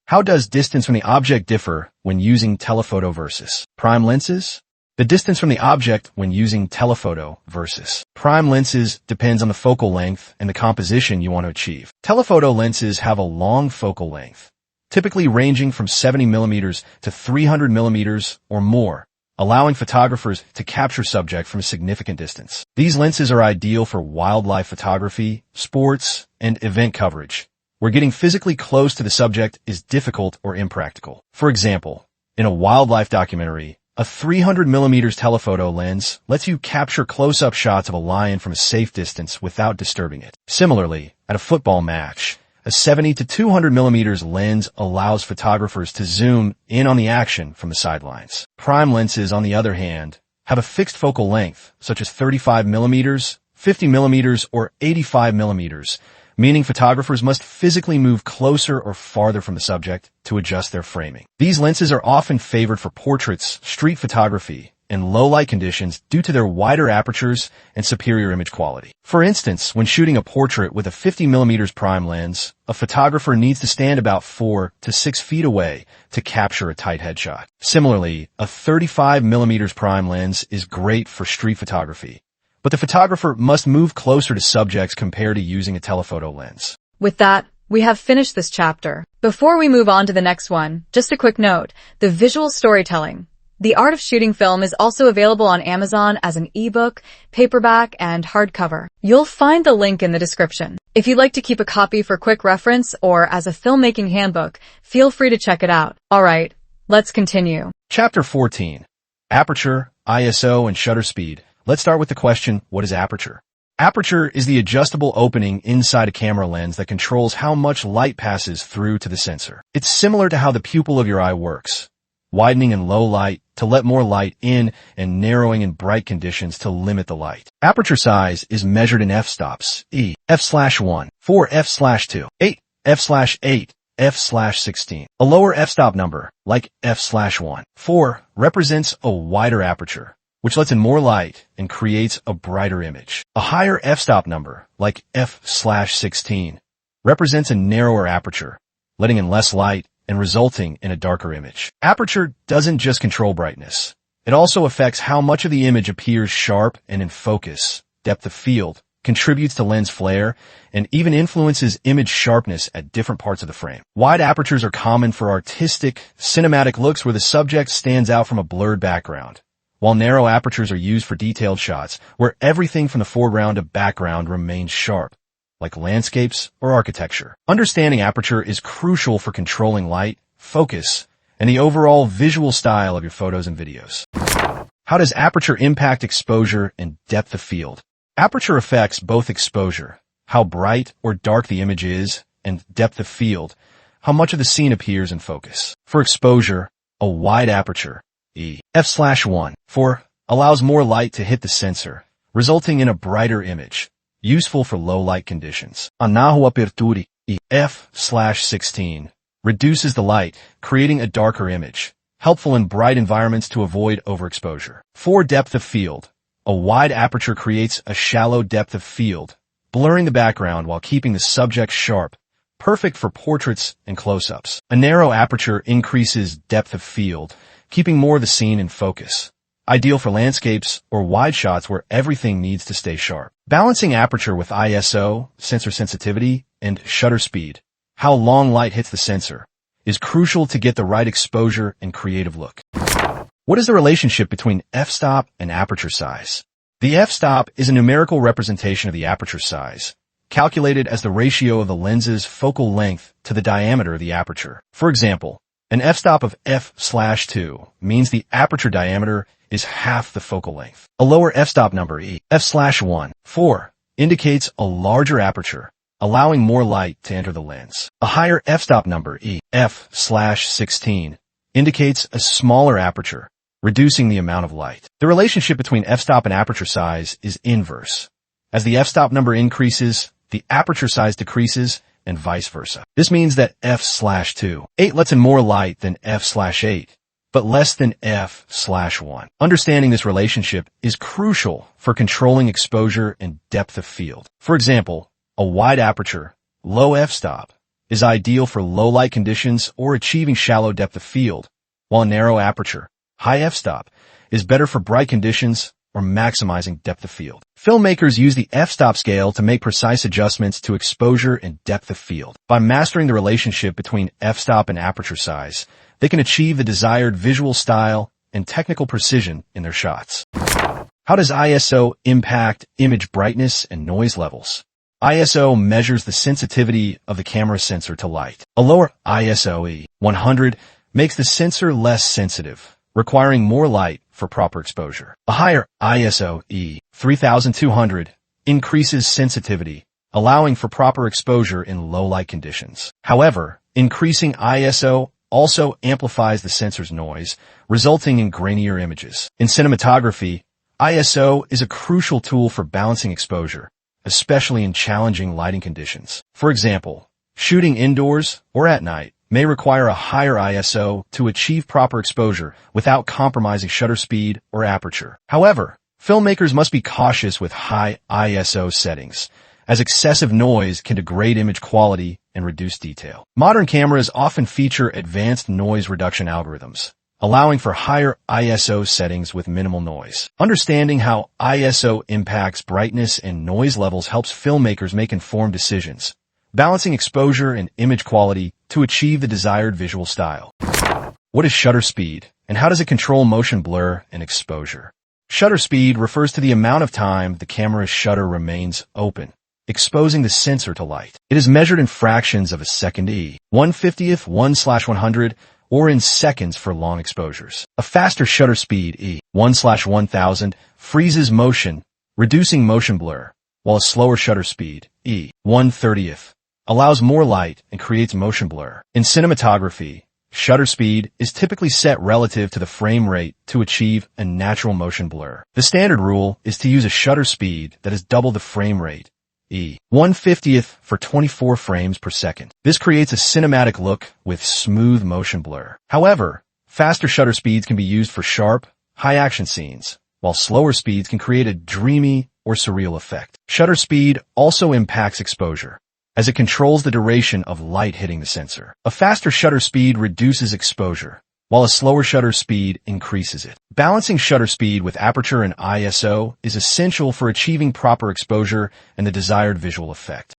How does distance from the object differ when using telephoto versus prime lenses? The distance from the object when using telephoto versus prime lenses depends on the focal length and the composition you want to achieve. Telephoto lenses have a long focal length, typically ranging from 70 millimeters to 300 millimeters or more, allowing photographers to capture subject from a significant distance. These lenses are ideal for wildlife photography, sports, and event coverage, where getting physically close to the subject is difficult or impractical. For example, in a wildlife documentary, a 300 millimeters telephoto lens lets you capture close-up shots of a lion from a safe distance without disturbing it. Similarly, at a football match, a 70 to 200 millimeters lens allows photographers to zoom in on the action from the sidelines. Prime lenses, on the other hand, have a fixed focal length, such as 35 millimeters, 50 millimeters, or 85 millimeters, meaning photographers must physically move closer or farther from the subject to adjust their framing. These lenses are often favored for portraits, street photography, and low-light conditions due to their wider apertures and superior image quality. For instance, when shooting a portrait with a 50 millimeters prime lens, a photographer needs to stand about 4 to 6 feet away to capture a tight headshot. Similarly, a 35 millimeters prime lens is great for street photography, but the photographer must move closer to subjects compared to using a telephoto lens. With that, we have finished this chapter. Before we move on to the next one, just a quick note, the visual storytelling. The Art of Shooting Film is also available on Amazon as an ebook, paperback, and hardcover. You'll find the link in the description. If you'd like to keep a copy for quick reference or as a filmmaking handbook, feel free to check it out. Alright, let's continue. Chapter 14. Aperture, ISO, and shutter speed. Let's start with the question, what is aperture? Aperture is the adjustable opening inside a camera lens that controls how much light passes through to the sensor. It's similar to how the pupil of your eye works, widening in low light to let more light in and narrowing in bright conditions to limit the light. Aperture size is measured in f-stops, f/1, 4 f/2, 8 f/8, f/16. A lower f-stop number, like f/1, 4, represents a wider aperture, which lets in more light and creates a brighter image. A higher f-stop number, like f/16, represents a narrower aperture, letting in less light and resulting in a darker image. Aperture doesn't just control brightness. It also affects how much of the image appears sharp and in focus. Depth of field contributes to lens flare and even influences image sharpness at different parts of the frame. Wide apertures are common for artistic, cinematic looks where the subject stands out from a blurred background, while narrow apertures are used for detailed shots where everything from the foreground to background remains sharp, like landscapes or architecture. Understanding aperture is crucial for controlling light, focus, and the overall visual style of your photos and videos. How does aperture impact exposure and depth of field? Aperture affects both exposure, how bright or dark the image is, and depth of field, how much of the scene appears in focus. For exposure, a wide aperture, f/1, 4, allows more light to hit the sensor, resulting in a brighter image, useful for low light conditions. A aperture, f/16, reduces the light, creating a darker image, helpful in bright environments to avoid overexposure. For depth of field, a wide aperture creates a shallow depth of field, blurring the background while keeping the subject sharp, perfect for portraits and close-ups. A narrow aperture increases depth of field, keeping more of the scene in focus, ideal for landscapes or wide shots where everything needs to stay sharp. Balancing aperture with ISO, sensor sensitivity, and shutter speed, how long light hits the sensor, is crucial to get the right exposure and creative look. What is the relationship between f-stop and aperture size? The f-stop is a numerical representation of the aperture size, calculated as the ratio of the lens's focal length to the diameter of the aperture. For example, an f-stop of f/2 means the aperture diameter is half the focal length. A lower f-stop number, f/1, 4, indicates a larger aperture, allowing more light to enter the lens. A higher f-stop number, f/16, indicates a smaller aperture, reducing the amount of light. The relationship between f-stop and aperture size is inverse. As the f-stop number increases, the aperture size decreases, and vice versa. This means that f/2.8 lets in more light than f/8, but less than f/1. Understanding this relationship is crucial for controlling exposure and depth of field. For example, a wide aperture, low f-stop, is ideal for low light conditions or achieving shallow depth of field, while a narrow aperture, high f-stop, is better for bright conditions or maximizing depth of field. Filmmakers use the f-stop scale to make precise adjustments to exposure and depth of field. By mastering the relationship between f-stop and aperture size, they can achieve the desired visual style and technical precision in their shots. How does ISO impact image brightness and noise levels? ISO measures the sensitivity of the camera sensor to light. A lower ISO 100 makes the sensor less sensitive, requiring more light for proper exposure. A higher ISO 3200 increases sensitivity, allowing for proper exposure in low light conditions. However, increasing ISO also amplifies the sensor's noise, resulting in grainier images. In cinematography, ISO is a crucial tool for balancing exposure, especially in challenging lighting conditions. For example, shooting indoors or at night may require a higher ISO to achieve proper exposure without compromising shutter speed or aperture. However, filmmakers must be cautious with high ISO settings, as excessive noise can degrade image quality and reduce detail. Modern cameras often feature advanced noise reduction algorithms, allowing for higher ISO settings with minimal noise. Understanding how ISO impacts brightness and noise levels helps filmmakers make informed decisions, balancing exposure and image quality to achieve the desired visual style. What is shutter speed, and how does it control motion blur and exposure? Shutter speed refers to the amount of time the camera's shutter remains open, exposing the sensor to light. It is measured in fractions of a second, 1/50th, 1/100, or in seconds for long exposures. A faster shutter speed, 1/1000, freezes motion, reducing motion blur, while a slower shutter speed, 1/30th, allows more light and creates motion blur. In cinematography, shutter speed is typically set relative to the frame rate to achieve a natural motion blur. The standard rule is to use a shutter speed that is double the frame rate, 1/50th for 24 frames per second. This creates a cinematic look with smooth motion blur. However, faster shutter speeds can be used for sharp, high-action scenes, while slower speeds can create a dreamy or surreal effect. Shutter speed also impacts exposure, as it controls the duration of light hitting the sensor. A faster shutter speed reduces exposure, while a slower shutter speed increases it. Balancing shutter speed with aperture and ISO is essential for achieving proper exposure and the desired visual effect.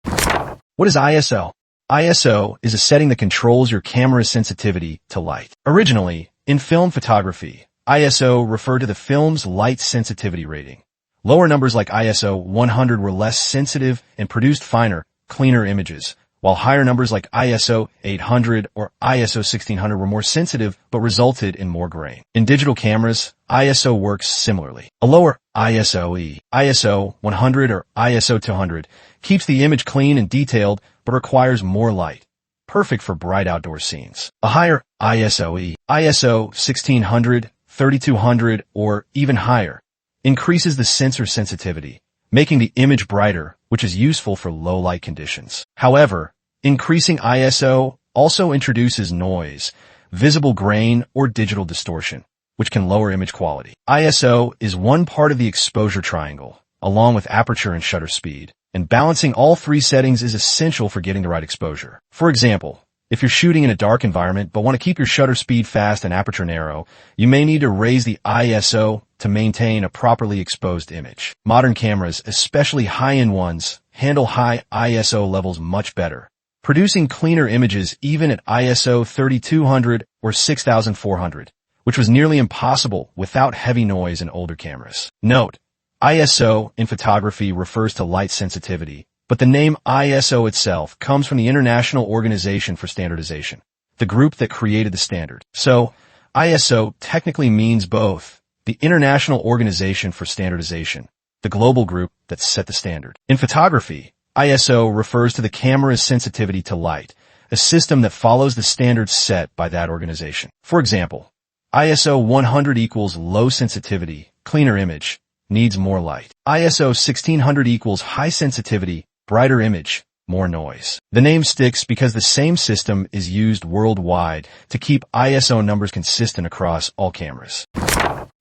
What is ISO? ISO is a setting that controls your camera's sensitivity to light. Originally, in film photography, ISO referred to the film's light sensitivity rating. Lower numbers like ISO 100 were less sensitive and produced finer, cleaner images, while higher numbers like ISO 800 or ISO 1600 were more sensitive but resulted in more grain. In digital cameras, ISO works similarly. A lower ISO, ISO 100 or ISO 200, keeps the image clean and detailed but requires more light, perfect for bright outdoor scenes. A higher ISO, ISO 1600, 3200, or even higher, increases the sensor sensitivity, making the image brighter, which is useful for low light conditions. However, increasing ISO also introduces noise, visible grain, or digital distortion, which can lower image quality. ISO is one part of the exposure triangle, along with aperture and shutter speed, and balancing all three settings is essential for getting the right exposure. For example, if you're shooting in a dark environment but want to keep your shutter speed fast and aperture narrow, you may need to raise the ISO to maintain a properly exposed image. Modern cameras, especially high-end ones, handle high ISO levels much better, producing cleaner images even at ISO 3200 or 6400, which was nearly impossible without heavy noise in older cameras. Note, ISO in photography refers to light sensitivity, but the name ISO itself comes from the International Organization for Standardization, the group that created the standard. So, ISO technically means both the International Organization for Standardization, the global group that set the standard. In photography, ISO refers to the camera's sensitivity to light, a system that follows the standards set by that organization. For example, ISO 100 equals low sensitivity, cleaner image, needs more light. ISO 1600 equals high sensitivity, brighter image, more noise. The name sticks because the same system is used worldwide to keep ISO numbers consistent across all cameras.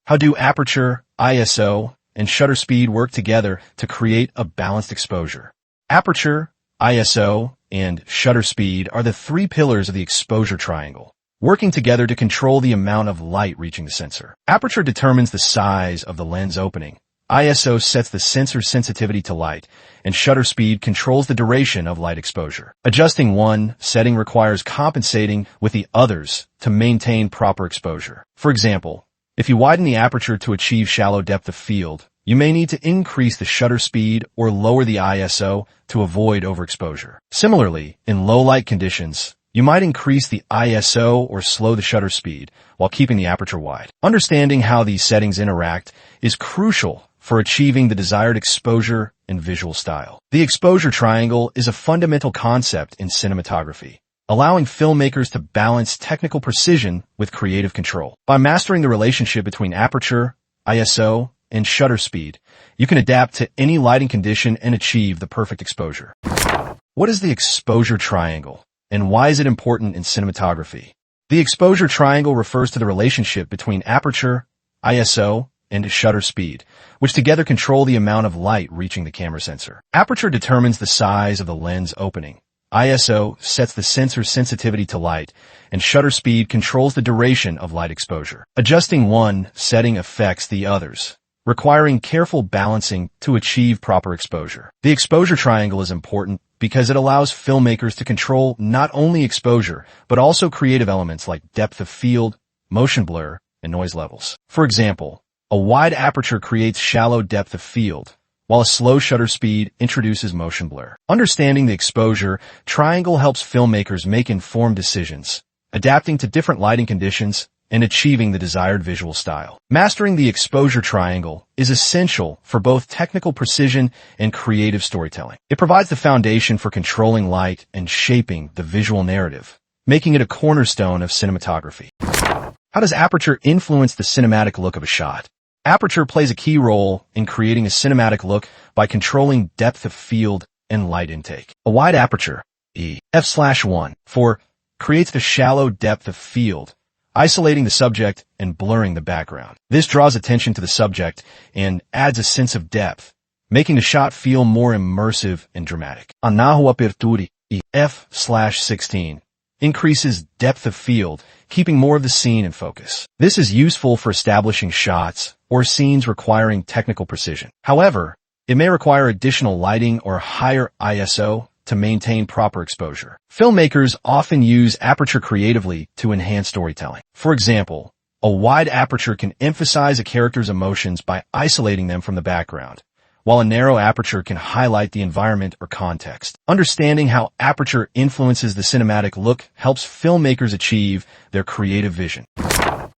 How do aperture, ISO, and shutter speed work together to create a balanced exposure? Aperture, ISO, and shutter speed are the three pillars of the exposure triangle, working together to control the amount of light reaching the sensor. Aperture determines the size of the lens opening. ISO sets the sensor sensitivity to light, and shutter speed controls the duration of light exposure. Adjusting one setting requires compensating with the others to maintain proper exposure. For example, if you widen the aperture to achieve shallow depth of field, you may need to increase the shutter speed or lower the ISO to avoid overexposure. Similarly, in low light conditions, you might increase the ISO or slow the shutter speed while keeping the aperture wide. Understanding how these settings interact is crucial for achieving the desired exposure and visual style. The exposure triangle is a fundamental concept in cinematography, allowing filmmakers to balance technical precision with creative control. By mastering the relationship between aperture, ISO, and shutter speed, you can adapt to any lighting condition and achieve the perfect exposure. What is the exposure triangle, and why is it important in cinematography? The exposure triangle refers to the relationship between aperture, ISO, and shutter speed, which together control the amount of light reaching the camera sensor. Aperture determines the size of the lens opening. ISO sets the sensor's sensitivity to light, and shutter speed controls the duration of light exposure. Adjusting one setting affects the others, requiring careful balancing to achieve proper exposure. The exposure triangle is important because it allows filmmakers to control not only exposure, but also creative elements like depth of field, motion blur, and noise levels. For example, a wide aperture creates shallow depth of field, while a slow shutter speed introduces motion blur. Understanding the exposure triangle helps filmmakers make informed decisions, adapting to different lighting conditions and achieving the desired visual style. Mastering the exposure triangle is essential for both technical precision and creative storytelling. It provides the foundation for controlling light and shaping the visual narrative, making it a cornerstone of cinematography. How does aperture influence the cinematic look of a shot? Aperture plays a key role in creating a cinematic look by controlling depth of field and light intake. A wide aperture, f/1, creates the shallow depth of field, isolating the subject and blurring the background. This draws attention to the subject and adds a sense of depth, making the shot feel more immersive and dramatic. Anahu aperture, f/16, increases depth of field, keeping more of the scene in focus. This is useful for establishing shots or scenes requiring technical precision. However, it may require additional lighting or higher ISO to maintain proper exposure. Filmmakers often use aperture creatively to enhance storytelling. For example, a wide aperture can emphasize a character's emotions by isolating them from the background, while a narrow aperture can highlight the environment or context. Understanding how aperture influences the cinematic look helps filmmakers achieve their creative vision.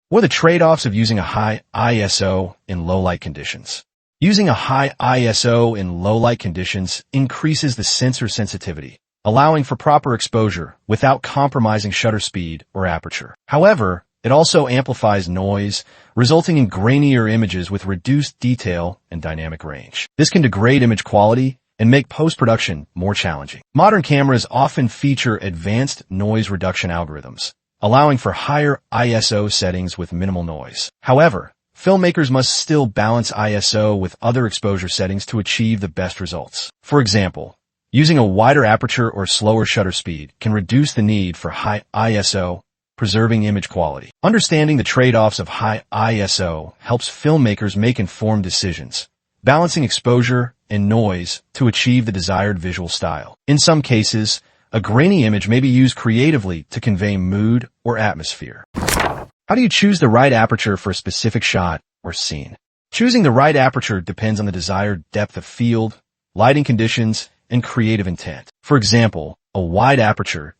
What are the trade-offs of using a high ISO in low-light conditions? Using a high ISO in low-light conditions increases the sensor sensitivity, allowing for proper exposure without compromising shutter speed or aperture. However, it also amplifies noise, resulting in grainier images with reduced detail and dynamic range. This can degrade image quality and make post-production more challenging. Modern cameras often feature advanced noise reduction algorithms, allowing for higher ISO settings with minimal noise. However, filmmakers must still balance ISO with other exposure settings to achieve the best results. For example, using a wider aperture or slower shutter speed can reduce the need for high ISO, preserving image quality. Understanding the trade-offs of high ISO helps filmmakers make informed decisions, balancing exposure and noise to achieve the desired visual style. In some cases, a grainy image may be used creatively to convey mood or atmosphere. How do you choose the right aperture for a specific shot or scene? Choosing the right aperture depends on the desired depth of field, lighting conditions, and creative intent. For example, a wide aperture,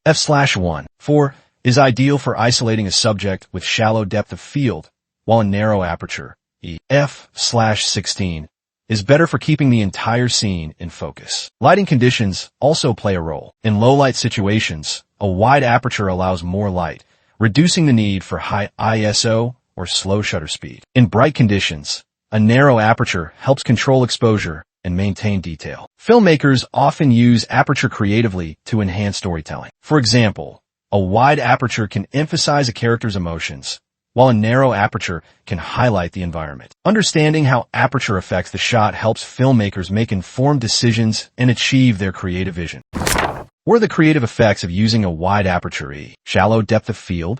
f/1, is ideal for isolating a subject with shallow depth of field, while a narrow aperture, f/16, is better for keeping the entire scene in focus. Lighting conditions also play a role. In low-light situations, a wide aperture allows more light, reducing the need for high ISO or slow shutter speed. In bright conditions, a narrow aperture helps control exposure and maintain detail. Filmmakers often use aperture creatively to enhance storytelling. For example, a wide aperture can emphasize a character's emotions, while a narrow aperture can highlight the environment. Understanding how aperture affects the shot helps filmmakers make informed decisions and achieve their creative vision. What are the creative effects of using a wide aperture? Shallow depth of field.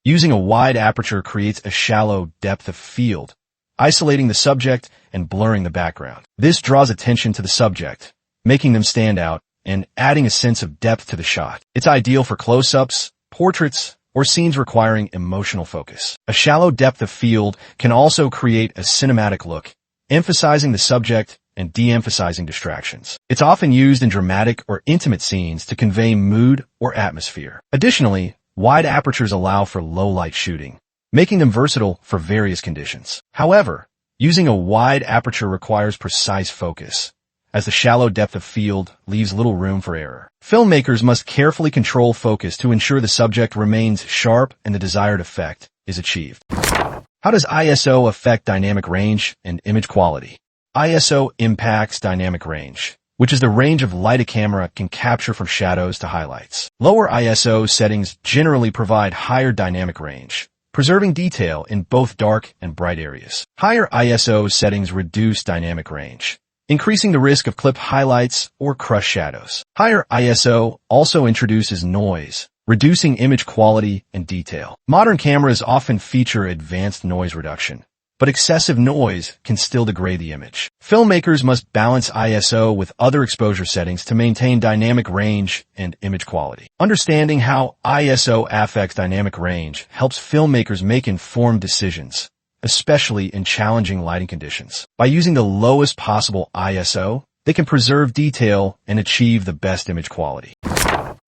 Using a wide aperture creates a shallow depth of field, isolating the subject and blurring the background. This draws attention to the subject, making them stand out and adding a sense of depth to the shot. It's ideal for close-ups, portraits, or scenes requiring emotional focus. A shallow depth of field can also create a cinematic look, emphasizing the subject and de-emphasizing distractions. It's often used in dramatic or intimate scenes to convey mood or atmosphere. Additionally, wide apertures allow for low-light shooting, making them versatile for various conditions. However, using a wide aperture requires precise focus, as the shallow depth of field leaves little room for error. Filmmakers must carefully control focus to ensure the subject remains sharp and the desired effect is achieved. How does ISO affect dynamic range and image quality? ISO impacts dynamic range, which is the range of light a camera can capture from shadows to highlights. Lower ISO settings generally provide higher dynamic range, preserving detail in both dark and bright areas. Higher ISO settings reduce dynamic range, increasing the risk of clip highlights or crush shadows. Higher ISO also introduces noise, reducing image quality and detail. Modern cameras often feature advanced noise reduction, but excessive noise can still degrade the image. Filmmakers must balance ISO with other exposure settings to maintain dynamic range and image quality. Understanding how ISO affects dynamic range helps filmmakers make informed decisions, especially in challenging lighting conditions. By using the lowest possible ISO, they can preserve detail and achieve the best image quality.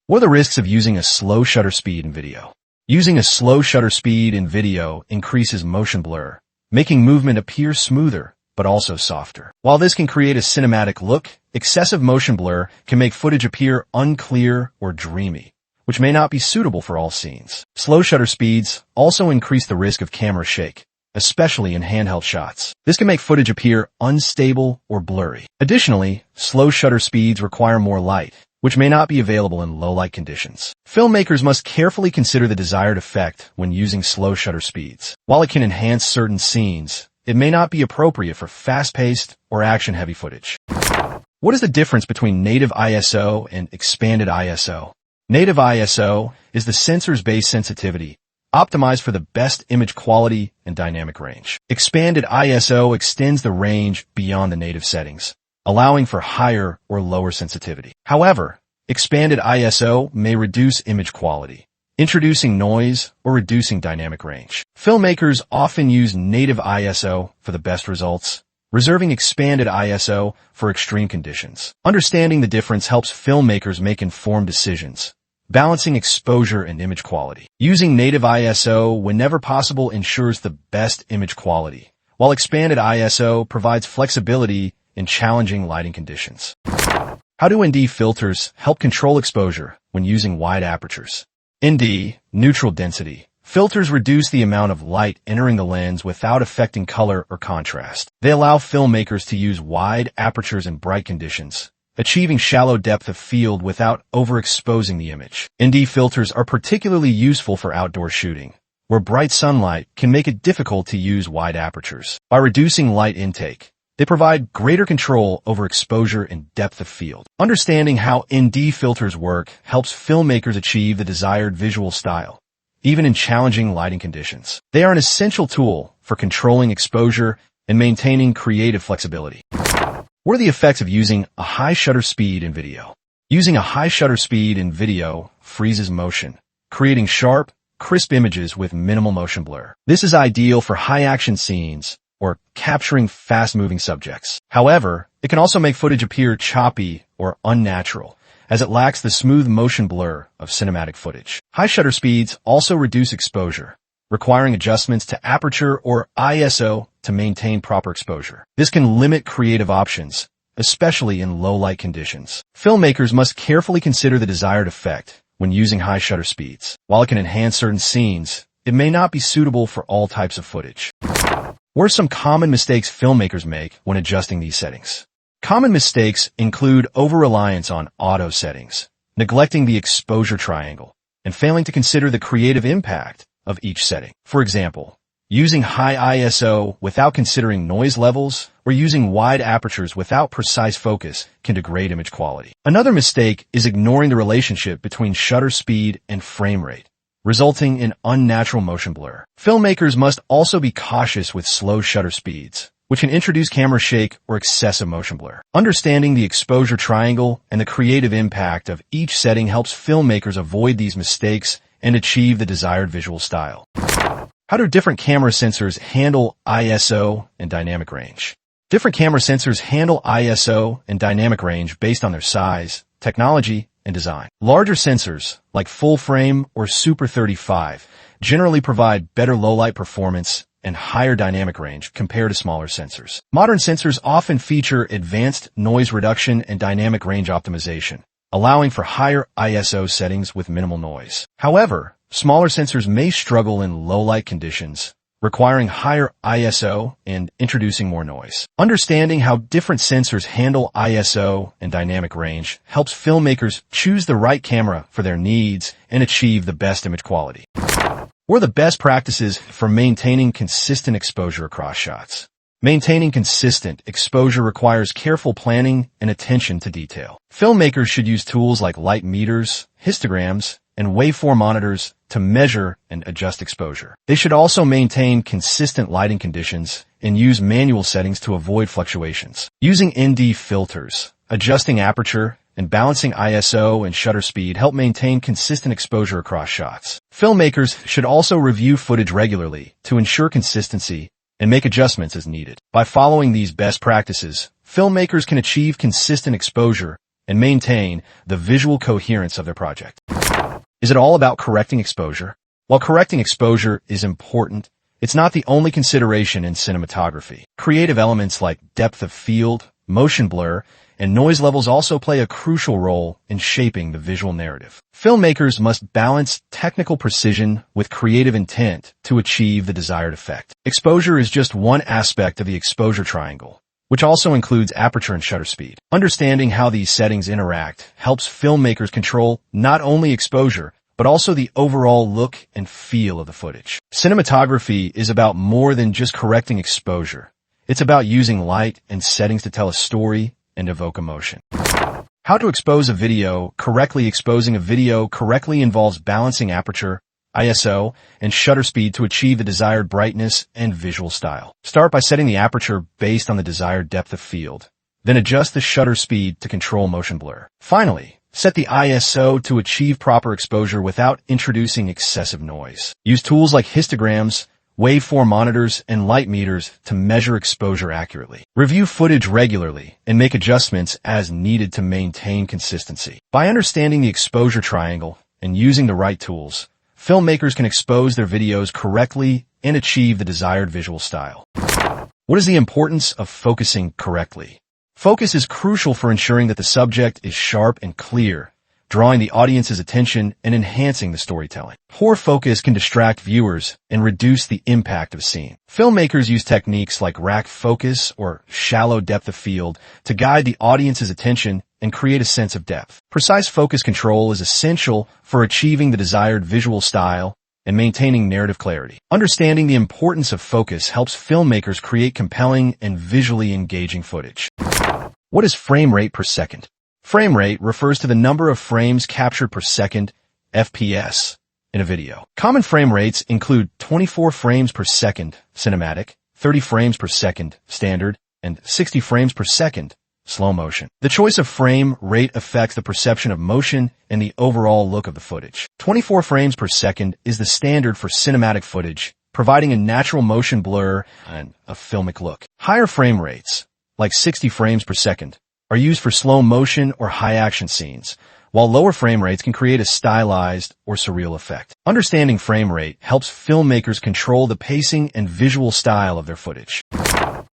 What are the risks of using a slow shutter speed in video? Using a slow shutter speed in video increases motion blur, making movement appear smoother, but also softer. While this can create a cinematic look, excessive motion blur can make footage appear unclear or dreamy, which may not be suitable for all scenes. Slow shutter speeds also increase the risk of camera shake, especially in handheld shots. This can make footage appear unstable or blurry. Additionally, slow shutter speeds require more light, which may not be available in low-light conditions. Filmmakers must carefully consider the desired effect when using slow shutter speeds. While it can enhance certain scenes, it may not be appropriate for fast-paced or action-heavy footage. What is the difference between native ISO and expanded ISO? Native ISO is the sensor's base sensitivity, optimized for the best image quality and dynamic range. Expanded ISO extends the range beyond the native settings, allowing for higher or lower sensitivity. However, expanded ISO may reduce image quality, introducing noise or reducing dynamic range. Filmmakers often use native ISO for the best results, reserving expanded ISO for extreme conditions. Understanding the difference helps filmmakers make informed decisions, balancing exposure and image quality. Using native ISO whenever possible ensures the best image quality, while expanded ISO provides flexibility in challenging lighting conditions. How do ND filters help control exposure when using wide apertures? ND, neutral density. Filters reduce the amount of light entering the lens without affecting color or contrast. They allow filmmakers to use wide apertures in bright conditions, achieving shallow depth of field without overexposing the image. ND filters are particularly useful for outdoor shooting, where bright sunlight can make it difficult to use wide apertures. By reducing light intake, they provide greater control over exposure and depth of field. Understanding how ND filters work helps filmmakers achieve the desired visual style, even in challenging lighting conditions. They are an essential tool for controlling exposure and maintaining creative flexibility. What are the effects of using a high shutter speed in video? Using a high shutter speed in video freezes motion, creating sharp, crisp images with minimal motion blur. This is ideal for high-action scenes or capturing fast-moving subjects. However, it can also make footage appear choppy or unnatural, as it lacks the smooth motion blur of cinematic footage. High shutter speeds also reduce exposure, requiring adjustments to aperture or ISO to maintain proper exposure. This can limit creative options, especially in low-light conditions. Filmmakers must carefully consider the desired effect when using high shutter speeds. While it can enhance certain scenes, it may not be suitable for all types of footage. What are some common mistakes filmmakers make when adjusting these settings? Common mistakes include over-reliance on auto settings, neglecting the exposure triangle, and failing to consider the creative impact of each setting. For example, using high ISO without considering noise levels or using wide apertures without precise focus can degrade image quality. Another mistake is ignoring the relationship between shutter speed and frame rate, resulting in unnatural motion blur. Filmmakers must also be cautious with slow shutter speeds, which can introduce camera shake or excessive motion blur. Understanding the exposure triangle and the creative impact of each setting helps filmmakers avoid these mistakes and achieve the desired visual style. How do different camera sensors handle ISO and dynamic range? Different camera sensors handle ISO and dynamic range based on their size, technology, and design. Larger sensors, like full frame or Super 35, generally provide better low-light performance and higher dynamic range compared to smaller sensors. Modern sensors often feature advanced noise reduction and dynamic range optimization, allowing for higher ISO settings with minimal noise. However, smaller sensors may struggle in low-light conditions, requiring higher ISO and introducing more noise. Understanding how different sensors handle ISO and dynamic range helps filmmakers choose the right camera for their needs and achieve the best image quality. What are the best practices for maintaining consistent exposure across shots? Maintaining consistent exposure requires careful planning and attention to detail. Filmmakers should use tools like light meters, histograms, and waveform monitors to measure and adjust exposure. They should also maintain consistent lighting conditions and use manual settings to avoid fluctuations. Using ND filters, adjusting aperture, and balancing ISO and shutter speed help maintain consistent exposure across shots. Filmmakers should also review footage regularly to ensure consistency and make adjustments as needed. By following these best practices, filmmakers can achieve consistent exposure and maintain the visual coherence of their project. Is it all about correcting exposure? While correcting exposure is important, it's not the only consideration in cinematography. Creative elements like depth of field, motion blur, and noise levels also play a crucial role in shaping the visual narrative. Filmmakers must balance technical precision with creative intent to achieve the desired effect. Exposure is just one aspect of the exposure triangle, which also includes aperture and shutter speed. Understanding how these settings interact helps filmmakers control not only exposure, but also the overall look and feel of the footage. Cinematography is about more than just correcting exposure. It's about using light and settings to tell a story and evoke emotion. How to expose a video correctly? Exposing a video correctly involves balancing aperture, ISO, and shutter speed to achieve the desired brightness and visual style. Start by setting the aperture based on the desired depth of field. Then adjust the shutter speed to control motion blur. Finally, set the ISO to achieve proper exposure without introducing excessive noise. Use tools like histograms, waveform monitors, and light meters to measure exposure accurately. Review footage regularly and make adjustments as needed to maintain consistency. By understanding the exposure triangle and using the right tools, filmmakers can expose their videos correctly and achieve the desired visual style. What is the importance of focusing correctly? Focus is crucial for ensuring that the subject is sharp and clear, drawing the audience's attention and enhancing the storytelling. Poor focus can distract viewers and reduce the impact of a scene. Filmmakers use techniques like rack focus or shallow depth of field to guide the audience's attention and create a sense of depth. Precise focus control is essential for achieving the desired visual style and maintaining narrative clarity. Understanding the importance of focus helps filmmakers create compelling and visually engaging footage. What is frame rate per second? Frame rate refers to the number of frames captured per second, FPS, in a video. Common frame rates include 24 frames per second, cinematic, 30 frames per second, standard, and 60 frames per second, slow motion. The choice of frame rate affects the perception of motion and the overall look of the footage. 24 frames per second is the standard for cinematic footage, providing a natural motion blur and a filmic look. Higher frame rates, like 60 frames per second, are used for slow motion or high action scenes, while lower frame rates can create a stylized or surreal effect. Understanding frame rate helps filmmakers control the pacing and visual style of their footage.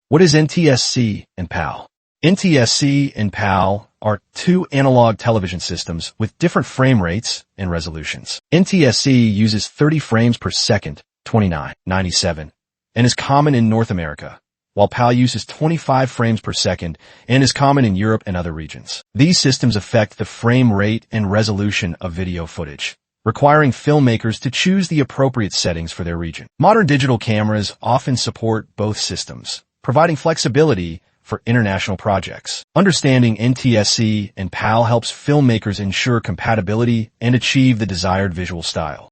What is NTSC and PAL? NTSC and PAL are two analog television systems with different frame rates and resolutions. NTSC uses 30 frames per second, 29.97, and is common in North America, while PAL uses 25 frames per second and is common in Europe and other regions. These systems affect the frame rate and resolution of video footage, requiring filmmakers to choose the appropriate settings for their region. Modern digital cameras often support both systems, providing flexibility for international projects. Understanding NTSC and PAL helps filmmakers ensure compatibility and achieve the desired visual style.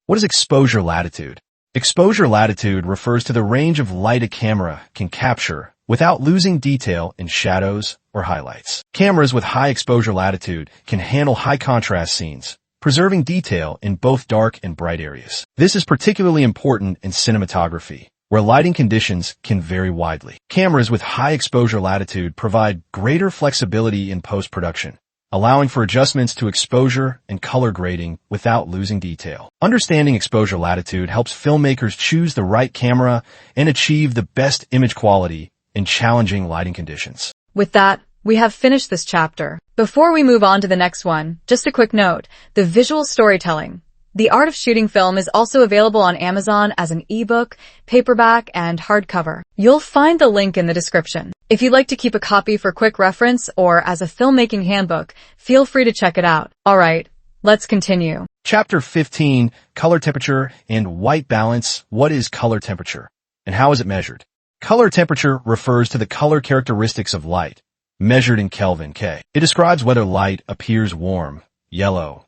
What is exposure latitude? Exposure latitude refers to the range of light a camera can capture without losing detail in shadows or highlights. Cameras with high exposure latitude can handle high contrast scenes, preserving detail in both dark and bright areas. This is particularly important in cinematography, where lighting conditions can vary widely. Cameras with high exposure latitude provide greater flexibility in post-production, allowing for adjustments to exposure and color grading without losing detail. Understanding exposure latitude helps filmmakers choose the right camera and achieve the best image quality in challenging lighting conditions. With that, we have finished this chapter. Before we move on to the next one, just a quick note, the visual storytelling. The Art of Shooting Film is also available on Amazon as an ebook, paperback, and hardcover. You'll find the link in the description. If you'd like to keep a copy for quick reference or as a filmmaking handbook, feel free to check it out. Alright, let's continue. Chapter 15, Color Temperature and White Balance. What is color temperature, and how is it measured? Color temperature refers to the color characteristics of light, measured in Kelvin K. It describes whether light appears warm, yellow,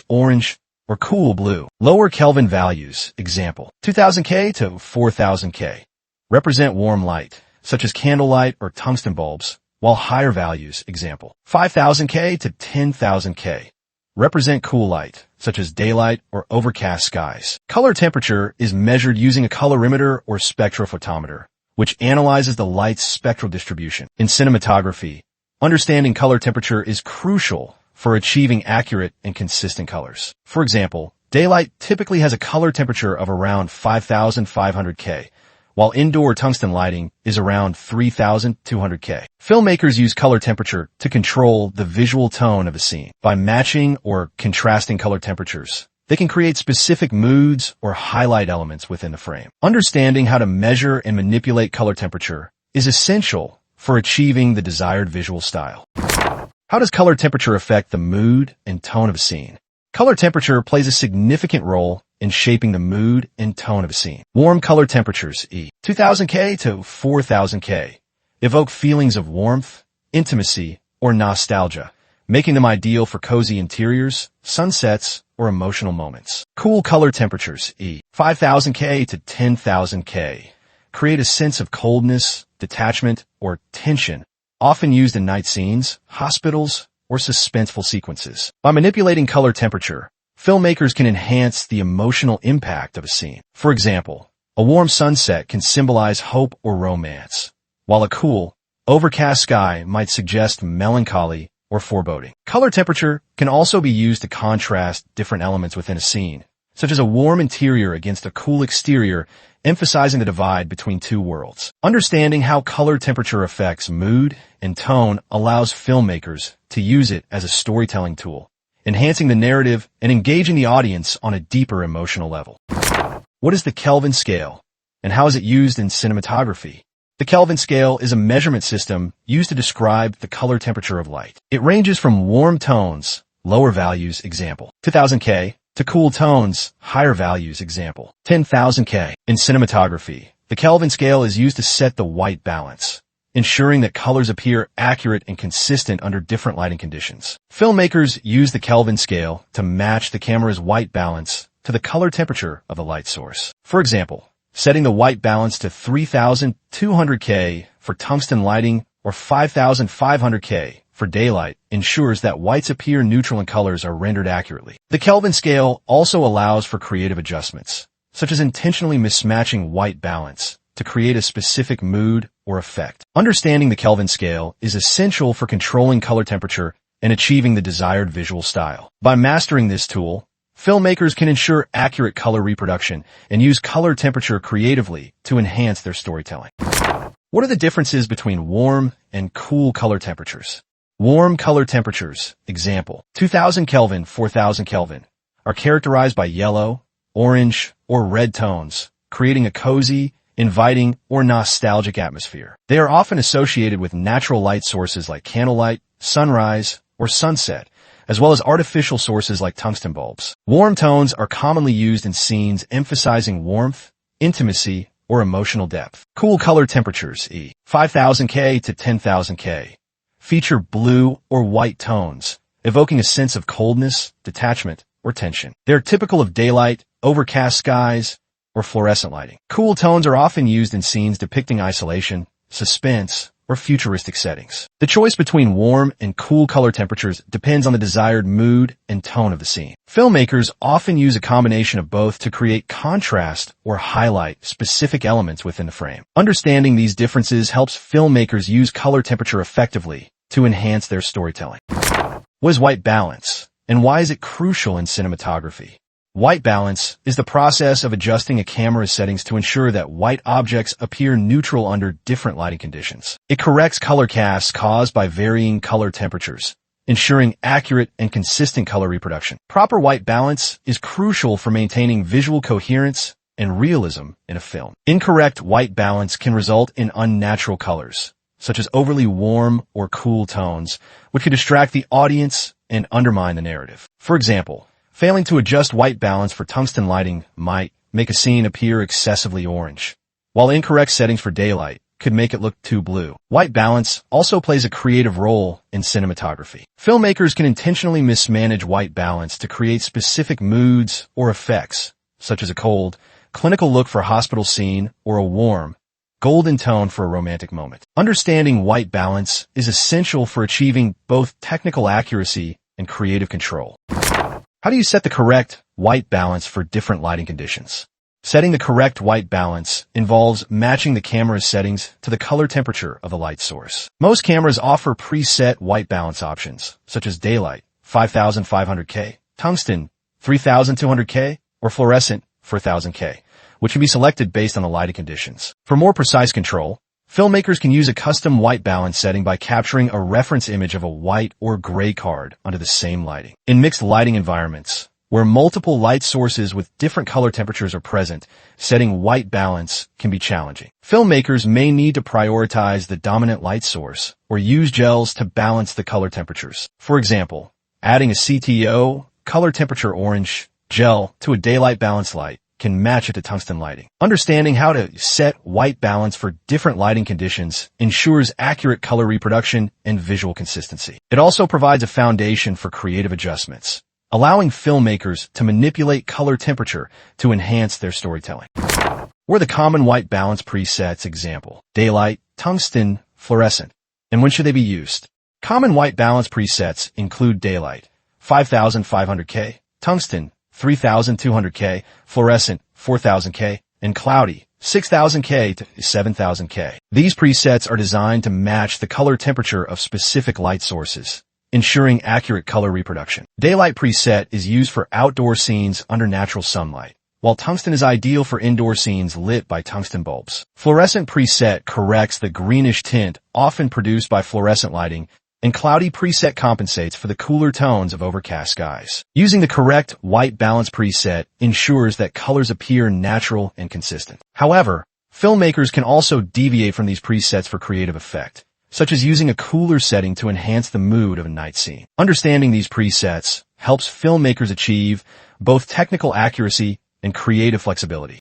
orange, or cool blue. Lower Kelvin values, example, 2000 K to 4000 K, represent warm light, such as candlelight or tungsten bulbs, while higher values, example, 5000 K to 10,000 K, represent cool light, such as daylight or overcast skies. Color temperature is measured using a colorimeter or spectrophotometer, which analyzes the light's spectral distribution. In cinematography, understanding color temperature is crucial for achieving accurate and consistent colors. For example, daylight typically has a color temperature of around 5,500 K, while indoor tungsten lighting is around 3,200 K. Filmmakers use color temperature to control the visual tone of a scene. By matching or contrasting color temperatures, they can create specific moods or highlight elements within the frame. Understanding how to measure and manipulate color temperature is essential for achieving the desired visual style. How does color temperature affect the mood and tone of a scene? Color temperature plays a significant role in shaping the mood and tone of a scene. Warm color temperatures, 2000 K to 4000 K, evoke feelings of warmth, intimacy, or nostalgia, making them ideal for cozy interiors, sunsets, or emotional moments. Cool color temperatures, 5000 K to 10,000 K, create a sense of coldness, detachment, or tension, often used in night scenes, hospitals, or suspenseful sequences. By manipulating color temperature, filmmakers can enhance the emotional impact of a scene. For example, a warm sunset can symbolize hope or romance, while a cool, overcast sky might suggest melancholy or foreboding. Color temperature can also be used to contrast different elements within a scene, such as a warm interior against a cool exterior, emphasizing the divide between two worlds. Understanding how color temperature affects mood and tone allows filmmakers to use it as a storytelling tool, enhancing the narrative and engaging the audience on a deeper emotional level. What is the Kelvin scale, and how is it used in cinematography? The Kelvin scale is a measurement system used to describe the color temperature of light. It ranges from warm tones, lower values, example, 2000 K, to cool tones, higher values, example, 10,000 K. In cinematography, the Kelvin scale is used to set the white balance, ensuring that colors appear accurate and consistent under different lighting conditions. Filmmakers use the Kelvin scale to match the camera's white balance to the color temperature of the light source. For example, setting the white balance to 3,200 K for tungsten lighting or 5,500 K for daylight ensures that whites appear neutral and colors are rendered accurately. The Kelvin scale also allows for creative adjustments, such as intentionally mismatching white balance to create a specific mood or effect. Understanding the Kelvin scale is essential for controlling color temperature and achieving the desired visual style. By mastering this tool, filmmakers can ensure accurate color reproduction and use color temperature creatively to enhance their storytelling. What are the differences between warm and cool color temperatures? Warm color temperatures, example, 2000 Kelvin, 4000 Kelvin, are characterized by yellow, orange, or red tones, creating a cozy inviting, or nostalgic atmosphere. They are often associated with natural light sources like candlelight, sunrise, or sunset, as well as artificial sources like tungsten bulbs. Warm tones are commonly used in scenes emphasizing warmth, intimacy, or emotional depth. Cool color temperatures, e. 5000 K to 10,000 K, feature blue or white tones, evoking a sense of coldness, detachment, or tension. They are typical of daylight, overcast skies, or fluorescent lighting. Cool tones are often used in scenes depicting isolation, suspense, or futuristic settings. The choice between warm and cool color temperatures depends on the desired mood and tone of the scene. Filmmakers often use a combination of both to create contrast or highlight specific elements within the frame. Understanding these differences helps filmmakers use color temperature effectively to enhance their storytelling. What is white balance, and why is it crucial in cinematography? White balance is the process of adjusting a camera's settings to ensure that white objects appear neutral under different lighting conditions. It corrects color casts caused by varying color temperatures, ensuring accurate and consistent color reproduction. Proper white balance is crucial for maintaining visual coherence and realism in a film. Incorrect white balance can result in unnatural colors, such as overly warm or cool tones, which can distract the audience and undermine the narrative. For example, failing to adjust white balance for tungsten lighting might make a scene appear excessively orange, while incorrect settings for daylight could make it look too blue. White balance also plays a creative role in cinematography. Filmmakers can intentionally mismanage white balance to create specific moods or effects, such as a cold, clinical look for a hospital scene or a warm, golden tone for a romantic moment. Understanding white balance is essential for achieving both technical accuracy and creative control. How do you set the correct white balance for different lighting conditions? Setting the correct white balance involves matching the camera's settings to the color temperature of the light source. Most cameras offer preset white balance options, such as daylight, 5500 K, tungsten, 3200 K, or fluorescent, 4000 K, which can be selected based on the lighting conditions. For more precise control, filmmakers can use a custom white balance setting by capturing a reference image of a white or gray card under the same lighting. In mixed lighting environments, where multiple light sources with different color temperatures are present, setting white balance can be challenging. Filmmakers may need to prioritize the dominant light source or use gels to balance the color temperatures. For example, adding a CTO, color temperature orange, gel to a daylight balance light can match it to tungsten lighting. Understanding how to set white balance for different lighting conditions ensures accurate color reproduction and visual consistency. It also provides a foundation for creative adjustments, allowing filmmakers to manipulate color temperature to enhance their storytelling. Were the common white balance presets example: daylight, tungsten, fluorescent, and when should they be used? Common white balance presets include daylight, 5500 K, tungsten, 3200 K, fluorescent, 4000 K, and cloudy, 6000 K to 7000 K. These presets are designed to match the color temperature of specific light sources, ensuring accurate color reproduction. Daylight preset is used for outdoor scenes under natural sunlight, while tungsten is ideal for indoor scenes lit by tungsten bulbs. Fluorescent preset corrects the greenish tint often produced by fluorescent lighting, and cloudy preset compensates for the cooler tones of overcast skies. Using the correct white balance preset ensures that colors appear natural and consistent. However, filmmakers can also deviate from these presets for creative effect, such as using a cooler setting to enhance the mood of a night scene. Understanding these presets helps filmmakers achieve both technical accuracy and creative flexibility.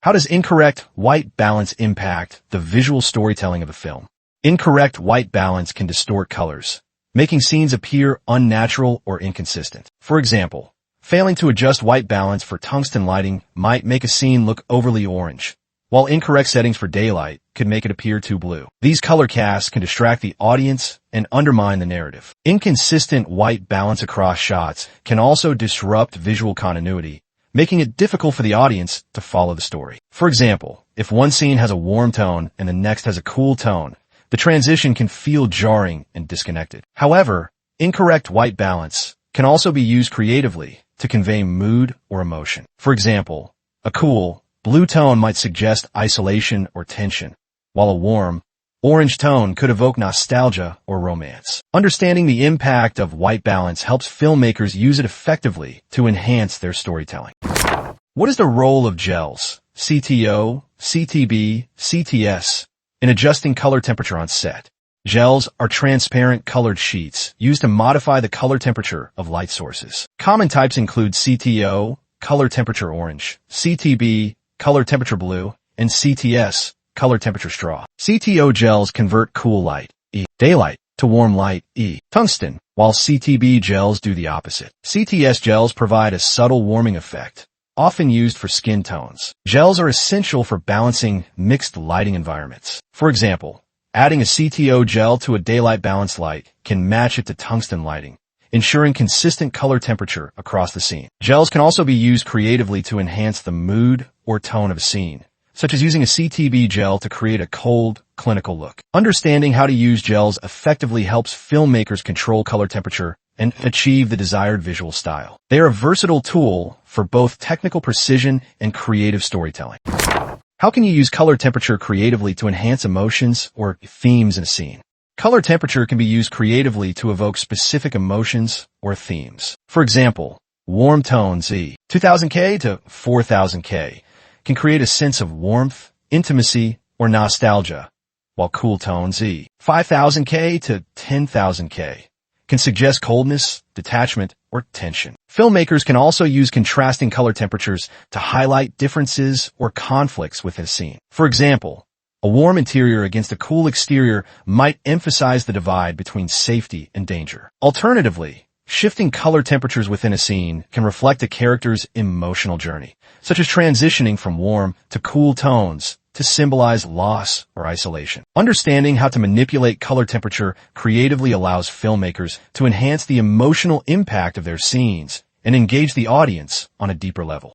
How does incorrect white balance impact the visual storytelling of a film? Incorrect white balance can distort colors, making scenes appear unnatural or inconsistent. For example, failing to adjust white balance for tungsten lighting might make a scene look overly orange, while incorrect settings for daylight could make it appear too blue. These color casts can distract the audience and undermine the narrative. Inconsistent white balance across shots can also disrupt visual continuity, making it difficult for the audience to follow the story. For example, if one scene has a warm tone and the next has a cool tone, the transition can feel jarring and disconnected. However, incorrect white balance can also be used creatively to convey mood or emotion. For example, a cool, blue tone might suggest isolation or tension, while a warm, orange tone could evoke nostalgia or romance. Understanding the impact of white balance helps filmmakers use it effectively to enhance their storytelling. What is the role of gels, CTO, CTB, CTS, in adjusting color temperature on set. Gels are transparent colored sheets used to modify the color temperature of light sources. Common types include CTO, color temperature orange, CTB, color temperature blue, and CTS, color temperature straw. CTO gels convert cool light, E, daylight, to warm light, E, tungsten, while CTB gels do the opposite. CTS gels provide a subtle warming effect, often used for skin tones. Gels are essential for balancing mixed lighting environments. For example, adding a CTO gel to a daylight balanced light can match it to tungsten lighting, ensuring consistent color temperature across the scene. Gels can also be used creatively to enhance the mood or tone of a scene, such as using a CTB gel to create a cold, clinical look. Understanding how to use gels effectively helps filmmakers control color temperature and achieve the desired visual style. They are a versatile tool for both technical precision and creative storytelling. How can you use color temperature creatively to enhance emotions or themes in a scene? Color temperature can be used creatively to evoke specific emotions or themes. For example, warm tones E, 2000K to 4000K, can create a sense of warmth, intimacy, or nostalgia, while cool tones E, 5000K to 10,000K, can suggest coldness, detachment, or tension. Filmmakers can also use contrasting color temperatures to highlight differences or conflicts within a scene. For example, a warm interior against a cool exterior might emphasize the divide between safety and danger. Alternatively, shifting color temperatures within a scene can reflect a character's emotional journey, such as transitioning from warm to cool tones to symbolize loss or isolation. Understanding how to manipulate color temperature creatively allows filmmakers to enhance the emotional impact of their scenes and engage the audience on a deeper level.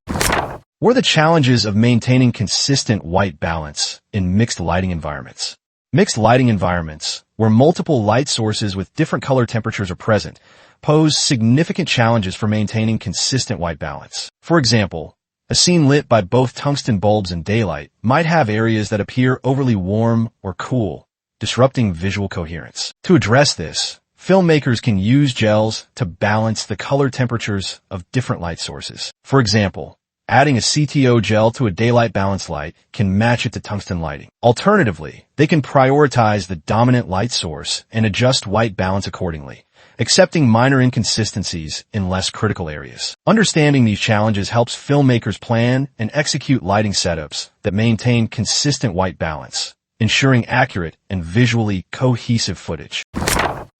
What are the challenges of maintaining consistent white balance in mixed lighting environments? Mixed lighting environments, where multiple light sources with different color temperatures are present, pose significant challenges for maintaining consistent white balance. For example, a scene lit by both tungsten bulbs and daylight might have areas that appear overly warm or cool, disrupting visual coherence. To address this, filmmakers can use gels to balance the color temperatures of different light sources. For example, adding a CTO gel to a daylight balance light can match it to tungsten lighting. Alternatively, they can prioritize the dominant light source and adjust white balance accordingly, accepting minor inconsistencies in less critical areas. Understanding these challenges helps filmmakers plan and execute lighting setups that maintain consistent white balance, ensuring accurate and visually cohesive footage.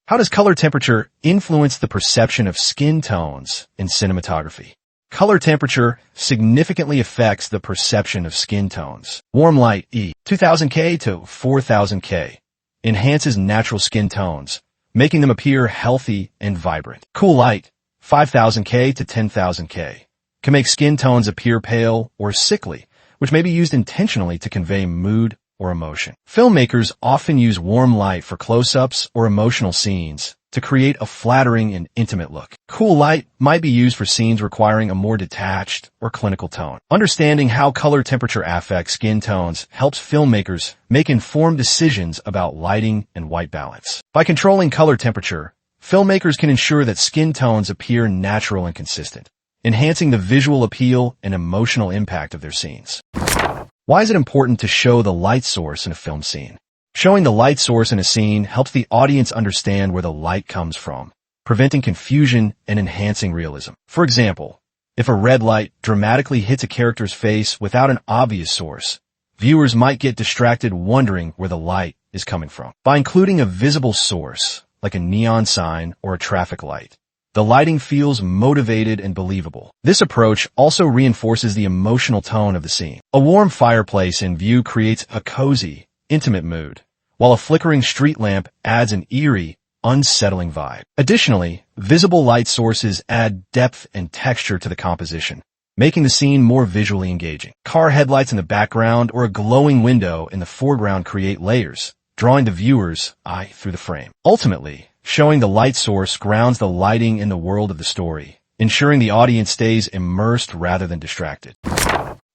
How does color temperature influence the perception of skin tones in cinematography? Color temperature significantly affects the perception of skin tones. Warm light E, 2000K to 4000K, enhances natural skin tones, making them appear healthy and vibrant. Cool light, 5000K to 10,000K, can make skin tones appear pale or sickly, which may be used intentionally to convey mood or emotion. Filmmakers often use warm light for close-ups or emotional scenes to create a flattering and intimate look. Cool light might be used for scenes requiring a more detached or clinical tone. Understanding how color temperature affects skin tones helps filmmakers make informed decisions about lighting and white balance. By controlling color temperature, filmmakers can ensure that skin tones appear natural and consistent, enhancing the visual appeal and emotional impact of their scenes. Why is it important to show the light source in a film scene? Showing the light source in a scene helps the audience understand where the light comes from, preventing confusion and enhancing realism. For example, if a red light dramatically hits a character's face without an obvious source, viewers might get distracted wondering where the light is coming from. By including a visible source, like a neon sign or a traffic light, the lighting feels motivated and believable. This approach also reinforces the emotional tone of the scene. A warm fireplace in view creates a cozy, intimate mood, while a flickering street lamp adds an eerie, unsettling vibe. Additionally, visible light sources add depth and texture to the composition, making the scene more visually engaging. Car headlights in the background or a glowing window in the foreground create layers, drawing the viewer's eye through the frame. Ultimately, showing the light source grounds the lighting in the world of the story, ensuring the audience stays immersed rather than distracted.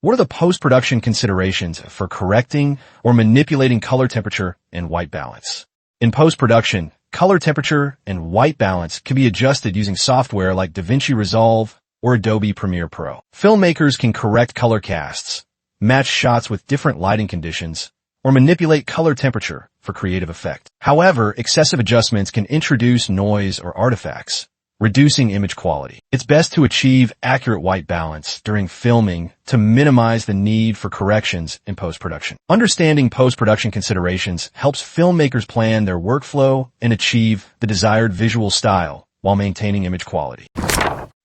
What are the post-production considerations for correcting or manipulating color temperature and white balance? In post-production, color temperature and white balance can be adjusted using software like DaVinci Resolve or Adobe Premiere Pro. Filmmakers can correct color casts, match shots with different lighting conditions, or manipulate color temperature for creative effect. However, excessive adjustments can introduce noise or artifacts, reducing image quality. It's best to achieve accurate white balance during filming to minimize the need for corrections in post-production. Understanding post-production considerations helps filmmakers plan their workflow and achieve the desired visual style while maintaining image quality.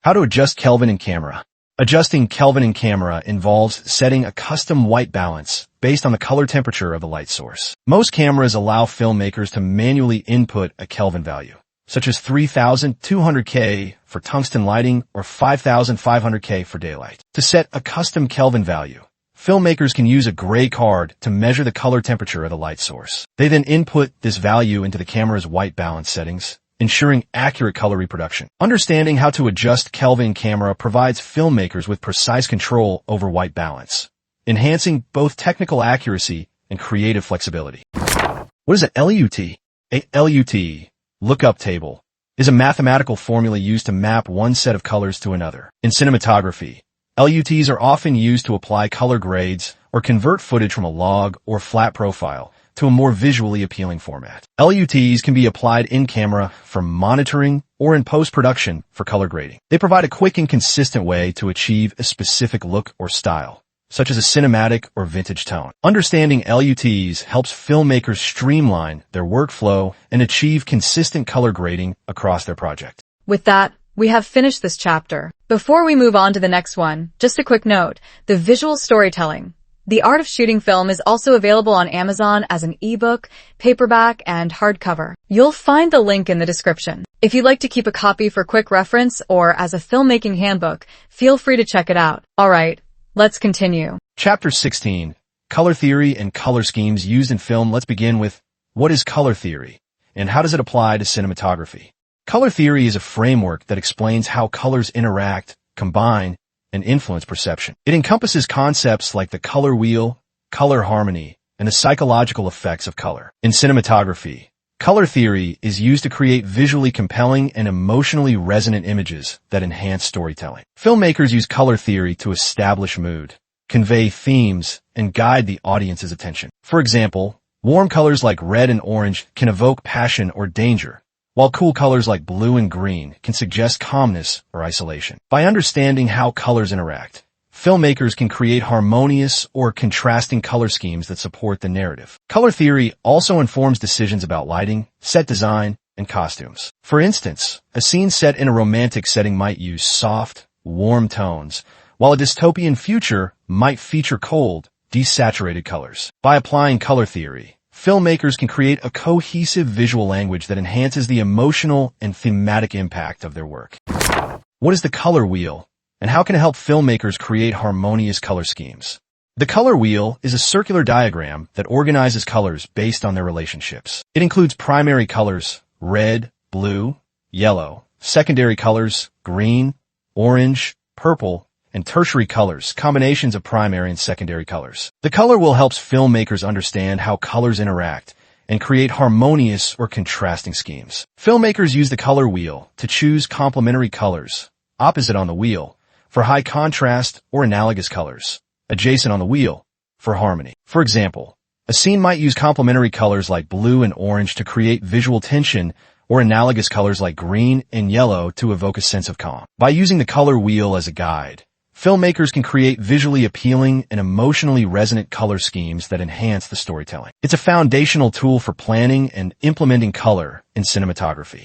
How to adjust Kelvin in camera. Adjusting Kelvin in camera involves setting a custom white balance based on the color temperature of the light source. Most cameras allow filmmakers to manually input a Kelvin value, such as 3200K for tungsten lighting or 5500K for daylight. To set a custom Kelvin value, filmmakers can use a gray card to measure the color temperature of the light source. They then input this value into the camera's white balance settings, ensuring accurate color reproduction. Understanding how to adjust Kelvin in camera provides filmmakers with precise control over white balance, enhancing both technical accuracy and creative flexibility. What is a LUT? A LUT, lookup table, is a mathematical formula used to map one set of colors to another. In cinematography, LUTs are often used to apply color grades or convert footage from a log or flat profile to a more visually appealing format. LUTs can be applied in camera for monitoring or in post-production for color grading. They provide a quick and consistent way to achieve a specific look or style, such as a cinematic or vintage tone. Understanding LUTs helps filmmakers streamline their workflow and achieve consistent color grading across their project. With that, we have finished this chapter. Before we move on to the next one, just a quick note, the visual storytelling. The Art of Shooting Film is also available on Amazon as an ebook, paperback, and hardcover. You'll find the link in the description. If you'd like to keep a copy for quick reference or as a filmmaking handbook, feel free to check it out. Alright, let's continue. Chapter 16. Color Theory and Color Schemes Used in Film. Let's begin with, what is color theory, and how does it apply to cinematography? Color theory is a framework that explains how colors interact, combine, and influence perception. It encompasses concepts like the color wheel, color harmony, and the psychological effects of color. In cinematography, color theory is used to create visually compelling and emotionally resonant images that enhance storytelling. Filmmakers use color theory to establish mood, convey themes, and guide the audience's attention. For example, warm colors like red and orange can evoke passion or danger, while cool colors like blue and green can suggest calmness or isolation. By understanding how colors interact, filmmakers can create harmonious or contrasting color schemes that support the narrative. Color theory also informs decisions about lighting, set design, and costumes. For instance, a scene set in a romantic setting might use soft, warm tones, while a dystopian future might feature cold, desaturated colors. By applying color theory, filmmakers can create a cohesive visual language that enhances the emotional and thematic impact of their work. What is the color wheel, and how can it help filmmakers create harmonious color schemes? The color wheel is a circular diagram that organizes colors based on their relationships. It includes primary colors, red, blue, yellow, secondary colors, green, orange, purple, and tertiary colors, combinations of primary and secondary colors. The color wheel helps filmmakers understand how colors interact and create harmonious or contrasting schemes. Filmmakers use the color wheel to choose complementary colors, opposite on the wheel, for high contrast or analogous colors, adjacent on the wheel, for harmony. For example, a scene might use complementary colors like blue and orange to create visual tension, or analogous colors like green and yellow to evoke a sense of calm. By using the color wheel as a guide, filmmakers can create visually appealing and emotionally resonant color schemes that enhance the storytelling. It's a foundational tool for planning and implementing color in cinematography.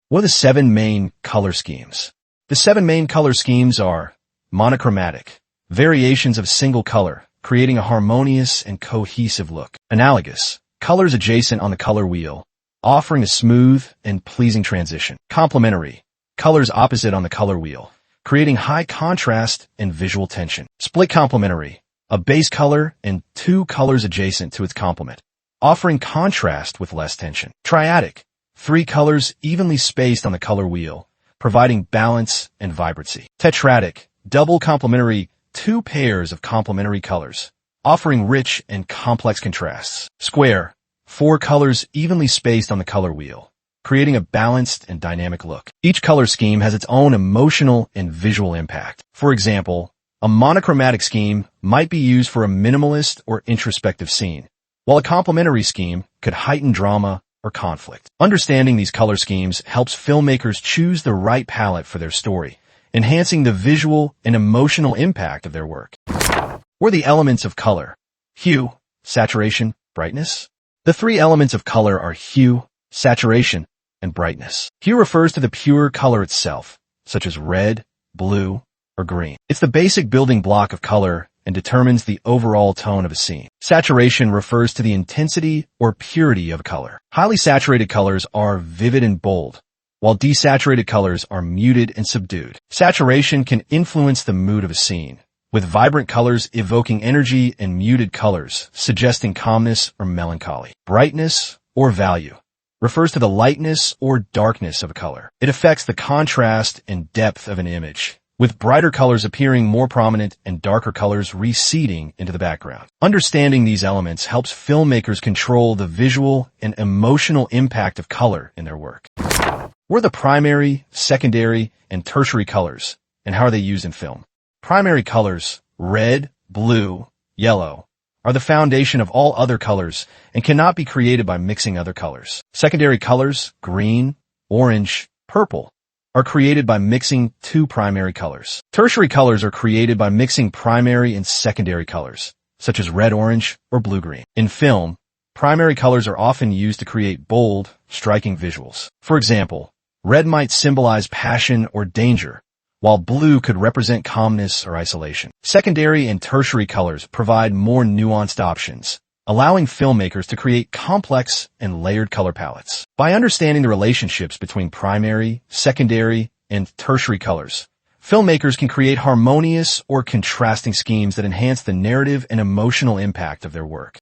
What are the 7 main color schemes? The 7 main color schemes are monochromatic, variations of single color, creating a harmonious and cohesive look. Analogous, colors adjacent on the color wheel, offering a smooth and pleasing transition. Complementary, colors opposite on the color wheel, creating high contrast and visual tension. Split complementary, a base color and 2 colors adjacent to its complement, offering contrast with less tension. Triadic, 3 colors evenly spaced on the color wheel, providing balance and vibrancy. Tetradic, double complementary, 2 pairs of complementary colors, offering rich and complex contrasts. Square, 4 colors evenly spaced on the color wheel, creating a balanced and dynamic look. Each color scheme has its own emotional and visual impact. For example, A monochromatic scheme might be used for a minimalist or introspective scene, while a complementary scheme could heighten drama or conflict. Understanding these color schemes helps filmmakers choose the right palette for their story, enhancing the visual and emotional impact of their work. What are the elements of color? Hue, saturation, brightness. The three elements of color are hue, saturation, and brightness. Hue refers to the pure color itself, such as red, blue, or green. It's the basic building block of color and determines the overall tone of a scene. Saturation refers to the intensity or purity of a color. Highly saturated colors are vivid and bold, while desaturated colors are muted and subdued. Saturation can influence the mood of a scene, with vibrant colors evoking energy and muted colors suggesting calmness or melancholy. Brightness or value refers to the lightness or darkness of a color. It affects the contrast and depth of an image, with brighter colors appearing more prominent and darker colors receding into the background. Understanding these elements helps filmmakers control the visual and emotional impact of color in their work. What are the primary, secondary, and tertiary colors, and how are they used in film? Primary colors, red, blue, yellow, are the foundation of all other colors and cannot be created by mixing other colors. Secondary colors, green, orange, purple, are created by mixing two primary colors. Tertiary colors are created by mixing primary and secondary colors, such as red-orange or blue-green. In film, primary colors are often used to create bold, striking visuals. For example, red might symbolize passion or danger, while blue could represent calmness or isolation. Secondary and tertiary colors provide more nuanced options, allowing filmmakers to create complex and layered color palettes. By understanding the relationships between primary, secondary, and tertiary colors, filmmakers can create harmonious or contrasting schemes that enhance the narrative and emotional impact of their work.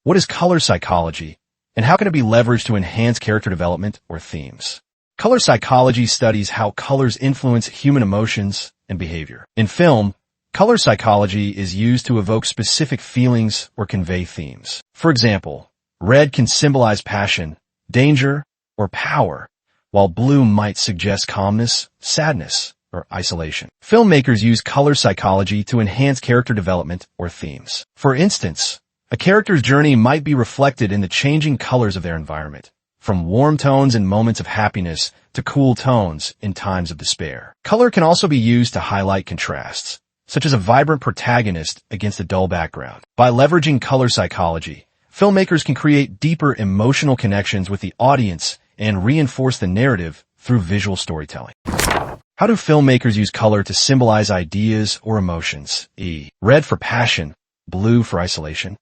What is color psychology, and how can it be leveraged to enhance character development or themes? Color psychology studies how colors influence human emotions and behavior. In film, color psychology is used to evoke specific feelings or convey themes. For example, red can symbolize passion, danger, or power, while blue might suggest calmness, sadness, or isolation. Filmmakers use color psychology to enhance character development or themes. For instance, a character's journey might be reflected in the changing colors of their environment, from warm tones in moments of happiness to cool tones in times of despair. Color can also be used to highlight contrasts, such as a vibrant protagonist against a dull background. By leveraging color psychology, filmmakers can create deeper emotional connections with the audience and reinforce the narrative through visual storytelling. How do filmmakers use color to symbolize ideas or emotions? Red for passion, blue for isolation.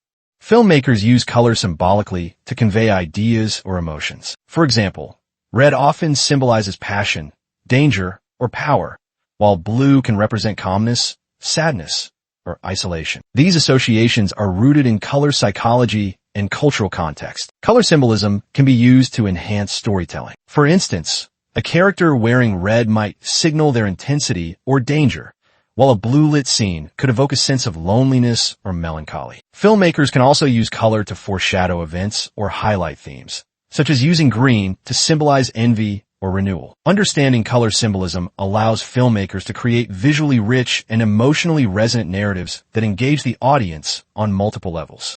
Filmmakers use color symbolically to convey ideas or emotions. For example, red often symbolizes passion, danger, or power, while blue can represent calmness, sadness, or isolation. These associations are rooted in color psychology and cultural context. Color symbolism can be used to enhance storytelling. For instance, a character wearing red might signal their intensity or danger, while a blue-lit scene could evoke a sense of loneliness or melancholy. Filmmakers can also use color to foreshadow events or highlight themes, such as using green to symbolize envy or renewal. Understanding color symbolism allows filmmakers to create visually rich and emotionally resonant narratives that engage the audience on multiple levels.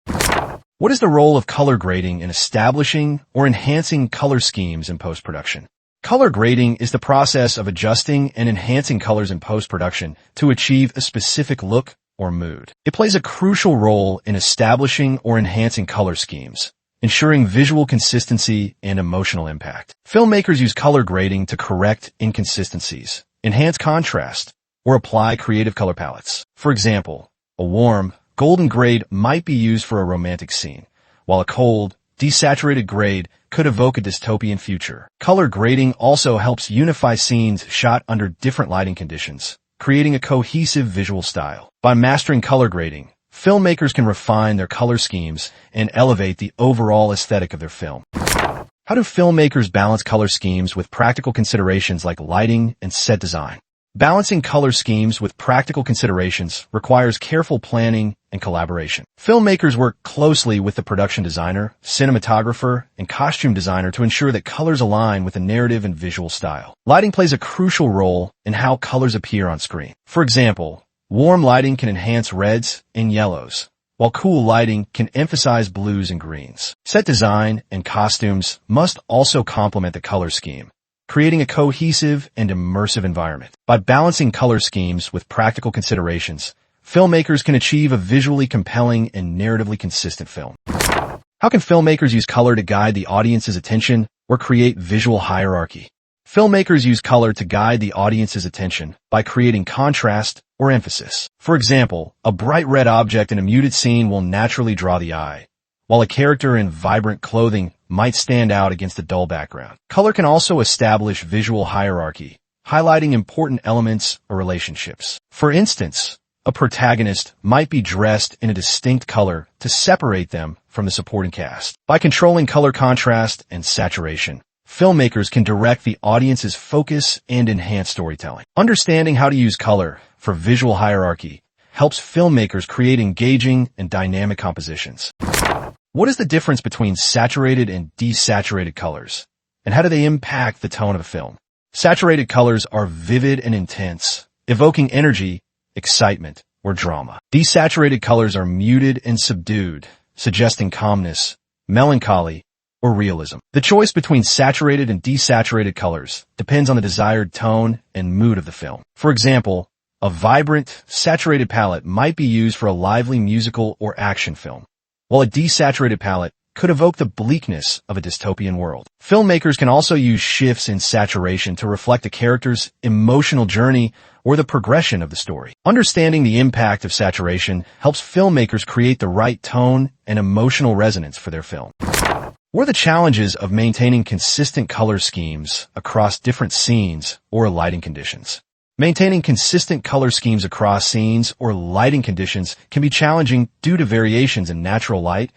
What is the role of color grading in establishing or enhancing color schemes in post-production? Color grading is the process of adjusting and enhancing colors in post-production to achieve a specific look or mood. It plays a crucial role in establishing or enhancing color schemes, ensuring visual consistency and emotional impact. Filmmakers use color grading to correct inconsistencies, enhance contrast, or apply creative color palettes. For example, a warm, golden grade might be used for a romantic scene, while a cold, desaturated grade could evoke a dystopian future. Color grading also helps unify scenes shot under different lighting conditions, creating a cohesive visual style. By mastering color grading, filmmakers can refine their color schemes and elevate the overall aesthetic of their film. How do filmmakers balance color schemes with practical considerations like lighting and set design? Balancing color schemes with practical considerations requires careful planning and collaboration. Filmmakers work closely with the production designer, cinematographer, and costume designer to ensure that colors align with the narrative and visual style. Lighting plays a crucial role in how colors appear on screen. For example, Warm lighting can enhance reds and yellows, while cool lighting can emphasize blues and greens. Set design and costumes must also complement the color scheme, creating a cohesive and immersive environment. By balancing color schemes with practical considerations, filmmakers can achieve a visually compelling and narratively consistent film. How can filmmakers use color to guide the audience's attention or create visual hierarchy? Filmmakers use color to guide the audience's attention by creating contrast or emphasis. For example, a bright red object in a muted scene will naturally draw the eye, while a character in vibrant clothing might stand out against a dull background. Color can also establish visual hierarchy, highlighting important elements or relationships. For instance, a protagonist might be dressed in a distinct color to separate them from the supporting cast. By controlling color contrast and saturation, filmmakers can direct the audience's focus and enhance storytelling. Understanding how to use color for visual hierarchy helps filmmakers create engaging and dynamic compositions. What is the difference between saturated and desaturated colors, and how do they impact the tone of a film? Saturated colors are vivid and intense, evoking energy, excitement, or drama. Desaturated colors are muted and subdued, suggesting calmness, melancholy, or realism. The choice between saturated and desaturated colors depends on the desired tone and mood of the film. For example, a vibrant, saturated palette might be used for a lively musical or action film, while a desaturated palette could evoke the bleakness of a dystopian world. Filmmakers can also use shifts in saturation to reflect a character's emotional journey or the progression of the story. Understanding the impact of saturation helps filmmakers create the right tone and emotional resonance for their film. What are the challenges of maintaining consistent color schemes across different scenes or lighting conditions? Maintaining consistent color schemes across scenes or lighting conditions can be challenging due to variations in natural light,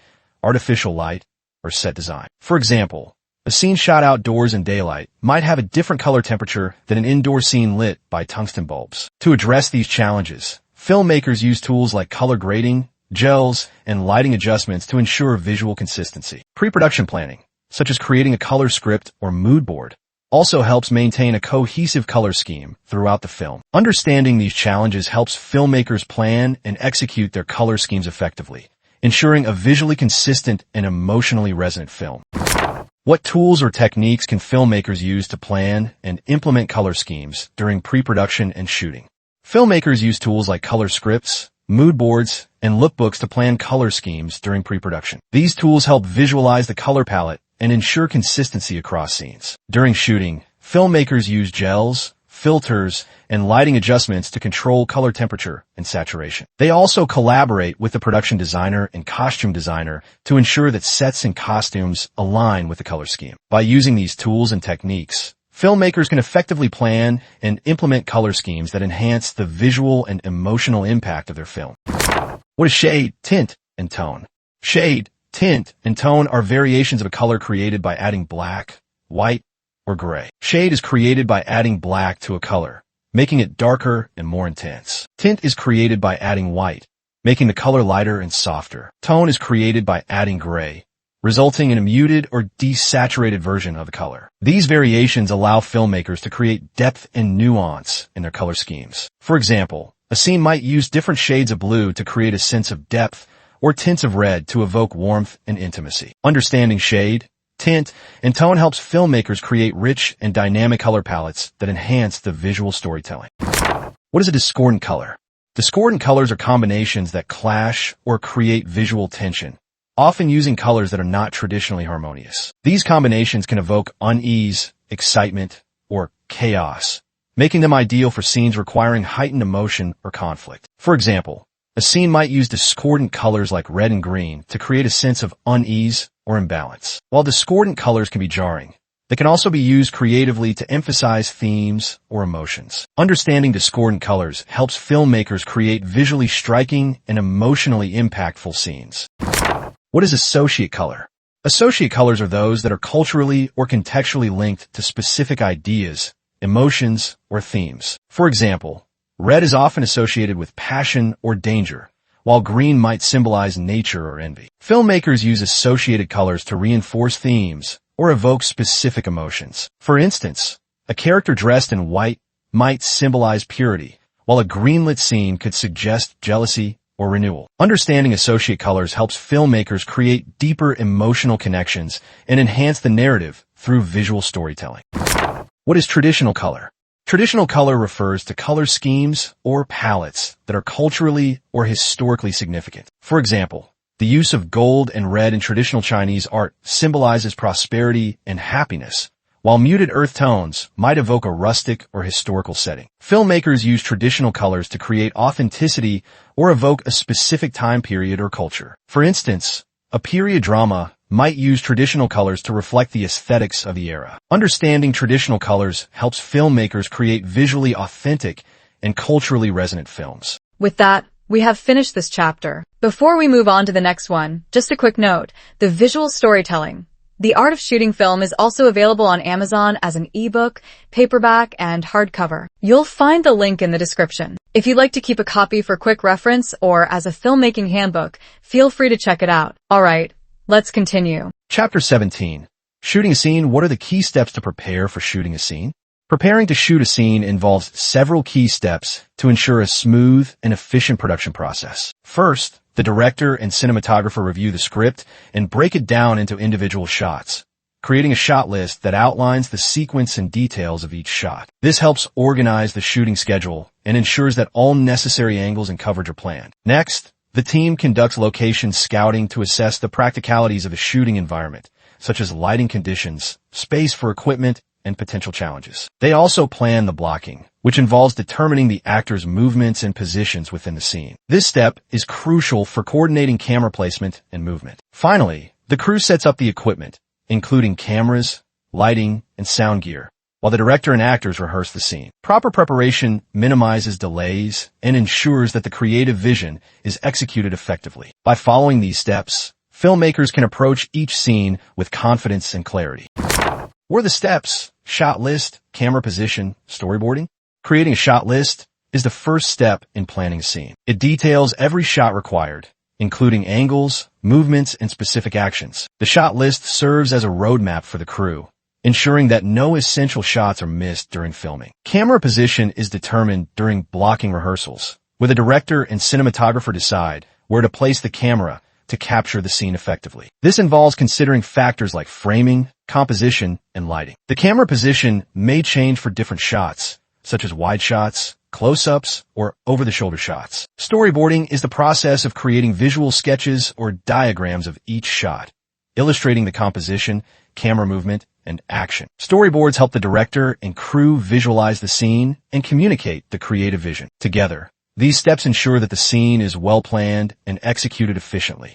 artificial light, or set design. For example, a scene shot outdoors in daylight might have a different color temperature than an indoor scene lit by tungsten bulbs. To address these challenges, filmmakers use tools like color grading, gels, and lighting adjustments to ensure visual consistency. Pre-production planning, such as creating a color script or mood board, also helps maintain a cohesive color scheme throughout the film. Understanding these challenges helps filmmakers plan and execute their color schemes effectively, ensuring a visually consistent and emotionally resonant film. What tools or techniques can filmmakers use to plan and implement color schemes during pre-production and shooting? Filmmakers use tools like color scripts, mood boards, and lookbooks to plan color schemes during pre-production. These tools help visualize the color palette and ensure consistency across scenes. During shooting, filmmakers use gels, filters, and lighting adjustments to control color temperature and saturation. They also collaborate with the production designer and costume designer to ensure that sets and costumes align with the color scheme. By using these tools and techniques, filmmakers can effectively plan and implement color schemes that enhance the visual and emotional impact of their film. What is shade, tint, and tone? Shade, tint, and tone are variations of a color created by adding black, white, or gray. Shade is created by adding black to a color, making it darker and more intense. Tint is created by adding white, making the color lighter and softer. Tone is created by adding gray, resulting in a muted or desaturated version of the color. These variations allow filmmakers to create depth and nuance in their color schemes. For example, a scene might use different shades of blue to create a sense of depth or tints of red to evoke warmth and intimacy. Understanding shade, tint, and tone helps filmmakers create rich and dynamic color palettes that enhance the visual storytelling. What is a discordant color? Discordant colors are combinations that clash or create visual tension, often using colors that are not traditionally harmonious. These combinations can evoke unease, excitement, or chaos, making them ideal for scenes requiring heightened emotion or conflict. For example, a scene might use discordant colors like red and green to create a sense of unease or imbalance. While discordant colors can be jarring, they can also be used creatively to emphasize themes or emotions. Understanding discordant colors helps filmmakers create visually striking and emotionally impactful scenes. What is associate color? Associate colors are those that are culturally or contextually linked to specific ideas, emotions, or themes. For example, red is often associated with passion or danger, while green might symbolize nature or envy. Filmmakers use associated colors to reinforce themes or evoke specific emotions. For instance, a character dressed in white might symbolize purity, while a greenlit scene could suggest jealousy or renewal. Understanding associate colors helps filmmakers create deeper emotional connections and enhance the narrative through visual storytelling. What is traditional color? Traditional color refers to color schemes or palettes that are culturally or historically significant. For example, the use of gold and red in traditional Chinese art symbolizes prosperity and happiness, while muted earth tones might evoke a rustic or historical setting. Filmmakers use traditional colors to create authenticity or evoke a specific time period or culture. For instance, a period drama might use traditional colors to reflect the aesthetics of the era. Understanding traditional colors helps filmmakers create visually authentic and culturally resonant films. With that, we have finished this chapter. Before we move on to the next one, just a quick note, the visual storytelling. The Art of Shooting Film is also available on Amazon as an ebook, paperback, and hardcover. You'll find the link in the description. If you'd like to keep a copy for quick reference or as a filmmaking handbook, feel free to check it out. Alright, let's continue. Chapter 17. Shooting a scene. What are the key steps to prepare for shooting a scene? Preparing to shoot a scene involves several key steps to ensure a smooth and efficient production process. First, the director and cinematographer review the script and break it down into individual shots, creating a shot list that outlines the sequence and details of each shot. This helps organize the shooting schedule and ensures that all necessary angles and coverage are planned. Next, the team conducts location scouting to assess the practicalities of a shooting environment, such as lighting conditions, space for equipment, and potential challenges. They also plan the blocking, which involves determining the actor's movements and positions within the scene. This step is crucial for coordinating camera placement and movement. Finally, the crew sets up the equipment, including cameras, lighting, and sound gear, while the director and actors rehearse the scene. Proper preparation minimizes delays and ensures that the creative vision is executed effectively. By following these steps, filmmakers can approach each scene with confidence and clarity. What are the steps? Shot list, camera position, storyboarding. Creating a shot list is the first step in planning a scene. It details every shot required, including angles, movements, and specific actions. The shot list serves as a roadmap for the crew, ensuring that no essential shots are missed during filming. Camera position is determined during blocking rehearsals, where the director and cinematographer decide where to place the camera to capture the scene effectively. This involves considering factors like framing, composition, and lighting. The camera position may change for different shots, such as wide shots, close-ups, or over-the-shoulder shots. Storyboarding is the process of creating visual sketches or diagrams of each shot, illustrating the composition, camera movement, and action. Storyboards help the director and crew visualize the scene and communicate the creative vision. Together, these steps ensure that the scene is well-planned and executed efficiently.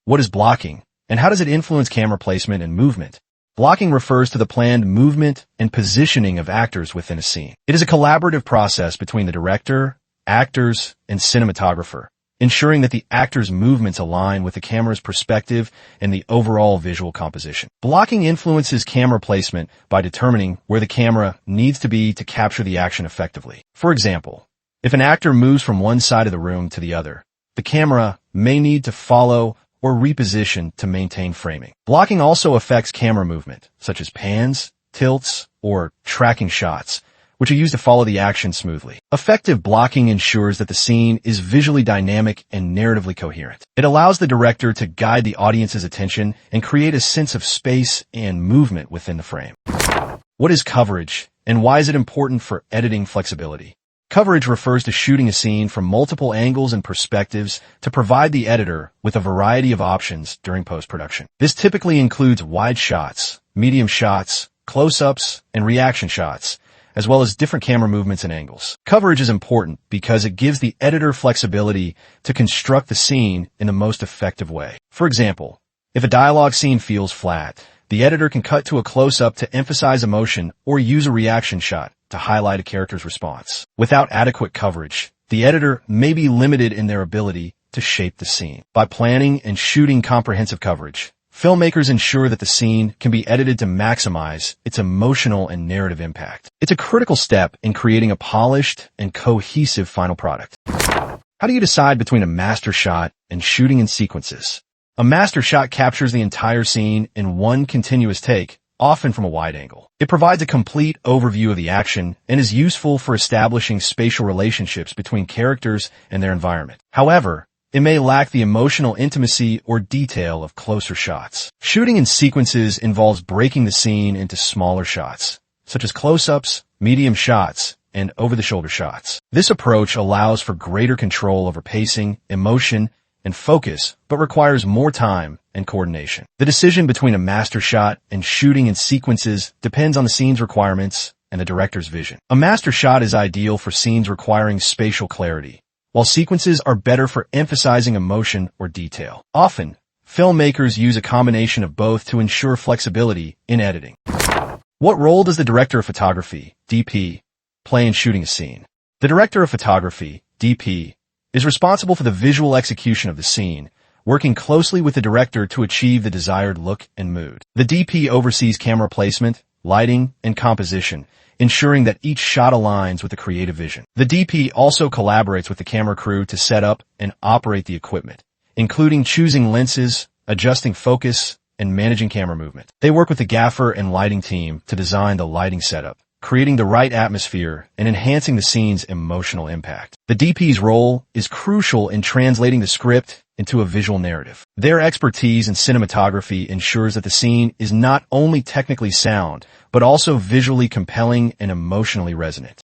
What is blocking, and how does it influence camera placement and movement? Blocking refers to the planned movement and positioning of actors within a scene. It is a collaborative process between the director, actors, and cinematographer, ensuring that the actor's movements align with the camera's perspective and the overall visual composition. Blocking influences camera placement by determining where the camera needs to be to capture the action effectively. For example, if an actor moves from one side of the room to the other, the camera may need to follow or reposition to maintain framing. Blocking also affects camera movement, such as pans, tilts, or tracking shots, which are used to follow the action smoothly. Effective blocking ensures that the scene is visually dynamic and narratively coherent. It allows the director to guide the audience's attention and create a sense of space and movement within the frame. What is coverage, and why is it important for editing flexibility? Coverage refers to shooting a scene from multiple angles and perspectives to provide the editor with a variety of options during post-production. This typically includes wide shots, medium shots, close-ups, and reaction shots, as well as different camera movements and angles. Coverage is important because it gives the editor flexibility to construct the scene in the most effective way. For example, if a dialogue scene feels flat, the editor can cut to a close-up to emphasize emotion or use a reaction shot to highlight a character's response. Without adequate coverage, the editor may be limited in their ability to shape the scene. By planning and shooting comprehensive coverage, filmmakers ensure that the scene can be edited to maximize its emotional and narrative impact. It's a critical step in creating a polished and cohesive final product. How do you decide between a master shot and shooting in sequences? A master shot captures the entire scene in one continuous take, often from a wide angle. It provides a complete overview of the action and is useful for establishing spatial relationships between characters and their environment. However, it may lack the emotional intimacy or detail of closer shots. Shooting in sequences involves breaking the scene into smaller shots, such as close-ups, medium shots, and over-the-shoulder shots. This approach allows for greater control over pacing, emotion, and focus, but requires more time and coordination. The decision between a master shot and shooting in sequences depends on the scene's requirements and the director's vision. A master shot is ideal for scenes requiring spatial clarity, while sequences are better for emphasizing emotion or detail. Often, filmmakers use a combination of both to ensure flexibility in editing. What role does the director of photography, DP, play in shooting a scene? The director of photography, DP, is responsible for the visual execution of the scene, working closely with the director to achieve the desired look and mood. The DP oversees camera placement, lighting, and composition, ensuring that each shot aligns with the creative vision. The DP also collaborates with the camera crew to set up and operate the equipment, including choosing lenses, adjusting focus, and managing camera movement. They work with the gaffer and lighting team to design the lighting setup, creating the right atmosphere and enhancing the scene's emotional impact. The DP's role is crucial in translating the script into a visual narrative. Their expertise in cinematography ensures that the scene is not only technically sound, but also visually compelling and emotionally resonant.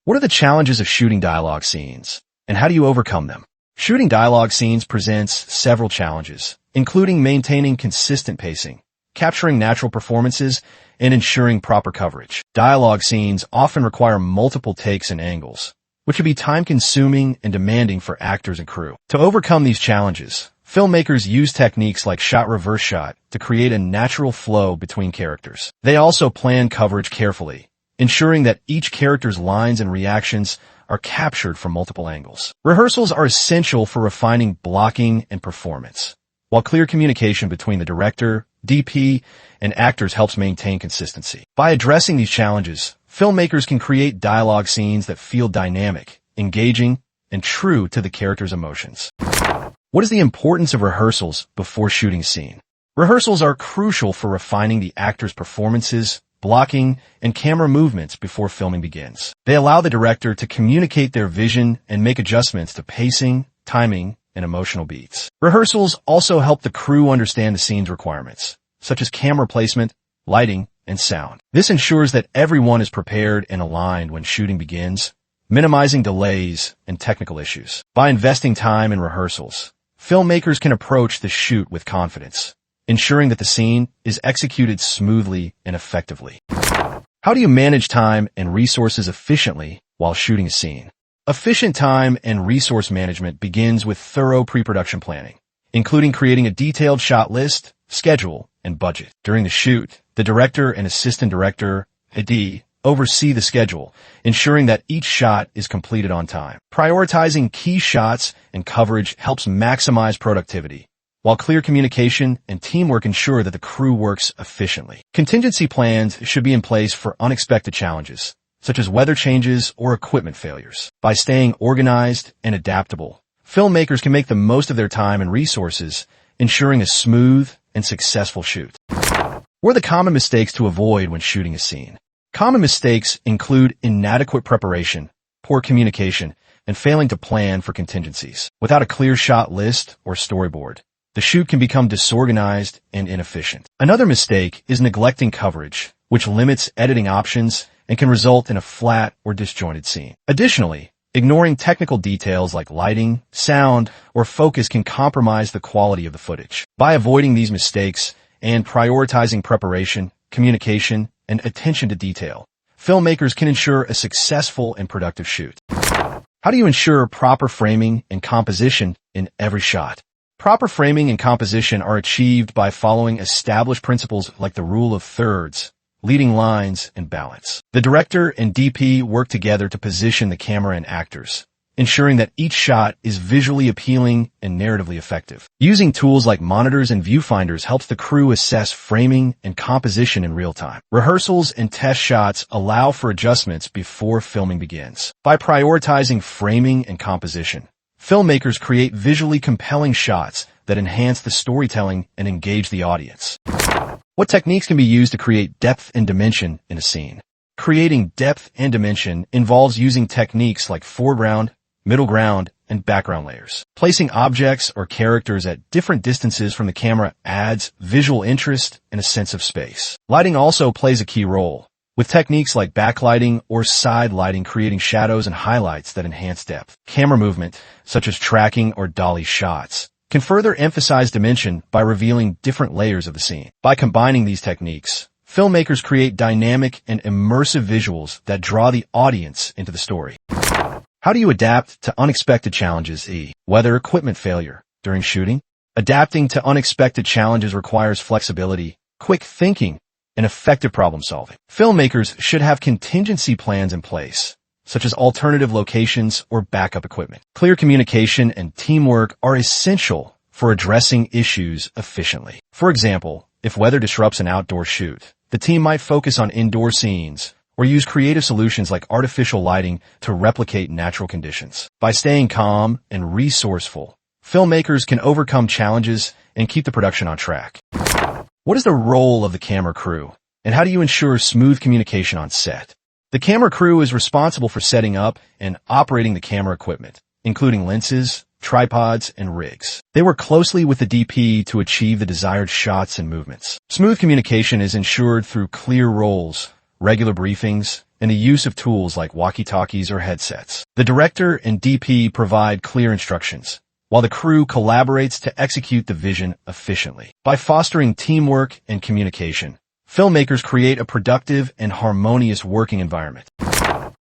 What are the challenges of shooting dialogue scenes, and how do you overcome them? Shooting dialogue scenes presents several challenges, including maintaining consistent pacing, capturing natural performances, and ensuring proper coverage. Dialogue scenes often require multiple takes and angles, which can be time-consuming and demanding for actors and crew. To overcome these challenges, filmmakers use techniques like shot-reverse shot to create a natural flow between characters. They also plan coverage carefully, ensuring that each character's lines and reactions are captured from multiple angles. Rehearsals are essential for refining blocking and performance, while clear communication between the director, DP, and actors helps maintain consistency. By addressing these challenges, filmmakers can create dialogue scenes that feel dynamic, engaging, and true to the character's emotions. What is the importance of rehearsals before shooting a scene? Rehearsals are crucial for refining the actor's performances, blocking, and camera movements before filming begins. They allow the director to communicate their vision and make adjustments to pacing, timing, and emotional beats. Rehearsals also help the crew understand the scene's requirements, such as camera placement, lighting, and sound. This ensures that everyone is prepared and aligned when shooting begins, minimizing delays and technical issues. By investing time in rehearsals, filmmakers can approach the shoot with confidence, ensuring that the scene is executed smoothly and effectively. How do you manage time and resources efficiently while shooting a scene? Efficient time and resource management begins with thorough pre-production planning, including creating a detailed shot list, schedule, and budget. During the shoot, the director and assistant director, AD, oversee the schedule, ensuring that each shot is completed on time. Prioritizing key shots and coverage helps maximize productivity, while clear communication and teamwork ensure that the crew works efficiently. Contingency plans should be in place for unexpected challenges, such as weather changes or equipment failures. By staying organized and adaptable, filmmakers can make the most of their time and resources, ensuring a smooth and successful shoot. What are the common mistakes to avoid when shooting a scene? Common mistakes include inadequate preparation, poor communication, and failing to plan for contingencies. Without a clear shot list or storyboard, the shoot can become disorganized and inefficient. Another mistake is neglecting coverage, which limits editing options and can result in a flat or disjointed scene. Additionally, ignoring technical details like lighting, sound, or focus can compromise the quality of the footage. By avoiding these mistakes and prioritizing preparation, communication, and attention to detail, filmmakers can ensure a successful and productive shoot. How do you ensure proper framing and composition in every shot? Proper framing and composition are achieved by following established principles like the rule of thirds, leading lines, and balance. The director and DP work together to position the camera and actors, ensuring that each shot is visually appealing and narratively effective. Using tools like monitors and viewfinders helps the crew assess framing and composition in real time. Rehearsals and test shots allow for adjustments before filming begins. By prioritizing framing and composition, filmmakers create visually compelling shots that enhance the storytelling and engage the audience. What techniques can be used to create depth and dimension in a scene? Creating depth and dimension involves using techniques like foreground, middle ground, and background layers. Placing objects or characters at different distances from the camera adds visual interest and a sense of space. Lighting also plays a key role, with techniques like backlighting or side lighting creating shadows and highlights that enhance depth. Camera movement, such as tracking or dolly shots, can further emphasize dimension by revealing different layers of the scene. By combining these techniques, filmmakers create dynamic and immersive visuals that draw the audience into the story. How do you adapt to unexpected challenges? Weather equipment failure during shooting. Adapting to unexpected challenges requires flexibility, quick thinking, and effective problem solving. Filmmakers should have contingency plans in place, such as alternative locations or backup equipment. Clear communication and teamwork are essential for addressing issues efficiently. For example, if weather disrupts an outdoor shoot, the team might focus on indoor scenes or use creative solutions like artificial lighting to replicate natural conditions. By staying calm and resourceful, filmmakers can overcome challenges and keep the production on track. What is the role of the camera crew, and how do you ensure smooth communication on set? The camera crew is responsible for setting up and operating the camera equipment, including lenses, tripods, and rigs. They work closely with the DP to achieve the desired shots and movements. Smooth communication is ensured through clear roles, regular briefings, and the use of tools like walkie-talkies or headsets. The director and DP provide clear instructions, while the crew collaborates to execute the vision efficiently. By fostering teamwork and communication, filmmakers create a productive and harmonious working environment.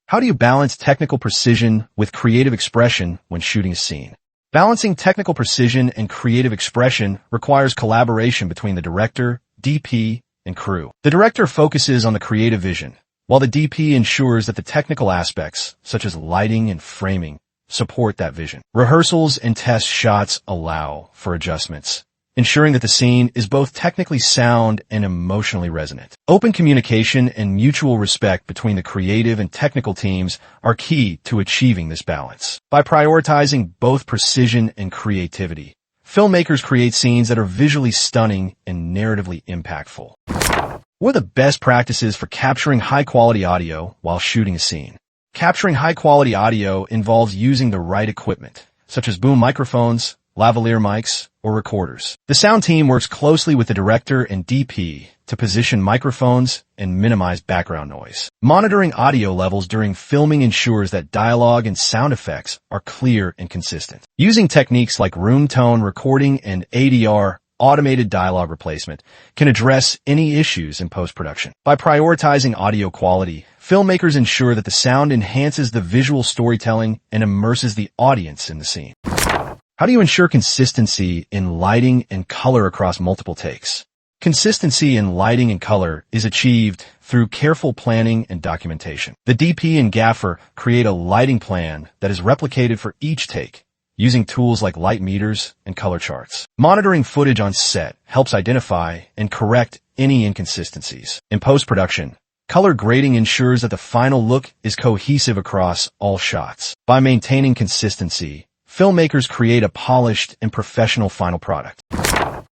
How do you balance technical precision with creative expression when shooting a scene? Balancing technical precision and creative expression requires collaboration between the director, DP, and crew. The director focuses on the creative vision, while the DP ensures that the technical aspects, such as lighting and framing, support that vision. Rehearsals and test shots allow for adjustments, ensuring that the scene is both technically sound and emotionally resonant. Open communication and mutual respect between the creative and technical teams are key to achieving this balance. By prioritizing both precision and creativity, filmmakers create scenes that are visually stunning and narratively impactful. What are the best practices for capturing high-quality audio while shooting a scene? Capturing high-quality audio involves using the right equipment, such as boom microphones, lavalier mics, or recorders. The sound team works closely with the director and DP to position microphones and minimize background noise. Monitoring audio levels during filming ensures that dialogue and sound effects are clear and consistent. Using techniques like room tone recording and ADR, automated dialogue replacement, can address any issues in post-production. By prioritizing audio quality, filmmakers ensure that the sound enhances the visual storytelling and immerses the audience in the scene. How do you ensure consistency in lighting and color across multiple takes? Consistency in lighting and color is achieved through careful planning and documentation. The DP and gaffer create a lighting plan that is replicated for each take, using tools like light meters and color charts. Monitoring footage on set helps identify and correct any inconsistencies. In post-production, color grading ensures that the final look is cohesive across all shots. By maintaining consistency, filmmakers create a polished and professional final product.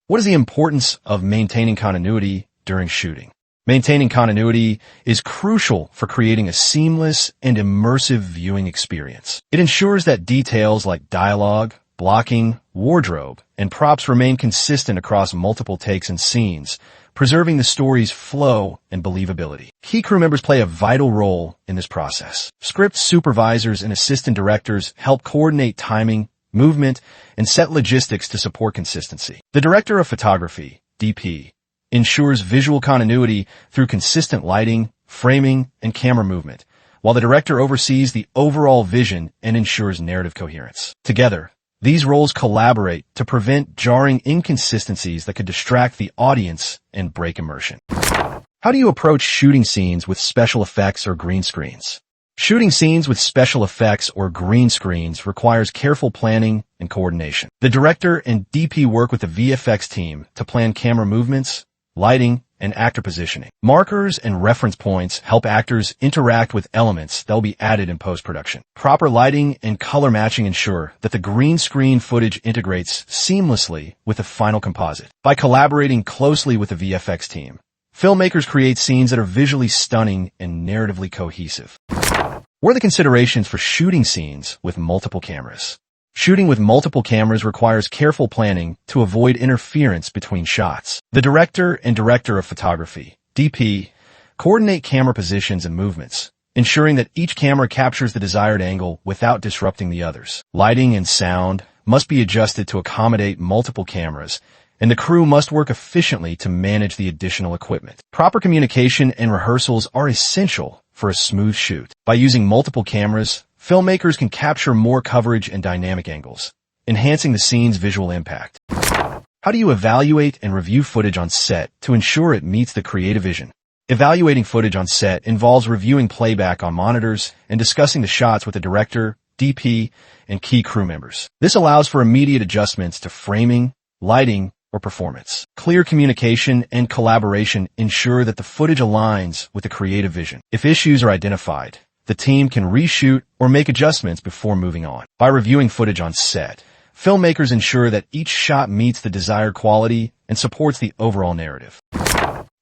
What is the importance of maintaining continuity during shooting? Maintaining continuity is crucial for creating a seamless and immersive viewing experience. It ensures that details like dialogue, blocking, wardrobe, and props remain consistent across multiple takes and scenes, preserving the story's flow and believability. Key crew members play a vital role in this process. Script supervisors and assistant directors help coordinate timing, movement, and set logistics to support consistency. The director of photography, DP, ensures visual continuity through consistent lighting, framing, and camera movement, while the director oversees the overall vision and ensures narrative coherence. Together, these roles collaborate to prevent jarring inconsistencies that could distract the audience and break immersion. How do you approach shooting scenes with special effects or green screens? Shooting scenes with special effects or green screens requires careful planning and coordination. The director and DP work with the VFX team to plan camera movements, lighting, and actor positioning. Markers and reference points help actors interact with elements that will be added in post-production. Proper lighting and color matching ensure that the green screen footage integrates seamlessly with the final composite. By collaborating closely with the VFX team, filmmakers create scenes that are visually stunning and narratively cohesive. What are the considerations for shooting scenes with multiple cameras? Shooting with multiple cameras requires careful planning to avoid interference between shots. The director and director of photography, DP, coordinate camera positions and movements, ensuring that each camera captures the desired angle without disrupting the others. Lighting and sound must be adjusted to accommodate multiple cameras, and the crew must work efficiently to manage the additional equipment. Proper communication and rehearsals are essential for a smooth shoot. By using multiple cameras, filmmakers can capture more coverage and dynamic angles, enhancing the scene's visual impact. How do you evaluate and review footage on set to ensure it meets the creative vision? Evaluating footage on set involves reviewing playback on monitors and discussing the shots with the director, DP, and key crew members. This allows for immediate adjustments to framing, lighting, or performance. Clear communication and collaboration ensure that the footage aligns with the creative vision. If issues are identified, the team can reshoot or make adjustments before moving on. By reviewing footage on set, filmmakers ensure that each shot meets the desired quality and supports the overall narrative.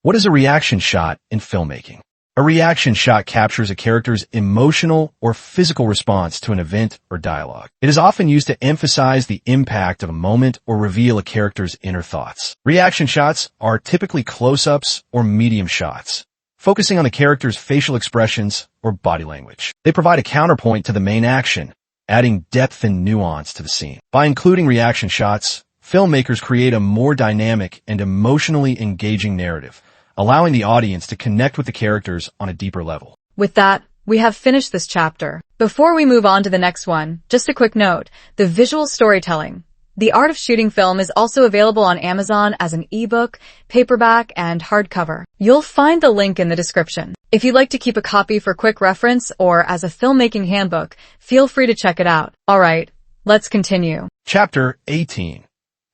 What is a reaction shot in filmmaking? A reaction shot captures a character's emotional or physical response to an event or dialogue. It is often used to emphasize the impact of a moment or reveal a character's inner thoughts. Reaction shots are typically close-ups or medium shots, focusing on the character's facial expressions or body language. They provide a counterpoint to the main action, adding depth and nuance to the scene. By including reaction shots, filmmakers create a more dynamic and emotionally engaging narrative, allowing the audience to connect with the characters on a deeper level. With that, we have finished this chapter. Before we move on to the next one, just a quick note, the visual storytelling. The Art of Shooting Film is also available on Amazon as an ebook, paperback, and hardcover. You'll find the link in the description. If you'd like to keep a copy for quick reference or as a filmmaking handbook, feel free to check it out. Alright, let's continue. Chapter 18.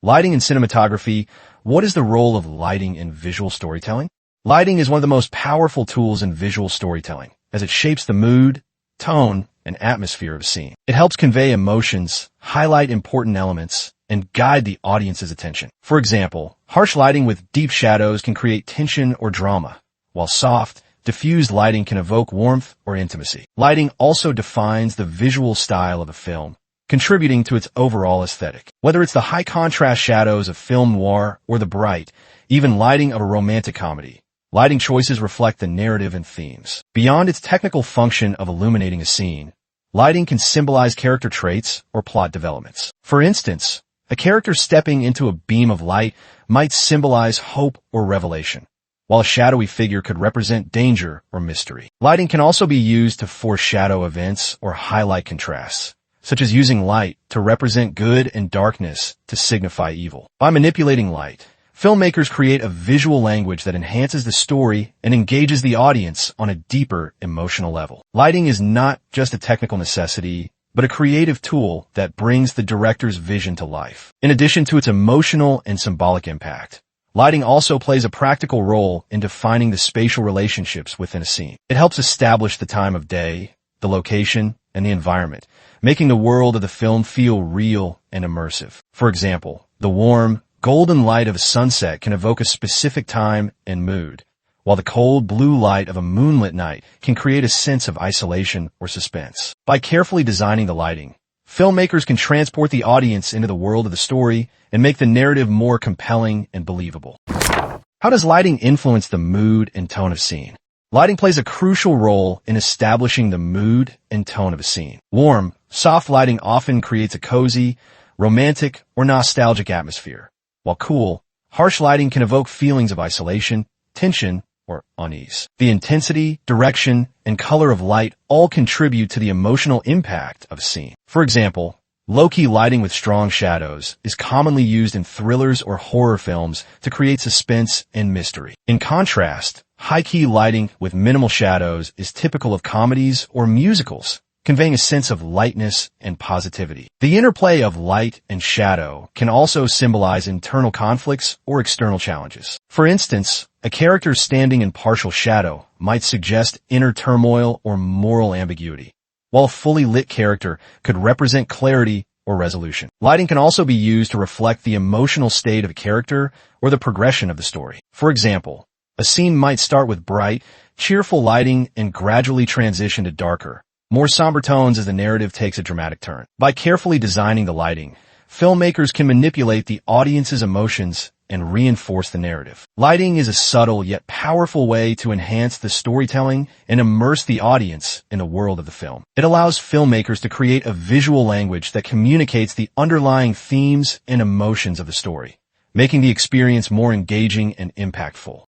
Lighting and Cinematography. What is the role of lighting in visual storytelling? Lighting is one of the most powerful tools in visual storytelling, as it shapes the mood, tone, and atmosphere of a scene. It helps convey emotions, highlight important elements, and guide the audience's attention. For example, harsh lighting with deep shadows can create tension or drama, while soft, diffused lighting can evoke warmth or intimacy. Lighting also defines the visual style of a film, contributing to its overall aesthetic. Whether it's the high-contrast shadows of film noir or the bright, even lighting of a romantic comedy, lighting choices reflect the narrative and themes. Beyond its technical function of illuminating a scene, lighting can symbolize character traits or plot developments. For instance, a character stepping into a beam of light might symbolize hope or revelation, while a shadowy figure could represent danger or mystery. Lighting can also be used to foreshadow events or highlight contrasts, such as using light to represent good and darkness to signify evil. By manipulating light, filmmakers create a visual language that enhances the story and engages the audience on a deeper emotional level. Lighting is not just a technical necessity, but a creative tool that brings the director's vision to life. In addition to its emotional and symbolic impact, lighting also plays a practical role in defining the spatial relationships within a scene. It helps establish the time of day, the location, and the environment, making the world of the film feel real and immersive. For example, the warm, golden light of a sunset can evoke a specific time and mood, while the cold blue light of a moonlit night can create a sense of isolation or suspense. By carefully designing the lighting, filmmakers can transport the audience into the world of the story and make the narrative more compelling and believable. How does lighting influence the mood and tone of scene? Lighting plays a crucial role in establishing the mood and tone of a scene. Warm, soft lighting often creates a cozy, romantic, or nostalgic atmosphere, while cool, harsh lighting can evoke feelings of isolation, tension, or unease. The intensity, direction, and color of light all contribute to the emotional impact of a scene. For example, low-key lighting with strong shadows is commonly used in thrillers or horror films to create suspense and mystery. In contrast, high-key lighting with minimal shadows is typical of comedies or musicals, conveying a sense of lightness and positivity. The interplay of light and shadow can also symbolize internal conflicts or external challenges. For instance, a character standing in partial shadow might suggest inner turmoil or moral ambiguity, while a fully lit character could represent clarity or resolution. Lighting can also be used to reflect the emotional state of a character or the progression of the story. For example, a scene might start with bright, cheerful lighting and gradually transition to darker, more somber tones as the narrative takes a dramatic turn. By carefully designing the lighting, filmmakers can manipulate the audience's emotions and reinforce the narrative. Lighting is a subtle yet powerful way to enhance the storytelling and immerse the audience in the world of the film. It allows filmmakers to create a visual language that communicates the underlying themes and emotions of the story, making the experience more engaging and impactful.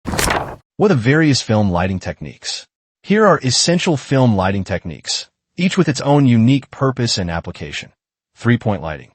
What are various film lighting techniques? Here are essential film lighting techniques, each with its own unique purpose and application. 3-point lighting.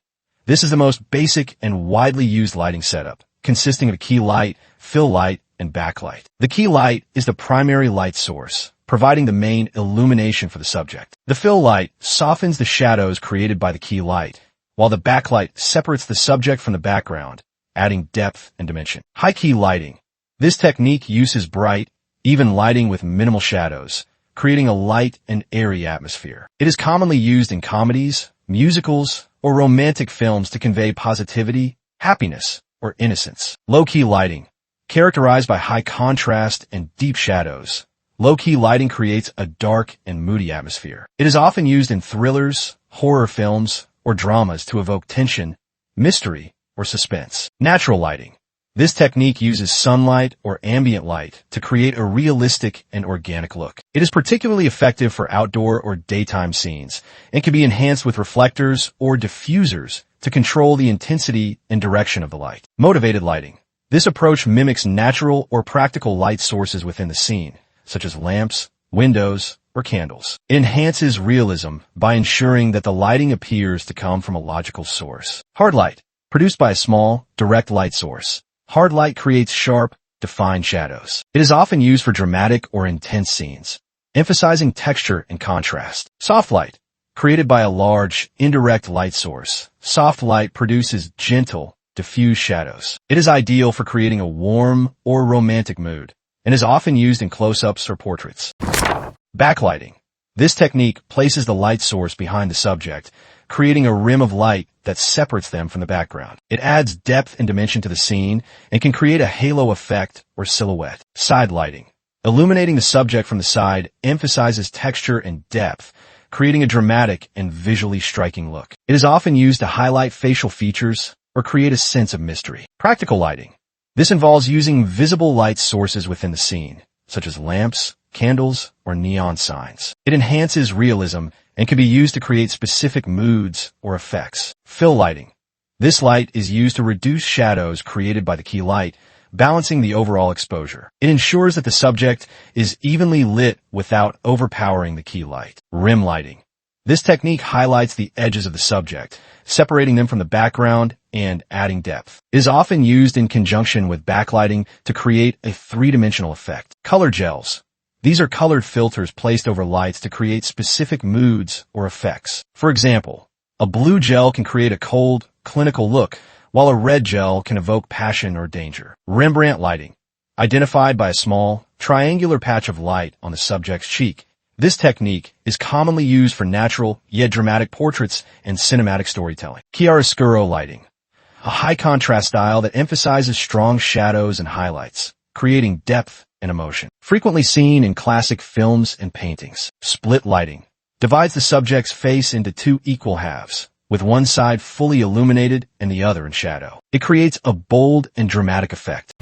This is the most basic and widely used lighting setup, consisting of a key light, fill light, and backlight. The key light is the primary light source, providing the main illumination for the subject. The fill light softens the shadows created by the key light, while the backlight separates the subject from the background, adding depth and dimension. High key lighting. This technique uses bright, even lighting with minimal shadows, creating a light and airy atmosphere. It is commonly used in comedies, musicals, or romantic films to convey positivity, happiness, or innocence. Low-key lighting. Characterized by high contrast and deep shadows, low-key lighting creates a dark and moody atmosphere. It is often used in thrillers, horror films, or dramas to evoke tension, mystery, or suspense. Natural lighting. This technique uses sunlight or ambient light to create a realistic and organic look. It is particularly effective for outdoor or daytime scenes and can be enhanced with reflectors or diffusers to control the intensity and direction of the light. Motivated lighting. This approach mimics natural or practical light sources within the scene, such as lamps, windows, or candles. It enhances realism by ensuring that the lighting appears to come from a logical source. Hard light. Produced by a small, direct light source. Hard light creates sharp, defined shadows. It is often used for dramatic or intense scenes, emphasizing texture and contrast. Soft light. Created by a large, indirect light source, soft light produces gentle, diffuse shadows. It is ideal for creating a warm or romantic mood, and is often used in close-ups or portraits. Backlighting. This technique places the light source behind the subject, creating a rim of light that separates them from the background. It adds depth and dimension to the scene and can create a halo effect or silhouette. Side lighting. Illuminating the subject from the side emphasizes texture and depth, creating a dramatic and visually striking look. It is often used to highlight facial features or create a sense of mystery. Practical lighting. This involves using visible light sources within the scene, such as lamps, candles, or neon signs. It enhances realism and can be used to create specific moods or effects. Fill lighting. This light is used to reduce shadows created by the key light, balancing the overall exposure. It ensures that the subject is evenly lit without overpowering the key light. Rim lighting. This technique highlights the edges of the subject, separating them from the background and adding depth. It is often used in conjunction with backlighting to create a three-dimensional effect. Color gels. These are colored filters placed over lights to create specific moods or effects. For example, a blue gel can create a cold, clinical look, while a red gel can evoke passion or danger. Rembrandt lighting. Identified by a small, triangular patch of light on the subject's cheek, this technique is commonly used for natural, yet dramatic portraits and cinematic storytelling. Chiaroscuro lighting. A high-contrast style that emphasizes strong shadows and highlights, creating depth and emotion. Frequently seen in classic films and paintings. Split lighting. Divides the subject's face into two equal halves, with one side fully illuminated and the other in shadow. It creates a bold and dramatic effect.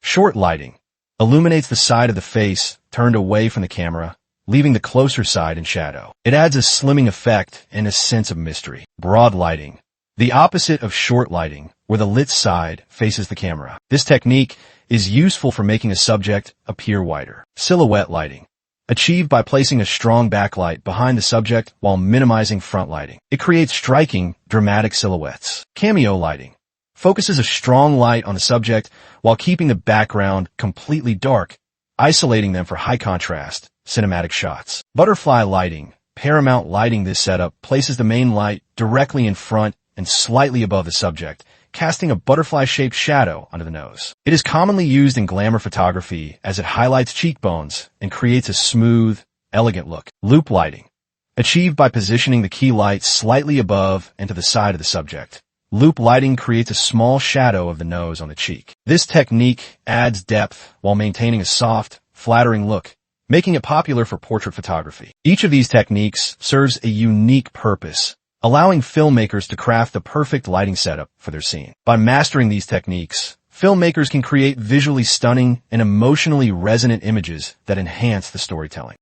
Short lighting. Illuminates the side of the face turned away from the camera, leaving the closer side in shadow. It adds a slimming effect and a sense of mystery. Broad lighting. The opposite of short lighting, where the lit side faces the camera. This technique is useful for making a subject appear wider. Silhouette lighting. Achieved by placing a strong backlight behind the subject while minimizing front lighting. It creates striking, dramatic silhouettes. Cameo lighting. Focuses a strong light on the subject while keeping the background completely dark, isolating them for high contrast, cinematic shots. Butterfly lighting. paramount lighting. This setup places the main light directly in front and slightly above the subject, casting a butterfly-shaped shadow onto the nose. It is commonly used in glamour photography as it highlights cheekbones and creates a smooth, elegant look. Loop lighting, achieved by positioning the key light slightly above and to the side of the subject. Loop lighting creates a small shadow of the nose on the cheek. This technique adds depth while maintaining a soft, flattering look, making it popular for portrait photography. Each of these techniques serves a unique purpose, allowing filmmakers to craft the perfect lighting setup for their scene. By mastering these techniques, filmmakers can create visually stunning and emotionally resonant images that enhance the storytelling.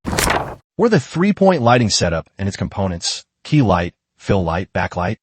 Or the three-point lighting setup and its components: key light, fill light, backlight.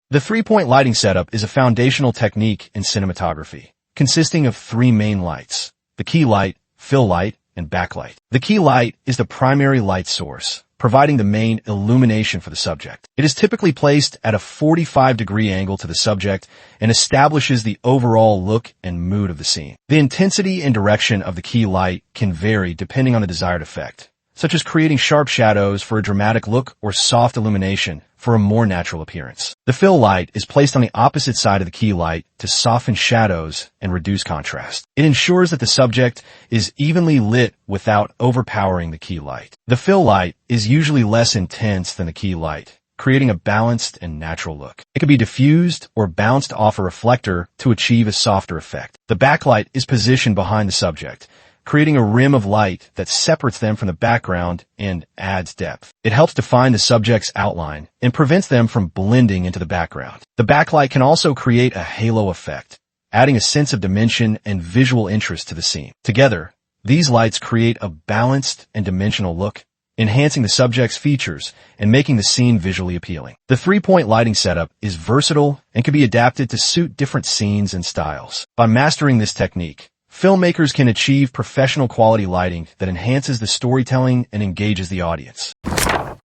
The three-point lighting setup is a foundational technique in cinematography, consisting of three main lights: the key light, fill light, and backlight. The key light is the primary light source, providing the main illumination for the subject. It is typically placed at a 45-degree angle to the subject and establishes the overall look and mood of the scene. The intensity and direction of the key light can vary depending on the desired effect, such as creating sharp shadows for a dramatic look or soft illumination for a more natural appearance. The fill light is placed on the opposite side of the key light to soften shadows and reduce contrast. It ensures that the subject is evenly lit without overpowering the key light. The fill light is usually less intense than the key light, creating a balanced and natural look. It can be diffused or bounced off a reflector to achieve a softer effect. The backlight is positioned behind the subject, creating a rim of light that separates them from the background and adds depth. It helps define the subject's outline and prevents them from blending into the background. The backlight can also create a halo effect, adding a sense of dimension and visual interest to the scene. Together, these lights create a balanced and dimensional look, enhancing the subject's features and making the scene visually appealing. The three-point lighting setup is versatile and can be adapted to suit different scenes and styles. By mastering this technique, filmmakers can achieve professional quality lighting that enhances the storytelling and engages the audience.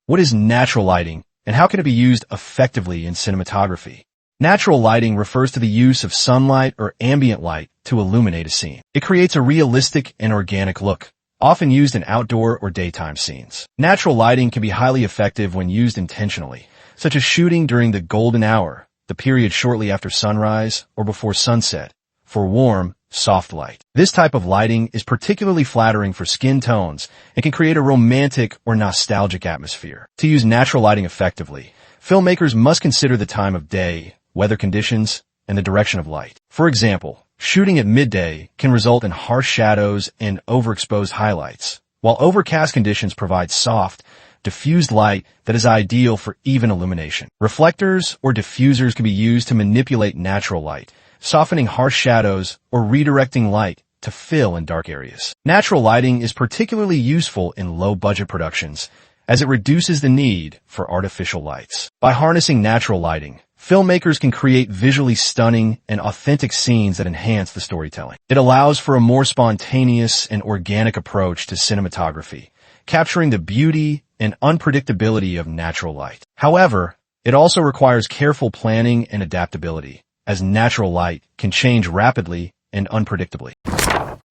What is natural lighting, and how can it be used effectively in cinematography? Natural lighting refers to the use of sunlight or ambient light to illuminate a scene. It creates a realistic and organic look, often used in outdoor or daytime scenes. Natural lighting can be highly effective when used intentionally, such as shooting during the golden hour, the period shortly after sunrise or before sunset, for warm, soft light. This type of lighting is particularly flattering for skin tones and can create a romantic or nostalgic atmosphere. To use natural lighting effectively, filmmakers must consider the time of day, weather conditions, and the direction of light. For example, shooting at midday can result in harsh shadows and overexposed highlights, while overcast conditions provide soft, diffused light that is ideal for even illumination. Reflectors or diffusers can be used to manipulate natural light, softening harsh shadows or redirecting light to fill in dark areas. Natural lighting is particularly useful in low-budget productions, as it reduces the need for artificial lights. By harnessing natural lighting, filmmakers can create visually stunning and authentic scenes that enhance the storytelling. It allows for a more spontaneous and organic approach to cinematography, capturing the beauty and unpredictability of natural light. However, it also requires careful planning and adaptability, as natural light can change rapidly and unpredictably.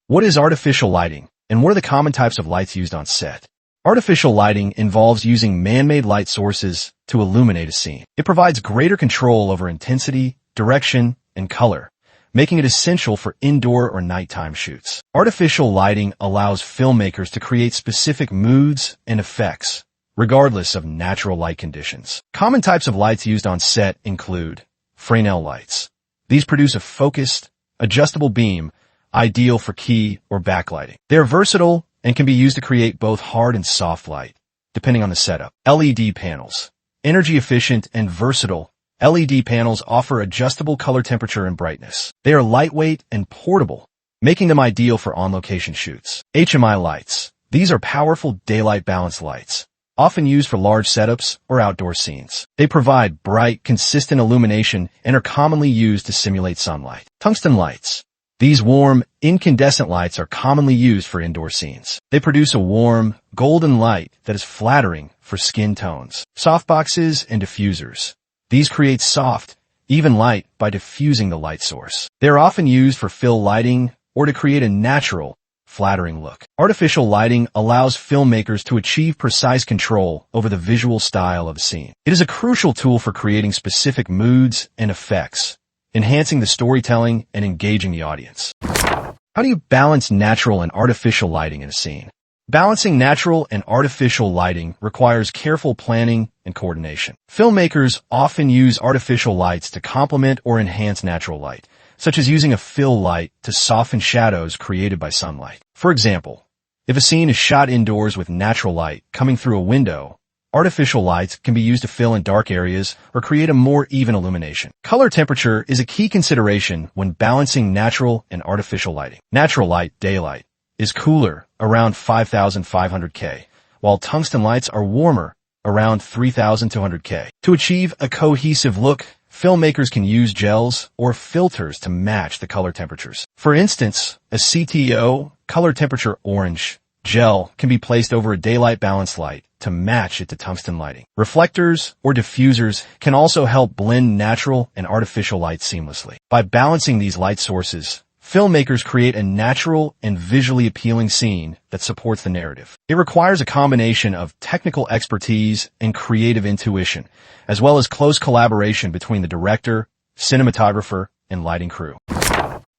What is artificial lighting, and what are the common types of lights used on set? Artificial lighting involves using man-made light sources to illuminate a scene. It provides greater control over intensity, direction, and color, making it essential for indoor or nighttime shoots. Artificial lighting allows filmmakers to create specific moods and effects, regardless of natural light conditions. Common types of lights used on set include Fresnel lights. These produce a focused, adjustable beam, ideal for key or backlighting. They are versatile and can be used to create both hard and soft light, depending on the setup. LED panels. Energy efficient and versatile, LED panels offer adjustable color temperature and brightness. They are lightweight and portable, making them ideal for on-location shoots. HMI lights. These are powerful daylight balance lights, often used for large setups or outdoor scenes. They provide bright, consistent illumination and are commonly used to simulate sunlight. Tungsten lights. These warm, incandescent lights are commonly used for indoor scenes. They produce a warm, golden light that is flattering for skin tones. Softboxes and diffusers. These create soft, even light by diffusing the light source. They are often used for fill lighting or to create a natural, flattering look. Artificial lighting allows filmmakers to achieve precise control over the visual style of a scene. It is a crucial tool for creating specific moods and effects, enhancing the storytelling and engaging the audience. How do you balance natural and artificial lighting in a scene? Balancing natural and artificial lighting requires careful planning and coordination. Filmmakers often use artificial lights to complement or enhance natural light, such as using a fill light to soften shadows created by sunlight. For example, if a scene is shot indoors with natural light coming through a window, artificial lights can be used to fill in dark areas or create a more even illumination. Color temperature is a key consideration when balancing natural and artificial lighting. Natural light, daylight, is cooler, around 5,500 K, while tungsten lights are warmer, around 3,200 K. To achieve a cohesive look, filmmakers can use gels or filters to match the color temperatures. For instance, a CTO, color temperature orange, gel can be placed over a daylight balance light to match it to tungsten lighting. Reflectors or diffusers can also help blend natural and artificial light seamlessly. By balancing these light sources, filmmakers create a natural and visually appealing scene that supports the narrative. It requires a combination of technical expertise and creative intuition, as well as close collaboration between the director, cinematographer, and lighting crew.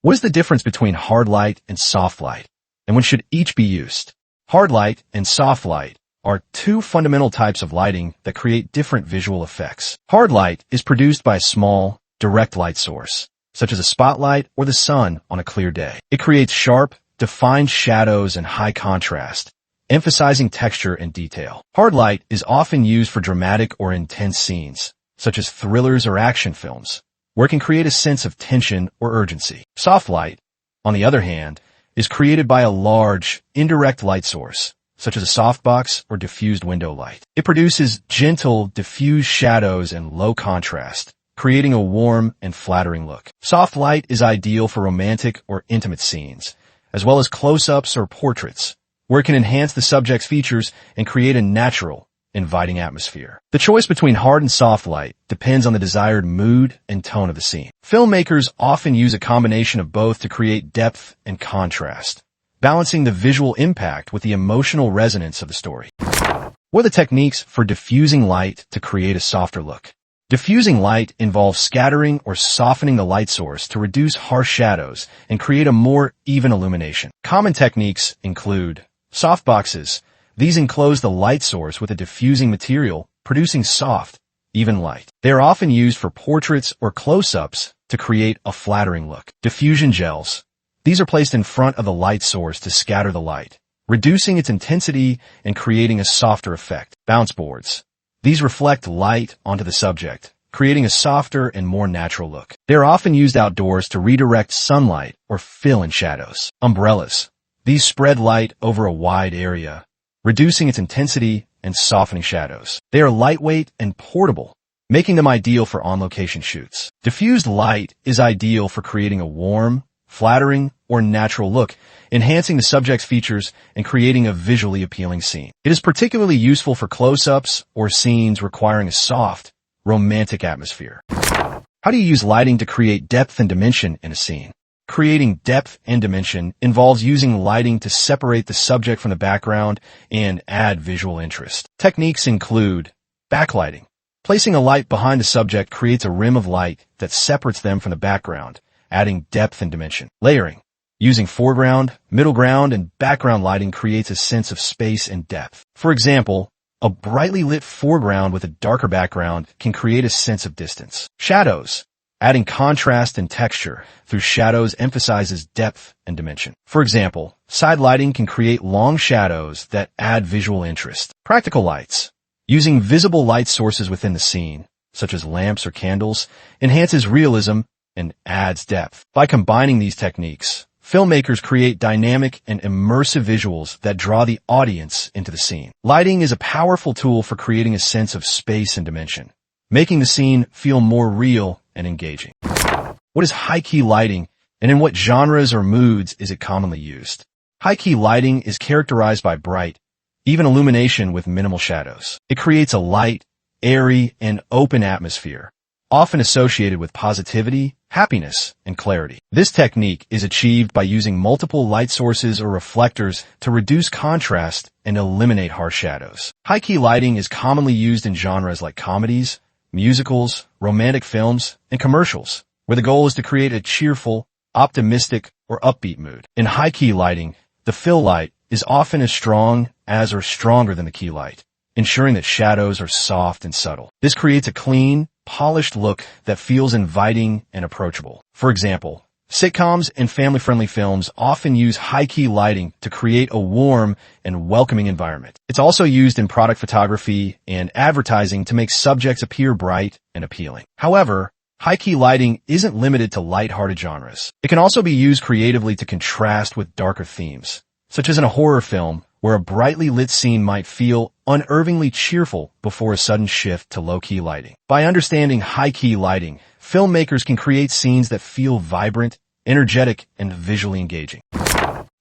What is the difference between hard light and soft light, and when should each be used? Hard light and soft light are two fundamental types of lighting that create different visual effects. Hard light is produced by a small, direct light source, such as a spotlight or the sun on a clear day. It creates sharp, defined shadows and high contrast, emphasizing texture and detail. Hard light is often used for dramatic or intense scenes, such as thrillers or action films, where it can create a sense of tension or urgency. Soft light, on the other hand, is created by a large, indirect light source, such as a softbox or diffused window light. It produces gentle, diffused shadows and low contrast, creating a warm and flattering look. Soft light is ideal for romantic or intimate scenes, as well as close-ups or portraits, where it can enhance the subject's features and create a natural, inviting atmosphere. The choice between hard and soft light depends on the desired mood and tone of the scene. Filmmakers often use a combination of both to create depth and contrast, balancing the visual impact with the emotional resonance of the story. What are the techniques for diffusing light to create a softer look? Diffusing light involves scattering or softening the light source to reduce harsh shadows and create a more even illumination. Common techniques include softboxes. These enclose the light source with a diffusing material, producing soft, even light. They are often used for portraits or close-ups to create a flattering look. Diffusion gels. These are placed in front of the light source to scatter the light, reducing its intensity and creating a softer effect. Bounce boards. These reflect light onto the subject, creating a softer and more natural look. They are often used outdoors to redirect sunlight or fill in shadows. Umbrellas. These spread light over a wide area, reducing its intensity and softening shadows. They are lightweight and portable, making them ideal for on-location shoots. Diffused light is ideal for creating a warm, flattering, or natural look, enhancing the subject's features and creating a visually appealing scene. It is particularly useful for close-ups or scenes requiring a soft, romantic atmosphere. How do you use lighting to create depth and dimension in a scene? Creating depth and dimension involves using lighting to separate the subject from the background and add visual interest. Techniques include backlighting. Placing a light behind the subject creates a rim of light that separates them from the background, adding depth and dimension. Layering. Using foreground, middle ground, and background lighting creates a sense of space and depth. For example, a brightly lit foreground with a darker background can create a sense of distance. Shadows. Adding contrast and texture through shadows emphasizes depth and dimension. For example, side lighting can create long shadows that add visual interest. Practical lights. Using visible light sources within the scene, such as lamps or candles, enhances realism and adds depth. By combining these techniques, filmmakers create dynamic and immersive visuals that draw the audience into the scene. Lighting is a powerful tool for creating a sense of space and dimension, making the scene feel more real and engaging. What is high-key lighting, and in what genres or moods is it commonly used? High-key lighting is characterized by bright, even illumination with minimal shadows. It creates a light, airy, and open atmosphere, often associated with positivity, happiness, and clarity. This technique is achieved by using multiple light sources or reflectors to reduce contrast and eliminate harsh shadows. High-key lighting is commonly used in genres like comedies, musicals, romantic films, and commercials, where the goal is to create a cheerful, optimistic, or upbeat mood. In high-key lighting, the fill light is often as strong as or stronger than the key light, ensuring that shadows are soft and subtle. This creates a clean, polished look that feels inviting and approachable. For example, sitcoms and family-friendly films often use high-key lighting to create a warm and welcoming environment. It's also used in product photography and advertising to make subjects appear bright and appealing. However, high-key lighting isn't limited to light-hearted genres. It can also be used creatively to contrast with darker themes, such as in a horror film where a brightly lit scene might feel unnervingly cheerful before a sudden shift to low-key lighting. By understanding high-key lighting, filmmakers can create scenes that feel vibrant, energetic, and visually engaging.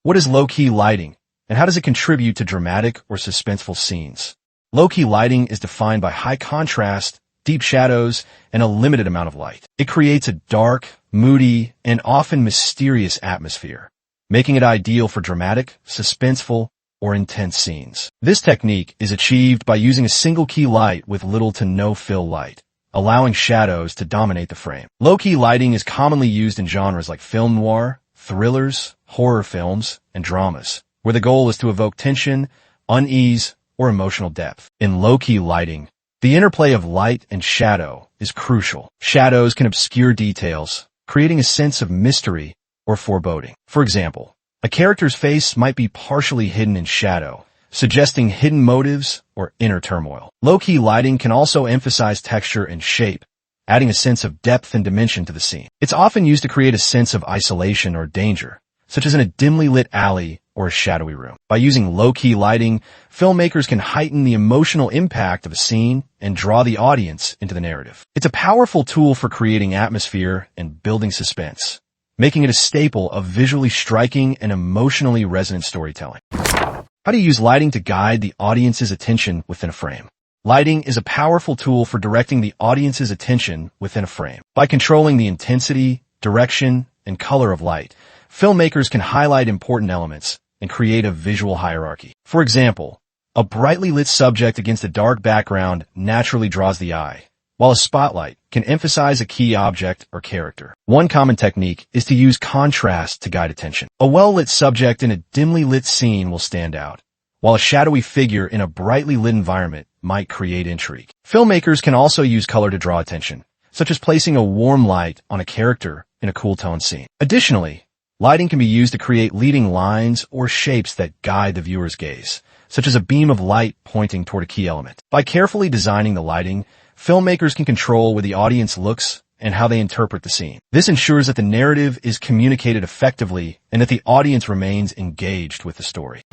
What is low-key lighting, and how does it contribute to dramatic or suspenseful scenes? Low-key lighting is defined by high contrast, deep shadows, and a limited amount of light. It creates a dark, moody, and often mysterious atmosphere, making it ideal for dramatic, suspenseful, or intense scenes. This technique is achieved by using a single key light with little to no fill light, allowing shadows to dominate the frame. Low-key lighting is commonly used in genres like film noir, thrillers, horror films, and dramas, where the goal is to evoke tension, unease, or emotional depth. In low-key lighting, the interplay of light and shadow is crucial. Shadows can obscure details, creating a sense of mystery or foreboding. For example, a character's face might be partially hidden in shadow, suggesting hidden motives or inner turmoil. Low-key lighting can also emphasize texture and shape, adding a sense of depth and dimension to the scene. It's often used to create a sense of isolation or danger, such as in a dimly lit alley or a shadowy room. By using low-key lighting, filmmakers can heighten the emotional impact of a scene and draw the audience into the narrative. It's a powerful tool for creating atmosphere and building suspense, making it a staple of visually striking and emotionally resonant storytelling. How do you use lighting to guide the audience's attention within a frame? Lighting is a powerful tool for directing the audience's attention within a frame. By controlling the intensity, direction, and color of light, filmmakers can highlight important elements and create a visual hierarchy. For example, a brightly lit subject against a dark background naturally draws the eye, while a spotlight can emphasize a key object or character. One common technique is to use contrast to guide attention. A well-lit subject in a dimly lit scene will stand out, while a shadowy figure in a brightly lit environment might create intrigue. Filmmakers can also use color to draw attention, such as placing a warm light on a character in a cool tone scene. Additionally, lighting can be used to create leading lines or shapes that guide the viewer's gaze, such as a beam of light pointing toward a key element. By carefully designing the lighting, filmmakers can control where the audience looks and how they interpret the scene. This ensures that the narrative is communicated effectively and that the audience remains engaged with the story.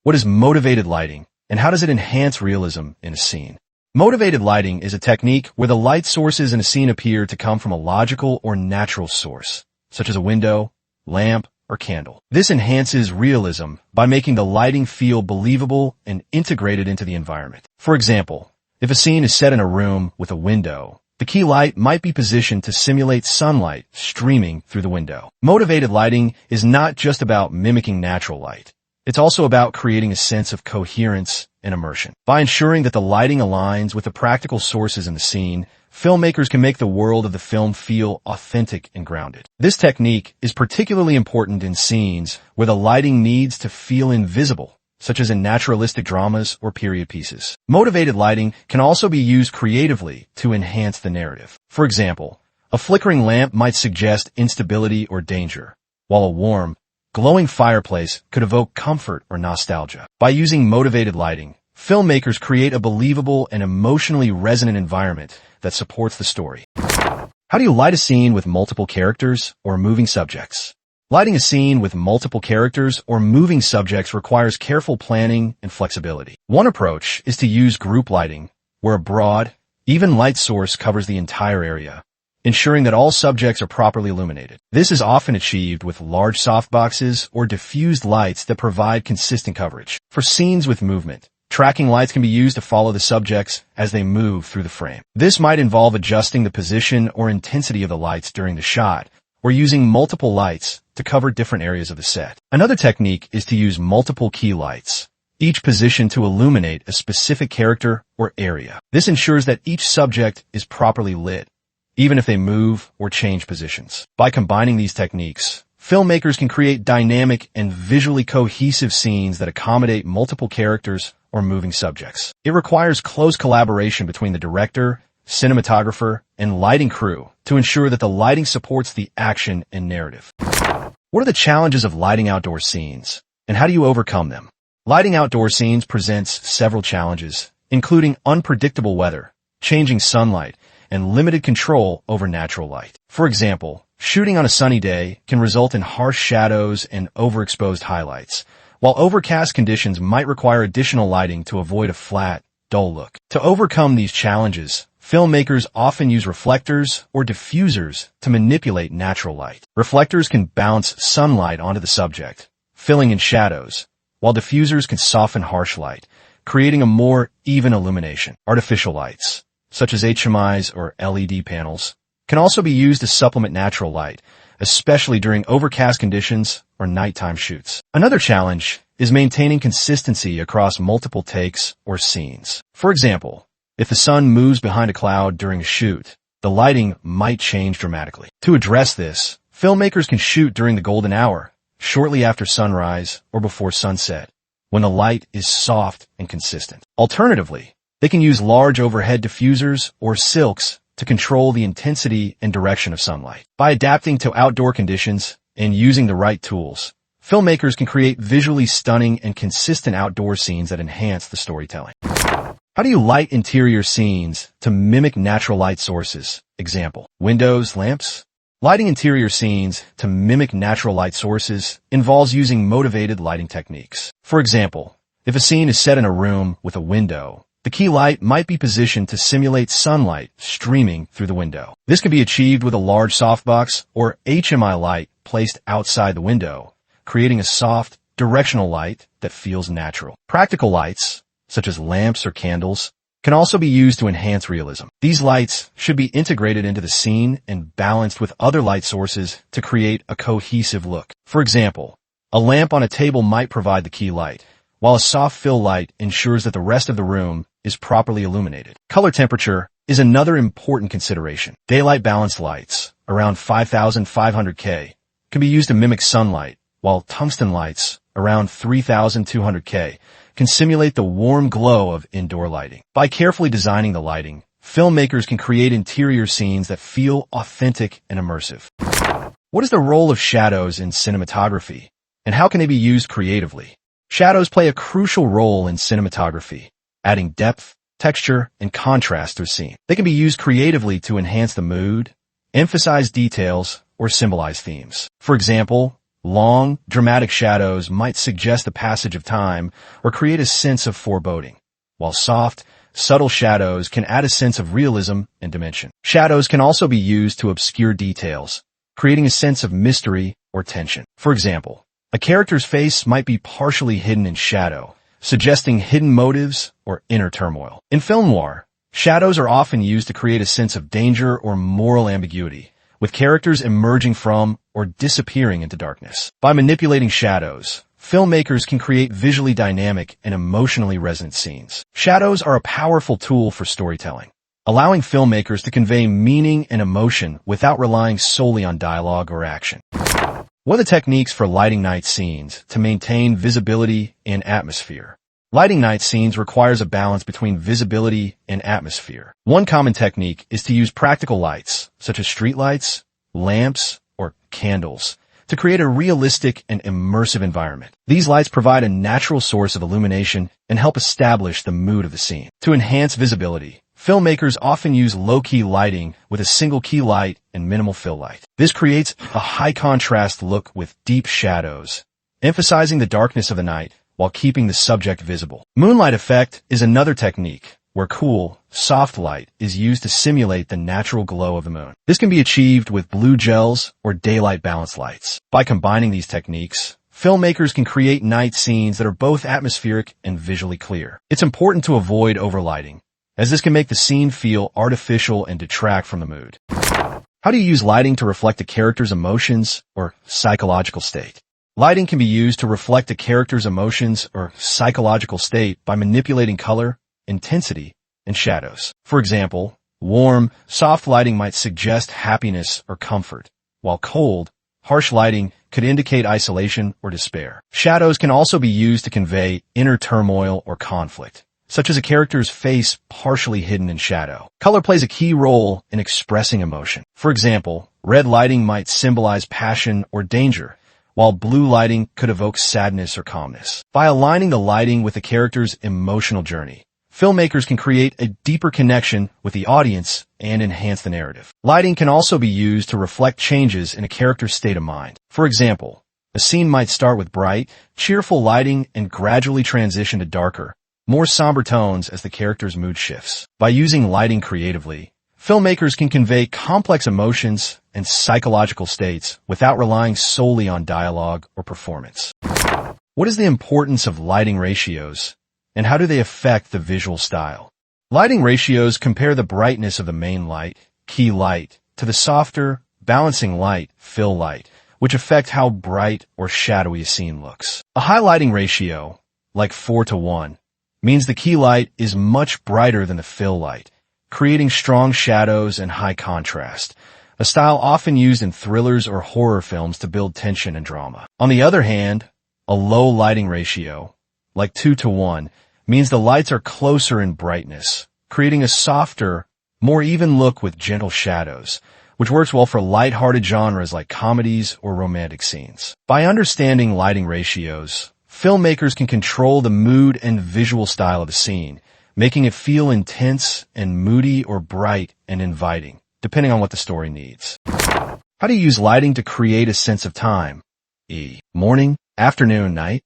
What is motivated lighting, and how does it enhance realism in a scene? Motivated lighting is a technique where the light sources in a scene appear to come from a logical or natural source, such as a window, lamp, or candle. This enhances realism by making the lighting feel believable and integrated into the environment. For example, if a scene is set in a room with a window, the key light might be positioned to simulate sunlight streaming through the window. Motivated lighting is not just about mimicking natural light. It's also about creating a sense of coherence and immersion. By ensuring that the lighting aligns with the practical sources in the scene, filmmakers can make the world of the film feel authentic and grounded. This technique is particularly important in scenes where the lighting needs to feel invisible, such as in naturalistic dramas or period pieces. Motivated lighting can also be used creatively to enhance the narrative. For example, a flickering lamp might suggest instability or danger, while a warm, glowing fireplace could evoke comfort or nostalgia. By using motivated lighting, filmmakers create a believable and emotionally resonant environment that supports the story. How do you light a scene with multiple characters or moving subjects? Lighting a scene with multiple characters or moving subjects requires careful planning and flexibility. One approach is to use group lighting, where a broad, even light source covers the entire area, ensuring that all subjects are properly illuminated. This is often achieved with large softboxes or diffused lights that provide consistent coverage. For scenes with movement, Tracking lights can be used to follow the subjects as they move through the frame. This might involve adjusting the position or intensity of the lights during the shot, or using multiple lights to cover different areas of the set. Another technique is to use multiple key lights, each positioned to illuminate a specific character or area. This ensures that each subject is properly lit, even if they move or change positions. By combining these techniques, filmmakers can create dynamic and visually cohesive scenes that accommodate multiple characters or moving subjects. It requires close collaboration between the director, cinematographer, and lighting crew to ensure that the lighting supports the action and narrative. What are the challenges of lighting outdoor scenes, and how do you overcome them? Lighting outdoor scenes presents several challenges, including unpredictable weather, changing sunlight, and limited control over natural light. For example, shooting on a sunny day can result in harsh shadows and overexposed highlights, while overcast conditions might require additional lighting to avoid a flat, dull look. To overcome these challenges, filmmakers often use reflectors or diffusers to manipulate natural light. Reflectors can bounce sunlight onto the subject, filling in shadows, while diffusers can soften harsh light, creating a more even illumination. Artificial lights, such as HMIs or LED panels, can also be used to supplement natural light, especially during overcast conditions or nighttime shoots. Another challenge is maintaining consistency across multiple takes or scenes. For example, if the sun moves behind a cloud during a shoot, the lighting might change dramatically. To address this, filmmakers can shoot during the golden hour, shortly after sunrise or before sunset, when the light is soft and consistent. Alternatively, they can use large overhead diffusers or silks to control the intensity and direction of sunlight. By adapting to outdoor conditions and using the right tools, filmmakers can create visually stunning and consistent outdoor scenes that enhance the storytelling. How do you light interior scenes to mimic natural light sources? Example, windows, lamps? Lighting interior scenes to mimic natural light sources involves using motivated lighting techniques. For example, if a scene is set in a room with a window, the key light might be positioned to simulate sunlight streaming through the window. This can be achieved with a large softbox or HMI light placed outside the window, creating a soft, directional light that feels natural. Practical lights, such as lamps or candles, can also be used to enhance realism. These lights should be integrated into the scene and balanced with other light sources to create a cohesive look. For example, a lamp on a table might provide the key light, while a soft fill light ensures that the rest of the room is properly illuminated. Color temperature is another important consideration. Daylight balanced lights, around 5,500 K, can be used to mimic sunlight, while tungsten lights, around 3,200 K, can simulate the warm glow of indoor lighting. By carefully designing the lighting, filmmakers can create interior scenes that feel authentic and immersive. What is the role of shadows in cinematography, and how can they be used creatively? Shadows play a crucial role in cinematography, adding depth, texture, and contrast to a scene. They can be used creatively to enhance the mood, emphasize details, or symbolize themes. For example, long, dramatic shadows might suggest the passage of time or create a sense of foreboding, while soft, subtle shadows can add a sense of realism and dimension. Shadows can also be used to obscure details, creating a sense of mystery or tension. For example, a character's face might be partially hidden in shadow, suggesting hidden motives or inner turmoil. In film noir, shadows are often used to create a sense of danger or moral ambiguity, with characters emerging from or disappearing into darkness. By manipulating shadows, filmmakers can create visually dynamic and emotionally resonant scenes. Shadows are a powerful tool for storytelling, allowing filmmakers to convey meaning and emotion without relying solely on dialogue or action. What are the techniques for lighting night scenes to maintain visibility and atmosphere? Lighting night scenes requires a balance between visibility and atmosphere. One common technique is to use practical lights, such as streetlights, lamps, or candles, to create a realistic and immersive environment. These lights provide a natural source of illumination and help establish the mood of the scene. To enhance visibility, filmmakers often use low-key lighting with a single key light and minimal fill light. This creates a high-contrast look with deep shadows, emphasizing the darkness of the night while keeping the subject visible. Moonlight effect is another technique where cool, soft light is used to simulate the natural glow of the moon. This can be achieved with blue gels or daylight balanced lights. By combining these techniques, filmmakers can create night scenes that are both atmospheric and visually clear. It's important to avoid overlighting, as this can make the scene feel artificial and detract from the mood. How do you use lighting to reflect a character's emotions or psychological state? Lighting can be used to reflect a character's emotions or psychological state by manipulating color, intensity, and shadows. For example, warm, soft lighting might suggest happiness or comfort, while cold, harsh lighting could indicate isolation or despair. Shadows can also be used to convey inner turmoil or conflict, such as a character's face partially hidden in shadow. Color plays a key role in expressing emotion. For example, red lighting might symbolize passion or danger, while blue lighting could evoke sadness or calmness. By aligning the lighting with the character's emotional journey, filmmakers can create a deeper connection with the audience and enhance the narrative. Lighting can also be used to reflect changes in a character's state of mind. For example, a scene might start with bright, cheerful lighting and gradually transition to darker, more somber tones as the character's mood shifts. By using lighting creatively, filmmakers can convey complex emotions and psychological states without relying solely on dialogue or performance. What is the importance of lighting ratios, and how do they affect the visual style? Lighting ratios compare the brightness of the main light, key light, to the softer, balancing light, fill light, which affect how bright or shadowy a scene looks. A high lighting ratio, like 4:1, means the key light is much brighter than the fill light, creating strong shadows and high contrast, a style often used in thrillers or horror films to build tension and drama. On the other hand, a low lighting ratio, like 2:1, means the lights are closer in brightness, creating a softer, more even look with gentle shadows, which works well for light-hearted genres like comedies or romantic scenes. By understanding lighting ratios, filmmakers can control the mood and visual style of the scene, making it feel intense and moody or bright and inviting, depending on what the story needs. How do you use lighting to create a sense of time? Morning, afternoon, night?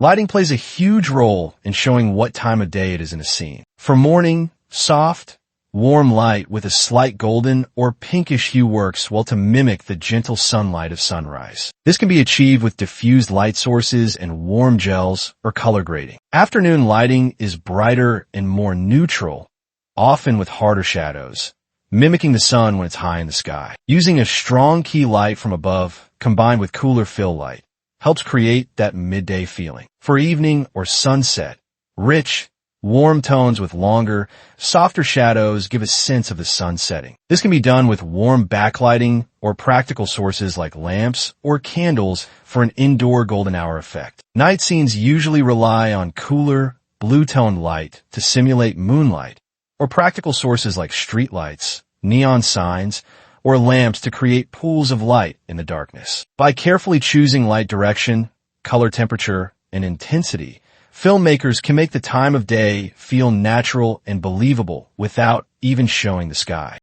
Lighting plays a huge role in showing what time of day it is in a scene. For morning, soft, warm light with a slight golden or pinkish hue works well to mimic the gentle sunlight of sunrise. This can be achieved with diffused light sources and warm gels or color grading. Afternoon lighting is brighter and more neutral, often with harder shadows, mimicking the sun when it's high in the sky. Using a strong key light from above combined with cooler fill light helps create that midday feeling. For evening or sunset, rich, warm tones with longer, softer shadows give a sense of the sun setting. This can be done with warm backlighting or practical sources like lamps or candles for an indoor golden hour effect. Night scenes usually rely on cooler, blue-toned light to simulate moonlight, or practical sources like streetlights, neon signs, or lamps to create pools of light in the darkness. By carefully choosing light direction, color temperature, and intensity, filmmakers can make the time of day feel natural and believable without even showing the sky.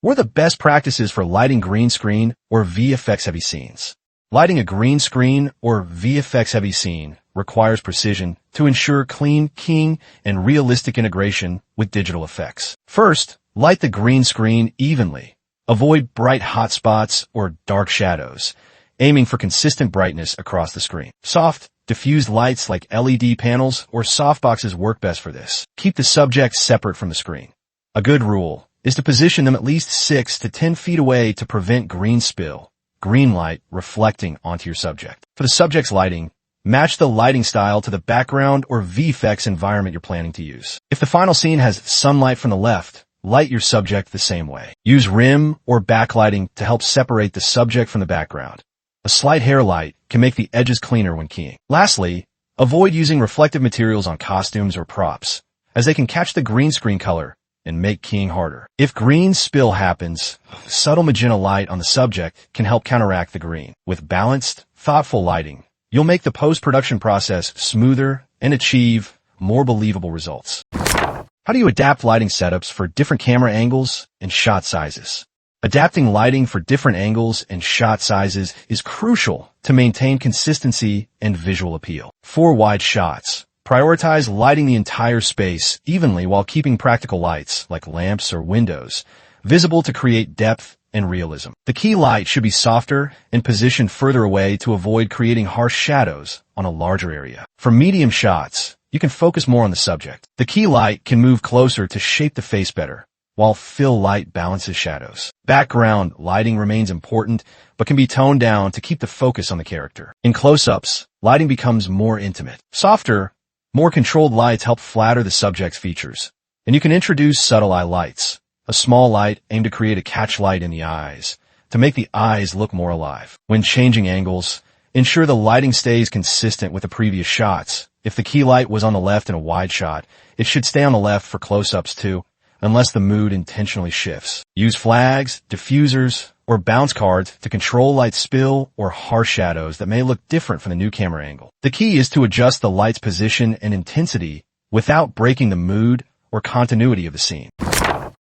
What are the best practices for lighting green screen or VFX-heavy scenes? Lighting a green screen or VFX-heavy scene requires precision to ensure clean keying and realistic integration with digital effects. First, light the green screen evenly. Avoid bright hotspots or dark shadows, aiming for consistent brightness across the screen. Soft, diffused lights like LED panels or softboxes work best for this. Keep the subject separate from the screen. A good rule is to position them at least 6 to 10 feet away to prevent green spill, green light reflecting onto your subject. For the subject's lighting, match the lighting style to the background or VFX environment you're planning to use. If the final scene has sunlight from the left, light your subject the same way. Use rim or backlighting to help separate the subject from the background. A slight hair light can make the edges cleaner when keying. Lastly, avoid using reflective materials on costumes or props, as they can catch the green screen color and make keying harder. If green spill happens, subtle magenta light on the subject can help counteract the green. With balanced, thoughtful lighting, you'll make the post-production process smoother and achieve more believable results. How do you adapt lighting setups for different camera angles and shot sizes? Adapting lighting for different angles and shot sizes is crucial to maintain consistency and visual appeal. For wide shots, prioritize lighting the entire space evenly while keeping practical lights like lamps or windows visible to create depth and realism. The key light should be softer and positioned further away to avoid creating harsh shadows on a larger area. For medium shots, you can focus more on the subject. The key light can move closer to shape the face better, while fill light balances shadows. Background lighting remains important, but can be toned down to keep the focus on the character. In close-ups, lighting becomes more intimate. Softer, more controlled lights help flatter the subject's features, and you can introduce subtle eye lights. A small light aimed to create a catch light in the eyes, to make the eyes look more alive. When changing angles, ensure the lighting stays consistent with the previous shots. If the key light was on the left in a wide shot, it should stay on the left for close-ups too, unless the mood intentionally shifts. Use flags, diffusers, or bounce cards to control light spill or harsh shadows that may look different from the new camera angle. The key is to adjust the light's position and intensity without breaking the mood or continuity of the scene.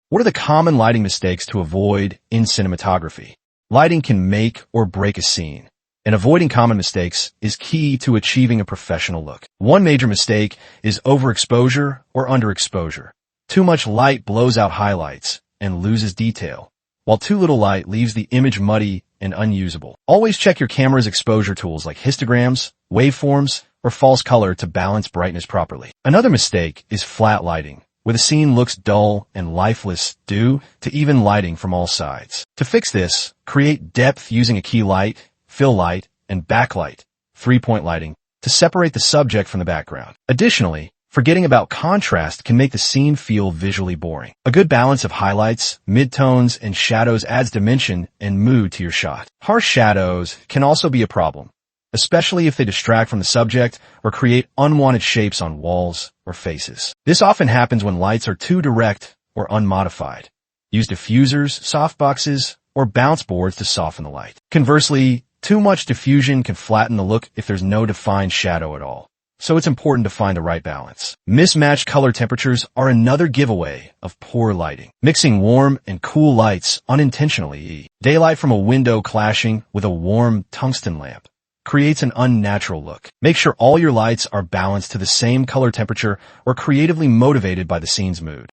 What are the common lighting mistakes to avoid in cinematography? Lighting can make or break a scene, and avoiding common mistakes is key to achieving a professional look. One major mistake is overexposure or underexposure. Too much light blows out highlights and loses detail, while too little light leaves the image muddy and unusable. Always check your camera's exposure tools like histograms, waveforms, or false color to balance brightness properly. Another mistake is flat lighting, where the scene looks dull and lifeless due to even lighting from all sides. To fix this, create depth using a key light, fill light, and backlight, 3-point lighting, to separate the subject from the background. Additionally, forgetting about contrast can make the scene feel visually boring. A good balance of highlights, midtones, and shadows adds dimension and mood to your shot. Harsh shadows can also be a problem, especially if they distract from the subject or create unwanted shapes on walls or faces. This often happens when lights are too direct or unmodified. Use diffusers, softboxes, or bounce boards to soften the light. Conversely, too much diffusion can flatten the look if there's no defined shadow at all. So it's important to find the right balance. Mismatched color temperatures are another giveaway of poor lighting. Mixing warm and cool lights unintentionally. Daylight from a window clashing with a warm tungsten lamp creates an unnatural look. Make sure all your lights are balanced to the same color temperature or creatively motivated by the scene's mood.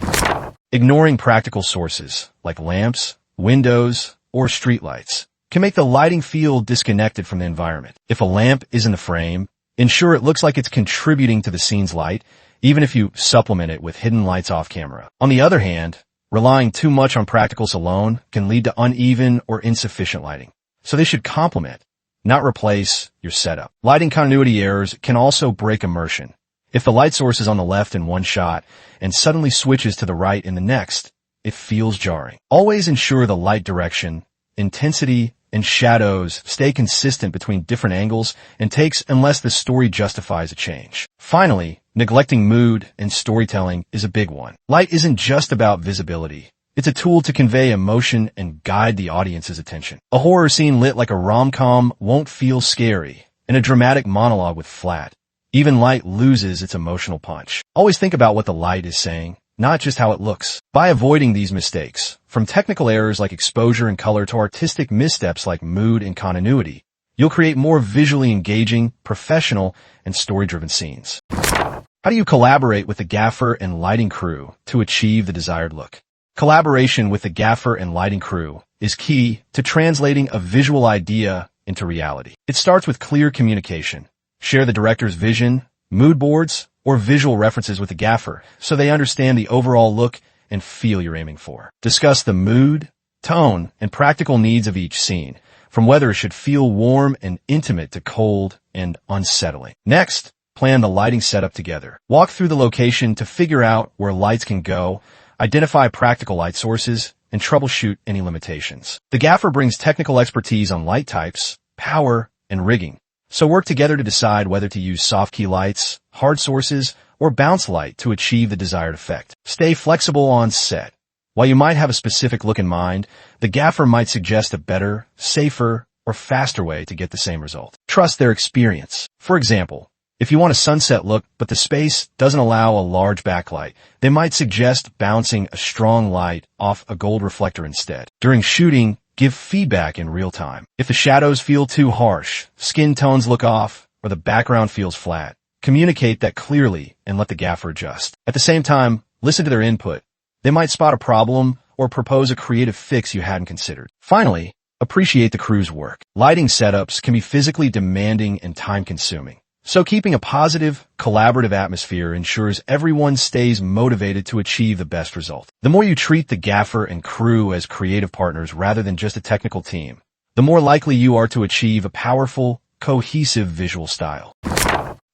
Ignoring practical sources like lamps, windows, or streetlights can make the lighting feel disconnected from the environment. If a lamp is in the frame, ensure it looks like it's contributing to the scene's light, even if you supplement it with hidden lights off camera. On the other hand, relying too much on practicals alone can lead to uneven or insufficient lighting. So they should complement, not replace, your setup. Lighting continuity errors can also break immersion. If the light source is on the left in one shot and suddenly switches to the right in the next, it feels jarring. Always ensure the light direction, intensity, and shadows stay consistent between different angles and takes unless the story justifies a change. Finally, neglecting mood and storytelling is a big one. Light isn't just about visibility. It's a tool to convey emotion and guide the audience's attention. A horror scene lit like a rom-com won't feel scary, and a dramatic monologue with flat, even light loses its emotional punch. Always think about what the light is saying, not just how it looks. By avoiding these mistakes, from technical errors like exposure and color to artistic missteps like mood and continuity, you'll create more visually engaging, professional, and story-driven scenes. How do you collaborate with the gaffer and lighting crew to achieve the desired look? Collaboration with the gaffer and lighting crew is key to translating a visual idea into reality. It starts with clear communication. Share the director's vision, mood boards, or visual references with the gaffer so they understand the overall look and feel you're aiming for. Discuss the mood, tone, and practical needs of each scene, from whether it should feel warm and intimate to cold and unsettling. Next, plan the lighting setup together. Walk through the location to figure out where lights can go, identify practical light sources, and troubleshoot any limitations. The gaffer brings technical expertise on light types, power, and rigging. So work together to decide whether to use soft key lights, hard sources, or bounce light to achieve the desired effect. Stay flexible on set. While you might have a specific look in mind, the gaffer might suggest a better, safer, or faster way to get the same result. Trust their experience. For example, if you want a sunset look but the space doesn't allow a large backlight, they might suggest bouncing a strong light off a gold reflector instead. During shooting, give feedback in real time. If the shadows feel too harsh, skin tones look off, or the background feels flat, communicate that clearly and let the gaffer adjust. At the same time, listen to their input. They might spot a problem or propose a creative fix you hadn't considered. Finally, appreciate the crew's work. Lighting setups can be physically demanding and time-consuming, so keeping a positive, collaborative atmosphere ensures everyone stays motivated to achieve the best result. The more you treat the gaffer and crew as creative partners rather than just a technical team, the more likely you are to achieve a powerful, cohesive visual style.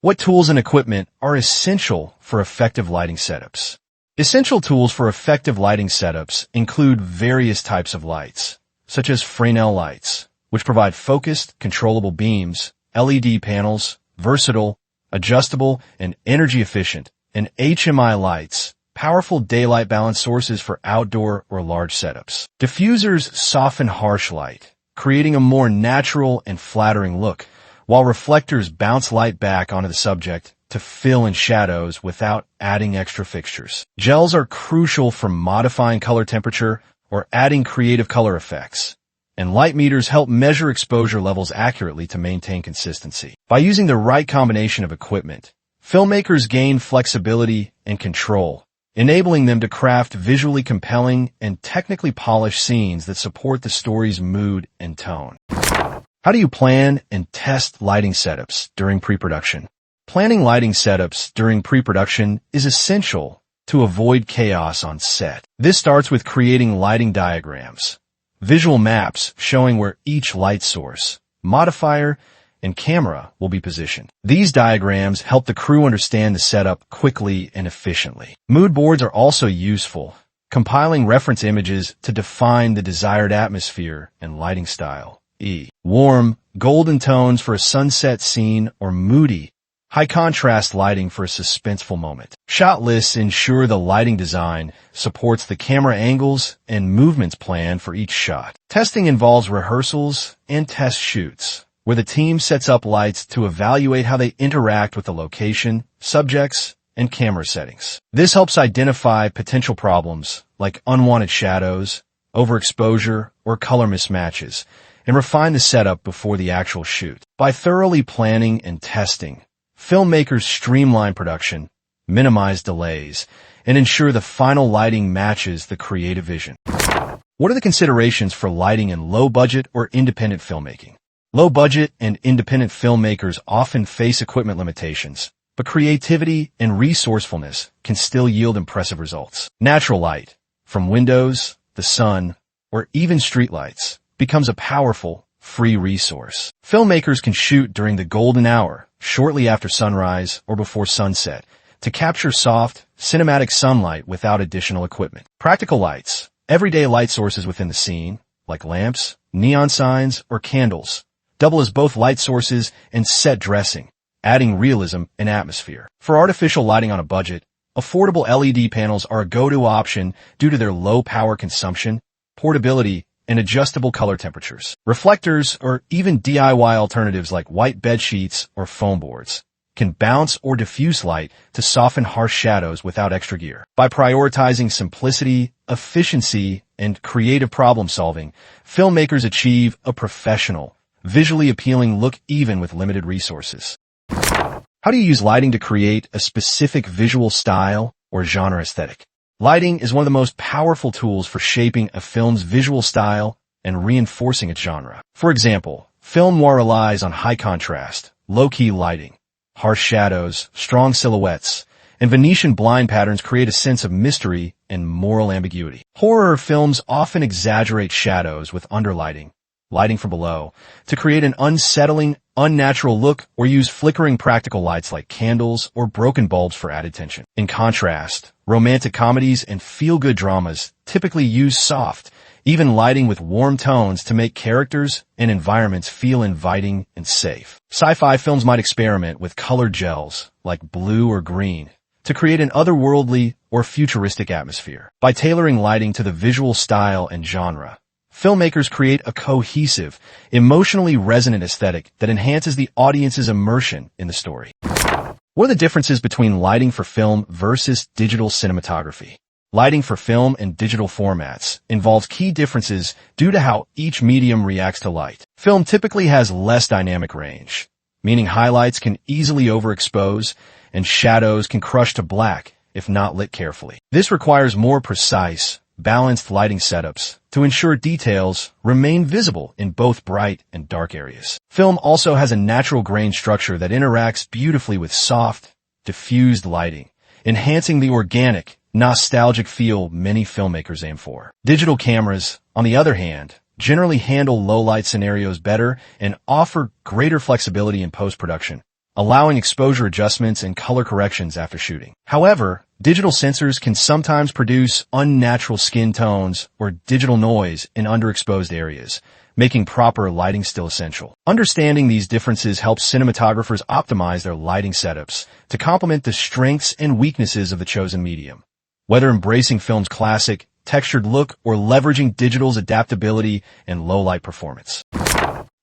What tools and equipment are essential for effective lighting setups? Essential tools for effective lighting setups include various types of lights, such as Fresnel lights, which provide focused, controllable beams, LED panels, versatile, adjustable, and energy efficient, and HMI lights, powerful daylight balance sources for outdoor or large setups. Diffusers soften harsh light, creating a more natural and flattering look, while reflectors bounce light back onto the subject to fill in shadows without adding extra fixtures. Gels are crucial for modifying color temperature or adding creative color effects, and light meters help measure exposure levels accurately to maintain consistency. By using the right combination of equipment, filmmakers gain flexibility and control, enabling them to craft visually compelling and technically polished scenes that support the story's mood and tone. How do you plan and test lighting setups during pre-production? Planning lighting setups during pre-production is essential to avoid chaos on set. This starts with creating lighting diagrams, visual maps showing where each light source, modifier, and camera will be positioned. These diagrams help the crew understand the setup quickly and efficiently. Mood boards are also useful, compiling reference images to define the desired atmosphere and lighting style. Warm, golden tones for a sunset scene or moody, high-contrast lighting for a suspenseful moment. Shot lists ensure the lighting design supports the camera angles and movements planned for each shot. Testing involves rehearsals and test shoots, where the team sets up lights to evaluate how they interact with the location, subjects, and camera settings. This helps identify potential problems like unwanted shadows, overexposure, or color mismatches, and refine the setup before the actual shoot. By thoroughly planning and testing, filmmakers streamline production, minimize delays, and ensure the final lighting matches the creative vision. What are the considerations for lighting in low-budget or independent filmmaking? Low-budget and independent filmmakers often face equipment limitations, but creativity and resourcefulness can still yield impressive results. Natural light, from windows, the sun, or even streetlights, becomes a powerful, free resource. Filmmakers can shoot during the golden hour, shortly after sunrise or before sunset, to capture soft, cinematic sunlight without additional equipment. Practical lights, everyday light sources within the scene, like lamps, neon signs, or candles, double as both light sources and set dressing, adding realism and atmosphere. For artificial lighting on a budget, affordable LED panels are a go-to option due to their low power consumption, portability, and adjustable color temperatures. Reflectors, or even DIY alternatives like white bed sheets or foam boards, can bounce or diffuse light to soften harsh shadows without extra gear. By prioritizing simplicity, efficiency, and creative problem solving, filmmakers achieve a professional, visually appealing look even with limited resources. How do you use lighting to create a specific visual style or genre aesthetic? Lighting is one of the most powerful tools for shaping a film's visual style and reinforcing its genre. For example, film noir relies on high contrast, low-key lighting. Harsh shadows, strong silhouettes, and Venetian blind patterns create a sense of mystery and moral ambiguity. Horror films often exaggerate shadows with underlighting, lighting from below, to create an unsettling, unnatural look, or use flickering practical lights like candles or broken bulbs for added tension. In contrast, romantic comedies and feel-good dramas typically use soft, even lighting with warm tones to make characters and environments feel inviting and safe. Sci-fi films might experiment with colored gels, like blue or green, to create an otherworldly or futuristic atmosphere. By tailoring lighting to the visual style and genre, filmmakers create a cohesive, emotionally resonant aesthetic that enhances the audience's immersion in the story. What are the differences between lighting for film versus digital cinematography? Lighting for film and digital formats involves key differences due to how each medium reacts to light. Film typically has less dynamic range, meaning highlights can easily overexpose and shadows can crush to black if not lit carefully. This requires more precise, balanced lighting setups to ensure details remain visible in both bright and dark areas. Film also has a natural grain structure that interacts beautifully with soft, diffused lighting, enhancing the organic, nostalgic feel many filmmakers aim for. Digital cameras, on the other hand, generally handle low-light scenarios better and offer greater flexibility in post-production, allowing exposure adjustments and color corrections after shooting. However, digital sensors can sometimes produce unnatural skin tones or digital noise in underexposed areas, making proper lighting still essential. Understanding these differences helps cinematographers optimize their lighting setups to complement the strengths and weaknesses of the chosen medium. Whether embracing film's classic, textured look or leveraging digital's adaptability and low-light performance.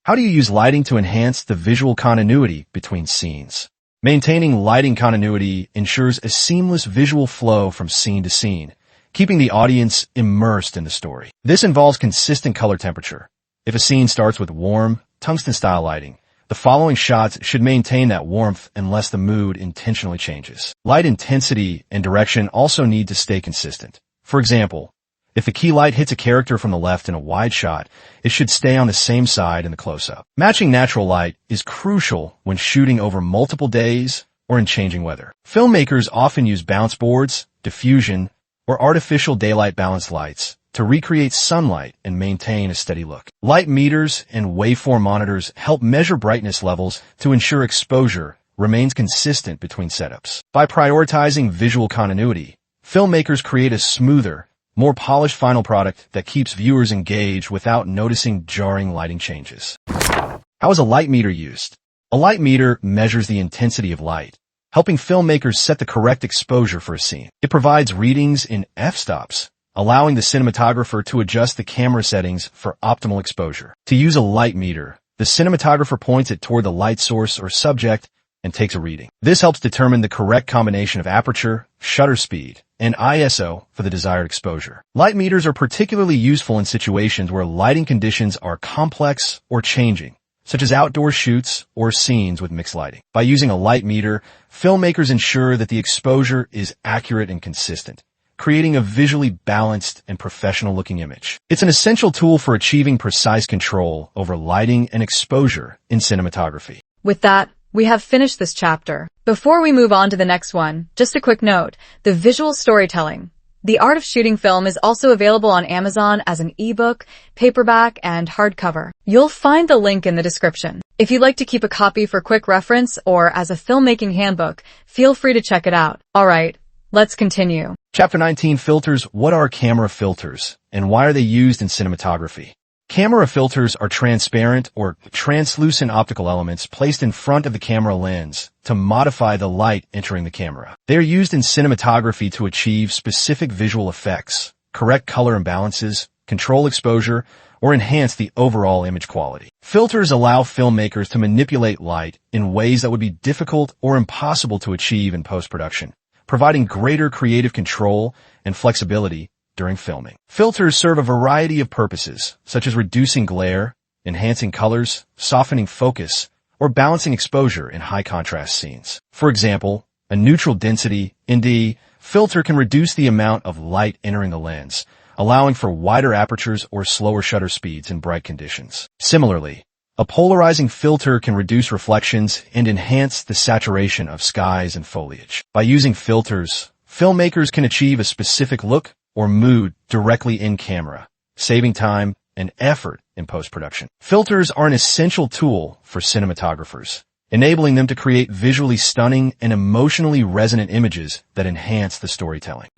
How do you use lighting to enhance the visual continuity between scenes? Maintaining lighting continuity ensures a seamless visual flow from scene to scene, keeping the audience immersed in the story. This involves consistent color temperature. If a scene starts with warm, tungsten-style lighting, the following shots should maintain that warmth unless the mood intentionally changes. Light intensity and direction also need to stay consistent. For example, if the key light hits a character from the left in a wide shot, it should stay on the same side in the close-up. Matching natural light is crucial when shooting over multiple days or in changing weather. Filmmakers often use bounce boards, diffusion, or artificial daylight balanced lights to recreate sunlight and maintain a steady look. Light meters and waveform monitors help measure brightness levels to ensure exposure remains consistent between setups. By prioritizing visual continuity, filmmakers create a smoother, more polished final product that keeps viewers engaged without noticing jarring lighting changes. How is a light meter used? A light meter measures the intensity of light, helping filmmakers set the correct exposure for a scene. It provides readings in f-stops, allowing the cinematographer to adjust the camera settings for optimal exposure. To use a light meter, the cinematographer points it toward the light source or subject and takes a reading. This helps determine the correct combination of aperture, shutter speed, and ISO for the desired exposure. Light meters are particularly useful in situations where lighting conditions are complex or changing, such as outdoor shoots or scenes with mixed lighting. By using a light meter, filmmakers ensure that the exposure is accurate and consistent, creating a visually balanced and professional-looking image. It's an essential tool for achieving precise control over lighting and exposure in cinematography. With that, we have finished this chapter. Before we move on to the next one, just a quick note, the visual storytelling. The Art of Shooting Film is also available on Amazon as an ebook, paperback, and hardcover. You'll find the link in the description. If you'd like to keep a copy for quick reference or as a filmmaking handbook, feel free to check it out. Alright, let's continue. Chapter 19, Filters. What are camera filters, and why are they used in cinematography? Camera filters are transparent or translucent optical elements placed in front of the camera lens to modify the light entering the camera. They are used in cinematography to achieve specific visual effects, correct color imbalances, control exposure, or enhance the overall image quality. Filters allow filmmakers to manipulate light in ways that would be difficult or impossible to achieve in post-production, providing greater creative control and flexibility during filming. Filters serve a variety of purposes, such as reducing glare, enhancing colors, softening focus, or balancing exposure in high-contrast scenes. For example, a neutral density (ND) filter can reduce the amount of light entering the lens, allowing for wider apertures or slower shutter speeds in bright conditions. Similarly, a polarizing filter can reduce reflections and enhance the saturation of skies and foliage. By using filters, filmmakers can achieve a specific look or mood directly in camera, saving time and effort in post-production. Filters are an essential tool for cinematographers, enabling them to create visually stunning and emotionally resonant images that enhance the storytelling.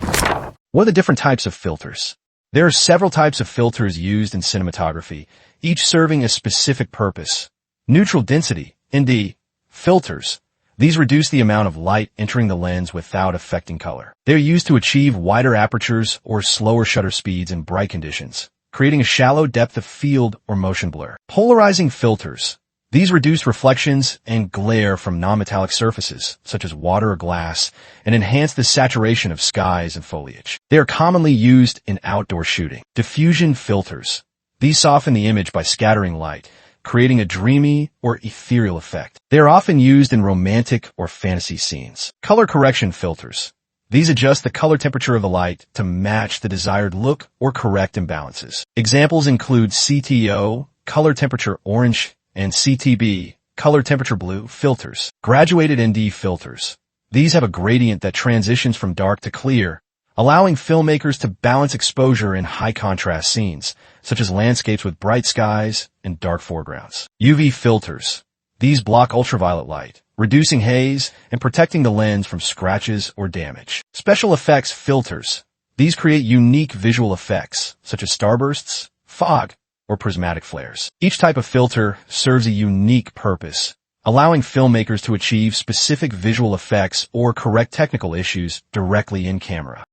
What are the different types of filters? There are several types of filters used in cinematography, each serving a specific purpose. Neutral density, ND, filters. These reduce the amount of light entering the lens without affecting color. They're used to achieve wider apertures or slower shutter speeds in bright conditions, creating a shallow depth of field or motion blur. Polarizing filters. These reduce reflections and glare from non-metallic surfaces, such as water or glass, and enhance the saturation of skies and foliage. They are commonly used in outdoor shooting. Diffusion filters. These soften the image by scattering light, creating a dreamy or ethereal effect. They are often used in romantic or fantasy scenes. Color correction filters. These adjust the color temperature of the light to match the desired look or correct imbalances. Examples include CTO, color temperature orange, and CTB, color temperature blue, filters. Graduated ND filters. These have a gradient that transitions from dark to clear, allowing filmmakers to balance exposure in high-contrast scenes, such as landscapes with bright skies and dark foregrounds. UV filters. These block ultraviolet light, reducing haze and protecting the lens from scratches or damage. Special effects filters. These create unique visual effects, such as starbursts, fog, or prismatic flares. Each type of filter serves a unique purpose, allowing filmmakers to achieve specific visual effects or correct technical issues directly in camera.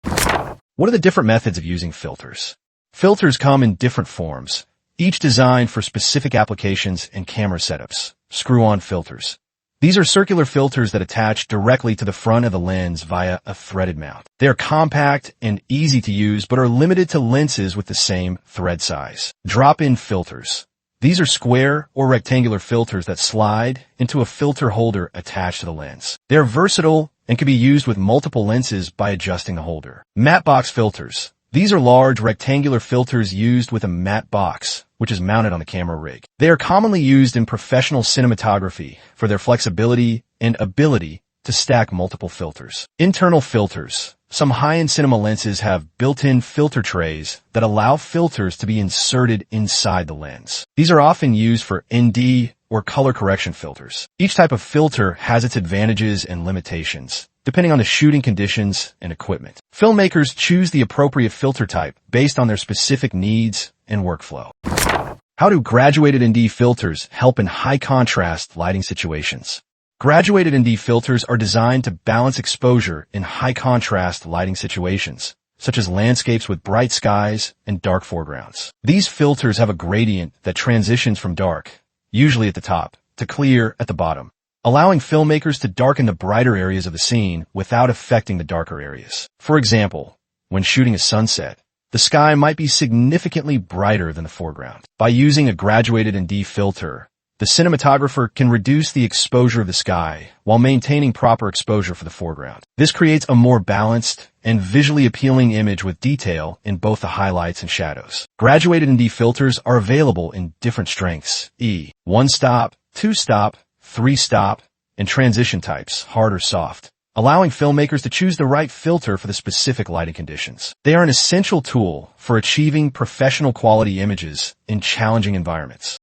What are the different methods of using filters? Filters come in different forms, each designed for specific applications and camera setups. Screw-on filters. These are circular filters that attach directly to the front of the lens via a threaded mount. They are compact and easy to use, but are limited to lenses with the same thread size. Drop-in filters. These are square or rectangular filters that slide into a filter holder attached to the lens. They are versatile and can be used with multiple lenses by adjusting the holder. Matte box filters. These are large rectangular filters used with a matte box, which is mounted on the camera rig. They are commonly used in professional cinematography for their flexibility and ability to stack multiple filters. Internal filters. Some high-end cinema lenses have built-in filter trays that allow filters to be inserted inside the lens. These are often used for ND or color correction filters. Each type of filter has its advantages and limitations, depending on the shooting conditions and equipment. Filmmakers choose the appropriate filter type based on their specific needs and workflow. How do graduated ND filters help in high-contrast lighting situations? Graduated ND filters are designed to balance exposure in high-contrast lighting situations, such as landscapes with bright skies and dark foregrounds. These filters have a gradient that transitions from dark, usually at the top, to clear at the bottom, allowing filmmakers to darken the brighter areas of the scene without affecting the darker areas. For example, when shooting a sunset, the sky might be significantly brighter than the foreground. By using a graduated ND filter, the cinematographer can reduce the exposure of the sky while maintaining proper exposure for the foreground. This creates a more balanced and visually appealing image with detail in both the highlights and shadows. Graduated ND filters are available in different strengths, one-stop, two-stop, three-stop, and transition types, hard or soft, allowing filmmakers to choose the right filter for the specific lighting conditions. They are an essential tool for achieving professional quality images in challenging environments.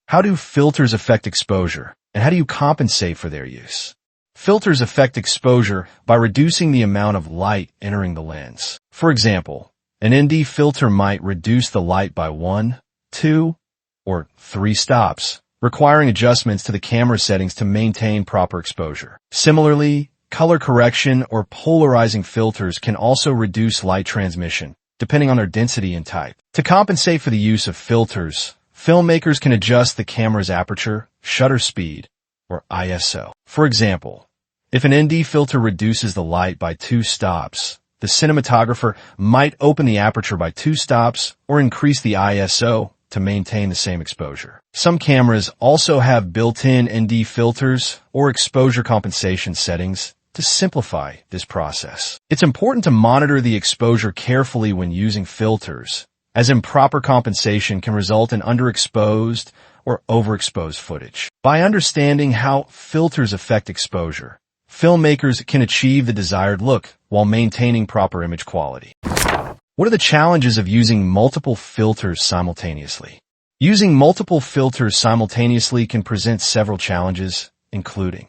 How do filters affect exposure, and how do you compensate for their use? Filters affect exposure by reducing the amount of light entering the lens. For example, an ND filter might reduce the light by 1, 2, or 3 stops, requiring adjustments to the camera settings to maintain proper exposure. Similarly, color correction or polarizing filters can also reduce light transmission, depending on their density and type. To compensate for the use of filters, filmmakers can adjust the camera's aperture, shutter speed, or ISO. For example, if an ND filter reduces the light by 2 stops, the cinematographer might open the aperture by 2 stops or increase the ISO to maintain the same exposure. Some cameras also have built-in ND filters or exposure compensation settings to simplify this process. It's important to monitor the exposure carefully when using filters, as improper compensation can result in underexposed or overexposed footage. By understanding how filters affect exposure, filmmakers can achieve the desired look while maintaining proper image quality. What are the challenges of using multiple filters simultaneously? Using multiple filters simultaneously can present several challenges, including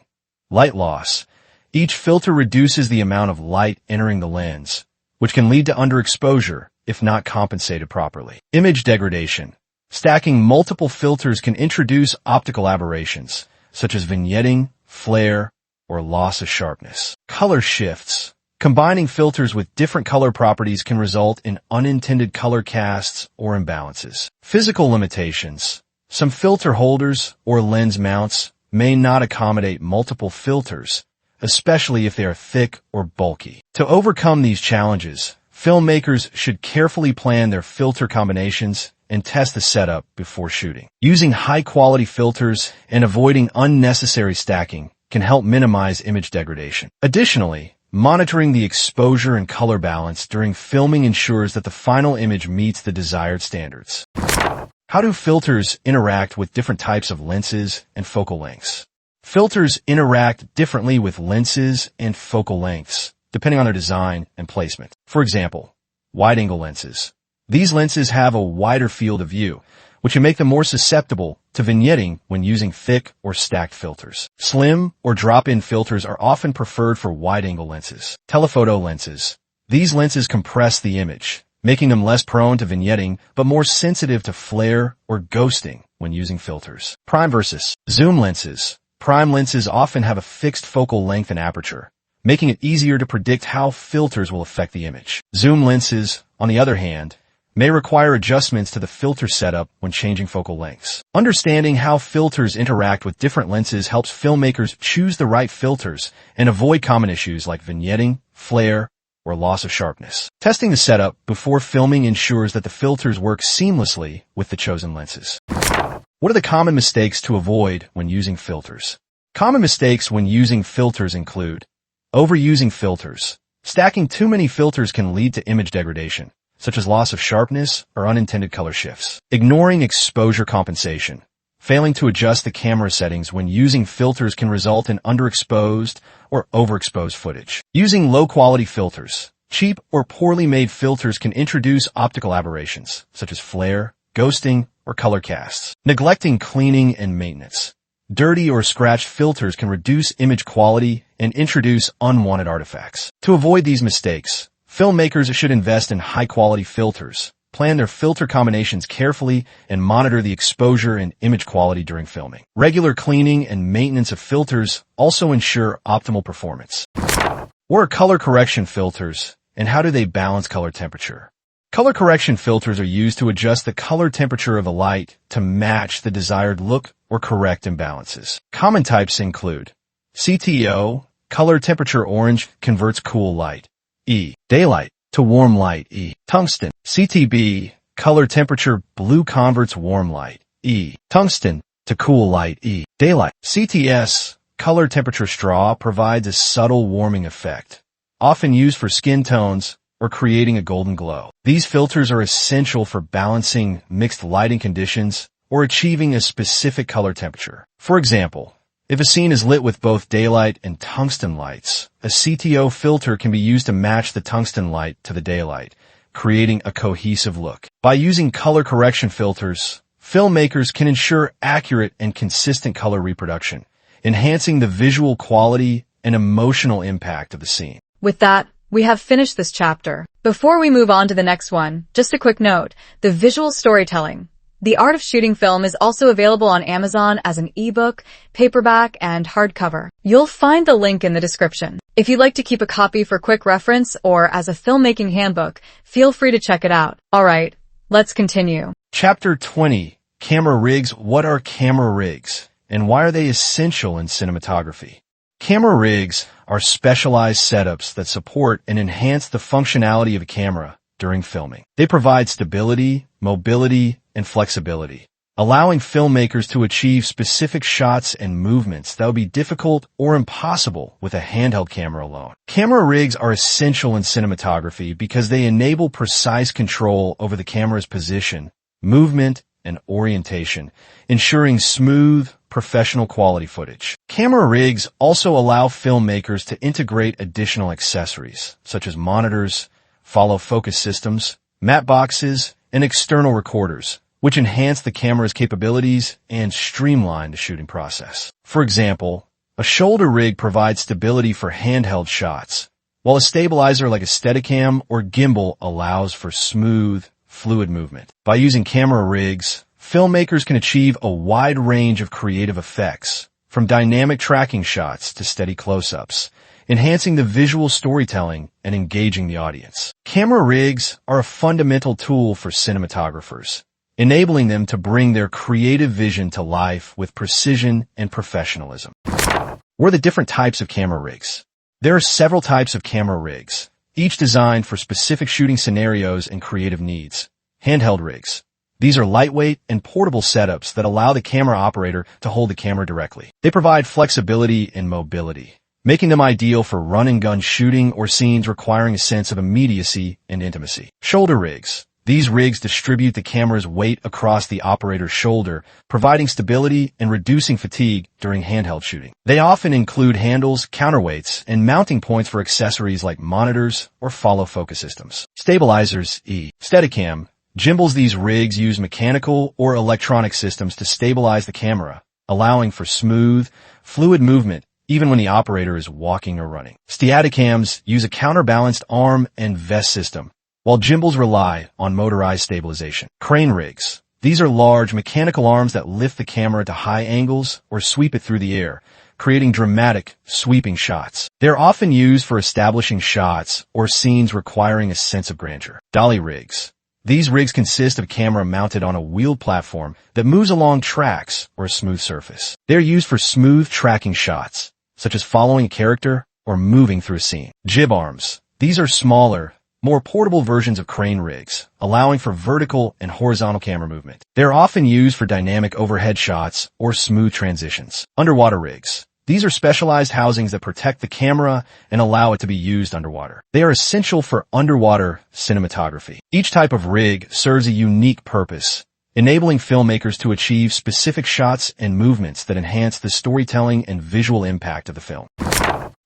light loss. Each filter reduces the amount of light entering the lens, which can lead to underexposure if not compensated properly. Image degradation. Stacking multiple filters can introduce optical aberrations, such as vignetting, flare, or loss of sharpness. Color shifts. Combining filters with different color properties can result in unintended color casts or imbalances. Physical limitations. Some filter holders or lens mounts may not accommodate multiple filters, especially if they are thick or bulky. To overcome these challenges, filmmakers should carefully plan their filter combinations and test the setup before shooting. Using high-quality filters and avoiding unnecessary stacking can help minimize image degradation. Additionally, Monitoring the exposure and color balance during filming ensures that the final image meets the desired standards. How do filters interact with different types of lenses and focal lengths? Filters interact differently with lenses and focal lengths, depending on their design and placement. For example, wide-angle lenses. These lenses have a wider field of view, which can make them more susceptible to vignetting when using thick or stacked filters. Slim or drop-in filters are often preferred for wide-angle lenses. Telephoto lenses. These lenses compress the image, making them less prone to vignetting but more sensitive to flare or ghosting when using filters. Prime versus zoom lenses. Prime lenses often have a fixed focal length and aperture, making it easier to predict how filters will affect the image. Zoom lenses, on the other hand, may require adjustments to the filter setup when changing focal lengths. Understanding how filters interact with different lenses helps filmmakers choose the right filters and avoid common issues like vignetting, flare, or loss of sharpness. Testing the setup before filming ensures that the filters work seamlessly with the chosen lenses. What are the common mistakes to avoid when using filters? Common mistakes when using filters include overusing filters. Stacking too many filters can lead to image degradation, such as loss of sharpness or unintended color shifts. Ignoring exposure compensation. Failing to adjust the camera settings when using filters can result in underexposed or overexposed footage. Using low-quality filters. Cheap or poorly made filters can introduce optical aberrations, such as flare, ghosting, or color casts. Neglecting cleaning and maintenance. Dirty or scratched filters can reduce image quality and introduce unwanted artifacts. To avoid these mistakes, filmmakers should invest in high-quality filters, plan their filter combinations carefully, and monitor the exposure and image quality during filming. Regular cleaning and maintenance of filters also ensure optimal performance. What are color correction filters, and how do they balance color temperature? Color correction filters are used to adjust the color temperature of a light to match the desired look or correct imbalances. Common types include CTO, color temperature orange, converts cool light. Daylight to warm light. Tungsten. CTB, color temperature blue, converts warm light. Tungsten to cool light. Daylight. CTS, color temperature straw, provides a subtle warming effect, often used for skin tones or creating a golden glow. These filters are essential for balancing mixed lighting conditions or achieving a specific color temperature. For example, if a scene is lit with both daylight and tungsten lights, a CTO filter can be used to match the tungsten light to the daylight, creating a cohesive look. By using color correction filters, filmmakers can ensure accurate and consistent color reproduction, enhancing the visual quality and emotional impact of the scene. With that, we have finished this chapter. Before we move on to the next one, just a quick note, the visual storytelling. The Art of Shooting Film is also available on Amazon as an ebook, paperback, and hardcover. You'll find the link in the description. If you'd like to keep a copy for quick reference or as a filmmaking handbook, feel free to check it out. Alright, let's continue. Chapter 20. Camera rigs. What are camera rigs, and why are they essential in cinematography? Camera rigs are specialized setups that support and enhance the functionality of a camera during filming. They provide stability, mobility, and flexibility, allowing filmmakers to achieve specific shots and movements that would be difficult or impossible with a handheld camera alone. Camera rigs are essential in cinematography because they enable precise control over the camera's position, movement, and orientation, ensuring smooth, professional quality footage. Camera rigs also allow filmmakers to integrate additional accessories, such as monitors, follow focus systems, matte boxes, and external recorders, which enhance the camera's capabilities and streamline the shooting process. For example, a shoulder rig provides stability for handheld shots, while a stabilizer like a Steadicam or gimbal allows for smooth, fluid movement. By using camera rigs, filmmakers can achieve a wide range of creative effects, from dynamic tracking shots to steady close-ups, enhancing the visual storytelling and engaging the audience. Camera rigs are a fundamental tool for cinematographers, enabling them to bring their creative vision to life with precision and professionalism. What are the different types of camera rigs? There are several types of camera rigs, each designed for specific shooting scenarios and creative needs. Handheld rigs. These are lightweight and portable setups that allow the camera operator to hold the camera directly. They provide flexibility and mobility, making them ideal for run-and-gun shooting or scenes requiring a sense of immediacy and intimacy. Shoulder rigs. These rigs distribute the camera's weight across the operator's shoulder, providing stability and reducing fatigue during handheld shooting. They often include handles, counterweights, and mounting points for accessories like monitors or follow-focus systems. Stabilizers. Steadicam. Gimbals. These rigs use mechanical or electronic systems to stabilize the camera, allowing for smooth, fluid movement even when the operator is walking or running. Steadicams use a counterbalanced arm and vest system, while gimbals rely on motorized stabilization. Crane rigs. These are large mechanical arms that lift the camera to high angles or sweep it through the air, creating dramatic, sweeping shots. They're often used for establishing shots or scenes requiring a sense of grandeur. Dolly rigs. These rigs consist of a camera mounted on a wheeled platform that moves along tracks or a smooth surface. They're used for smooth tracking shots, such as following a character or moving through a scene. Jib arms. These are smaller, more portable versions of crane rigs, allowing for vertical and horizontal camera movement. They're often used for dynamic overhead shots or smooth transitions. Underwater rigs. These are specialized housings that protect the camera and allow it to be used underwater. They are essential for underwater cinematography. Each type of rig serves a unique purpose, enabling filmmakers to achieve specific shots and movements that enhance the storytelling and visual impact of the film.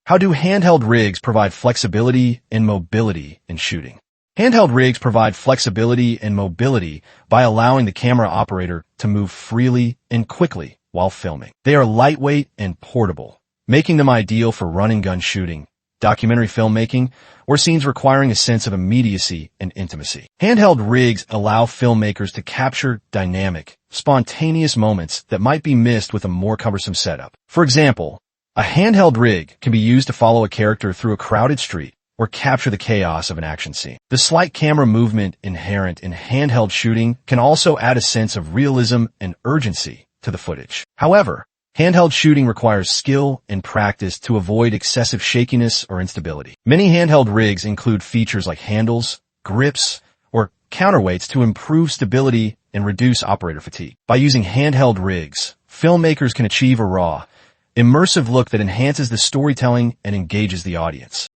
How do handheld rigs provide flexibility and mobility in shooting? Handheld rigs provide flexibility and mobility by allowing the camera operator to move freely and quickly while filming. They are lightweight and portable, making them ideal for run-and-gun shooting, documentary filmmaking, or scenes requiring a sense of immediacy and intimacy. Handheld rigs allow filmmakers to capture dynamic, spontaneous moments that might be missed with a more cumbersome setup. For example, a handheld rig can be used to follow a character through a crowded street or capture the chaos of an action scene. The slight camera movement inherent in handheld shooting can also add a sense of realism and urgency to the footage. However, handheld shooting requires skill and practice to avoid excessive shakiness or instability. Many handheld rigs include features like handles, grips, or counterweights to improve stability and reduce operator fatigue. By using handheld rigs, filmmakers can achieve a raw, immersive look that enhances the storytelling and engages the audience.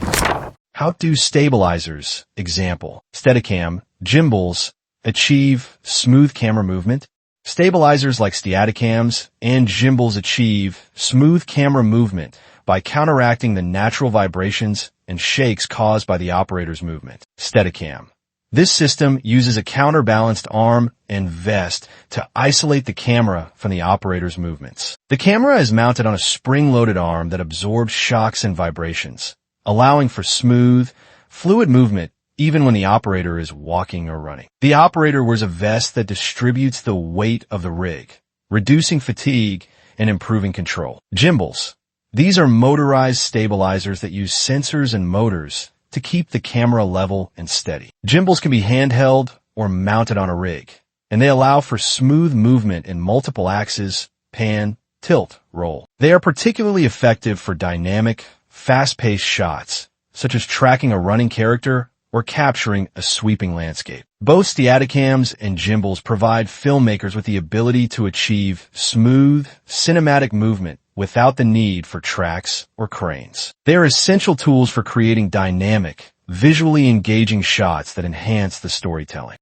How do stabilizers, example, Steadicam, gimbals, achieve smooth camera movement? Stabilizers like Steadicams and gimbals achieve smooth camera movement by counteracting the natural vibrations and shakes caused by the operator's movement. Steadicam. This system uses a counterbalanced arm and vest to isolate the camera from the operator's movements. The camera is mounted on a spring-loaded arm that absorbs shocks and vibrations, allowing for smooth, fluid movement even when the operator is walking or running. The operator wears a vest that distributes the weight of the rig, reducing fatigue and improving control. Gimbals. These are motorized stabilizers that use sensors and motors to keep the camera level and steady. Gimbals can be handheld or mounted on a rig, and they allow for smooth movement in multiple axes, pan, tilt, roll. They are particularly effective for dynamic, fast-paced shots, such as tracking a running character or capturing a sweeping landscape. Both Steadicams and gimbals provide filmmakers with the ability to achieve smooth, cinematic movement without the need for tracks or cranes. They are essential tools for creating dynamic, visually engaging shots that enhance the storytelling.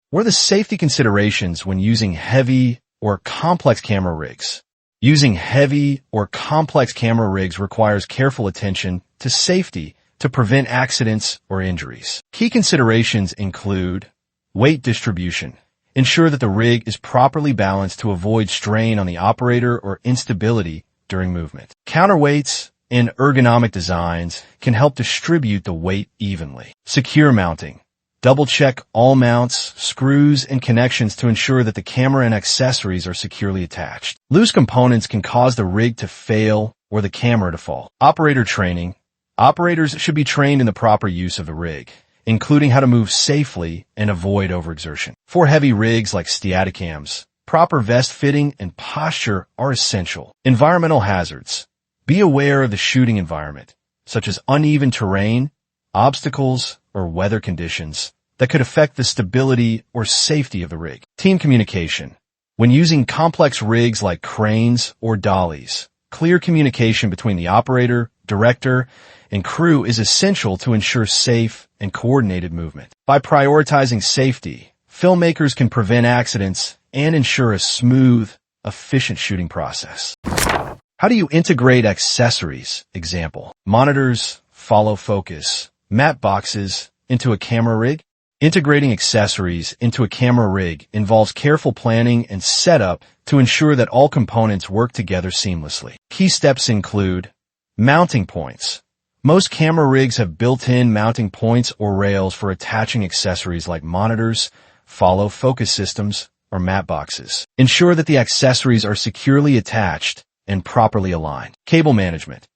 What are the safety considerations when using heavy or complex camera rigs? Using heavy or complex camera rigs requires careful attention to safety to prevent accidents or injuries. Key considerations include weight distribution. Ensure that the rig is properly balanced to avoid strain on the operator or instability during movement. Counterweights and ergonomic designs can help distribute the weight evenly. Secure mounting. Double-check all mounts, screws, and connections to ensure that the camera and accessories are securely attached. Loose components can cause the rig to fail or the camera to fall. Operator training. Operators should be trained in the proper use of the rig, including how to move safely and avoid overexertion. For heavy rigs like Steadicams, proper vest fitting and posture are essential. Environmental hazards. Be aware of the shooting environment, such as uneven terrain, obstacles, or weather conditions that could affect the stability or safety of the rig. Team communication. When using complex rigs like cranes or dollies, clear communication between the operator, director, and crew is essential to ensure safe and coordinated movement. By prioritizing safety, filmmakers can prevent accidents and ensure a smooth, efficient shooting process. How do you integrate accessories? Example, monitors, follow focus, matte boxes into a camera rig? Integrating accessories into a camera rig involves careful planning and setup to ensure that all components work together seamlessly. Key steps include mounting points. Most camera rigs have built-in mounting points or rails for attaching accessories like monitors, follow focus systems, or matte boxes. Ensure that the accessories are securely attached and properly aligned. Cable management.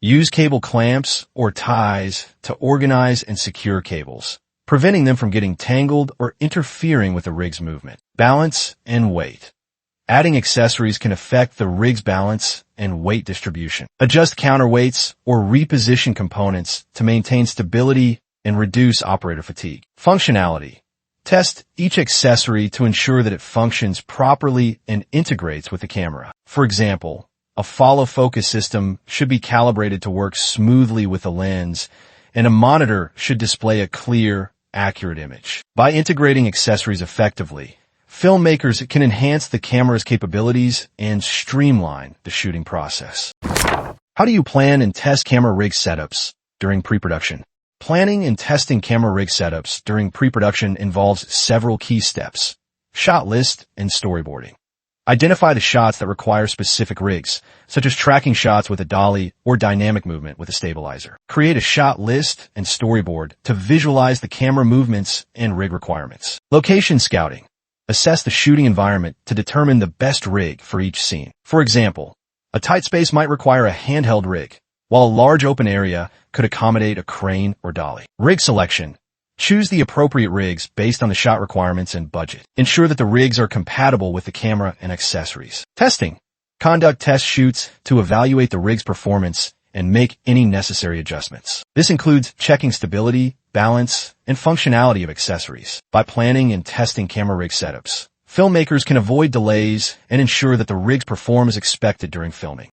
Use cable clamps or ties to organize and secure cables, preventing them from getting tangled or interfering with the rig's movement. Balance and weight. Adding accessories can affect the rig's balance and weight distribution. Adjust counterweights or reposition components to maintain stability and reduce operator fatigue. Functionality. Test each accessory to ensure that it functions properly and integrates with the camera. For example, a follow focus system should be calibrated to work smoothly with the lens, and a monitor should display a clear, accurate image. By integrating accessories effectively, filmmakers can enhance the camera's capabilities and streamline the shooting process. How do you plan and test camera rig setups during pre-production? Planning and testing camera rig setups during pre-production involves several key steps: shot list and storyboarding. Identify the shots that require specific rigs, such as tracking shots with a dolly or dynamic movement with a stabilizer. Create a shot list and storyboard to visualize the camera movements and rig requirements. Location scouting. Assess the shooting environment to determine the best rig for each scene. For example, a tight space might require a handheld rig, while a large open area could accommodate a crane or dolly. Rig selection. Choose the appropriate rigs based on the shot requirements and budget. Ensure that the rigs are compatible with the camera and accessories. Testing. Conduct test shoots to evaluate the rig's performance and make any necessary adjustments. This includes checking stability, balance, and functionality of accessories. By planning and testing camera rig setups, filmmakers can avoid delays and ensure that the rigs perform as expected during filming.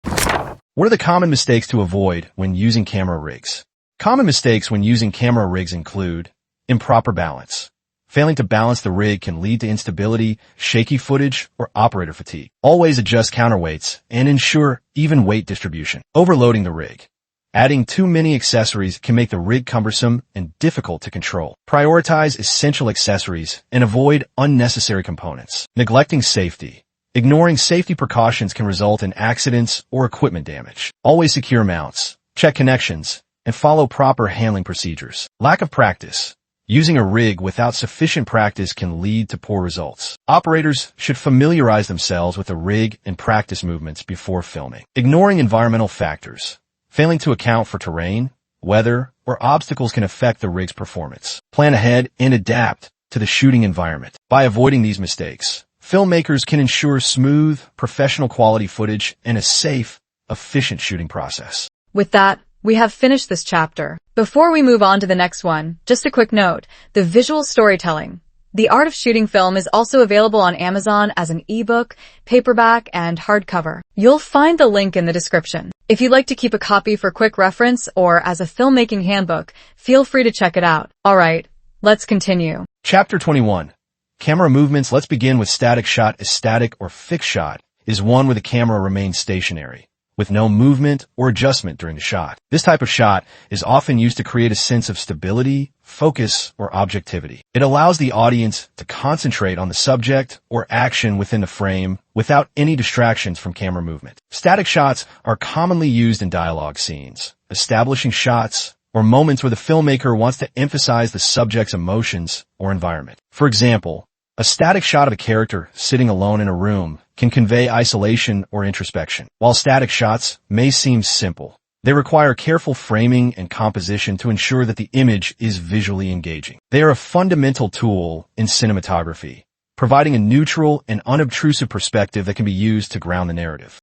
What are the common mistakes to avoid when using camera rigs? Common mistakes when using camera rigs include improper balance. Failing to balance the rig can lead to instability, shaky footage, or operator fatigue. Always adjust counterweights and ensure even weight distribution. Overloading the rig. Adding too many accessories can make the rig cumbersome and difficult to control. Prioritize essential accessories and avoid unnecessary components. Neglecting safety. Ignoring safety precautions can result in accidents or equipment damage. Always secure mounts, check connections, and follow proper handling procedures. Lack of practice. Using a rig without sufficient practice can lead to poor results. Operators should familiarize themselves with the rig and practice movements before filming. Ignoring environmental factors. Failing to account for terrain, weather, or obstacles can affect the rig's performance. Plan ahead and adapt to the shooting environment. By avoiding these mistakes, filmmakers can ensure smooth, professional quality footage and a safe, efficient shooting process. With that, we have finished this chapter. Before we move on to the next one, just a quick note, the visual storytelling. The Art of Shooting Film is also available on Amazon as an ebook, paperback, and hardcover. You'll find the link in the description. If you'd like to keep a copy for quick reference or as a filmmaking handbook, feel free to check it out. Alright, let's continue. Chapter 21. Camera movements. Let's begin with static shot. A static or fixed shot is one where the camera remains stationary, with no movement or adjustment during the shot. This type of shot is often used to create a sense of stability, focus, or objectivity. It allows the audience to concentrate on the subject or action within the frame without any distractions from camera movement. Static shots are commonly used in dialogue scenes, establishing shots, or moments where the filmmaker wants to emphasize the subject's emotions or environment. For example, a static shot of a character sitting alone in a room can convey isolation or introspection. While static shots may seem simple, they require careful framing and composition to ensure that the image is visually engaging. They are a fundamental tool in cinematography, providing a neutral and unobtrusive perspective that can be used to ground the narrative.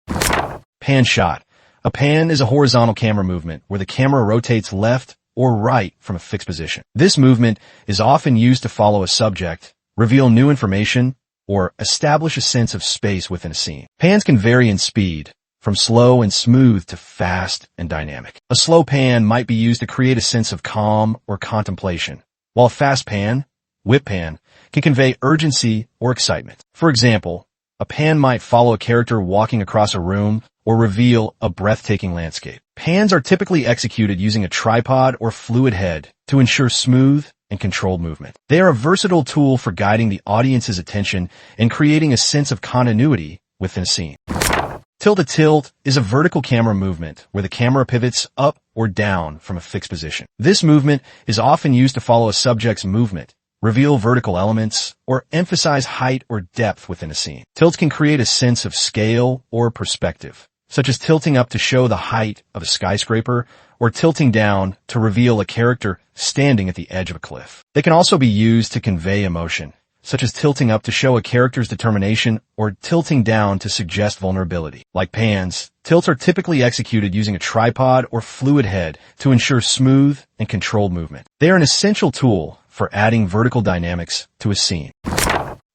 Pan shot. A pan is a horizontal camera movement where the camera rotates left or right from a fixed position. This movement is often used to follow a subject, reveal new information, or establish a sense of space within a scene. Pans can vary in speed, from slow and smooth to fast and dynamic. A slow pan might be used to create a sense of calm or contemplation, while a fast pan, whip pan, can convey urgency or excitement. For example, a pan might follow a character walking across a room or reveal a breathtaking landscape. Pans are typically executed using a tripod or fluid head to ensure smooth and controlled movement. They are a versatile tool for guiding the audience's attention and creating a sense of continuity within a scene. Tilt-a-tilt is a vertical camera movement where the camera pivots up or down from a fixed position. This movement is often used to follow a subject's movement, reveal vertical elements, or emphasize height or depth within a scene. Tilts can create a sense of scale or perspective, such as tilting up to show the height of a skyscraper or tilting down to reveal a character standing at the edge of a cliff. They can also be used to convey emotion, such as tilting up to show a character's determination or tilting down to suggest vulnerability. Like pans, tilts are typically executed using a tripod or fluid head to ensure smooth and controlled movement. They are an essential tool for adding vertical dynamics to a scene.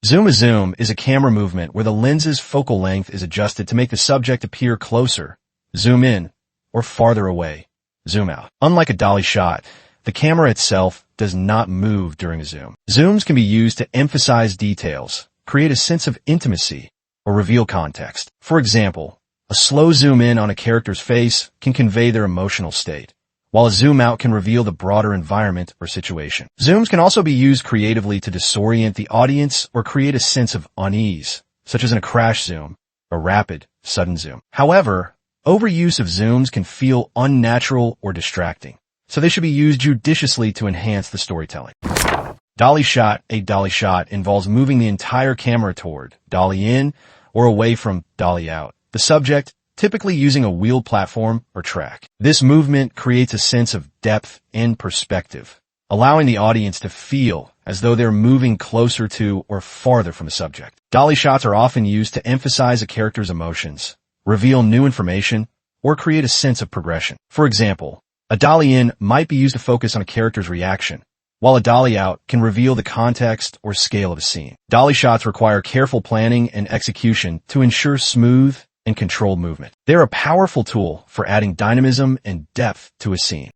Zoom-a-zoom is a camera movement where the lens's focal length is adjusted to make the subject appear closer, zoom in, or farther away, zoom out. Unlike a dolly shot, the camera itself does not move during a zoom. Zooms can be used to emphasize details, create a sense of intimacy, or reveal context. For example, a slow zoom in on a character's face can convey their emotional state, while a zoom out can reveal the broader environment or situation. Zooms can also be used creatively to disorient the audience or create a sense of unease, such as in a crash zoom, a rapid, sudden zoom. However, overuse of zooms can feel unnatural or distracting, so they should be used judiciously to enhance the storytelling. Dolly shot. A dolly shot involves moving the entire camera toward, dolly in, or away from, dolly out, the subject, typically using a wheeled platform or track. This movement creates a sense of depth and perspective, allowing the audience to feel as though they're moving closer to or farther from the subject. Dolly shots are often used to emphasize a character's emotions, reveal new information, or create a sense of progression. For example, a dolly in might be used to focus on a character's reaction, while a dolly out can reveal the context or scale of a scene. Dolly shots require careful planning and execution to ensure smooth and controlled movement. They're a powerful tool for adding dynamism and depth to a scene.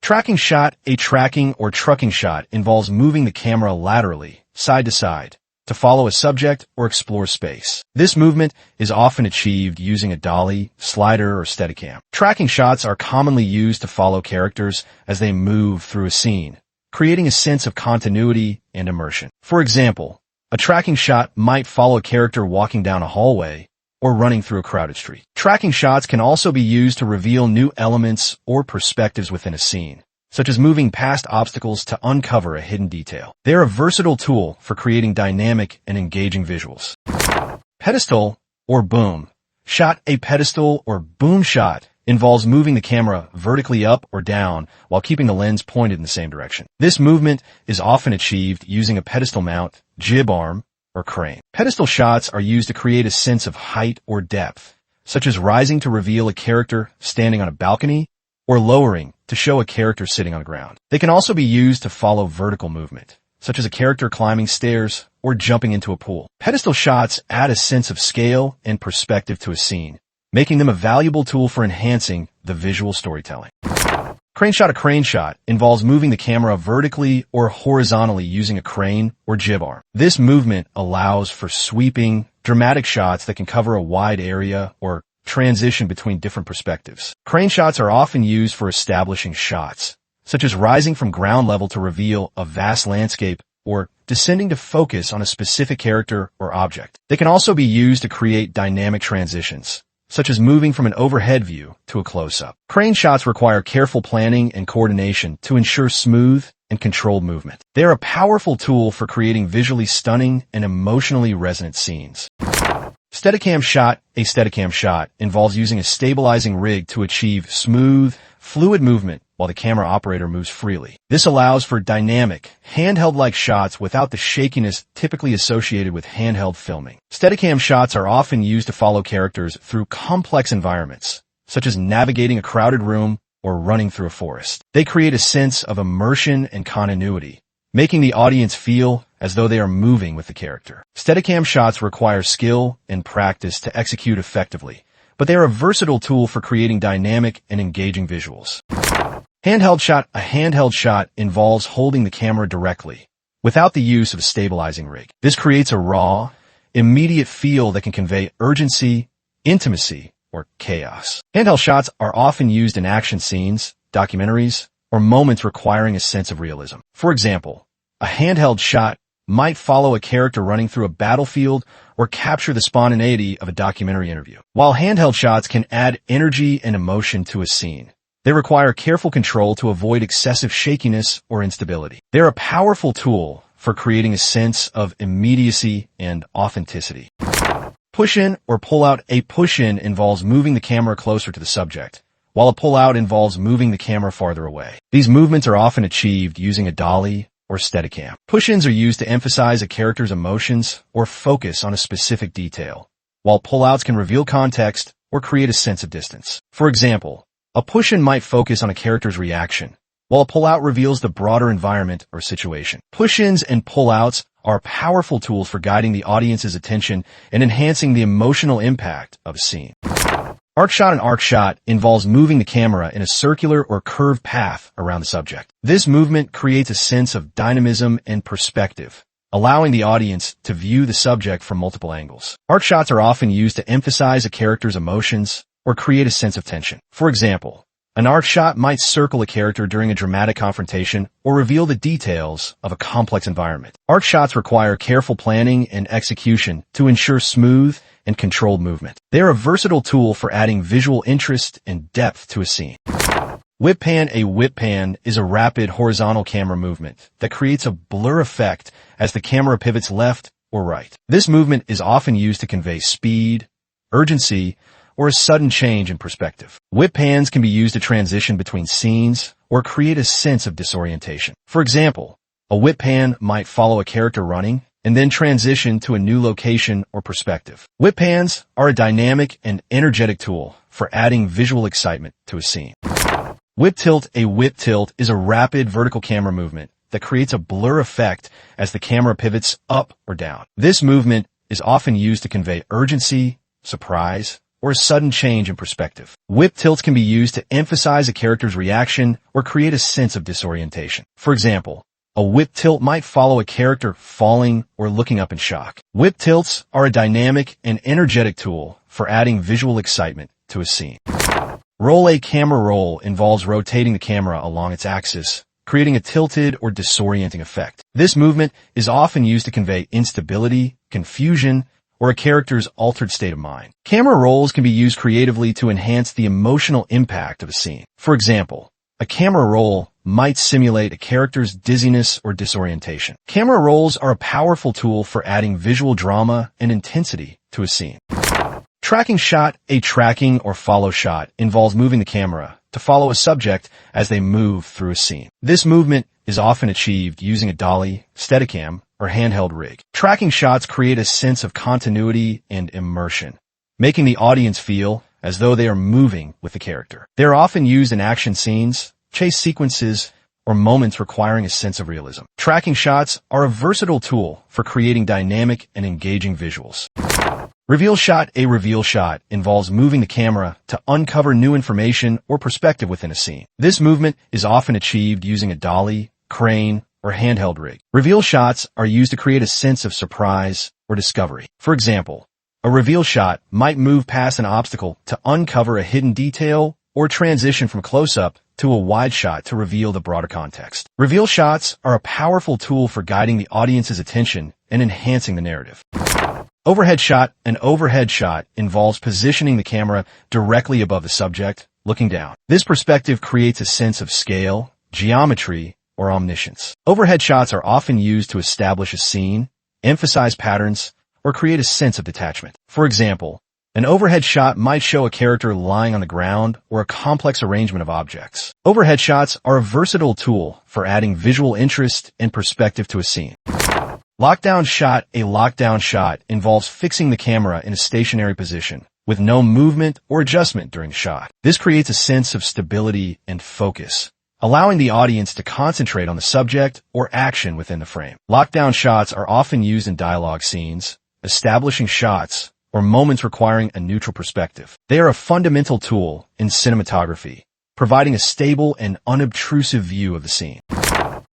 Tracking shot. A tracking or trucking shot involves moving the camera laterally, side to side, to follow a subject or explore space. This movement is often achieved using a dolly, slider, or Steadicam. Tracking shots are commonly used to follow characters as they move through a scene, creating a sense of continuity and immersion. For example, a tracking shot might follow a character walking down a hallway or running through a crowded street. Tracking shots can also be used to reveal new elements or perspectives within a scene, such as moving past obstacles to uncover a hidden detail. They're a versatile tool for creating dynamic and engaging visuals. Pedestal or boom shot. A pedestal or boom shot involves moving the camera vertically up or down while keeping the lens pointed in the same direction. This movement is often achieved using a pedestal mount, jib arm, or crane. Pedestal shots are used to create a sense of height or depth, such as rising to reveal a character standing on a balcony or lowering to show a character sitting on the ground. They can also be used to follow vertical movement, such as a character climbing stairs or jumping into a pool. Pedestal shots add a sense of scale and perspective to a scene, making them a valuable tool for enhancing the visual storytelling. Crane shot. A crane shot involves moving the camera vertically or horizontally using a crane or jib arm. This movement allows for sweeping, dramatic shots that can cover a wide area or transition between different perspectives. Crane shots are often used for establishing shots, such as rising from ground level to reveal a vast landscape or descending to focus on a specific character or object. They can also be used to create dynamic transitions, such as moving from an overhead view to a close-up. Crane shots require careful planning and coordination to ensure smooth and controlled movement. They're a powerful tool for creating visually stunning and emotionally resonant scenes. Steadicam shot. A Steadicam shot involves using a stabilizing rig to achieve smooth, fluid movement while the camera operator moves freely. This allows for dynamic, handheld-like shots without the shakiness typically associated with handheld filming. Steadicam shots are often used to follow characters through complex environments, such as navigating a crowded room or running through a forest. They create a sense of immersion and continuity, making the audience feel as though they are moving with the character. Steadicam shots require skill and practice to execute effectively, but they are a versatile tool for creating dynamic and engaging visuals. Handheld shot. A handheld shot involves holding the camera directly, without the use of a stabilizing rig. This creates a raw, immediate feel that can convey urgency, intimacy, or chaos. Handheld shots are often used in action scenes, documentaries, or moments requiring a sense of realism. For example, a handheld shot might follow a character running through a battlefield or capture the spontaneity of a documentary interview. While handheld shots can add energy and emotion to a scene, they require careful control to avoid excessive shakiness or instability. They're a powerful tool for creating a sense of immediacy and authenticity. Push-in or pull-out. A push-in involves moving the camera closer to the subject, while a pull-out involves moving the camera farther away. These movements are often achieved using a dolly or Steadicam. Push-ins are used to emphasize a character's emotions or focus on a specific detail, while pull-outs can reveal context or create a sense of distance. For example, a push-in might focus on a character's reaction, while a pull-out reveals the broader environment or situation. Push-ins and pull-outs are powerful tools for guiding the audience's attention and enhancing the emotional impact of a scene. Arc shot. An arc shot involves moving the camera in a circular or curved path around the subject. This movement creates a sense of dynamism and perspective, allowing the audience to view the subject from multiple angles. Arc shots are often used to emphasize a character's emotions or create a sense of tension. For example, an arc shot might circle a character during a dramatic confrontation or reveal the details of a complex environment. Arc shots require careful planning and execution to ensure smooth and controlled movement. They are a versatile tool for adding visual interest and depth to a scene. Whip pan. A whip pan is a rapid horizontal camera movement that creates a blur effect as the camera pivots left or right. This movement is often used to convey speed, urgency, or a sudden change in perspective. Whip pans can be used to transition between scenes or create a sense of disorientation. For example, a whip pan might follow a character running and then transition to a new location or perspective. Whip pans are a dynamic and energetic tool for adding visual excitement to a scene. Whip tilt. A whip tilt is a rapid vertical camera movement that creates a blur effect as the camera pivots up or down. This movement is often used to convey urgency, surprise, or a sudden change in perspective. Whip tilts can be used to emphasize a character's reaction or create a sense of disorientation. For example, a whip tilt might follow a character falling or looking up in shock. Whip tilts are a dynamic and energetic tool for adding visual excitement to a scene. Roll. A camera roll involves rotating the camera along its axis, creating a tilted or disorienting effect. This movement is often used to convey instability, confusion, or a character's altered state of mind. Camera rolls can be used creatively to enhance the emotional impact of a scene. For example, a camera roll might simulate a character's dizziness or disorientation. Camera rolls are a powerful tool for adding visual drama and intensity to a scene. Tracking shot. A tracking or follow shot involves moving the camera to follow a subject as they move through a scene. This movement is often achieved using a dolly, Steadicam, or handheld rig. Tracking shots create a sense of continuity and immersion, making the audience feel as though they are moving with the character. They are often used in action scenes, chase sequences, or moments requiring a sense of realism. Tracking shots are a versatile tool for creating dynamic and engaging visuals. Reveal shot. A reveal shot involves moving the camera to uncover new information or perspective within a scene. This movement is often achieved using a dolly, crane, or handheld rig. Reveal shots are used to create a sense of surprise or discovery. For example, a reveal shot might move past an obstacle to uncover a hidden detail or transition from close-up to a wide shot to reveal the broader context. Reveal shots are a powerful tool for guiding the audience's attention and enhancing the narrative. Overhead shot. An overhead shot involves positioning the camera directly above the subject, looking down. This perspective creates a sense of scale, geometry, or omniscience. Overhead shots are often used to establish a scene, emphasize patterns, or create a sense of detachment. For example, an overhead shot might show a character lying on the ground or a complex arrangement of objects. Overhead shots are a versatile tool for adding visual interest and perspective to a scene. Lockdown shot. A lockdown shot involves fixing the camera in a stationary position with no movement or adjustment during the shot. This creates a sense of stability and focus, allowing the audience to concentrate on the subject or action within the frame. Lockdown shots are often used in dialogue scenes, establishing shots or moments requiring a neutral perspective. They are a fundamental tool in cinematography, providing a stable and unobtrusive view of the scene.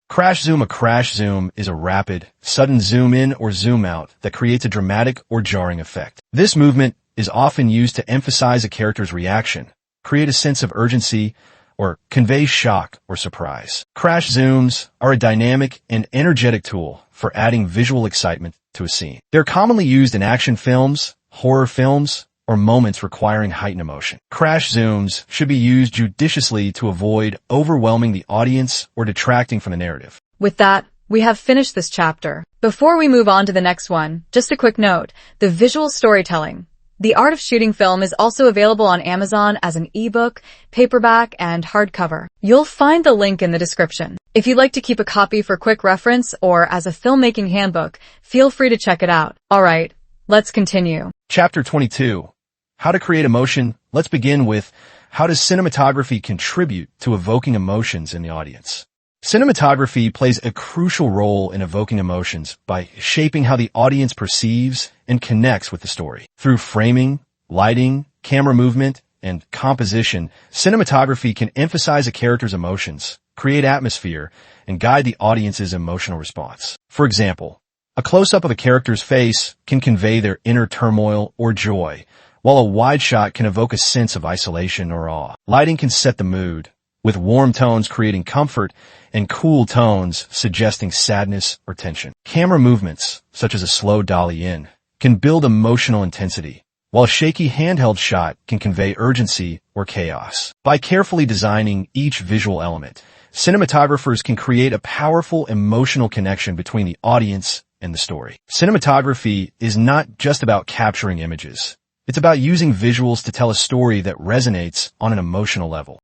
Crash zoom. A crash zoom is a rapid, sudden zoom in or zoom out that creates a dramatic or jarring effect. This movement is often used to emphasize a character's reaction, create a sense of urgency, or convey shock or surprise. Crash zooms are a dynamic and energetic tool for adding visual excitement to a scene. They're commonly used in action films, horror films, or moments requiring heightened emotion. Crash zooms should be used judiciously to avoid overwhelming the audience or detracting from the narrative. With that, we have finished this chapter. Before we move on to the next one, just a quick note, the visual storytelling. The Art of Shooting Film is also available on Amazon as an ebook, paperback, and hardcover. You'll find the link in the description. If you'd like to keep a copy for quick reference or as a filmmaking handbook, feel free to check it out. Alright, let's continue. Chapter 22. How to create emotion. Let's begin with, how does cinematography contribute to evoking emotions in the audience? Cinematography plays a crucial role in evoking emotions by shaping how the audience perceives and connects with the story. Through framing, lighting, camera movement, and composition, cinematography can emphasize a character's emotions, create atmosphere, and guide the audience's emotional response. For example, a close-up of a character's face can convey their inner turmoil or joy, while a wide shot can evoke a sense of isolation or awe. Lighting can set the mood, with warm tones creating comfort and cool tones suggesting sadness or tension. Camera movements, such as a slow dolly in, can build emotional intensity, while a shaky handheld shot can convey urgency or chaos. By carefully designing each visual element, cinematographers can create a powerful emotional connection between the audience and the story. Cinematography is not just about capturing images. It's about using visuals to tell a story that resonates on an emotional level.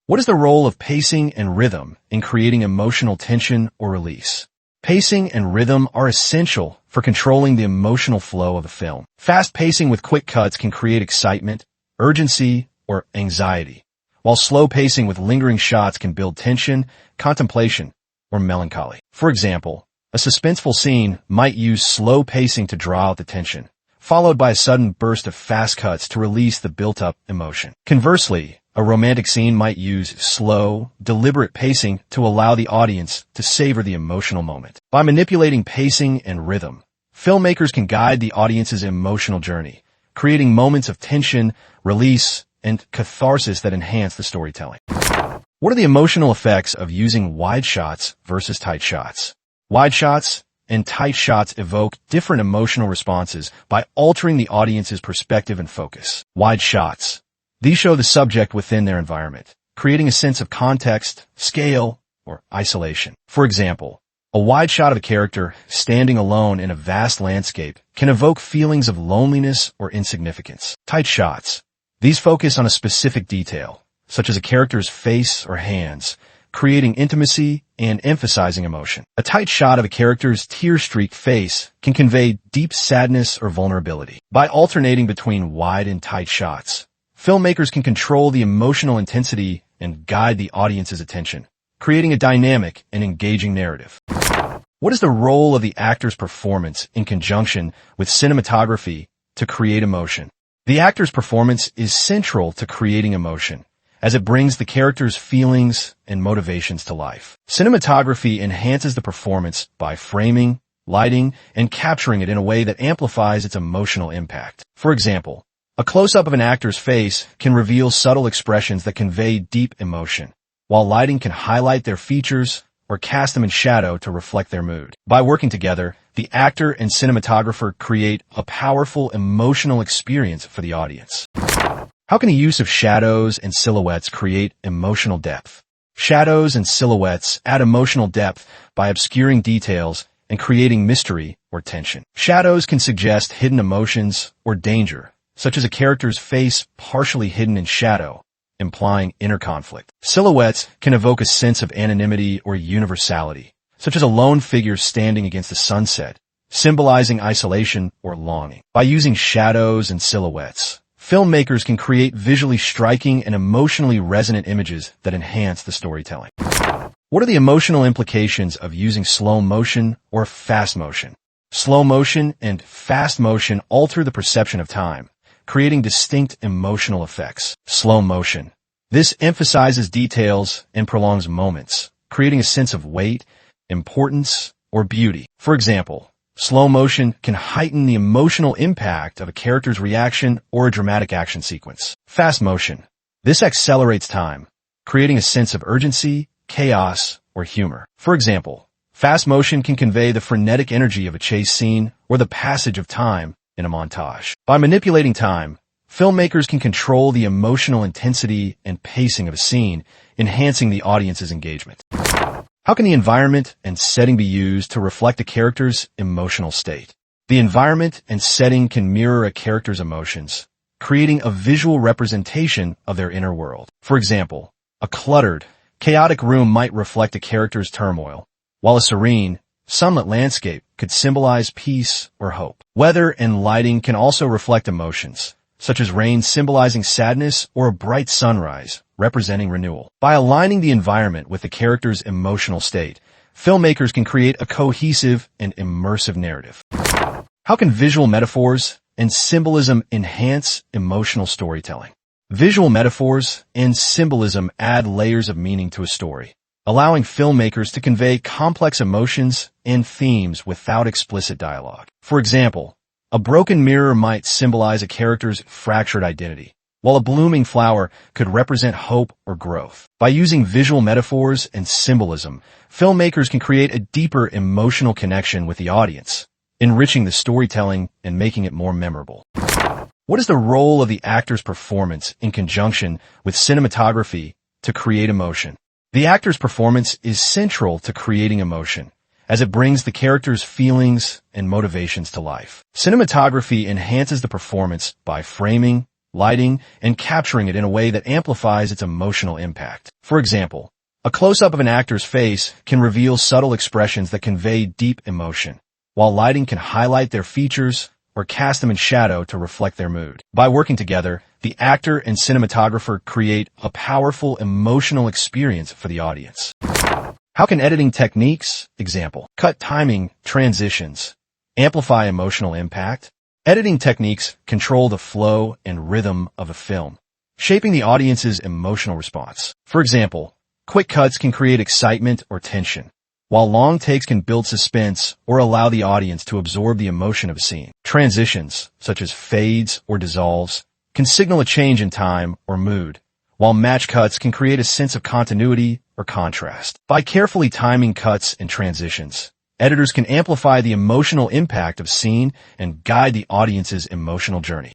What is the role of pacing and rhythm in creating emotional tension or release? Pacing and rhythm are essential for controlling the emotional flow of a film. Fast pacing with quick cuts can create excitement, urgency, or anxiety, while slow pacing with lingering shots can build tension, contemplation, or melancholy. For example, a suspenseful scene might use slow pacing to draw out the tension, followed by a sudden burst of fast cuts to release the built-up emotion. Conversely, a romantic scene might use slow, deliberate pacing to allow the audience to savor the emotional moment. By manipulating pacing and rhythm, filmmakers can guide the audience's emotional journey, creating moments of tension, release, and catharsis that enhance the storytelling. What are the emotional effects of using wide shots versus tight shots? Wide shots and tight shots evoke different emotional responses by altering the audience's perspective and focus. Wide shots. These show the subject within their environment, creating a sense of context, scale, or isolation. For example, a wide shot of a character standing alone in a vast landscape can evoke feelings of loneliness or insignificance. Tight shots. These focus on a specific detail, such as a character's face or hands, creating intimacy and emphasizing emotion. A tight shot of a character's tear-streaked face can convey deep sadness or vulnerability. By alternating between wide and tight shots, filmmakers can control the emotional intensity and guide the audience's attention, creating a dynamic and engaging narrative. What is the role of the actor's performance in conjunction with cinematography to create emotion? The actor's performance is central to creating emotion, as it brings the character's feelings and motivations to life. Cinematography enhances the performance by framing, lighting, and capturing it in a way that amplifies its emotional impact. For example, a close-up of an actor's face can reveal subtle expressions that convey deep emotion, while lighting can highlight their features or cast them in shadow to reflect their mood. By working together, the actor and cinematographer create a powerful emotional experience for the audience. How can the use of shadows and silhouettes create emotional depth? Shadows and silhouettes add emotional depth by obscuring details and creating mystery or tension. Shadows can suggest hidden emotions or danger, such as a character's face partially hidden in shadow, implying inner conflict. Silhouettes can evoke a sense of anonymity or universality, such as a lone figure standing against the sunset, symbolizing isolation or longing. By using shadows and silhouettes, filmmakers can create visually striking and emotionally resonant images that enhance the storytelling. What are the emotional implications of using slow motion or fast motion? Slow motion and fast motion alter the perception of time, creating distinct emotional effects. Slow motion. This emphasizes details and prolongs moments, creating a sense of weight, importance, or beauty. For example, slow motion can heighten the emotional impact of a character's reaction or a dramatic action sequence. Fast motion. This accelerates time, creating a sense of urgency, chaos, or humor. For example, fast motion can convey the frenetic energy of a chase scene or the passage of time in a montage. By manipulating time, filmmakers can control the emotional intensity and pacing of a scene, enhancing the audience's engagement. How can the environment and setting be used to reflect a character's emotional state? The environment and setting can mirror a character's emotions, creating a visual representation of their inner world. For example, a cluttered, chaotic room might reflect a character's turmoil, while a serene, sunlit landscape could symbolize peace or hope. Weather and lighting can also reflect emotions, such as rain symbolizing sadness or a bright sunrise representing renewal. By aligning the environment with the character's emotional state, filmmakers can create a cohesive and immersive narrative. How can visual metaphors and symbolism enhance emotional storytelling? Visual metaphors and symbolism add layers of meaning to a story, allowing filmmakers to convey complex emotions and themes without explicit dialogue. For example, a broken mirror might symbolize a character's fractured identity, while a blooming flower could represent hope or growth. By using visual metaphors and symbolism, filmmakers can create a deeper emotional connection with the audience, enriching the storytelling and making it more memorable. What is the role of the actor's performance in conjunction with cinematography to create emotion? The actor's performance is central to creating emotion, as it brings the character's feelings and motivations to life. Cinematography enhances the performance by framing, lighting, and capturing it in a way that amplifies its emotional impact. For example, a close-up of an actor's face can reveal subtle expressions that convey deep emotion, while lighting can highlight their features or cast them in shadow to reflect their mood. By working together, the actor and cinematographer create a powerful emotional experience for the audience. How can editing techniques, example, cut timing, transitions, amplify emotional impact? Editing techniques control the flow and rhythm of a film, shaping the audience's emotional response. For example, quick cuts can create excitement or tension, while long takes can build suspense or allow the audience to absorb the emotion of a scene. Transitions, such as fades or dissolves, can signal a change in time or mood, while match cuts can create a sense of continuity or contrast. By carefully timing cuts and transitions, editors can amplify the emotional impact of a scene and guide the audience's emotional journey.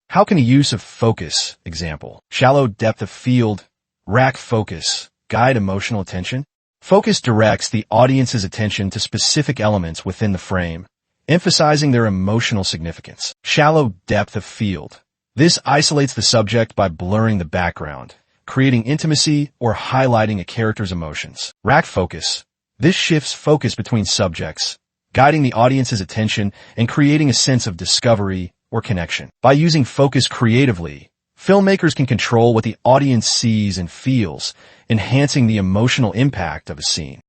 How can the use of focus, example, shallow depth of field, rack focus, guide emotional attention? Focus directs the audience's attention to specific elements within the frame, emphasizing their emotional significance. Shallow depth of field. This isolates the subject by blurring the background, creating intimacy or highlighting a character's emotions. Rack focus. This shifts focus between subjects, guiding the audience's attention and creating a sense of discovery or connection. By using focus creatively, filmmakers can control what the audience sees and feels, enhancing the emotional impact of a scene.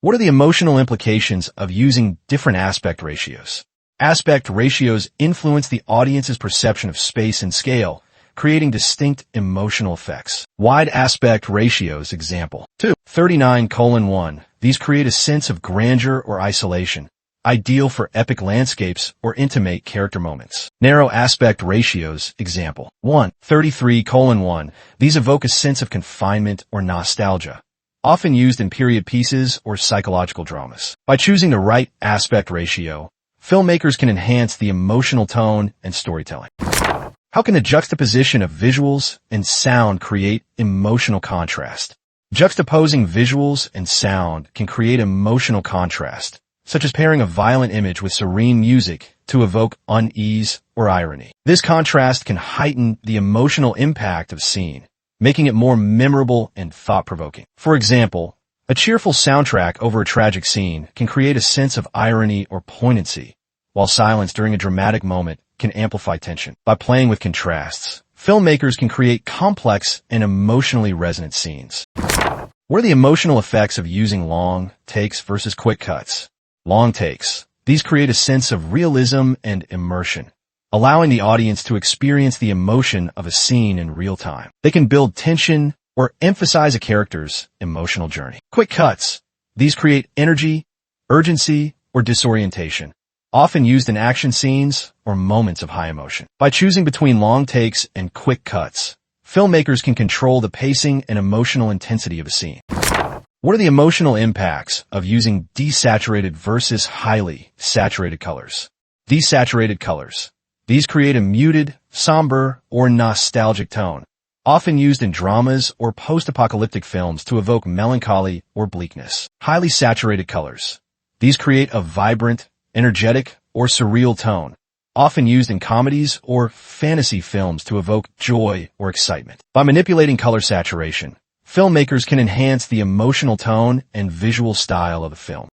What are the emotional implications of using different aspect ratios? Aspect ratios influence the audience's perception of space and scale, creating distinct emotional effects. Wide aspect ratios, example, 2:39:1. These create a sense of grandeur or isolation, ideal for epic landscapes or intimate character moments. Narrow aspect ratios, example, 1:33:1. These evoke a sense of confinement or nostalgia, often used in period pieces or psychological dramas. By choosing the right aspect ratio, filmmakers can enhance the emotional tone and storytelling. How can the juxtaposition of visuals and sound create emotional contrast? Juxtaposing visuals and sound can create emotional contrast, such as pairing a violent image with serene music to evoke unease or irony. This contrast can heighten the emotional impact of a scene, making it more memorable and thought-provoking. For example, a cheerful soundtrack over a tragic scene can create a sense of irony or poignancy, while silence during a dramatic moment can amplify tension. By playing with contrasts, filmmakers can create complex and emotionally resonant scenes. What are the emotional effects of using long takes versus quick cuts? Long takes. These create a sense of realism and immersion, allowing the audience to experience the emotion of a scene in real time. They can build tension or emphasize a character's emotional journey. Quick cuts. These create energy, urgency, or disorientation, often used in action scenes or moments of high emotion. By choosing between long takes and quick cuts, filmmakers can control the pacing and emotional intensity of a scene. What are the emotional impacts of using desaturated versus highly saturated colors? Desaturated colors. These create a muted, somber, or nostalgic tone, often used in dramas or post-apocalyptic films to evoke melancholy or bleakness. Highly saturated colors. These create a vibrant, energetic, or surreal tone, often used in comedies or fantasy films to evoke joy or excitement. By manipulating color saturation, filmmakers can enhance the emotional tone and visual style of the film.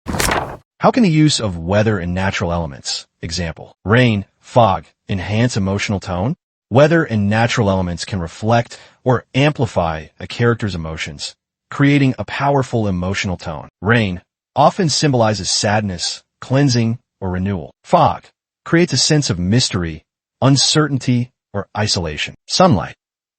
How can the use of weather and natural elements, example, rain, fog, enhance emotional tone? Weather and natural elements can reflect or amplify a character's emotions, creating a powerful emotional tone. Rain often symbolizes sadness, cleansing, or renewal. Fog creates a sense of mystery, uncertainty, or isolation. Sunlight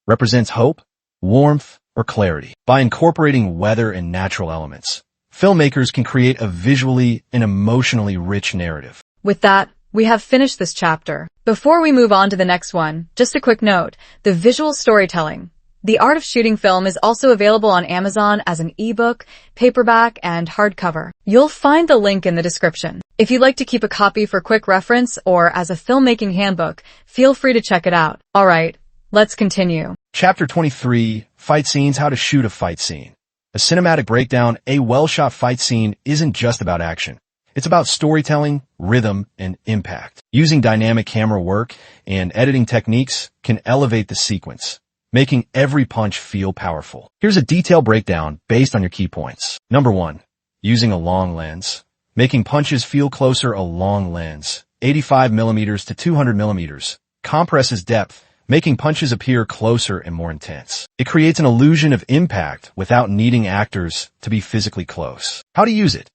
represents hope, warmth, or clarity. By incorporating weather and natural elements, filmmakers can create a visually and emotionally rich narrative. With that, we have finished this chapter. Before we move on to the next one, just a quick note, the visual storytelling. The Art of Shooting Film is also available on Amazon as an ebook, paperback, and hardcover. You'll find the link in the description. If you'd like to keep a copy for quick reference or as a filmmaking handbook, feel free to check it out. Alright, let's continue. Chapter 23, Fight Scenes, How to Shoot a Fight Scene. A cinematic breakdown, a well-shot fight scene isn't just about action. It's about storytelling, rhythm, and impact. Using dynamic camera work and editing techniques can elevate the sequence, making every punch feel powerful. Here's a detailed breakdown based on your key points. Number 1. Using a long lens. Making punches feel closer. A long lens, 85mm to 200mm, compresses depth, making punches appear closer and more intense. It creates an illusion of impact without needing actors to be physically close. How to use it?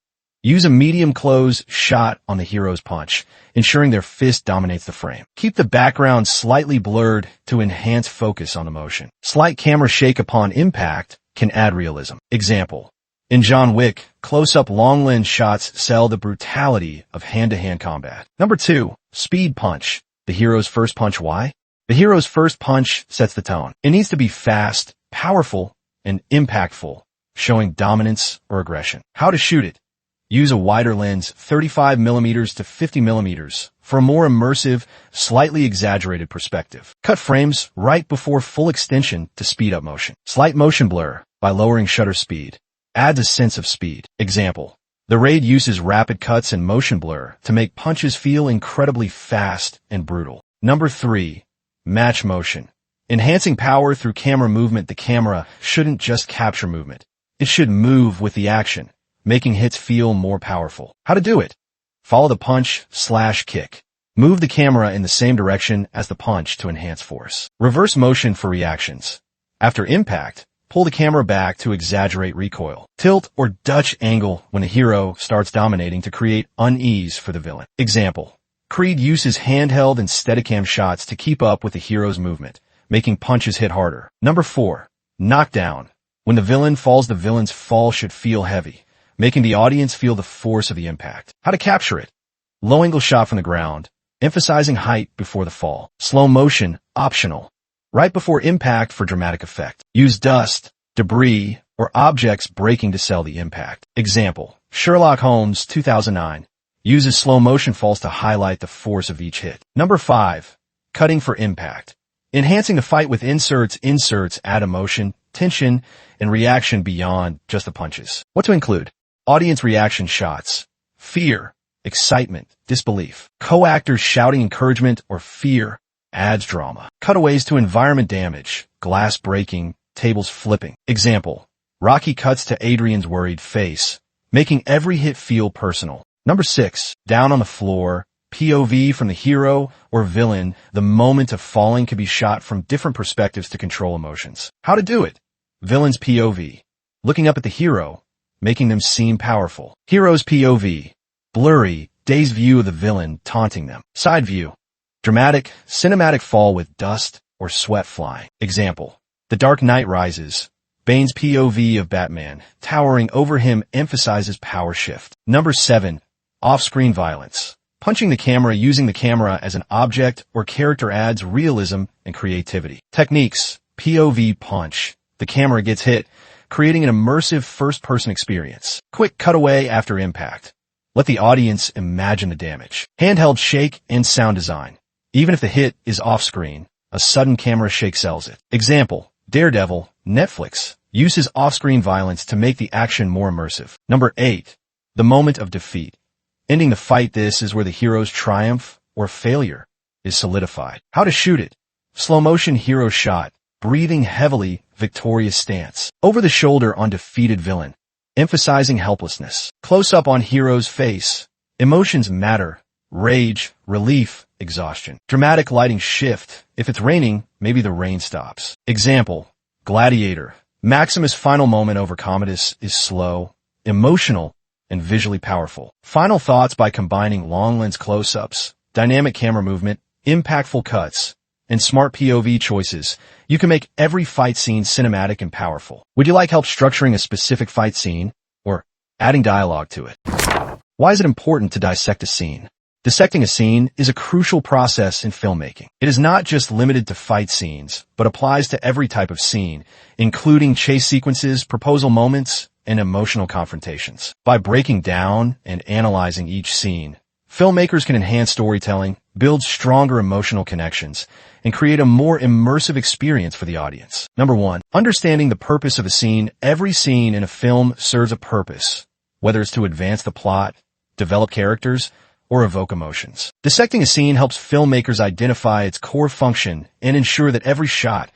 Use a medium close shot on the hero's punch, ensuring their fist dominates the frame. Keep the background slightly blurred to enhance focus on the motion. Slight camera shake upon impact can add realism. Example. In John Wick, close-up long lens shots sell the brutality of hand-to-hand combat. Number 2. Speed punch. The hero's first punch. Why? The hero's first punch sets the tone. It needs to be fast, powerful, and impactful, showing dominance or aggression. How to shoot it? Use a wider lens, 35mm to 50mm, for a more immersive, slightly exaggerated perspective. Cut frames right before full extension to speed up motion. Slight motion blur by lowering shutter speed adds a sense of speed. Example. The Raid uses rapid cuts and motion blur to make punches feel incredibly fast and brutal. Number 3. Match motion. Enhancing power through camera movement. The camera shouldn't just capture movement. It should move with the action, making hits feel more powerful. How to do it? Follow the punch/kick. Move the camera in the same direction as the punch to enhance force. Reverse motion for reactions. After impact, pull the camera back to exaggerate recoil. Tilt or Dutch angle when a hero starts dominating to create unease for the villain. Example. Creed uses handheld and Steadicam shots to keep up with the hero's movement, making punches hit harder. Number 4. Knockdown. When the villain falls, the villain's fall should feel heavy, making the audience feel the force of the impact. How to capture it? Low-angle shot from the ground, emphasizing height before the fall. Slow motion, optional, right before impact for dramatic effect. Use dust, debris, or objects breaking to sell the impact. Example. Sherlock Holmes, 2009, uses slow motion falls to highlight the force of each hit. Number 5. Cutting for impact. Enhancing the fight with inserts. Inserts add emotion, tension, and reaction beyond just the punches. What to include? Audience reaction shots. Fear, excitement, disbelief. Co-actors shouting encouragement or fear adds drama. Cutaways to environment damage, glass breaking, tables flipping. Example. Rocky cuts to Adrian's worried face, making every hit feel personal. Number 6. Down on the floor. POV from the hero or villain. The moment of falling can be shot from different perspectives to control emotions. How to do it? Villain's POV. Looking up at the hero, making them seem powerful. Hero's POV. Blurry, Dazed view of the villain taunting them. Side view. Dramatic, cinematic fall with dust or sweat flying. Example. The Dark Knight Rises. Bane's POV of Batman, towering over him, emphasizes power shift. Number 7. Off-screen violence. Punching the camera using the camera as an object or character adds realism and creativity. Techniques. POV punch. The camera gets hit, creating an immersive first-person experience. Quick cutaway after impact. Let the audience imagine the damage. Handheld shake and sound design. Even if the hit is off-screen, a sudden camera shake sells it. Example. Daredevil, Netflix, uses off-screen violence to make the action more immersive. Number 8. The moment of defeat. Ending the fight. This is where the hero's triumph or failure is solidified. How to shoot it. Slow motion hero shot, breathing heavily, victorious stance. Over the shoulder on defeated villain, emphasizing helplessness. Close up on hero's face. Emotions matter. Rage, relief, exhaustion. Dramatic lighting shift. If it's raining, maybe the rain stops. Example. Gladiator. Maximus' final moment over Commodus is slow, emotional, and visually powerful. Final thoughts. By combining long lens close-ups, dynamic camera movement, impactful cuts, and smart POV choices, you can make every fight scene cinematic and powerful. Would you like help structuring a specific fight scene or adding dialogue to it? Why is it important to dissect a scene? Dissecting a scene is a crucial process in filmmaking. It is not just limited to fight scenes, but applies to every type of scene, including chase sequences, proposal moments, and emotional confrontations. By breaking down and analyzing each scene, filmmakers can enhance storytelling, build stronger emotional connections, and create a more immersive experience for the audience. Number 1. Understanding the purpose of a scene. Every scene in a film serves a purpose, whether it's to advance the plot, develop characters, or evoke emotions. Dissecting a scene helps filmmakers identify its core function and ensure that every shot,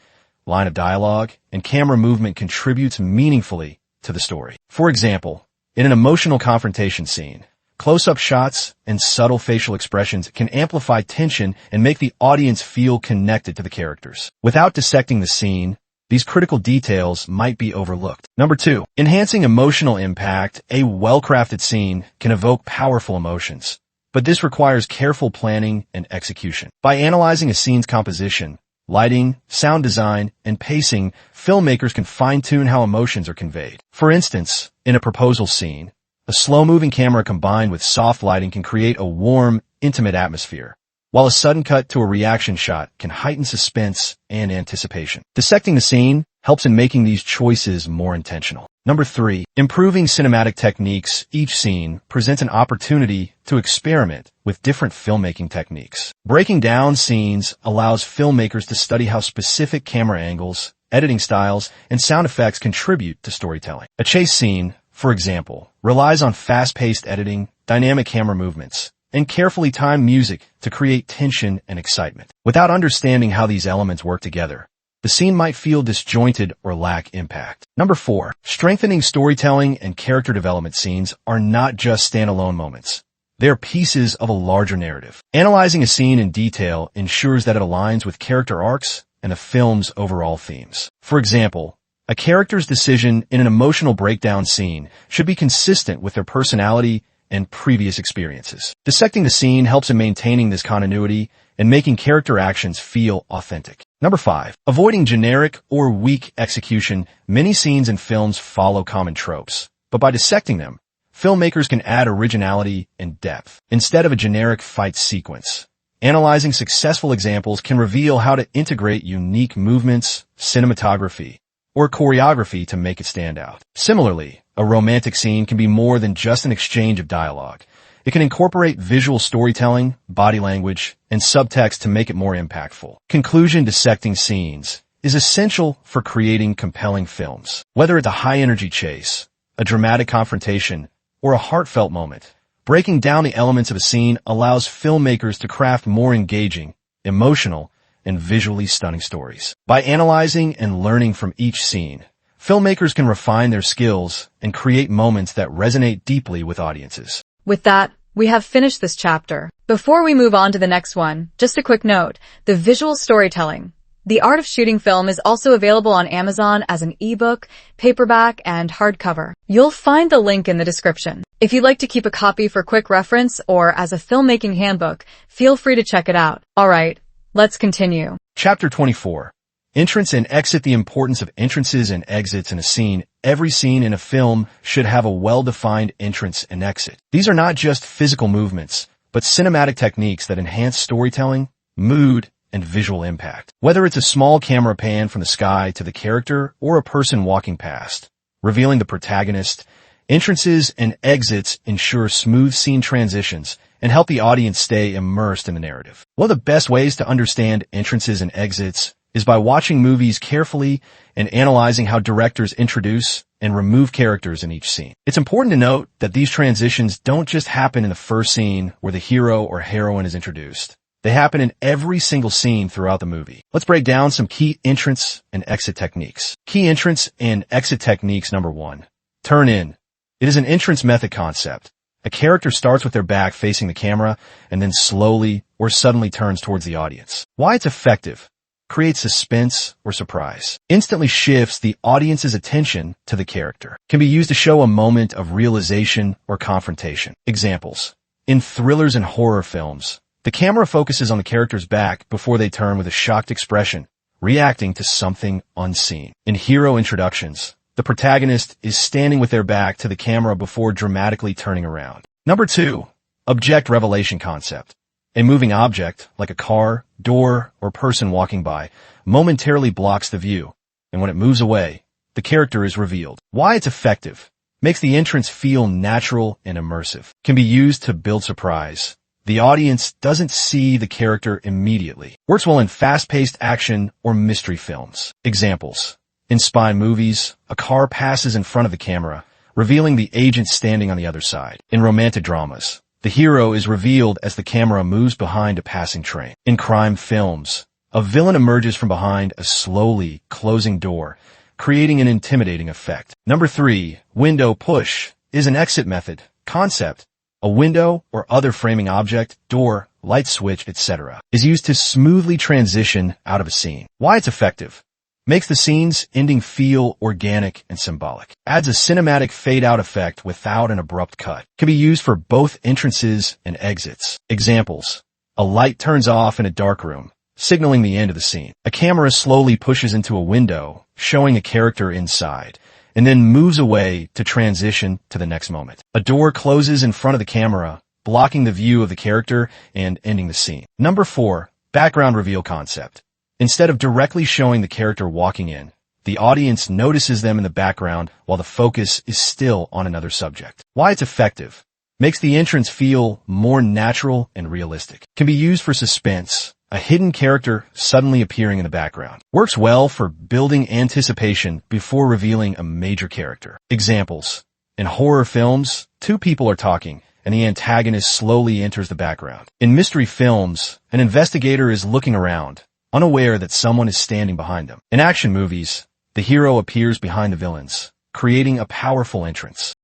line of dialogue, and camera movement contributes meaningfully to the story. For example, in an emotional confrontation scene, close-up shots and subtle facial expressions can amplify tension and make the audience feel connected to the characters. Without dissecting the scene, these critical details might be overlooked. Number 2. Enhancing emotional impact. A well-crafted scene can evoke powerful emotions, but this requires careful planning and execution. By analyzing a scene's composition, lighting, sound design, and pacing, filmmakers can fine-tune how emotions are conveyed. For instance, in a proposal scene, a slow-moving camera combined with soft lighting can create a warm, intimate atmosphere, while a sudden cut to a reaction shot can heighten suspense and anticipation. Dissecting the scene helps in making these choices more intentional. Number 3. Improving cinematic techniques. Each scene presents an opportunity to experiment with different filmmaking techniques. Breaking down scenes allows filmmakers to study how specific camera angles, editing styles, and sound effects contribute to storytelling. A chase scene, for example, relies on fast-paced editing, dynamic camera movements, and carefully timed music to create tension and excitement. Without understanding how these elements work together, the scene might feel disjointed or lack impact. Number 4. Strengthening storytelling and character development. Scenes are not just standalone moments. They are pieces of a larger narrative. Analyzing a scene in detail ensures that it aligns with character arcs and the film's overall themes. For example, a character's decision in an emotional breakdown scene should be consistent with their personality and previous experiences. Dissecting the scene helps in maintaining this continuity and making character actions feel authentic. Number 5. Avoiding generic or weak execution. Many scenes in films follow common tropes, but by dissecting them, filmmakers can add originality and depth. Instead of a generic fight sequence, analyzing successful examples can reveal how to integrate unique movements, cinematography, or choreography to make it stand out. Similarly, a romantic scene can be more than just an exchange of dialogue. It can incorporate visual storytelling, body language, and subtext to make it more impactful. Conclusion. Dissecting scenes is essential for creating compelling films. Whether it's a high-energy chase, a dramatic confrontation, or a heartfelt moment, breaking down the elements of a scene allows filmmakers to craft more engaging, emotional, and visually stunning stories. By analyzing and learning from each scene, filmmakers can refine their skills and create moments that resonate deeply with audiences. With that, we have finished this chapter. Before we move on to the next one, just a quick note, the visual storytelling. The Art of Shooting Film is also available on Amazon as an ebook, paperback, and hardcover. You'll find the link in the description. If you'd like to keep a copy for quick reference or as a filmmaking handbook, feel free to check it out. Alright, let's continue. Chapter 24. Entrance and exit. The importance of entrances and exits in a scene. Every scene in a film should have a well-defined entrance and exit. These are not just physical movements, but cinematic techniques that enhance storytelling, mood, and visual impact. Whether it's a small camera pan from the sky to the character or a person walking past, revealing the protagonist, entrances and exits ensure smooth scene transitions and help the audience stay immersed in the narrative. One of the best ways to understand entrances and exits is by watching movies carefully and analyzing how directors introduce and remove characters in each scene. It's important to note that these transitions don't just happen in the first scene where the hero or heroine is introduced. They happen in every single scene throughout the movie. Let's break down some key entrance and exit techniques. Key entrance and exit techniques. Number 1. Turn in. It is an entrance method concept. A character starts with their back facing the camera and then slowly or suddenly turns towards the audience. Why it's effective? Creates suspense or surprise. Instantly shifts the audience's attention to the character. Can be used to show a moment of realization or confrontation. Examples. In thrillers and horror films, the camera focuses on the character's back before they turn with a shocked expression, reacting to something unseen. In hero introductions, the protagonist is standing with their back to the camera before dramatically turning around. Number 2. Object revelation concept. A moving object, like a car, door, or person walking by, momentarily blocks the view, and when it moves away, the character is revealed. Why it's effective? Makes the entrance feel natural and immersive. Can be used to build surprise. The audience doesn't see the character immediately. Works well in fast-paced action or mystery films. Examples. In spy movies, a car passes in front of the camera, revealing the agent standing on the other side. In romantic dramas, the hero is revealed as the camera moves behind a passing train. In crime films, a villain emerges from behind a slowly closing door, creating an intimidating effect. Number 3. Window push is an exit method concept. A window or other framing object, door, light switch, etc. is used to smoothly transition out of a scene. Why it's effective? Makes the scene's ending feel organic and symbolic. Adds a cinematic fade-out effect without an abrupt cut. Can be used for both entrances and exits. Examples. A light turns off in a dark room, signaling the end of the scene. A camera slowly pushes into a window, showing a character inside, and then moves away to transition to the next moment. A door closes in front of the camera, blocking the view of the character and ending the scene. Number 4. Background reveal concept. Instead of directly showing the character walking in, the audience notices them in the background while the focus is still on another subject. Why it's effective? Makes the entrance feel more natural and realistic. Can be used for suspense, a hidden character suddenly appearing in the background. Works well for building anticipation before revealing a major character. Examples. In horror films, 2 people are talking, and the antagonist slowly enters the background. In mystery films, an investigator is looking around, unaware that someone is standing behind them. In action movies, the hero appears behind the villains, creating a powerful entrance.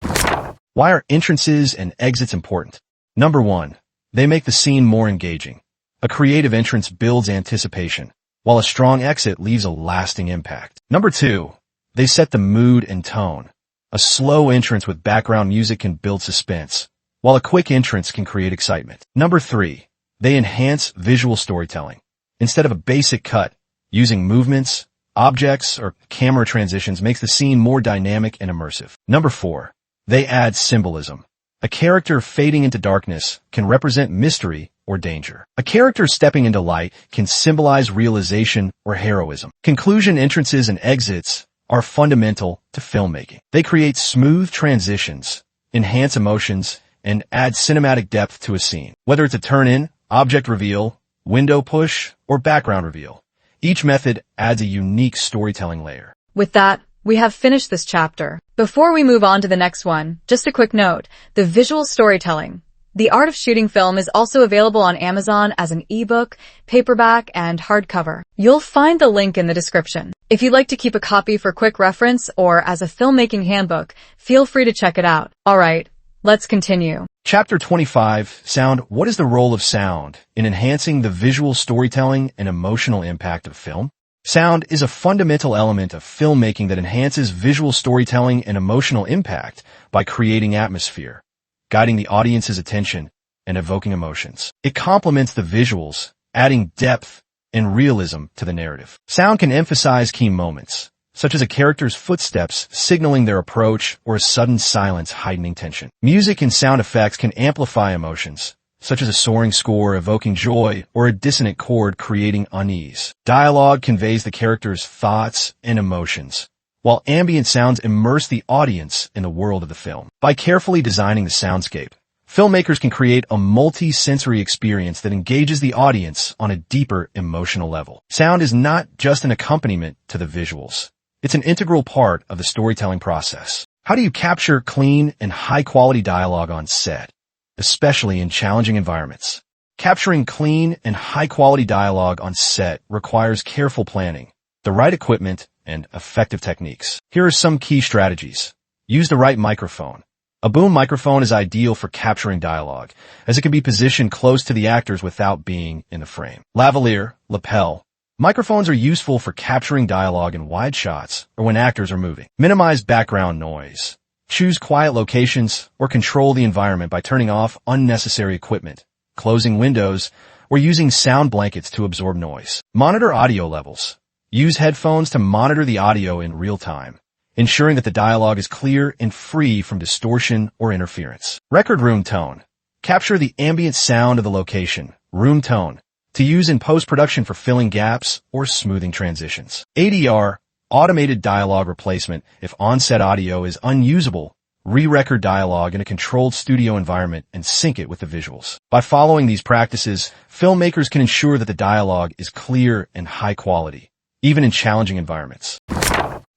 Why are entrances and exits important? Number 1. They make the scene more engaging. A creative entrance builds anticipation, while a strong exit leaves a lasting impact. Number 2. They set the mood and tone. A slow entrance with background music can build suspense, while a quick entrance can create excitement. Number 3. They enhance visual storytelling. Instead of a basic cut, using movements, objects, or camera transitions makes the scene more dynamic and immersive. Number 4. They add symbolism. A character fading into darkness can represent mystery or danger. A character stepping into light can symbolize realization or heroism. Conclusion. Entrances and exits are fundamental to filmmaking. They create smooth transitions, enhance emotions, and add cinematic depth to a scene. Whether it's a turn-in, object reveal, window push, or background reveal, each method adds a unique storytelling layer. With that, we have finished this chapter. Before we move on to the next one, just a quick note, the visual storytelling. The Art of Shooting Film is also available on Amazon as an ebook, paperback, and hardcover. You'll find the link in the description. If you'd like to keep a copy for quick reference or as a filmmaking handbook, feel free to check it out. Alright, let's continue. Chapter 25, Sound. What is the role of sound in enhancing the visual storytelling and emotional impact of film? Sound is a fundamental element of filmmaking that enhances visual storytelling and emotional impact by creating atmosphere, guiding the audience's attention and evoking emotions. It complements the visuals, adding depth and realism to the narrative. Sound can emphasize key moments, such as a character's footsteps signaling their approach or a sudden silence heightening tension. Music and sound effects can amplify emotions, such as a soaring score evoking joy or a dissonant chord creating unease. Dialogue conveys the character's thoughts and emotions, while ambient sounds immerse the audience in the world of the film. By carefully designing the soundscape, filmmakers can create a multi-sensory experience that engages the audience on a deeper emotional level. Sound is not just an accompaniment to the visuals. It's an integral part of the storytelling process. How do you capture clean and high-quality dialogue on set, especially in challenging environments? Capturing clean and high-quality dialogue on set requires careful planning, the right equipment, and effective techniques. Here are some key strategies. Use the right microphone. A boom microphone is ideal for capturing dialogue, as it can be positioned close to the actors without being in the frame. Lavalier, lapel. Microphones are useful for capturing dialogue in wide shots or when actors are moving. Minimize background noise. Choose quiet locations or control the environment by turning off unnecessary equipment, closing windows, or using sound blankets to absorb noise. Monitor audio levels. Use headphones to monitor the audio in real time, ensuring that the dialogue is clear and free from distortion or interference. Record room tone. Capture the ambient sound of the location, room tone, to use in post-production for filling gaps or smoothing transitions. ADR, automated dialogue replacement. If on-set audio is unusable, re-record dialogue in a controlled studio environment and sync it with the visuals. By following these practices, filmmakers can ensure that the dialogue is clear and high quality, even in challenging environments.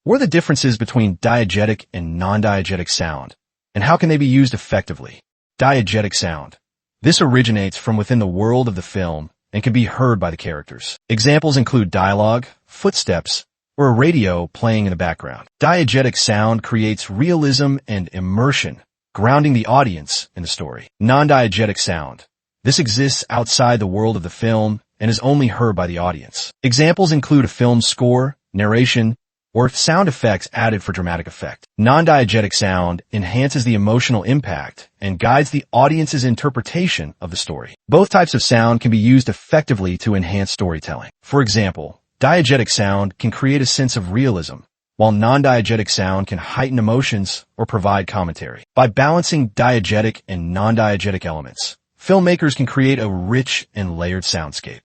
What are the differences between diegetic and non-diegetic sound, and how can they be used effectively? Diegetic sound. This originates from within the world of the film and can be heard by the characters. Examples include dialogue, footsteps, or a radio playing in the background. Diegetic sound creates realism and immersion, grounding the audience in the story. Non-diegetic sound. This exists outside the world of the film and is only heard by the audience. Examples include a film score, narration, or sound effects added for dramatic effect. Non-diegetic sound enhances the emotional impact and guides the audience's interpretation of the story. Both types of sound can be used effectively to enhance storytelling. For example, diegetic sound can create a sense of realism, while non-diegetic sound can heighten emotions or provide commentary. By balancing diegetic and non-diegetic elements, filmmakers can create a rich and layered soundscape.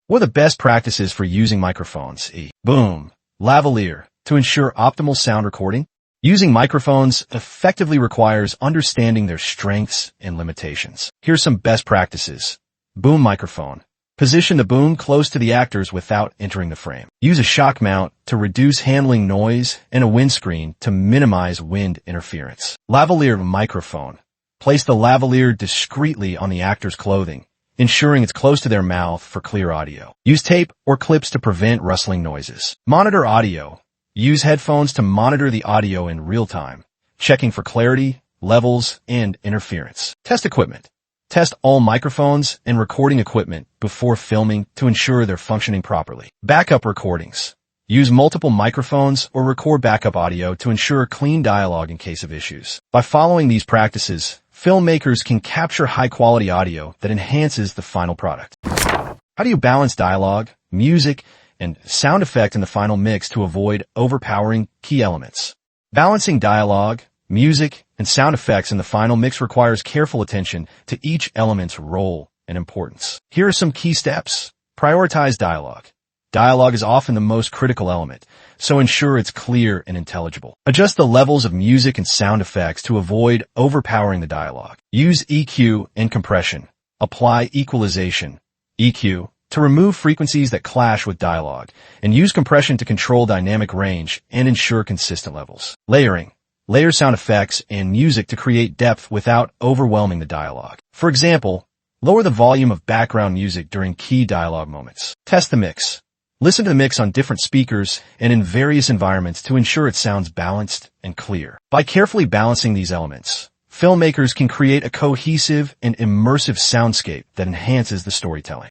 What are the best practices for using microphones? Boom. Lavalier. To ensure optimal sound recording, using microphones effectively requires understanding their strengths and limitations. Here's some best practices. Boom microphone. Position the boom close to the actors without entering the frame. Use a shock mount to reduce handling noise and a windscreen to minimize wind interference. Lavalier microphone. Place the lavalier discreetly on the actor's clothing, ensuring it's close to their mouth for clear audio. Use tape or clips to prevent rustling noises. Monitor audio. Use headphones to monitor the audio in real time, checking for clarity, levels, and interference. Test equipment. Test all microphones and recording equipment before filming to ensure they're functioning properly. Backup recordings. Use multiple microphones or record backup audio to ensure clean dialogue in case of issues. By following these practices, filmmakers can capture high-quality audio that enhances the final product. How do you balance dialogue, music, and sound effect in the final mix to avoid overpowering key elements? Balancing dialogue, music, and sound effects in the final mix requires careful attention to each element's role and importance. Here are some key steps. Prioritize dialogue. Dialogue is often the most critical element, so ensure it's clear and intelligible. Adjust the levels of music and sound effects to avoid overpowering the dialogue. Use EQ and compression. Apply equalization, EQ, to remove frequencies that clash with dialogue, and use compression to control dynamic range and ensure consistent levels. Layering. Layer sound effects and music to create depth without overwhelming the dialogue. For example, lower the volume of background music during key dialogue moments. Test the mix. Listen to the mix on different speakers and in various environments to ensure it sounds balanced and clear. By carefully balancing these elements, filmmakers can create a cohesive and immersive soundscape that enhances the storytelling.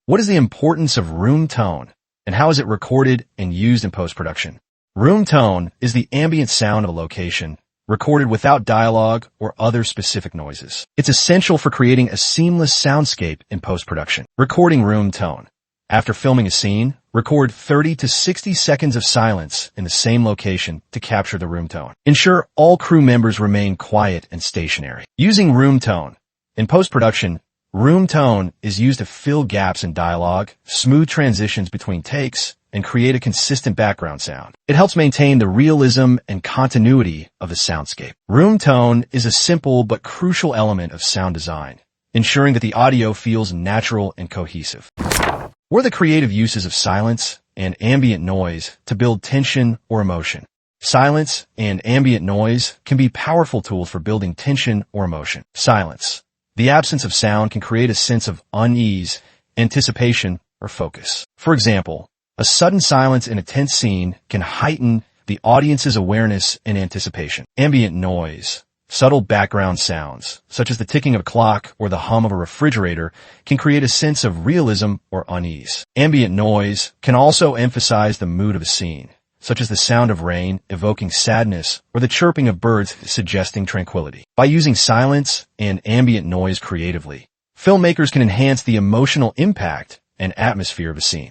What is the importance of room tone, and how is it recorded and used in post-production? Room tone is the ambient sound of a location, recorded without dialogue or other specific noises. It's essential for creating a seamless soundscape in post-production. Recording room tone. After filming a scene, record 30 to 60 seconds of silence in the same location to capture the room tone. Ensure all crew members remain quiet and stationary. Using room tone. In post-production, room tone is used to fill gaps in dialogue, smooth transitions between takes, and create a consistent background sound. It helps maintain the realism and continuity of the soundscape. Room tone is a simple but crucial element of sound design, ensuring that the audio feels natural and cohesive. What are the creative uses of silence and ambient noise to build tension or emotion? Silence and ambient noise can be powerful tools for building tension or emotion. Silence. The absence of sound can create a sense of unease, anticipation, or focus. For example, a sudden silence in a tense scene can heighten the audience's awareness and anticipation. Ambient noise. Subtle background sounds, such as the ticking of a clock or the hum of a refrigerator, can create a sense of realism or unease. Ambient noise can also emphasize the mood of a scene, such as the sound of rain evoking sadness or the chirping of birds suggesting tranquility. By using silence and ambient noise creatively, filmmakers can enhance the emotional impact and atmosphere of a scene.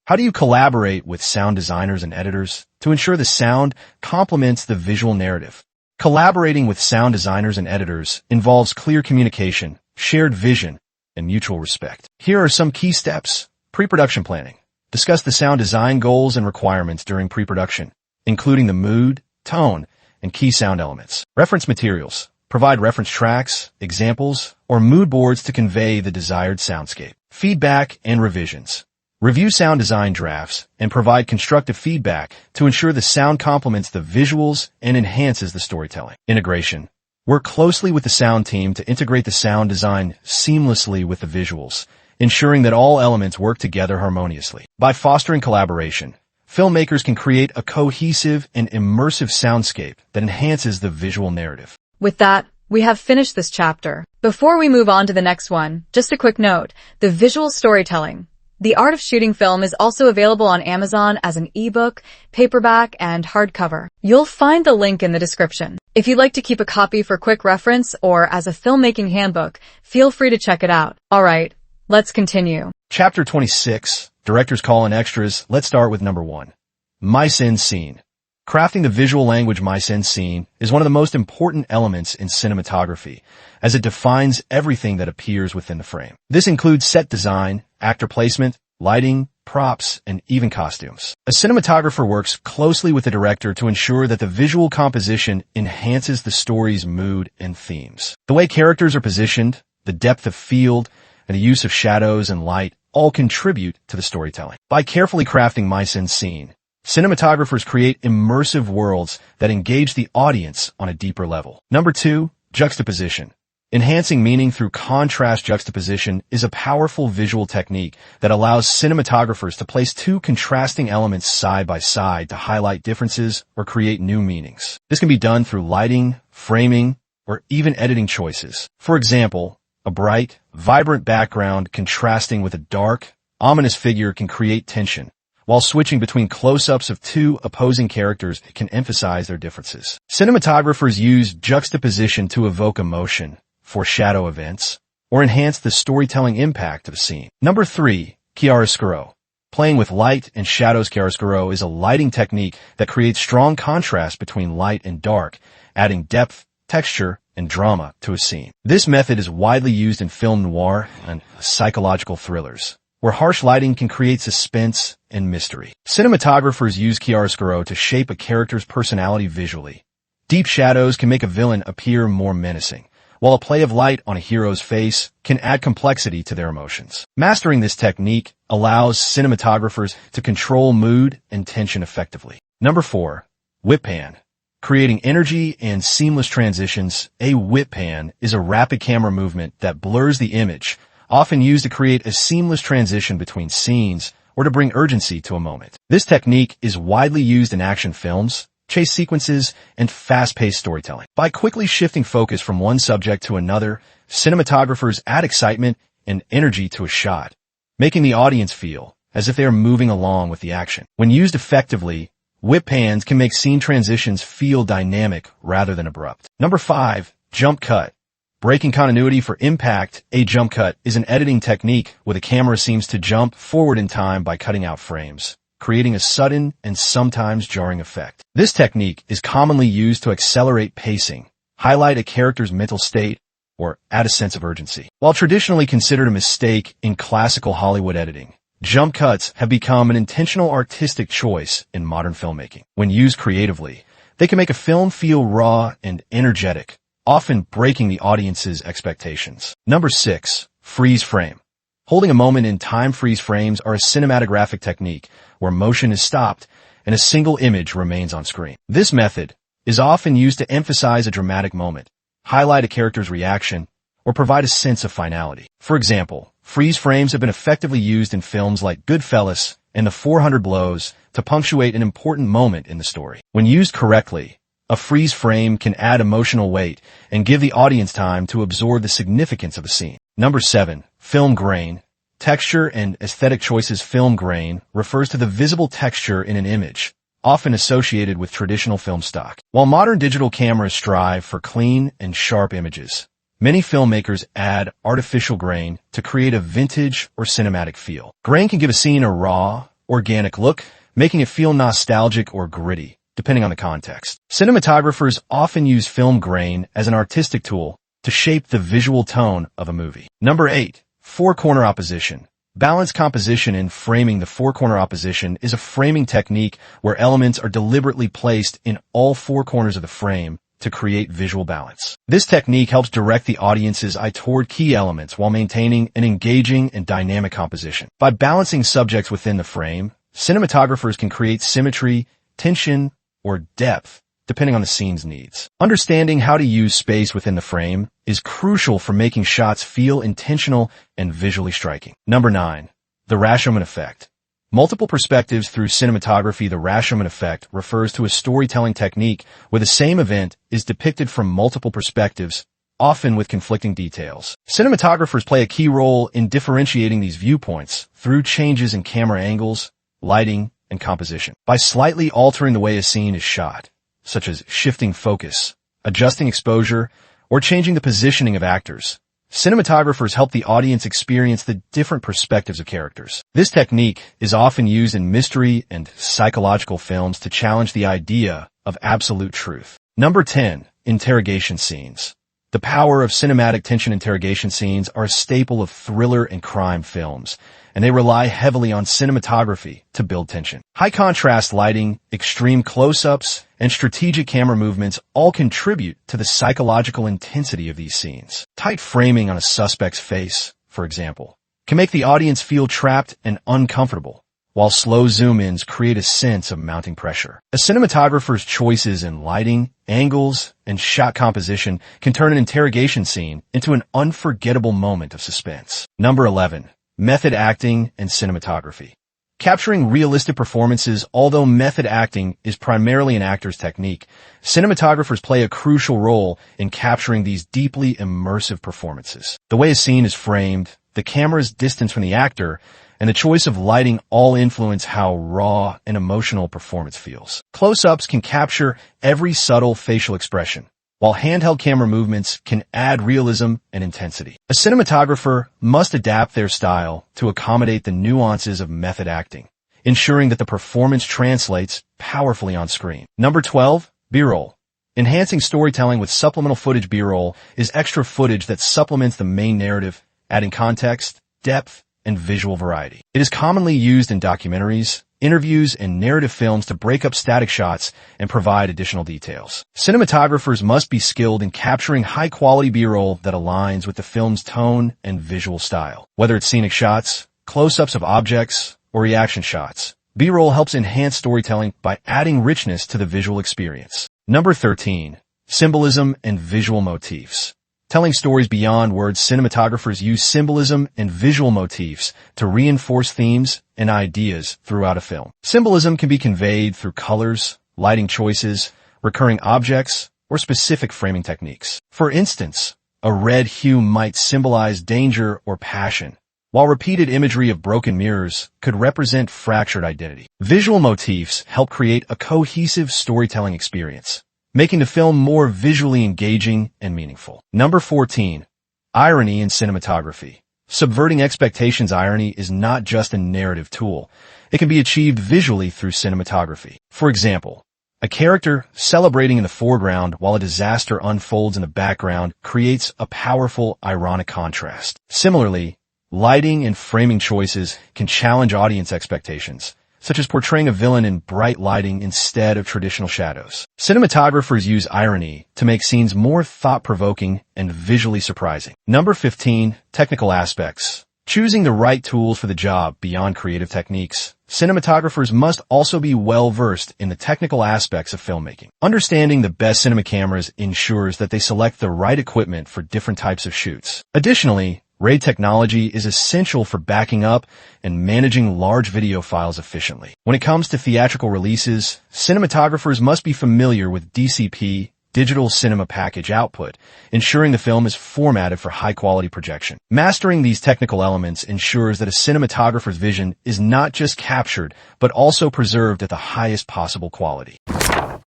How do you collaborate with sound designers and editors to ensure the sound complements the visual narrative? Collaborating with sound designers and editors involves clear communication, shared vision, and mutual respect. Here are some key steps. Pre-production planning. Discuss the sound design goals and requirements during pre-production, including the mood, tone, and key sound elements. Reference materials. Provide reference tracks, examples, or mood boards to convey the desired soundscape. Feedback and revisions. Review sound design drafts and provide constructive feedback to ensure the sound complements the visuals and enhances the storytelling. Integration. Work closely with the sound team to integrate the sound design seamlessly with the visuals, ensuring that all elements work together harmoniously. By fostering collaboration, filmmakers can create a cohesive and immersive soundscape that enhances the visual narrative. With that, we have finished this chapter. Before we move on to the next one, just a quick note, the visual storytelling. The Art of Shooting Film is also available on Amazon as an ebook, paperback, and hardcover. You'll find the link in the description. If you'd like to keep a copy for quick reference or as a filmmaking handbook, feel free to check it out. Alright, let's continue. Chapter 26, Director's Call and Extras. Let's start with number 1. Mise-en-scene. Crafting the visual language mise-en-scene is one of the most important elements in cinematography, as it defines everything that appears within the frame. This includes set design, actor placement, lighting, props, and even costumes. A cinematographer works closely with the director to ensure that the visual composition enhances the story's mood and themes. The way characters are positioned, the depth of field, and the use of shadows and light all contribute to the storytelling. By carefully crafting mise-en-scene, cinematographers create immersive worlds that engage the audience on a deeper level. Number 2, juxtaposition. Enhancing meaning through contrast juxtaposition is a powerful visual technique that allows cinematographers to place two contrasting elements side by side to highlight differences or create new meanings. This can be done through lighting, framing, or even editing choices. For example, a bright, vibrant background contrasting with a dark, ominous figure can create tension, while switching between close-ups of two opposing characters can emphasize their differences. Cinematographers use juxtaposition to evoke emotion, foreshadow events, or enhance the storytelling impact of a scene. Number 3, chiaroscuro. Playing with light and shadows. Chiaroscuro is a lighting technique that creates strong contrast between light and dark, adding depth, texture, and drama to a scene. This method is widely used in film noir and psychological thrillers, where harsh lighting can create suspense and mystery. Cinematographers use chiaroscuro to shape a character's personality visually. Deep shadows can make a villain appear more menacing, while a play of light on a hero's face can add complexity to their emotions. Mastering this technique allows cinematographers to control mood and tension effectively. Number 4, whip pan. Creating energy and seamless transitions. A whip pan is a rapid camera movement that blurs the image, often used to create a seamless transition between scenes or to bring urgency to a moment. This technique is widely used in action films, chase sequences, and fast-paced storytelling. By quickly shifting focus from one subject to another, cinematographers add excitement and energy to a shot, making the audience feel as if they are moving along with the action. When used effectively, Whip pans can make scene transitions feel dynamic rather than abrupt. Number 5. Jump cut. Breaking continuity for impact, a jump cut is an editing technique where the camera seems to jump forward in time by cutting out frames, creating a sudden and sometimes jarring effect. This technique is commonly used to accelerate pacing, highlight a character's mental state, or add a sense of urgency. While traditionally considered a mistake in classical Hollywood editing, jump cuts have become an intentional artistic choice in modern filmmaking. When used creatively, they can make a film feel raw and energetic, often breaking the audience's expectations. Number 6. Freeze frame. Holding a moment in time, freeze frames are a cinematographic technique where motion is stopped and a single image remains on screen. This method is often used to emphasize a dramatic moment, highlight a character's reaction, or provide a sense of finality. For example, freeze frames have been effectively used in films like Goodfellas and The 400 Blows to punctuate an important moment in the story. When used correctly, a freeze frame can add emotional weight and give the audience time to absorb the significance of a scene. Number 7. Film grain. Texture and aesthetic choices. Film grain refers to the visible texture in an image, often associated with traditional film stock. While modern digital cameras strive for clean and sharp images, many filmmakers add artificial grain to create a vintage or cinematic feel. Grain can give a scene a raw, organic look, making it feel nostalgic or gritty, depending on the context. Cinematographers often use film grain as an artistic tool to shape the visual tone of a movie. Number 8. Four-corner opposition. Balanced composition in framing. The four-corner opposition is a framing technique where elements are deliberately placed in all four corners of the frame to create visual balance. This technique helps direct the audience's eye toward key elements while maintaining an engaging and dynamic composition. By balancing subjects within the frame, cinematographers can create symmetry, tension, or depth, depending on the scene's needs. Understanding how to use space within the frame is crucial for making shots feel intentional and visually striking. Number 9. The Rashomon effect. Multiple perspectives through cinematography. The Rashomon effect refers to a storytelling technique where the same event is depicted from multiple perspectives, often with conflicting details. Cinematographers play a key role in differentiating these viewpoints through changes in camera angles, lighting, and composition. By slightly altering the way a scene is shot, such as shifting focus, adjusting exposure, or changing the positioning of actors, cinematographers help the audience experience the different perspectives of characters. This technique is often used in mystery and psychological films to challenge the idea of absolute truth. Number 10. Interrogation scenes. The power of cinematic tension. Interrogation scenes are a staple of thriller and crime films, and they rely heavily on cinematography to build tension. High contrast lighting, extreme close-ups, and strategic camera movements all contribute to the psychological intensity of these scenes. Tight framing on a suspect's face, for example, can make the audience feel trapped and uncomfortable, while slow zoom-ins create a sense of mounting pressure. A cinematographer's choices in lighting, angles, and shot composition can turn an interrogation scene into an unforgettable moment of suspense. Number 11. Method acting and cinematography. Capturing realistic performances. Although method acting is primarily an actor's technique, cinematographers play a crucial role in capturing these deeply immersive performances. The way a scene is framed, the camera's distance from the actor, and the choice of lighting all influence how raw and emotional a performance feels. Close-ups can capture every subtle facial expression, while handheld camera movements can add realism and intensity. A cinematographer must adapt their style to accommodate the nuances of method acting, ensuring that the performance translates powerfully on screen. Number 12. B-roll. Enhancing storytelling with supplemental footage. B-roll is extra footage that supplements the main narrative, adding context, depth, and visual variety. It is commonly used in documentaries, interviews, and narrative films to break up static shots and provide additional details. Cinematographers must be skilled in capturing high-quality B-roll that aligns with the film's tone and visual style. Whether it's scenic shots, close-ups of objects, or reaction shots, B-roll helps enhance storytelling by adding richness to the visual experience. Number 13. Symbolism and visual motifs. Telling stories beyond words. Cinematographers use symbolism and visual motifs to reinforce themes and ideas throughout a film. Symbolism can be conveyed through colors, lighting choices, recurring objects, or specific framing techniques. For instance, a red hue might symbolize danger or passion, while repeated imagery of broken mirrors could represent fractured identity. Visual motifs help create a cohesive storytelling experience, making the film more visually engaging and meaningful. Number 14. Irony in cinematography. Subverting expectations. Irony is not just a narrative tool. It can be achieved visually through cinematography. For example, a character celebrating in the foreground while a disaster unfolds in the background creates a powerful, ironic contrast. Similarly, lighting and framing choices can challenge audience expectations, such as portraying a villain in bright lighting instead of traditional shadows. Cinematographers use irony to make scenes more thought-provoking and visually surprising. Number 15. Technical aspects. Choosing the right tools for the job beyond creative techniques. Cinematographers must also be well-versed in the technical aspects of filmmaking. Understanding the best cinema cameras ensures that they select the right equipment for different types of shoots. Additionally, RAID technology is essential for backing up and managing large video files efficiently. When it comes to theatrical releases, cinematographers must be familiar with DCP, Digital Cinema Package Output, ensuring the film is formatted for high-quality projection. Mastering these technical elements ensures that a cinematographer's vision is not just captured, but also preserved at the highest possible quality.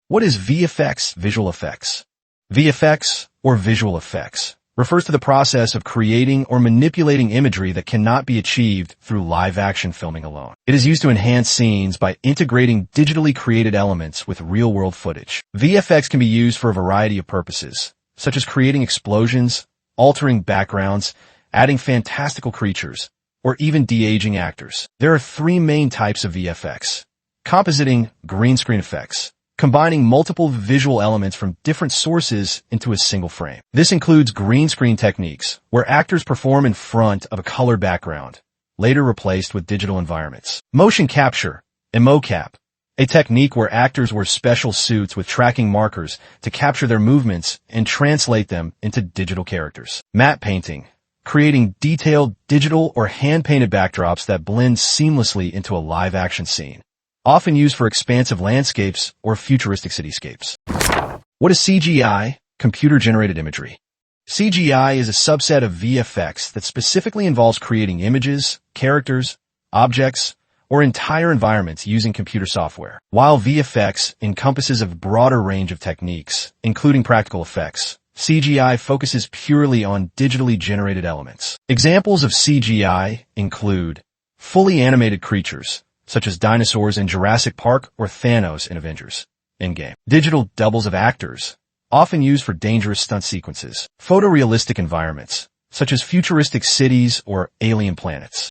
What is VFX, visual effects? VFX, or visual effects, refers to the process of creating or manipulating imagery that cannot be achieved through live-action filming alone. It is used to enhance scenes by integrating digitally created elements with real-world footage. VFX can be used for a variety of purposes, such as creating explosions, altering backgrounds, adding fantastical creatures, or even de-aging actors. There are three main types of VFX. Compositing, green screen effects, combining multiple visual elements from different sources into a single frame. This includes green screen techniques, where actors perform in front of a colored background, later replaced with digital environments. Motion capture, mocap, a technique where actors wear special suits with tracking markers to capture their movements and translate them into digital characters. Matte painting, creating detailed digital or hand-painted backdrops that blend seamlessly into a live-action scene, often used for expansive landscapes or futuristic cityscapes. What is CGI? Computer-generated imagery. CGI is a subset of VFX that specifically involves creating images, characters, objects, or entire environments using computer software. While VFX encompasses a broader range of techniques, including practical effects, CGI focuses purely on digitally generated elements. Examples of CGI include fully animated creatures, such as dinosaurs in Jurassic Park or Thanos in Avengers Endgame. Digital doubles of actors, often used for dangerous stunt sequences. Photorealistic environments, such as futuristic cities or alien planets.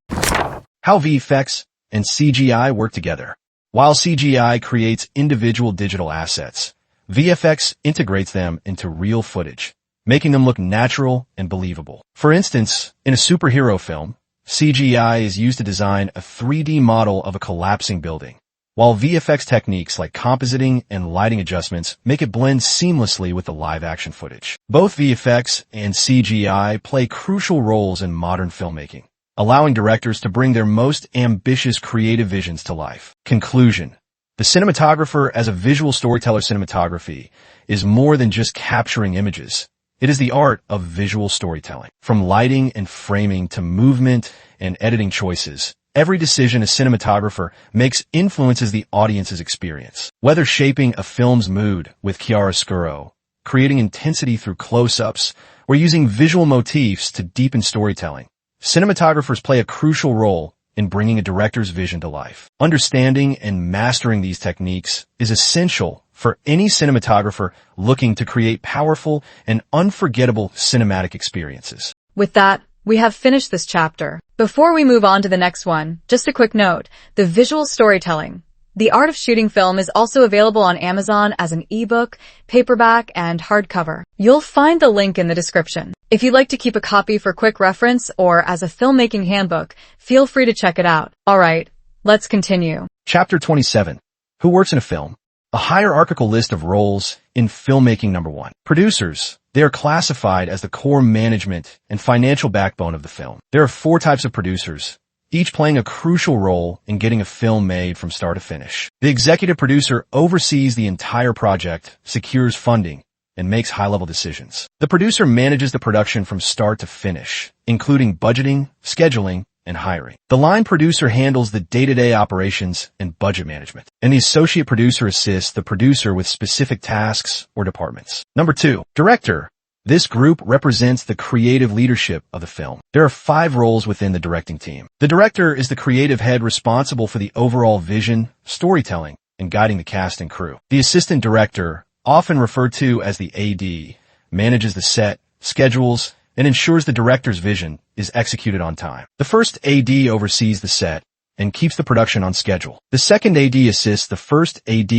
How VFX and CGI work together. While CGI creates individual digital assets, VFX integrates them into real footage, making them look natural and believable. For instance, in a superhero film, CGI is used to design a 3D model of a collapsing building, while VFX techniques like compositing and lighting adjustments make it blend seamlessly with the live-action footage. Both VFX and CGI play crucial roles in modern filmmaking, allowing directors to bring their most ambitious creative visions to life. Conclusion. The cinematographer as a visual storyteller. Cinematography is more than just capturing images. It is the art of visual storytelling. From lighting and framing to movement and editing choices, every decision a cinematographer makes influences the audience's experience. Whether shaping a film's mood with chiaroscuro, creating intensity through close-ups, or using visual motifs to deepen storytelling, cinematographers play a crucial role in bringing a director's vision to life. Understanding and mastering these techniques is essential for any cinematographer looking to create powerful and unforgettable cinematic experiences. With that, we have finished this chapter. Before we move on to the next one, just a quick note, the visual storytelling. The Art of Shooting Film is also available on Amazon as an ebook, paperback, and hardcover. You'll find the link in the description. If you'd like to keep a copy for quick reference or as a filmmaking handbook, feel free to check it out. Alright, let's continue. Chapter 27. Who works in a film? A hierarchical list of roles in filmmaking. Number 1. Producers. They are classified as the core management and financial backbone of the film. There are 4 types of producers, each playing a crucial role in getting a film made from start to finish. The executive producer oversees the entire project, secures funding, and makes high-level decisions. The producer manages the production from start to finish, including budgeting, scheduling, and hiring. The line producer handles the day-to-day operations and budget management, and the associate producer assists the producer with specific tasks or departments. Number 2, director. This group represents the creative leadership of the film. There are 5 roles within the directing team. The director is the creative head responsible for the overall vision, storytelling, and guiding the cast and crew. The assistant director, often referred to as the AD, manages the set, schedules, and ensures the director's vision is executed on time. The first AD oversees the set and keeps the production on schedule. The second AD assists the first AD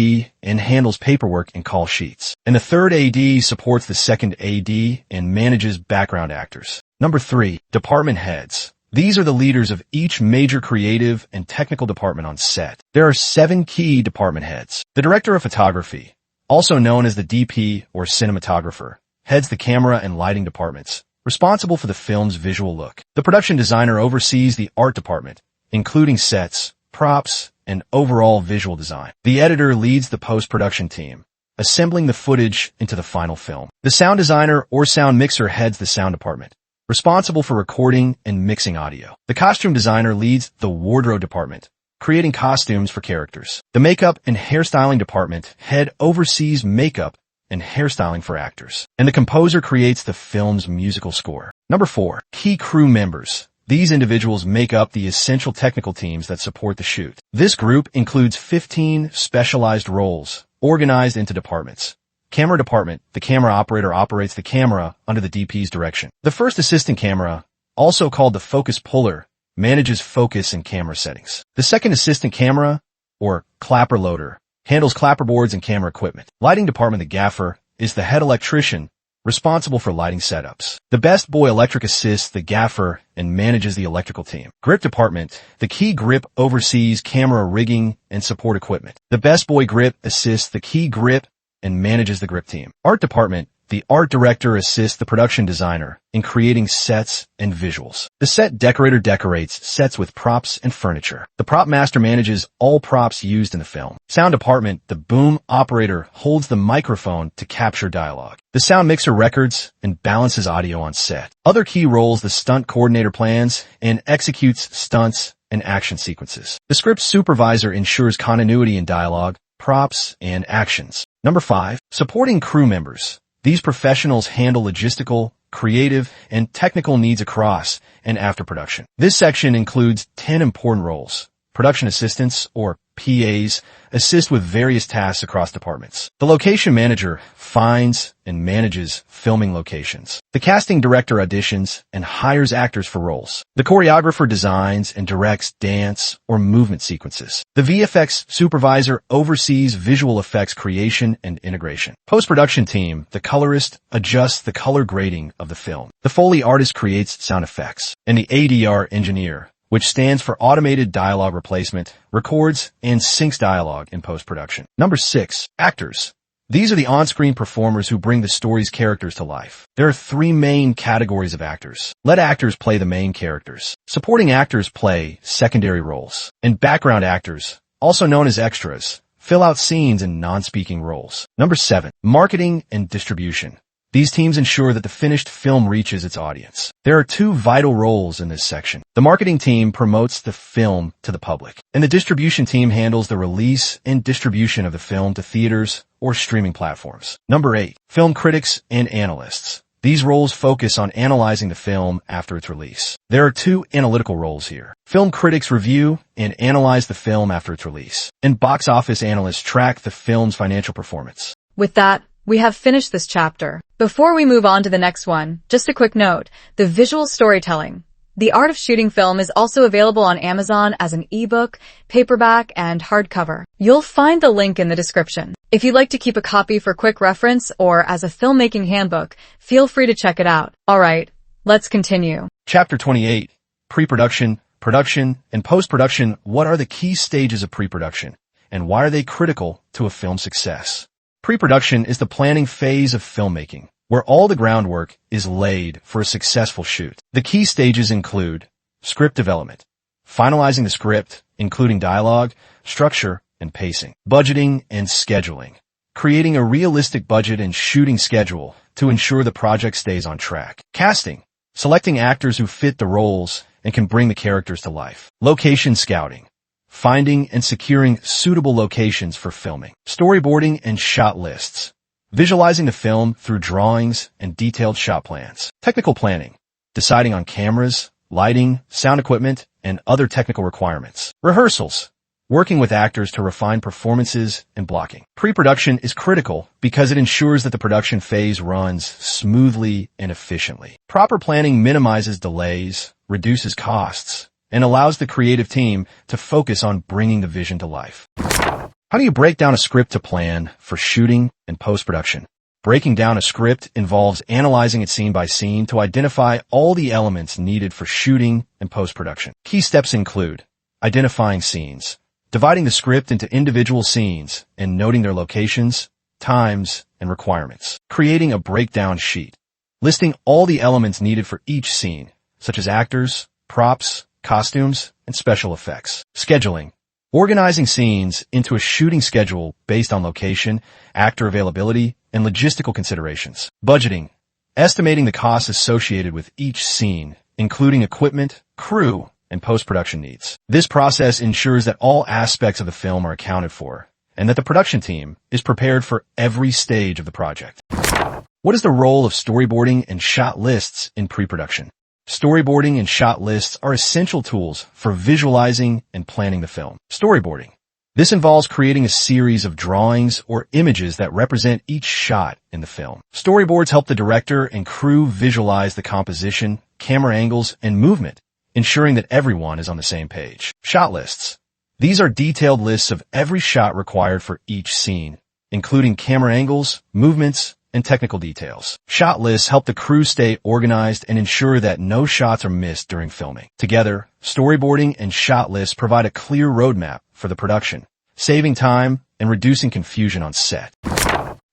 and handles paperwork and call sheets. And the third AD supports the second AD and manages background actors. Number 3, department heads. These are the leaders of each major creative and technical department on set. There are 7 key department heads. The director of photography, also known as the DP or cinematographer, heads the camera and lighting departments, responsible for the film's visual look. The production designer oversees the art department, including sets, props, and overall visual design. The editor leads the post-production team, assembling the footage into the final film. The sound designer or sound mixer heads the sound department, responsible for recording and mixing audio. The costume designer leads the wardrobe department, creating costumes for characters. The makeup and hairstyling department head oversees makeup and hairstyling for actors. And the composer creates the film's musical score. Number 4, key crew members. These individuals make up the essential technical teams that support the shoot. This group includes 15 specialized roles, organized into departments. Camera department, the camera operator operates the camera under the DP's direction. The first assistant camera, also called the focus puller, manages focus and camera settings. The second assistant camera, or clapper loader, handles clapperboards and camera equipment. Lighting department, the gaffer, is the head electrician responsible for lighting setups. The best boy electric assists the gaffer and manages the electrical team. Grip department, the key grip oversees camera rigging and support equipment. The best boy grip assists the key grip and manages the grip team. Art department, the art director assists the production designer in creating sets and visuals. The set decorator decorates sets with props and furniture. The prop master manages all props used in the film. Sound department, the boom operator holds the microphone to capture dialogue. The sound mixer records and balances audio on set. Other key roles, the stunt coordinator plans and executes stunts and action sequences. The script supervisor ensures continuity in dialogue, props, and actions. Number 5, supporting crew members. These professionals handle logistical, creative, and technical needs across and after production. This section includes 10 important roles. Production assistants, or PAs, assist with various tasks across departments. The location manager finds and manages filming locations. The casting director auditions and hires actors for roles. The choreographer designs and directs dance or movement sequences. The VFX supervisor oversees visual effects creation and integration. Post-production team, the colorist, adjusts the color grading of the film. The Foley artist creates sound effects. And the ADR engineer, which stands for Automated Dialogue Replacement, records and syncs dialogue in post-production. Number 6, actors. These are the on-screen performers who bring the story's characters to life. There are 3 main categories of actors. Lead actors play the main characters. Supporting actors play secondary roles. And background actors, also known as extras, fill out scenes in non-speaking roles. Number 7, marketing and distribution. These teams ensure that the finished film reaches its audience. There are 2 vital roles in this section. The marketing team promotes the film to the public, and the distribution team handles the release and distribution of the film to theaters or streaming platforms. Number 8, film critics and analysts. These roles focus on analyzing the film after its release. There are 2 analytical roles here. Film critics review and analyze the film after its release, and box office analysts track the film's financial performance. With that, we have finished this chapter. Before we move on to the next one, just a quick note, the visual storytelling. The Art of Shooting Film is also available on Amazon as an ebook, paperback, and hardcover. You'll find the link in the description. If you'd like to keep a copy for quick reference or as a filmmaking handbook, feel free to check it out. Alright, let's continue. Chapter 28, Pre-production, Production, and Post-production. What are the key stages of pre-production, and why are they critical to a film's success? Pre-production is the planning phase of filmmaking, where all the groundwork is laid for a successful shoot. The key stages include script development, finalizing the script, including dialogue, structure, and pacing, budgeting and scheduling, creating a realistic budget and shooting schedule to ensure the project stays on track, casting, selecting actors who fit the roles and can bring the characters to life. Location scouting. Finding and securing suitable locations for filming. Storyboarding and shot lists. Visualizing the film through drawings and detailed shot plans. Technical planning. Deciding on cameras, lighting, sound equipment, and other technical requirements. Rehearsals. Working with actors to refine performances and blocking. Pre-production is critical because it ensures that the production phase runs smoothly and efficiently. Proper planning minimizes delays, reduces costs, and allows the creative team to focus on bringing the vision to life. How do you break down a script to plan for shooting and post-production? Breaking down a script involves analyzing it scene by scene to identify all the elements needed for shooting and post-production. Key steps include identifying scenes, dividing the script into individual scenes and noting their locations, times, and requirements. Creating a breakdown sheet, listing all the elements needed for each scene, such as actors, props, costumes, and special effects. Scheduling, organizing scenes into a shooting schedule based on location, actor availability, and logistical considerations. Budgeting, estimating the costs associated with each scene, including equipment, crew, and post-production needs. This process ensures that all aspects of the film are accounted for, and that the production team is prepared for every stage of the project. What is the role of storyboarding and shot lists in pre-production? Storyboarding and shot lists are essential tools for visualizing and planning the film. Storyboarding. This involves creating a series of drawings or images that represent each shot in the film. Storyboards help the director and crew visualize the composition, camera angles, and movement, ensuring that everyone is on the same page. Shot lists. These are detailed lists of every shot required for each scene, including camera angles, movements, and technical details. Shot lists help the crew stay organized and ensure that no shots are missed during filming. Together, storyboarding and shot lists provide a clear roadmap for the production, saving time and reducing confusion on set.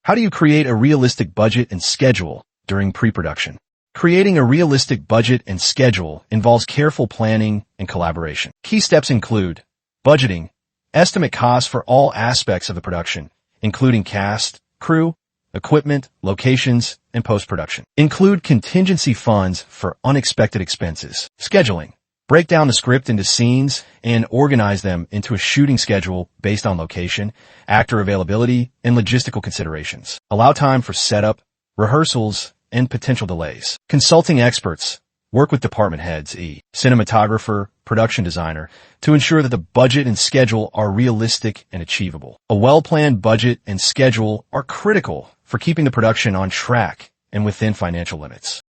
How do you create a realistic budget and schedule during pre-production? Creating a realistic budget and schedule involves careful planning and collaboration. Key steps include budgeting, estimate costs for all aspects of the production, including cast, crew, equipment, locations, and post-production. Include contingency funds for unexpected expenses. Scheduling. Break down the script into scenes and organize them into a shooting schedule based on location, actor availability, and logistical considerations. Allow time for setup, rehearsals, and potential delays. Consulting experts. Work with department heads, cinematographer, production designer, to ensure that the budget and schedule are realistic and achievable. A well-planned budget and schedule are critical for keeping the production on track and within financial limits.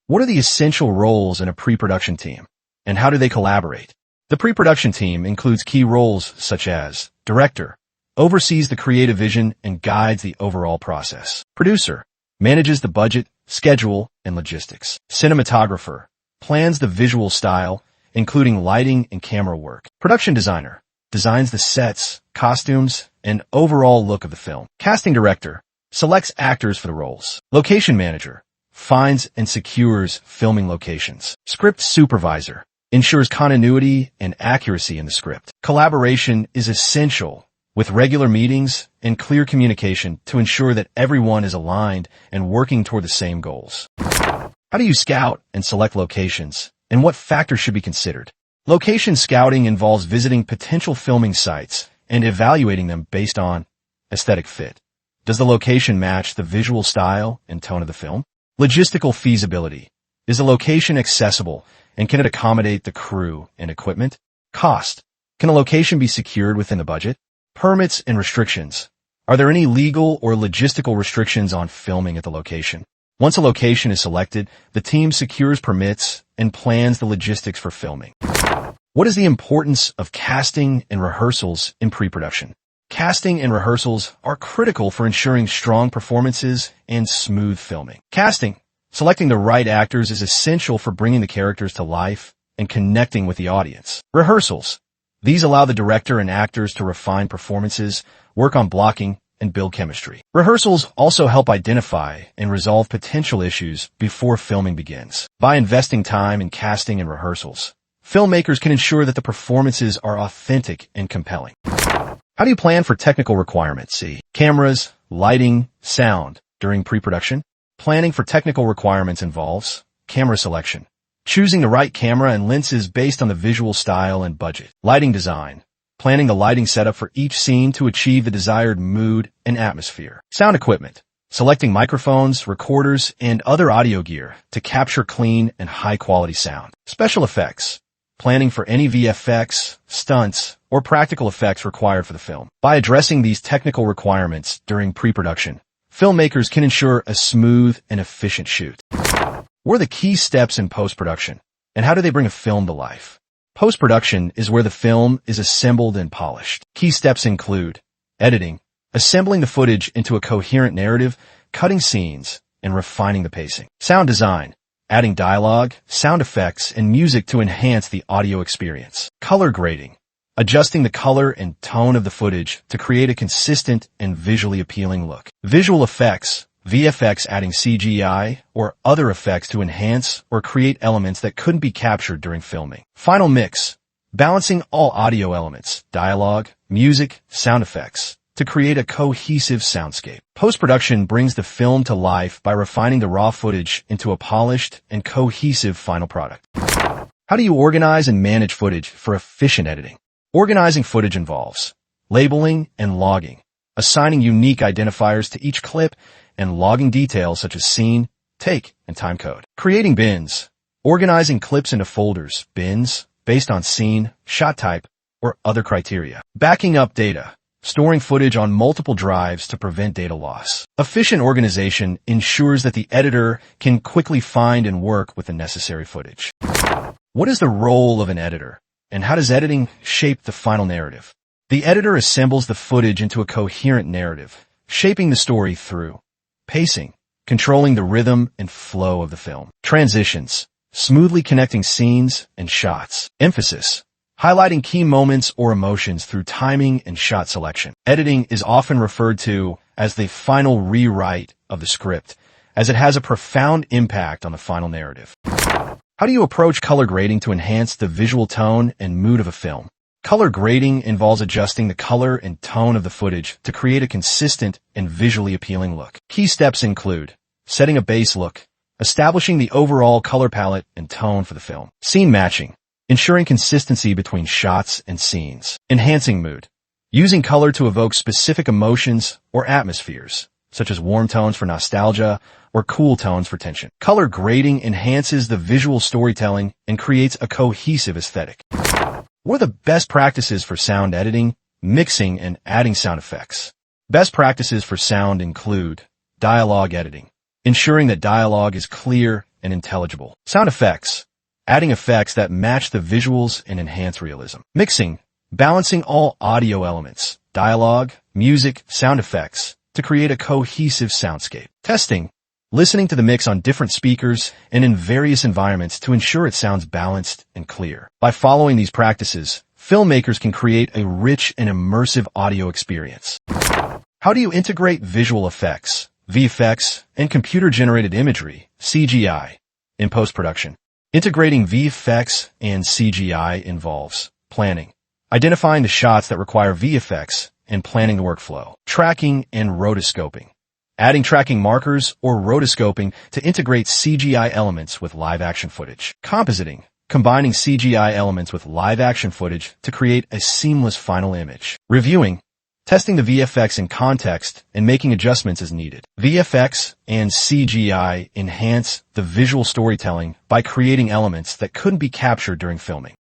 What are the essential roles in a pre-production team, and how do they collaborate? The pre-production team includes key roles such as director, oversees the creative vision and guides the overall process. Producer, manages the budget, schedule, and logistics. Cinematographer, plans the visual style, including lighting and camera work. Production designer, designs the sets, costumes, and overall look of the film. Casting director, selects actors for the roles. Location manager, finds and secures filming locations. Script supervisor, ensures continuity and accuracy in the script. Collaboration is essential, with regular meetings and clear communication to ensure that everyone is aligned and working toward the same goals. How do you scout and select locations, and what factors should be considered? Location scouting involves visiting potential filming sites and evaluating them based on aesthetic fit. Does the location match the visual style and tone of the film? Logistical feasibility. Is the location accessible, and can it accommodate the crew and equipment? Cost. Can a location be secured within the budget? Permits and restrictions. Are there any legal or logistical restrictions on filming at the location? Once a location is selected, the team secures permits and plans the logistics for filming. What is the importance of casting and rehearsals in pre-production? Casting and rehearsals are critical for ensuring strong performances and smooth filming. Casting, selecting the right actors, is essential for bringing the characters to life and connecting with the audience. Rehearsals. These allow the director and actors to refine performances, work on blocking, and build chemistry. Rehearsals also help identify and resolve potential issues before filming begins. By investing time in casting and rehearsals, filmmakers can ensure that the performances are authentic and compelling. How do you plan for technical requirements? Cameras, lighting, sound during pre-production. Planning for technical requirements involves camera selection, choosing the right camera and lenses based on the visual style and budget. Lighting design, planning the lighting setup for each scene to achieve the desired mood and atmosphere. Sound equipment, selecting microphones, recorders, and other audio gear to capture clean and high-quality sound. Special effects, planning for any VFX, stunts, or practical effects required for the film. By addressing these technical requirements during pre-production, filmmakers can ensure a smooth and efficient shoot. What are the key steps in post-production, and how do they bring a film to life? Post-production is where the film is assembled and polished. Key steps include editing, assembling the footage into a coherent narrative, cutting scenes, and refining the pacing. Sound design, adding dialogue, sound effects, and music to enhance the audio experience. Color grading, adjusting the color and tone of the footage to create a consistent and visually appealing look. Visual effects, VFX, adding CGI or other effects to enhance or create elements that couldn't be captured during filming. Final mix, balancing all audio elements, dialogue, music, sound effects, to create a cohesive soundscape. Post-production brings the film to life by refining the raw footage into a polished and cohesive final product. How do you organize and manage footage for efficient editing? Organizing footage involves labeling and logging, assigning unique identifiers to each clip, and logging details such as scene, take, and time code. Creating bins, organizing clips into folders, bins, based on scene, shot type, or other criteria. Backing up data, storing footage on multiple drives to prevent data loss. Efficient organization ensures that the editor can quickly find and work with the necessary footage. What is the role of an editor, and how does editing shape the final narrative? The editor assembles the footage into a coherent narrative, shaping the story through pacing, controlling the rhythm and flow of the film. Transitions, smoothly connecting scenes and shots. Emphasis, highlighting key moments or emotions through timing and shot selection. Editing is often referred to as the final rewrite of the script, as it has a profound impact on the final narrative. How do you approach color grading to enhance the visual tone and mood of a film? Color grading involves adjusting the color and tone of the footage to create a consistent and visually appealing look. Key steps include setting a base look, establishing the overall color palette and tone for the film. Scene matching, ensuring consistency between shots and scenes. Enhancing mood, using color to evoke specific emotions or atmospheres, such as warm tones for nostalgia or cool tones for tension. Color grading enhances the visual storytelling and creates a cohesive aesthetic. What are the best practices for sound editing, mixing, and adding sound effects? Best practices for sound include dialogue editing, ensuring that dialogue is clear and intelligible. Sound effects, adding effects that match the visuals and enhance realism. Mixing, balancing all audio elements, dialogue, music, sound effects, to create a cohesive soundscape. Testing, listening to the mix on different speakers and in various environments to ensure it sounds balanced and clear. By following these practices, filmmakers can create a rich and immersive audio experience. How do you integrate visual effects, VFX, and computer-generated imagery, CGI, in post-production? Integrating VFX and CGI involves planning, identifying the shots that require VFX, and planning the workflow. Tracking and rotoscoping, adding tracking markers or rotoscoping to integrate CGI elements with live-action footage. Compositing, combining CGI elements with live-action footage to create a seamless final image. Reviewing, testing the VFX in context and making adjustments as needed. VFX and CGI enhance the visual storytelling by creating elements that couldn't be captured during filming.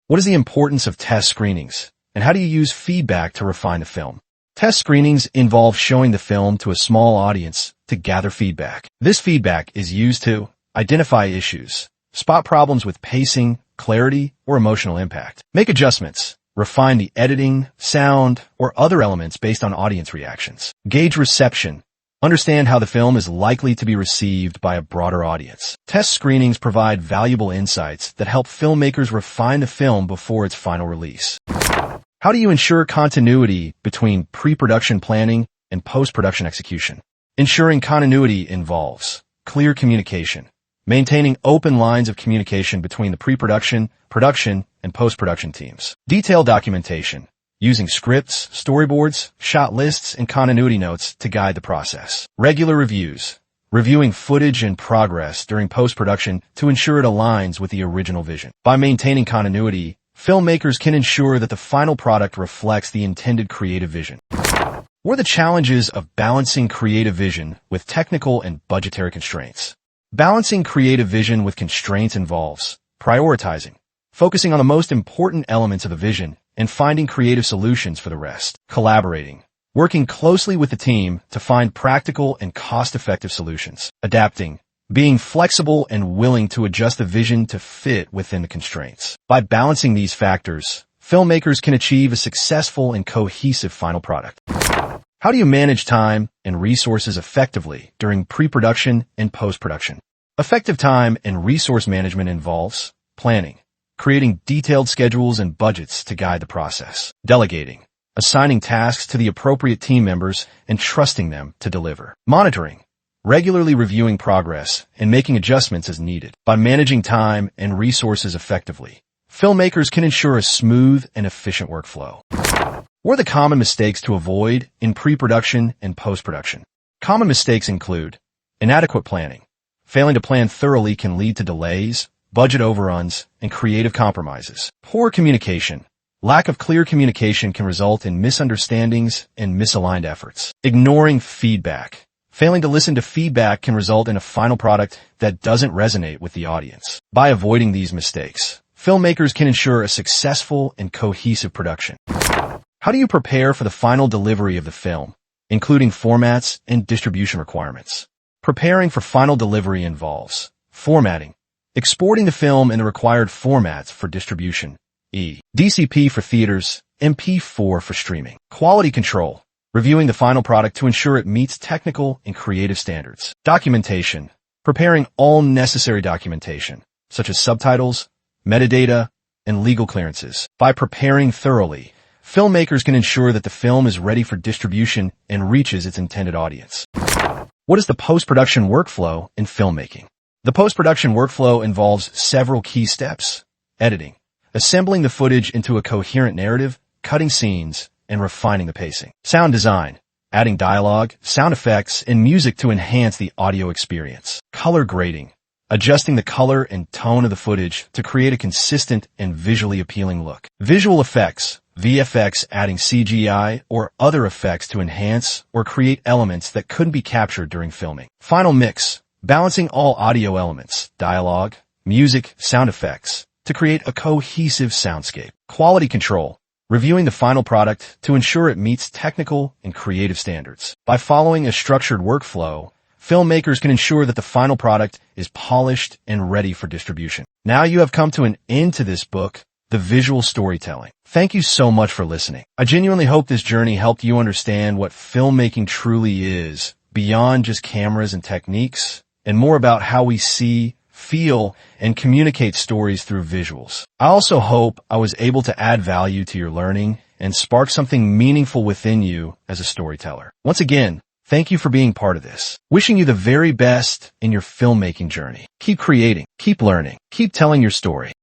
What is the importance of test screenings, and how do you use feedback to refine the film? Test screenings involve showing the film to a small audience to gather feedback. This feedback is used to identify issues, spot problems with pacing, clarity, or emotional impact, make adjustments, refine the editing, sound, or other elements based on audience reactions, gauge reception, understand how the film is likely to be received by a broader audience. Test screenings provide valuable insights that help filmmakers refine the film before its final release. How do you ensure continuity between pre-production planning and post-production execution? Ensuring continuity involves clear communication, maintaining open lines of communication between the pre-production, production, and post-production teams. Detailed documentation, using scripts, storyboards, shot lists, and continuity notes to guide the process. Regular reviews, reviewing footage in progress during post-production to ensure it aligns with the original vision. By maintaining continuity, filmmakers can ensure that the final product reflects the intended creative vision. What are the challenges of balancing creative vision with technical and budgetary constraints? Balancing creative vision with constraints involves prioritizing, focusing on the most important elements of the vision, and finding creative solutions for the rest. Collaborating, working closely with the team to find practical and cost-effective solutions. Adapting, being flexible and willing to adjust the vision to fit within the constraints. By balancing these factors, filmmakers can achieve a successful and cohesive final product. How do you manage time and resources effectively during pre-production and post-production? Effective time and resource management involves planning, creating detailed schedules and budgets to guide the process. Delegating, assigning tasks to the appropriate team members and trusting them to deliver. Monitoring, regularly reviewing progress and making adjustments as needed. By managing time and resources effectively, filmmakers can ensure a smooth and efficient workflow. What are the common mistakes to avoid in pre-production and post-production? Common mistakes include inadequate planning. Failing to plan thoroughly can lead to delays, budget overruns, and creative compromises. Poor communication. Lack of clear communication can result in misunderstandings and misaligned efforts. Ignoring feedback. Failing to listen to feedback can result in a final product that doesn't resonate with the audience. By avoiding these mistakes, filmmakers can ensure a successful and cohesive production. How do you prepare for the final delivery of the film, including formats and distribution requirements? Preparing for final delivery involves formatting, exporting the film in the required formats for distribution, DCP for theaters, MP4 for streaming. Quality control, reviewing the final product to ensure it meets technical and creative standards. Documentation, preparing all necessary documentation, such as subtitles, metadata, and legal clearances. By preparing thoroughly, filmmakers can ensure that the film is ready for distribution and reaches its intended audience. What is the post-production workflow in filmmaking? The post-production workflow involves several key steps: editing, assembling the footage into a coherent narrative, cutting scenes, and refining the pacing. Sound design, adding dialogue, sound effects, and music to enhance the audio experience. Color grading, adjusting the color and tone of the footage to create a consistent and visually appealing look. Visual effects, VFX, adding CGI or other effects to enhance or create elements that couldn't be captured during filming. Final mix, balancing all audio elements, dialogue, music, sound effects, to create a cohesive soundscape. Quality control, reviewing the final product to ensure it meets technical and creative standards. By following a structured workflow, filmmakers can ensure that the final product is polished and ready for distribution. Now you have come to an end to this book, The Visual Storytelling. Thank you so much for listening. I genuinely hope this journey helped you understand what filmmaking truly is, beyond just cameras and techniques, and more about how we see, feel, and communicate stories through visuals. I also hope I was able to add value to your learning and spark something meaningful within you as a storyteller. Once again, thank you for being part of this. Wishing you the very best in your filmmaking journey. Keep creating, keep learning, keep telling your story.